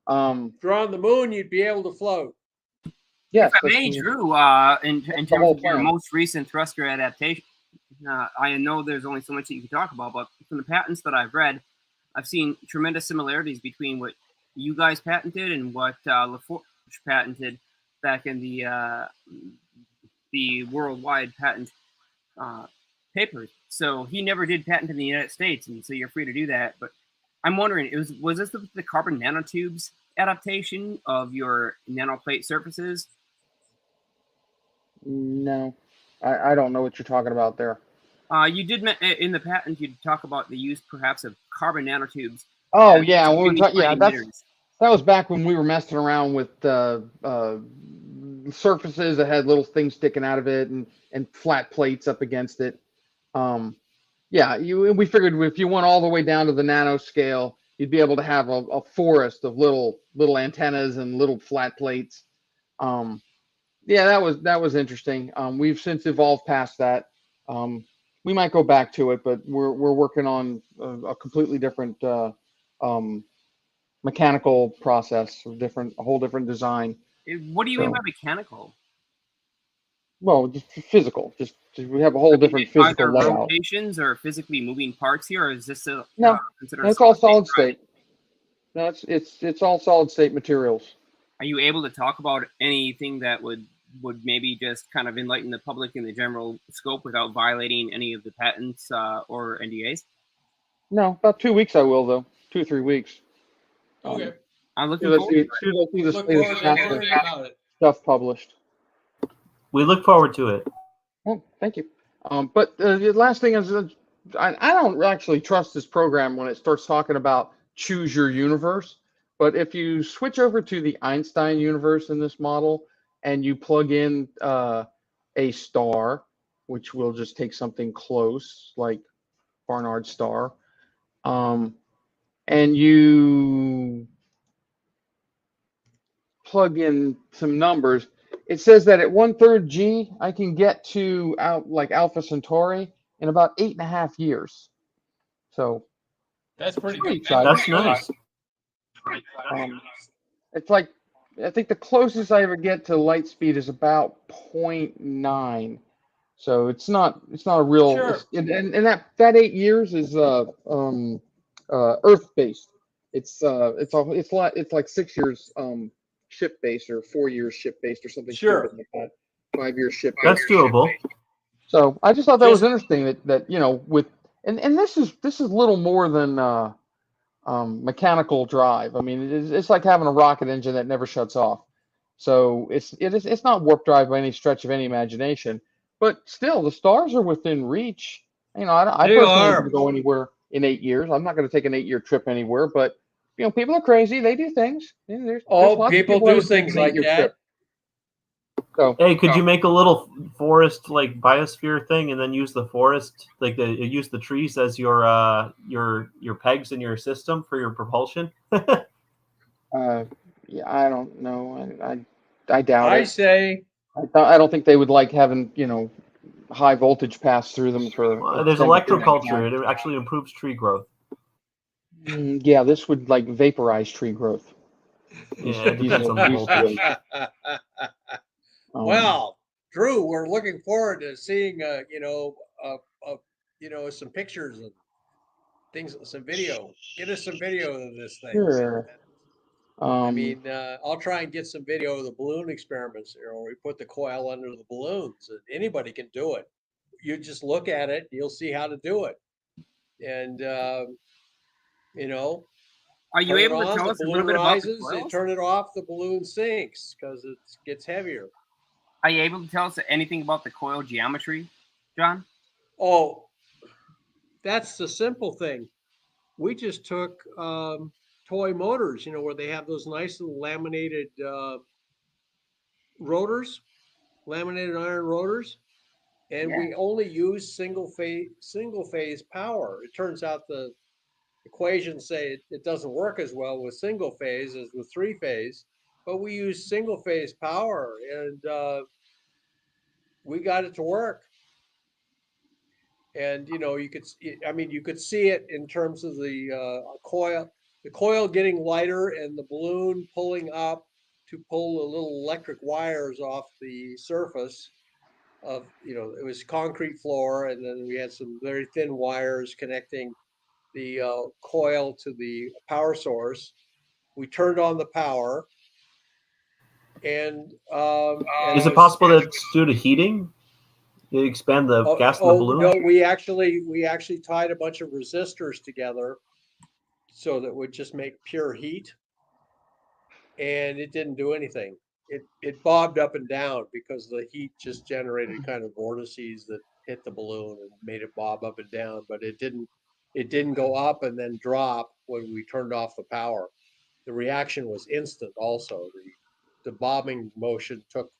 If you're on the moon, you'd be able to float. Yes. If I may, Drew, in terms of your most recent thruster adaptation, I know there's only so much that you can talk about, but from the patents that I've read, I've seen tremendous similarities between what you guys patented and what LaForge patented back in the worldwide patent papers. So he never did patent in the United States, and so you're free to do that. But I'm wondering, was this the carbon nanotubes adaptation of your nanoplate surfaces? No, I don't know what you're talking about there. You did in the patent. You talk about the use perhaps of carbon nanotubes. Oh yeah, that was back when we were messing around with surfaces that had little things sticking out of it and flat plates up against it. We figured if you went all the way down to the nanoscale, you'd be able to have a forest of little antennas and little flat plates. Yeah, that was interesting. We've since evolved past that. We might go back to it, but we're working on a completely different mechanical process, a whole different design. What do you mean by mechanical? Well, just physical. Just we have a whole different Are physical there layout. rotations or physically moving parts here, or is this No, considered it's all solid right? state. No, it's all solid state materials. Are you able to talk about anything that would maybe just kind of enlighten the public in the general scope without violating any of the patents or NDAs? No, about 2 weeks I will, though. 2 or 3 weeks. Okay. I'm looking forward to it. Look forward to hearing about it. Stuff published. We look forward to it. Well, thank you. But the last thing is, I don't actually trust this program when it starts talking about choose your universe. But if you switch over to the Einstein universe in this model and you plug in a star, which will just take something close like Barnard's star, and you plug in some numbers, it says that at 1/3 G, I can get to like Alpha Centauri in about 8.5 years. So That's pretty pretty good. exciting. That's nice. It's like, I think the closest I ever get to light speed is about 0.9. So it's not a real, Sure. and that 8 years is Earth based. It's like 6 years ship based, or 4 years ship based, or something Sure. stupid like that. 5 years ship based. That's doable. So I just thought that was interesting that with and this is little more than mechanical drive. I mean, it's like having a rocket engine that never shuts off. So it's not warp drive by any stretch of any imagination, but still the stars are within reach. You know, I personally wouldn't go anywhere in 8 years. I'm not going to take an 8-year trip anywhere, but you know, people are crazy. They do things. There's lots of people that do would take things an like 8-year that. trip. So, Hey, could you make a little forest like biosphere thing, and then use the forest, like use the trees as your pegs in your system for your propulsion? yeah, I don't know. I doubt I it. say I don't think they would like having, you know, high voltage pass through them for. There's extended periods of electroculture. time. It actually improves tree growth. Yeah, this would like vaporize tree growth. Yeah, it depends on the voltage. Well, Drew, we're looking forward to seeing some pictures and things, some video. Get us some video of this thing. Sure. I mean, I'll try and get some video of the balloon experiments. You know, we put the coil under the balloons, and anybody can do it. You just look at it, you'll see how to do it. And you know, Are you able to tell us a little bit about the rises, you coils? turn it off, the balloon sinks because it gets heavier. Are you able to tell us anything about the coil geometry, John? Oh, that's the simple thing. We just took toy motors, you know, where they have those nice little laminated rotors, laminated iron rotors, and we only use single phase power. It turns out the equations say it doesn't work as well with single phase as with 3-phase, but we use single phase power, and we got it to work. And you know, you could see it in terms of the coil getting lighter, and the balloon pulling up to pull the little electric wires off the surface of, you know, it was concrete floor, and then we had some very thin wires connecting the coil to the power source. We turned on the power, and is it possible that it's due to heating? You expand the gas in the balloon? No, we actually tied a bunch of resistors together so that would just make pure heat, and it didn't do anything. It bobbed up and down because the heat just generated kind of vortices that hit the balloon and made it bob up and down, but it didn't go up and then drop when we turned off the power. The reaction was instant also. The bobbing motion took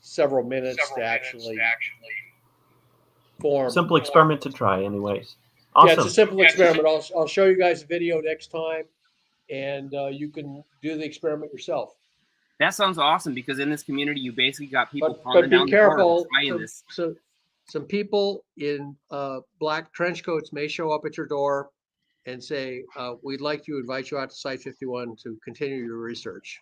several minutes to actually form. Simple experiment to try, anyways. Awesome. Yeah, it's a simple experiment. I'll show you guys a video next time, and you can do the experiment yourself. That sounds awesome, because in this community, you basically got people But pounding be down the door careful. trying this. So some people in black trench coats may show up at your door and say, "We'd like to invite you out to Site 51 to continue your research."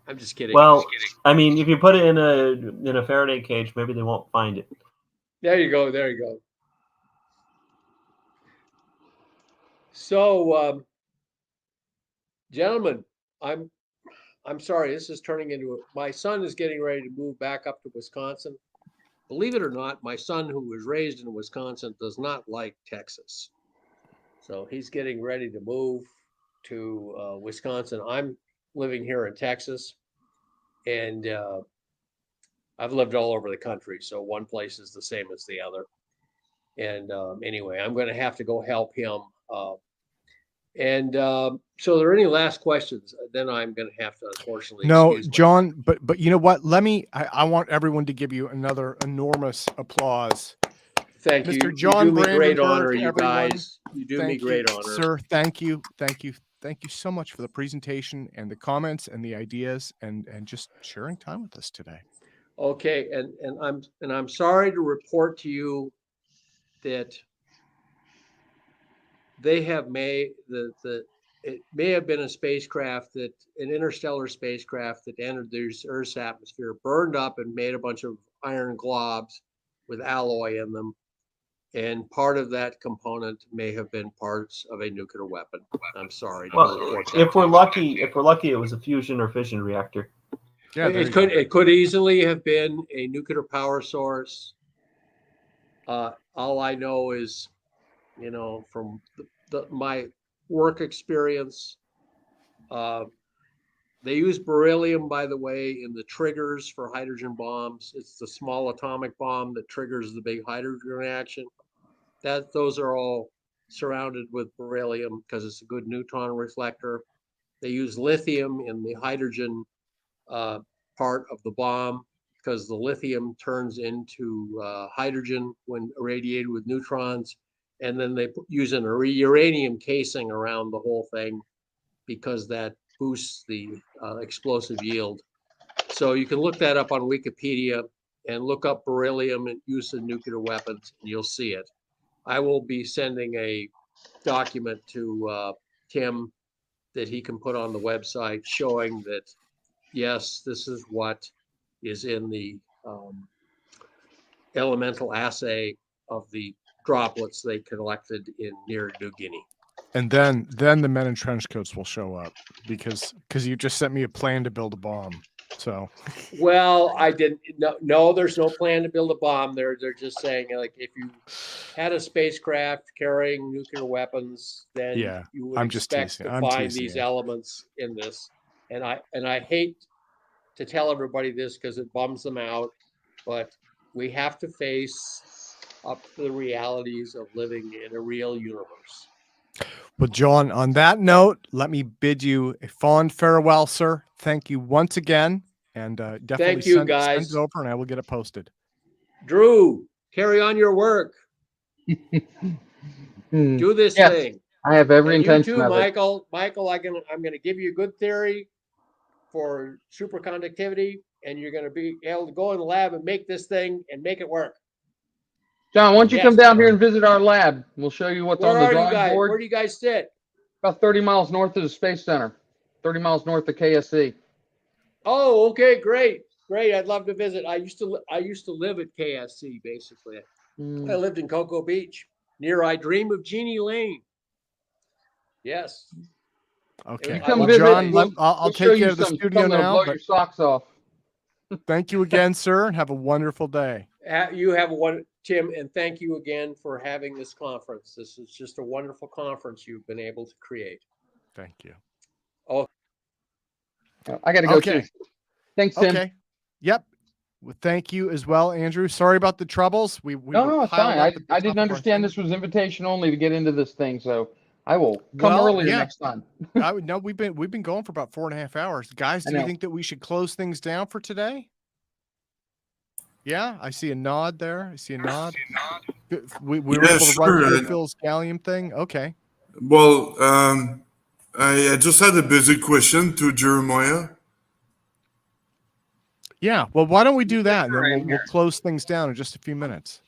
I'm just kidding. Well, I mean, if you put it in a Faraday cage, maybe they won't find it. There you go. There you go. So, gentlemen, I'm sorry. This is turning into my son is getting ready to move back up to Wisconsin. Believe it or not, my son, who was raised in Wisconsin, does not like Texas. So he's getting ready to move to Wisconsin. I'm living here in Texas, and I've lived all over the country, so one place is the same as the other. And anyway, I'm going to have to go help him. So, are there any last questions? Then I'm going to have to, unfortunately. No, John, but you know what? I want everyone to give you another enormous applause. Thank Mr. you. John You do me great Brandenburg, honor, you everyone. guys. You do me great honor. Sir, thank you. Thank you so much for the presentation and the comments and the ideas and just sharing time with us today. Okay, and I'm sorry to report to you that they have made it may have been an interstellar spacecraft that entered the Earth's atmosphere, burned up and made a bunch of iron globs with alloy in them. And part of that component may have been parts of a nuclear weapon. I'm sorry. Well, if we're lucky, it was a fusion or fission reactor. Yeah, it could easily have been a nuclear power source. All I know is, from my work experience, they use beryllium, by the way, in the triggers for hydrogen bombs. It's the small atomic bomb that triggers the big hydrogen reaction. Those are all surrounded with beryllium because it's a good neutron reflector. They use lithium in the hydrogen part of the bomb because the lithium turns into hydrogen when irradiated with neutrons. And then they use an uranium casing around the whole thing because that boosts the explosive yield. So you can look that up on Wikipedia and look up beryllium and use in nuclear weapons, and you'll see it. I will be sending a document to Tim that he can put on the website showing that, yes, this is what is in the elemental assay of the droplets they collected in near New Guinea. And then the men in trench coats will show up because you just sent me a plan to build a bomb. So, well, I didn't. No, there's no plan to build a bomb. They're just saying, like, if you had a spacecraft carrying nuclear weapons, then you would expect to find these elements in this. And I hate to tell everybody this because it bums them out, but we have to face up to the realities of living in a real universe. Well, John, on that note, let me bid you a fond farewell, sir. Thank you once again, and definitely send it over, and I will get it posted. Drew, carry on your work. Do this thing. I have every intention of it. Michael, I'm going to give you a good theory for superconductivity, and you're going to be able to go in the lab and make this thing and make it work. John, why don't you come down here and visit our lab? We'll show you what's on the drawing board. Where do you guys sit? About 30 miles north of the Space Center, 30 miles north of KSC. Oh, okay, great. I'd love to visit. I used to live at KSC, basically. I lived in Cocoa Beach, near I Dream of Jeannie Lane. Yes. Okay. Well, John, I'll take you to the studio now. Blow your socks off. Thank you again, sir, and have a wonderful day. You have one, Tim, and thank you again for having this conference. This is just a wonderful conference you've been able to create. Thank you. Oh, I got to go too. Thanks, Tim. Okay. Yep. Well, thank you as well, Andrew. Sorry about the troubles. No, it's fine. I didn't understand this was invitation only to get into this thing, so I will come earlier next time. No, we've been going for about 4.5 hours. Guys, do you think that we should close things down for today? Yeah, I see a nod there. I see a nod. We were Yeah, able to write sure. Phil's gallium thing. Okay. Well, I just had a basic question to Jeremiah. Yeah. Well, why don't we do that, and Sure, then I'm we'll here. close things down in just a few minutes.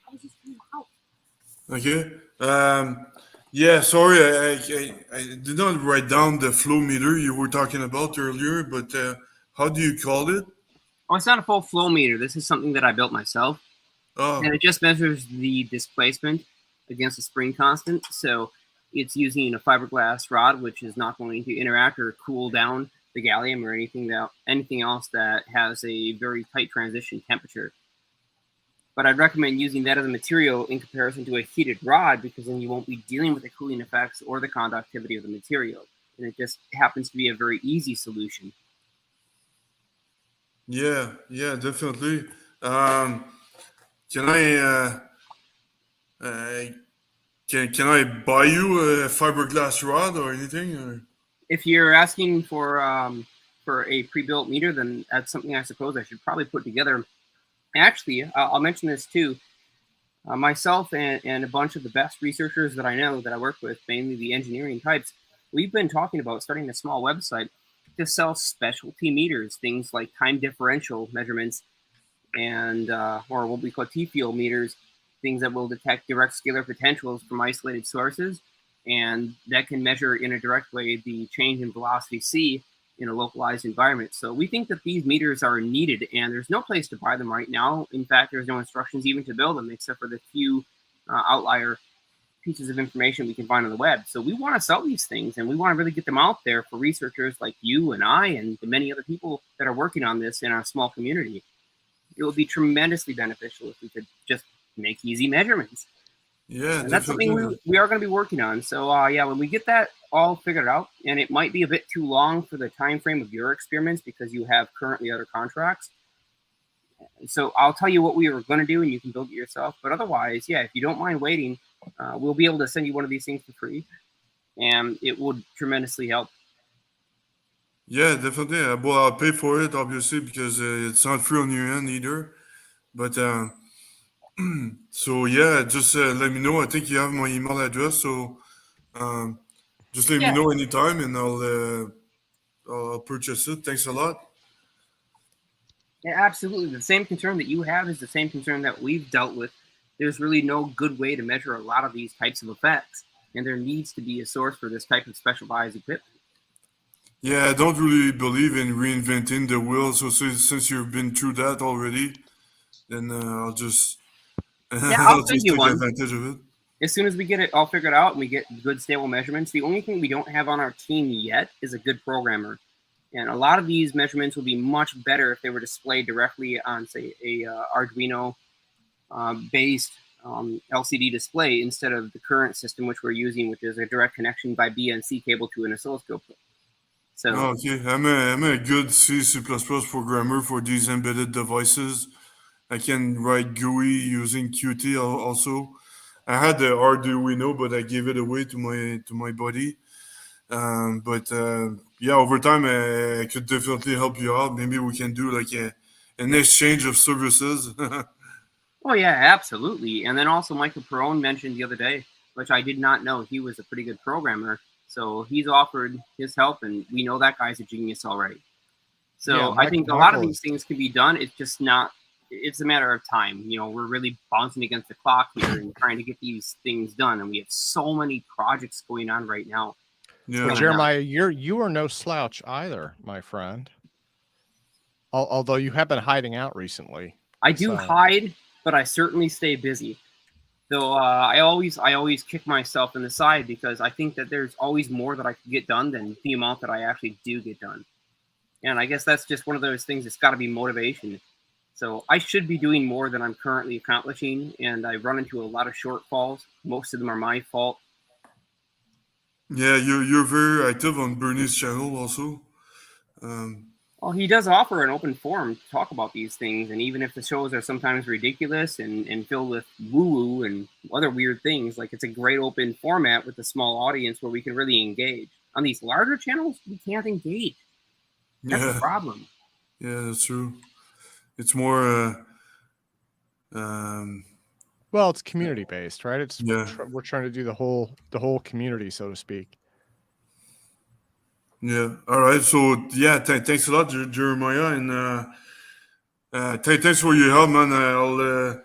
Okay. Yeah, sorry, I did not write down the flow meter you were talking about earlier, but how do you call it? Oh, it's not a full flow meter. This is something that I built myself. And Oh, it just measures the displacement against the spring constant. So it's using a fiberglass rod, which is not going to interact or cool down the gallium or anything else that has a very tight transition temperature. But I'd recommend using that as a material in comparison to a heated rod, because then you won't be dealing with the cooling effects or the conductivity of the material. And it just happens to be a very easy solution. yeah, definitely. Can I can I buy you a fiberglass rod or anything? Or? If you're asking for a pre-built meter, then that's something I suppose I should probably put together. Actually, I'll mention this too. Myself and a bunch of the best researchers that I know that I work with, mainly the engineering types, we've been talking about starting a small website to sell specialty meters, things like time differential measurements and or what we call T-field meters, things that will detect direct scalar potentials from isolated sources, and that can measure in a direct way the change in velocity c in a localized environment. So we think that these meters are needed, and there's no place to buy them right now. In fact, there's no instructions even to build them, except for the few outlier pieces of information we can find on the web. So we want to sell these things, and we want to really get them out there for researchers like you and I and the many other people that are working on this in our small community. It would be tremendously beneficial if we could just make easy measurements. Yeah, And that's something we are going to be working on. So yeah, when we get that all figured out, and it might be a bit too long for the time frame of your experiments because you have currently other contracts. So I'll tell you what we are going to do, and you can build it yourself. But otherwise, yeah, if you don't mind waiting, we'll be able to send you one of these things for free, and it would tremendously help. Yeah, definitely. Well, I'll pay for it, obviously, because it's not free on your end either. But so yeah, just let me know. I think you have my email address, so just let me know anytime, and I'll purchase it. Thanks a lot. Yeah, absolutely. The same concern that you have is the same concern that we've dealt with. There's really no good way to measure a lot of these types of effects, and there needs to be a source for this type of specialized equipment. Yeah, I don't really believe in reinventing the wheel. So since you've been through that already, then I'll just Yeah, I'll I'll send just you take one. advantage of it. As soon as we get it all figured out and we get good stable measurements, the only thing we don't have on our team yet is a good programmer. And a lot of these measurements would be much better if they were displayed directly on, say, a Arduino based LCD display instead of the current system which we're using, which is a direct connection by BNC cable to an oscilloscope. So Okay, I'm a good C++ programmer for these embedded devices. I can write GUI using Qt also. I had the Arduino, but I gave it away to my buddy. But yeah, over time I could definitely help you out. Maybe we can do like an exchange of services. oh yeah, absolutely. And then also Michael Perrone mentioned the other day, which I did not know, he was a pretty good programmer. So he's offered his help, and we know that guy's a genius already. So Yeah, I think a lot of these things can be done. It's just not, it's a matter of time. You know, we're really bouncing against the clock here and trying to get these things done. And we have so many projects going on right now. Yeah. Well, Jeremiah, you are no slouch either, my friend. Although you have been hiding out recently. I do hide, but I certainly stay busy. Though I always kick myself in the side because I think that there's always more that I can get done than the amount that I actually do get done. And I guess that's just one of those things that's got to be motivation. So I should be doing more than I'm currently accomplishing, and I run into a lot of shortfalls. Most of them are my fault. Yeah, you're very active on Bernie's channel also. Well, he does offer an open forum to talk about these things, and even if the shows are sometimes ridiculous and filled with woo-woo and other weird things, like it's a great open format with a small audience where we can really engage. On these larger channels, we can't engage. That's the problem. Yeah, that's true. It's more Well, it's community based, right? It's Yeah. we're trying to do the whole community, so to speak. Yeah. All right. So yeah, thanks a lot, Jeremiah, and thanks for your help, man. I'll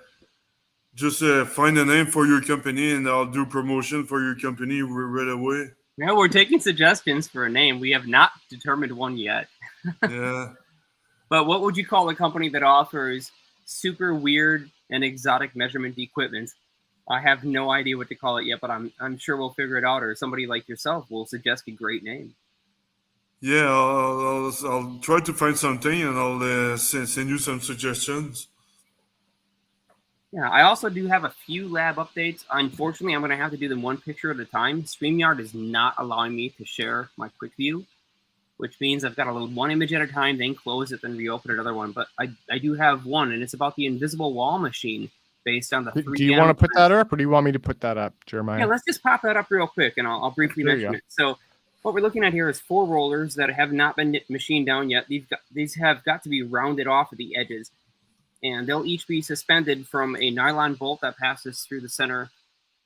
just find a name for your company, and I'll do promotion for your company right away. Yeah, we're taking suggestions for a name. We have not determined one yet. Yeah. But what would you call a company that offers super weird and exotic measurement equipment? I have no idea what to call it yet, but I'm sure we'll figure it out, or somebody like yourself will suggest a great name. Yeah, I'll try to find something, and I'll send you some suggestions. Yeah, I also do have a few lab updates. Unfortunately, I'm going to have to do them one picture at a time. StreamYard is not allowing me to share my quick view, which means I've got to load one image at a time, then close it, then reopen another one. But I do have one, and it's about the invisible wall machine based on the 3M. Do you want to put that up, or do you want me to put that up, Jeremiah? Yeah, let's just pop that up real quick, and I'll briefly mention it. So what we're looking at here is 4 rollers that have not been machined down yet. These have got to be rounded off at the edges, and they'll each be suspended from a nylon bolt that passes through the center.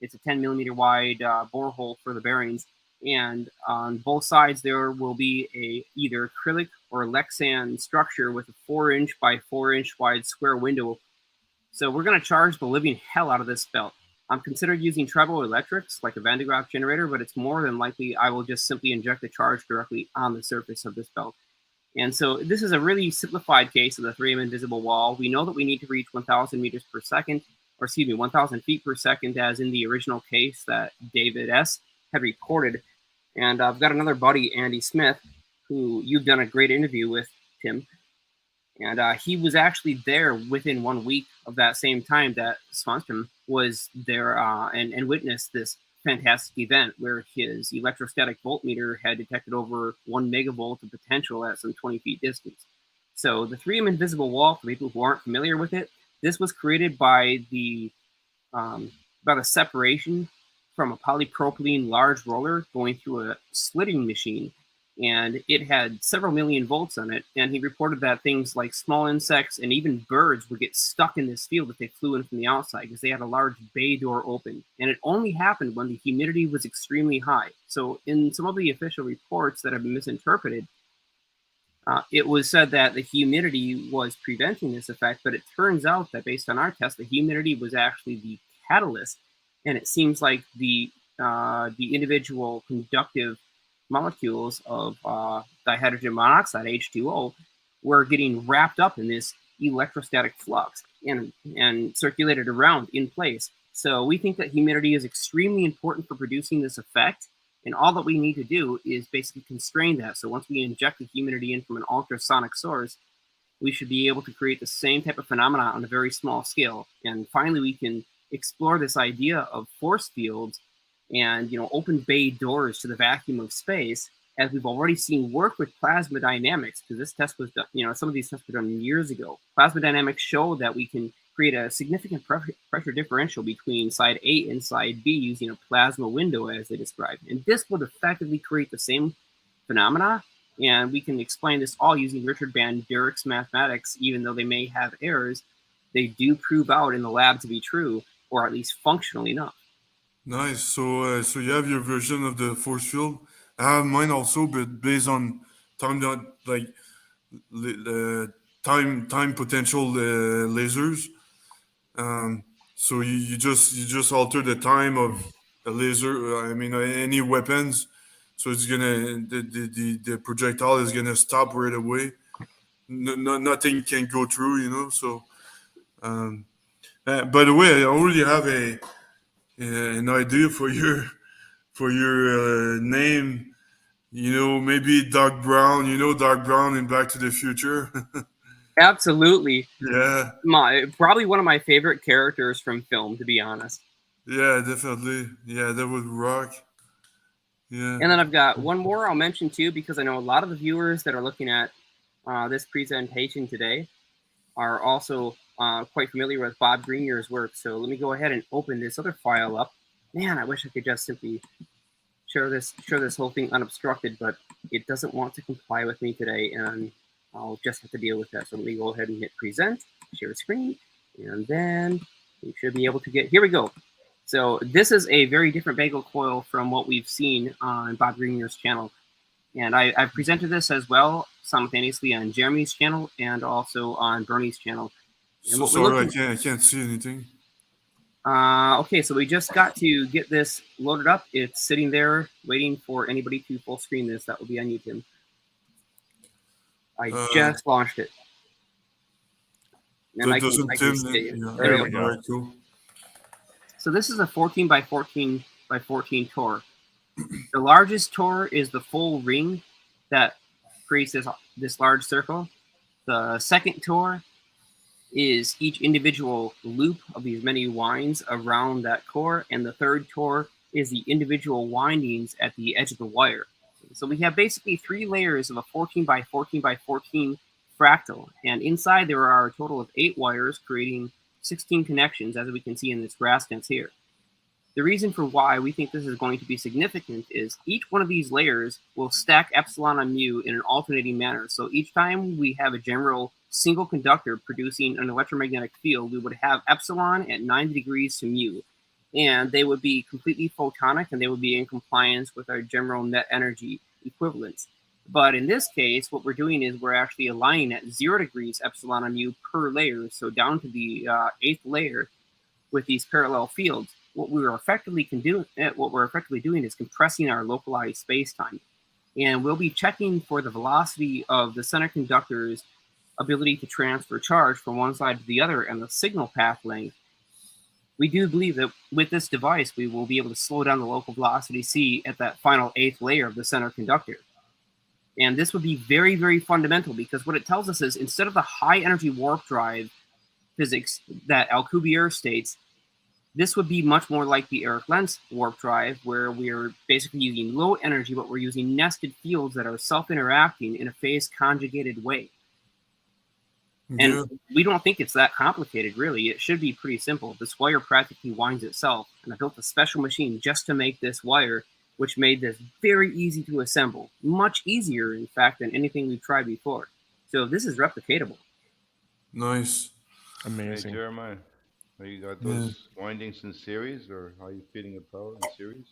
It's a 10 millimeter wide borehole for the bearings. And on both sides, there will be a either acrylic or Lexan structure with a 4-inch by 4-inch wide square window. So we're going to charge the living hell out of this belt. I'm considering using triboelectrics like a Van de Graaff generator, but it's more than likely I will just simply inject the charge directly on the surface of this belt. And so this is a really simplified case of the 3M invisible wall. We know that we need to reach 1,000 meters per second, or excuse me, 1,000 feet per second, as in the original case that David S. had reported. And I've got another buddy, Andy Smith, who you've done a great interview with, Tim. And he was actually there within 1 week of that same time that Svanstrom was there and witnessed this fantastic event where his electrostatic voltmeter had detected over 1 megavolt of potential at some 20 feet distance. So the 3M invisible wall, for people who aren't familiar with it, this was created by the separation from a polypropylene large roller going through a slitting machine, and it had several million volts on it. And he reported that things like small insects and even birds would get stuck in this field if they flew in from the outside because they had a large bay door open. And it only happened when the humidity was extremely high. So in some of the official reports that have been misinterpreted, it was said that the humidity was preventing this effect, but it turns out that based on our test, the humidity was actually the catalyst. And it seems like the individual conductive molecules of dihydrogen monoxide, H2O, were getting wrapped up in this electrostatic flux and circulated around in place. So we think that humidity is extremely important for producing this effect. And all that we need to do is basically constrain that. So once we inject the humidity in from an ultrasonic source, we should be able to create the same type of phenomena on a very small scale. And finally, we can explore this idea of force fields and open bay doors to the vacuum of space, as we've already seen work with plasma dynamics, because this test was done, some of these tests were done years ago. Plasma dynamics show that we can create a significant pressure differential between side A and side B using a plasma window, as they described. And this would effectively create the same phenomena, and we can explain this all using Richard Van Dierik's mathematics. Even though they may have errors, they do prove out in the lab to be true, or at least functional enough. Nice. So you have your version of the force field. I have mine also, but based on time time potential lasers. So you just alter the time of a laser. I mean, any weapons. So it's gonna the projectile is gonna stop right away. Nothing can go through. So, by the way, I already have an idea for your name. Maybe Doc Brown. Doc Brown in Back to the Future. Absolutely. Yeah. Probably one of my favorite characters from film, to be honest. Yeah, definitely. Yeah, that would rock. Yeah. And then I've got one more I'll mention too, because I know a lot of the viewers that are looking at this presentation today are also quite familiar with Bob Greenyer's work. So let me go ahead and open this other file up. Man, I wish I could just simply share this whole thing unobstructed, but it doesn't want to comply with me today, and I'll just have to deal with that. So let me go ahead and hit present, share screen, And then we should be able to get, here we go. So this is a very different bagel coil from what we've seen on Bob Greener's channel. And I've presented this as well simultaneously on Jeremy's channel and also on Bernie's channel. And So sorry, I can't see anything. Okay, so we just got to get this loaded up. It's sitting there waiting for anybody to full screen this. That will be on YouTube. I just launched it. And I can see it. There we go. Cool. So this is a 14 by 14 by 14 tor. The largest tor is the full ring that creates this large circle. The second tor is each individual loop of these many winds around that core, and the third tor is the individual windings at the edge of the wire. So we have basically 3 layers of a 14 by 14 by 14 fractal, and inside there are a total of 8 wires creating 16 connections, as we can see in this grassnets here. The reason for why we think this is going to be significant is each one of these layers will stack epsilon on mu in an alternating manner. So each time we have a general single conductor producing an electromagnetic field, we would have epsilon at 90 degrees to mu. And they would be completely photonic, and they would be in compliance with our general net energy equivalence. But in this case, what we're doing is we're actually aligning at 0 degrees epsilon on mu per layer, so down to the 8th layer with these parallel fields. What we're effectively doing is compressing our localized space-time. And we'll be checking for the velocity of the center conductor's ability to transfer charge from one side to the other and the signal path length. We do believe that with this device, we will be able to slow down the local velocity c at that final 8th layer of the center conductor. And this would be very, very fundamental, because what it tells us is instead of the high energy warp drive physics that Alcubierre states, this would be much more like the Eric Lentz warp drive, where we're basically using low energy, but we're using nested fields that are self-interacting in a phase-conjugated way. And Yeah. we don't think it's that complicated, really. It should be pretty simple. This wire practically winds itself, and I built a special machine just to make this wire, which made this very easy to assemble. Much easier, in fact, than anything we've tried before. So this is replicatable. Nice. Amazing. Hey, Jeremiah, have you got those windings in series, or how are you feeding the power in series?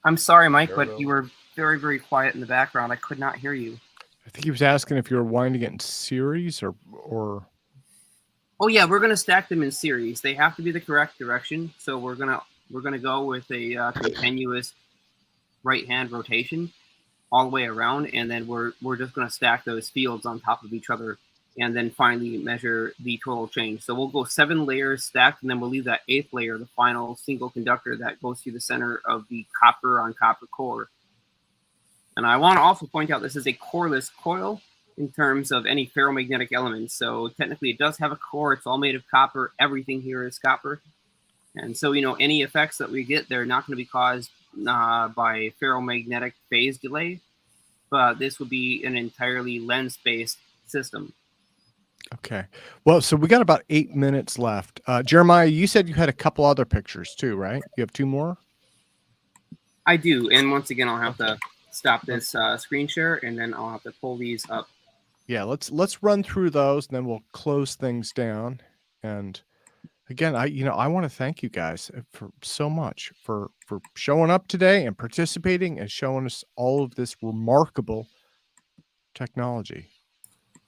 I'm sorry, Mike, Parallel? but you were very, very quiet in the background. I could not hear you. I think he was asking if you were winding it in series or. Oh yeah, we're gonna stack them in series. They have to be the correct direction. So we're gonna go with a continuous right-hand rotation all the way around, and then we're just gonna stack those fields on top of each other, and then finally measure the total change. So we'll go 7 layers stacked, and then we'll leave that 8th layer, the final single conductor that goes through the center of the copper on copper core. And I want to also point out this is a coreless coil in terms of any ferromagnetic elements. So technically it does have a core. It's all made of copper. Everything here is copper. And so, any effects that we get, they're not going to be caused by ferromagnetic phase delay, but this would be an entirely lens-based system. Okay. Well, so we got about 8 minutes left. Jeremiah, you said you had a couple other pictures too, right? You have 2 more? I do. And once again, I'll have to stop this screen share, and then I'll have to pull these up. Yeah, let's run through those, and then we'll close things down. And again, I want to thank you guys for so much for showing up today and participating and showing us all of this remarkable technology.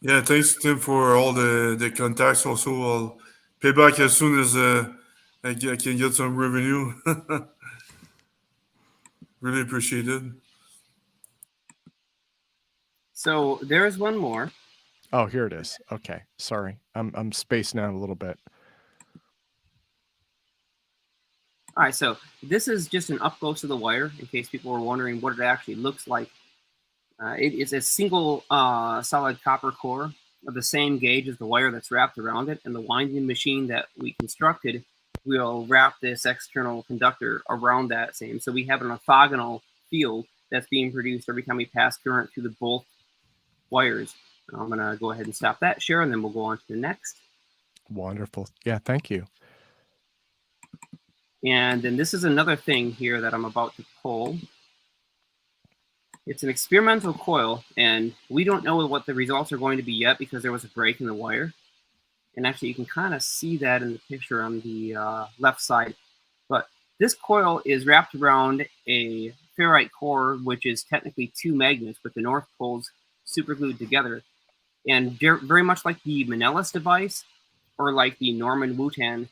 Yeah, thanks, Tim, for all the contacts. Also, I'll pay back as soon as I can get some revenue. Really appreciate it. So there's one more. Oh, here it is. Okay, sorry, I'm spacing out a little bit. All right, so this is just an up close of the wire, in case people were wondering what it actually looks like. It is a single solid copper core of the same gauge as the wire that's wrapped around it, and the winding machine that we constructed will wrap this external conductor around that same. So we have an orthogonal field that's being produced every time we pass current through both wires. I'm going to go ahead and stop that share, and then we'll go on to the next. Wonderful. Yeah, thank you. And then this is another thing here that I'm about to pull. It's an experimental coil, and we don't know what the results are going to be yet because there was a break in the wire. And actually, you can kind of see that in the picture on the left side. But this coil is wrapped around a ferrite core, which is technically two magnets with the north poles superglued together. And very much like the Manellis device, or like the Norman Wooten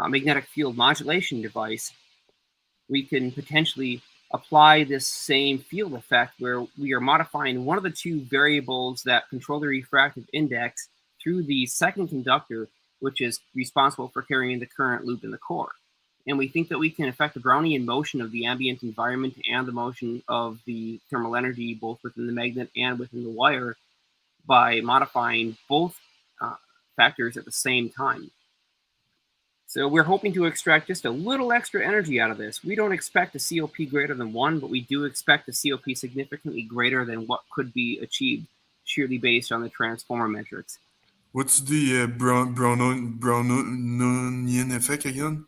magnetic field modulation device, we can potentially apply this same field effect where we are modifying one of the two variables that control the refractive index through the second conductor, which is responsible for carrying the current loop in the core. And we think that we can affect the Brownian motion of the ambient environment and the motion of the thermal energy, both within the magnet and within the wire, by modifying both factors at the same time. So we're hoping to extract just a little extra energy out of this. We don't expect a COP greater than 1, but we do expect a COP significantly greater than what could be achieved sheerly based on the transformer metrics. What's the Brownian effect again?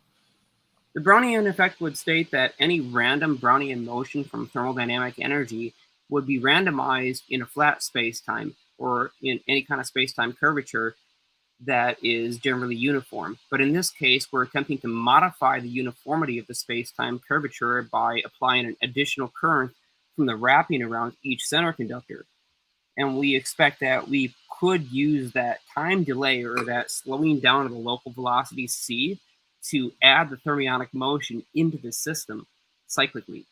The Brownian effect would state that any random Brownian motion from thermodynamic energy would be randomized in a flat space-time or in any kind of space-time curvature that is generally uniform. But in this case, we're attempting to modify the uniformity of the space-time curvature by applying an additional current from the wrapping around each center conductor. And we expect that we could use that time delay or that slowing down of the local velocity c to add the thermionic motion into the system cyclically.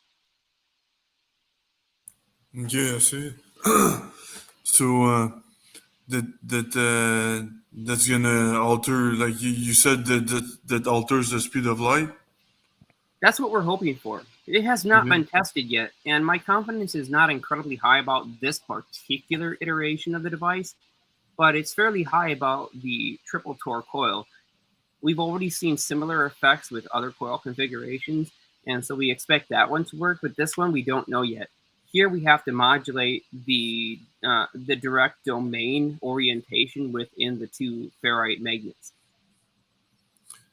Okay, I see. So that's gonna alter, like you said, that alters the speed of light. That's what we're hoping for. It has not been tested yet, and my confidence is not incredibly high about this particular iteration of the device, but it's fairly high about the triple Tor coil. We've already seen similar effects with other coil configurations, and so we expect that one to work, but this one we don't know yet. Here we have to modulate the direct domain orientation within the two ferrite magnets.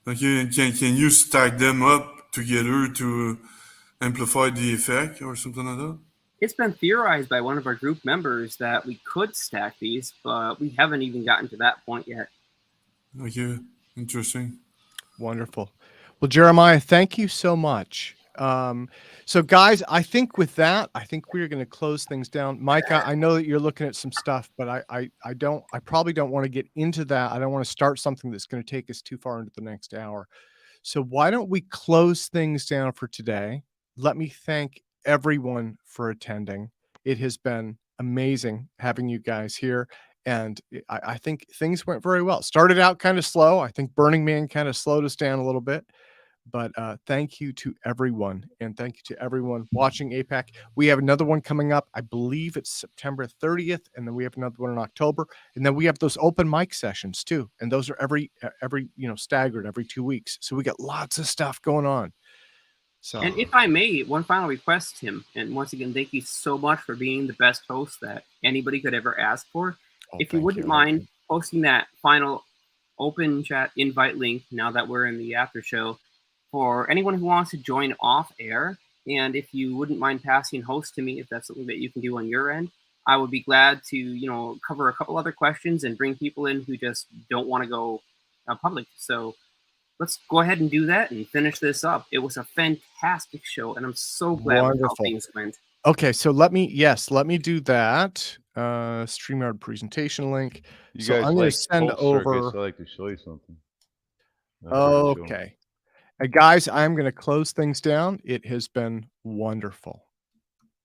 Okay, can you stack them up together to amplify the effect or something like that? It's been theorized by one of our group members that we could stack these, but we haven't even gotten to that point yet. Okay, interesting. Wonderful. Well, Jeremiah, thank you so much. So guys, I think with that, I think we're going to close things down. Mike, I know that you're looking at some stuff, but I probably don't want to get into that. I don't want to start something that's going to take us too far into the next hour. So why don't we close things down for today? Let me thank everyone for attending. It has been amazing having you guys here. And I think things went very well. Started out kind of slow. I think Burning Man kind of slowed us down a little bit. But thank you to everyone. And thank you to everyone watching APEC. We have another one coming up. I believe it's September 30th. And then we have another one in October. And then we have those open mic sessions too. And those are every staggered every 2 weeks. So we got lots of stuff going on. So, and if I may, one final request, Tim. And once again, thank you so much for being the best host that anybody could ever ask for. If you wouldn't mind posting that final open chat invite link now that we're in the after show for anyone who wants to join off air. And if you wouldn't mind passing host to me, if that's something that you can do on your end, I would be glad to, cover a couple other questions and bring people in who just don't want to go public. So let's go ahead and do that and finish this up. It was a fantastic show, and I'm so glad with how things went. Okay, so let me do that. StreamYard presentation link. So I'm going to send over. I like to show you something. Okay. Guys, I'm going to close things down. It has been wonderful.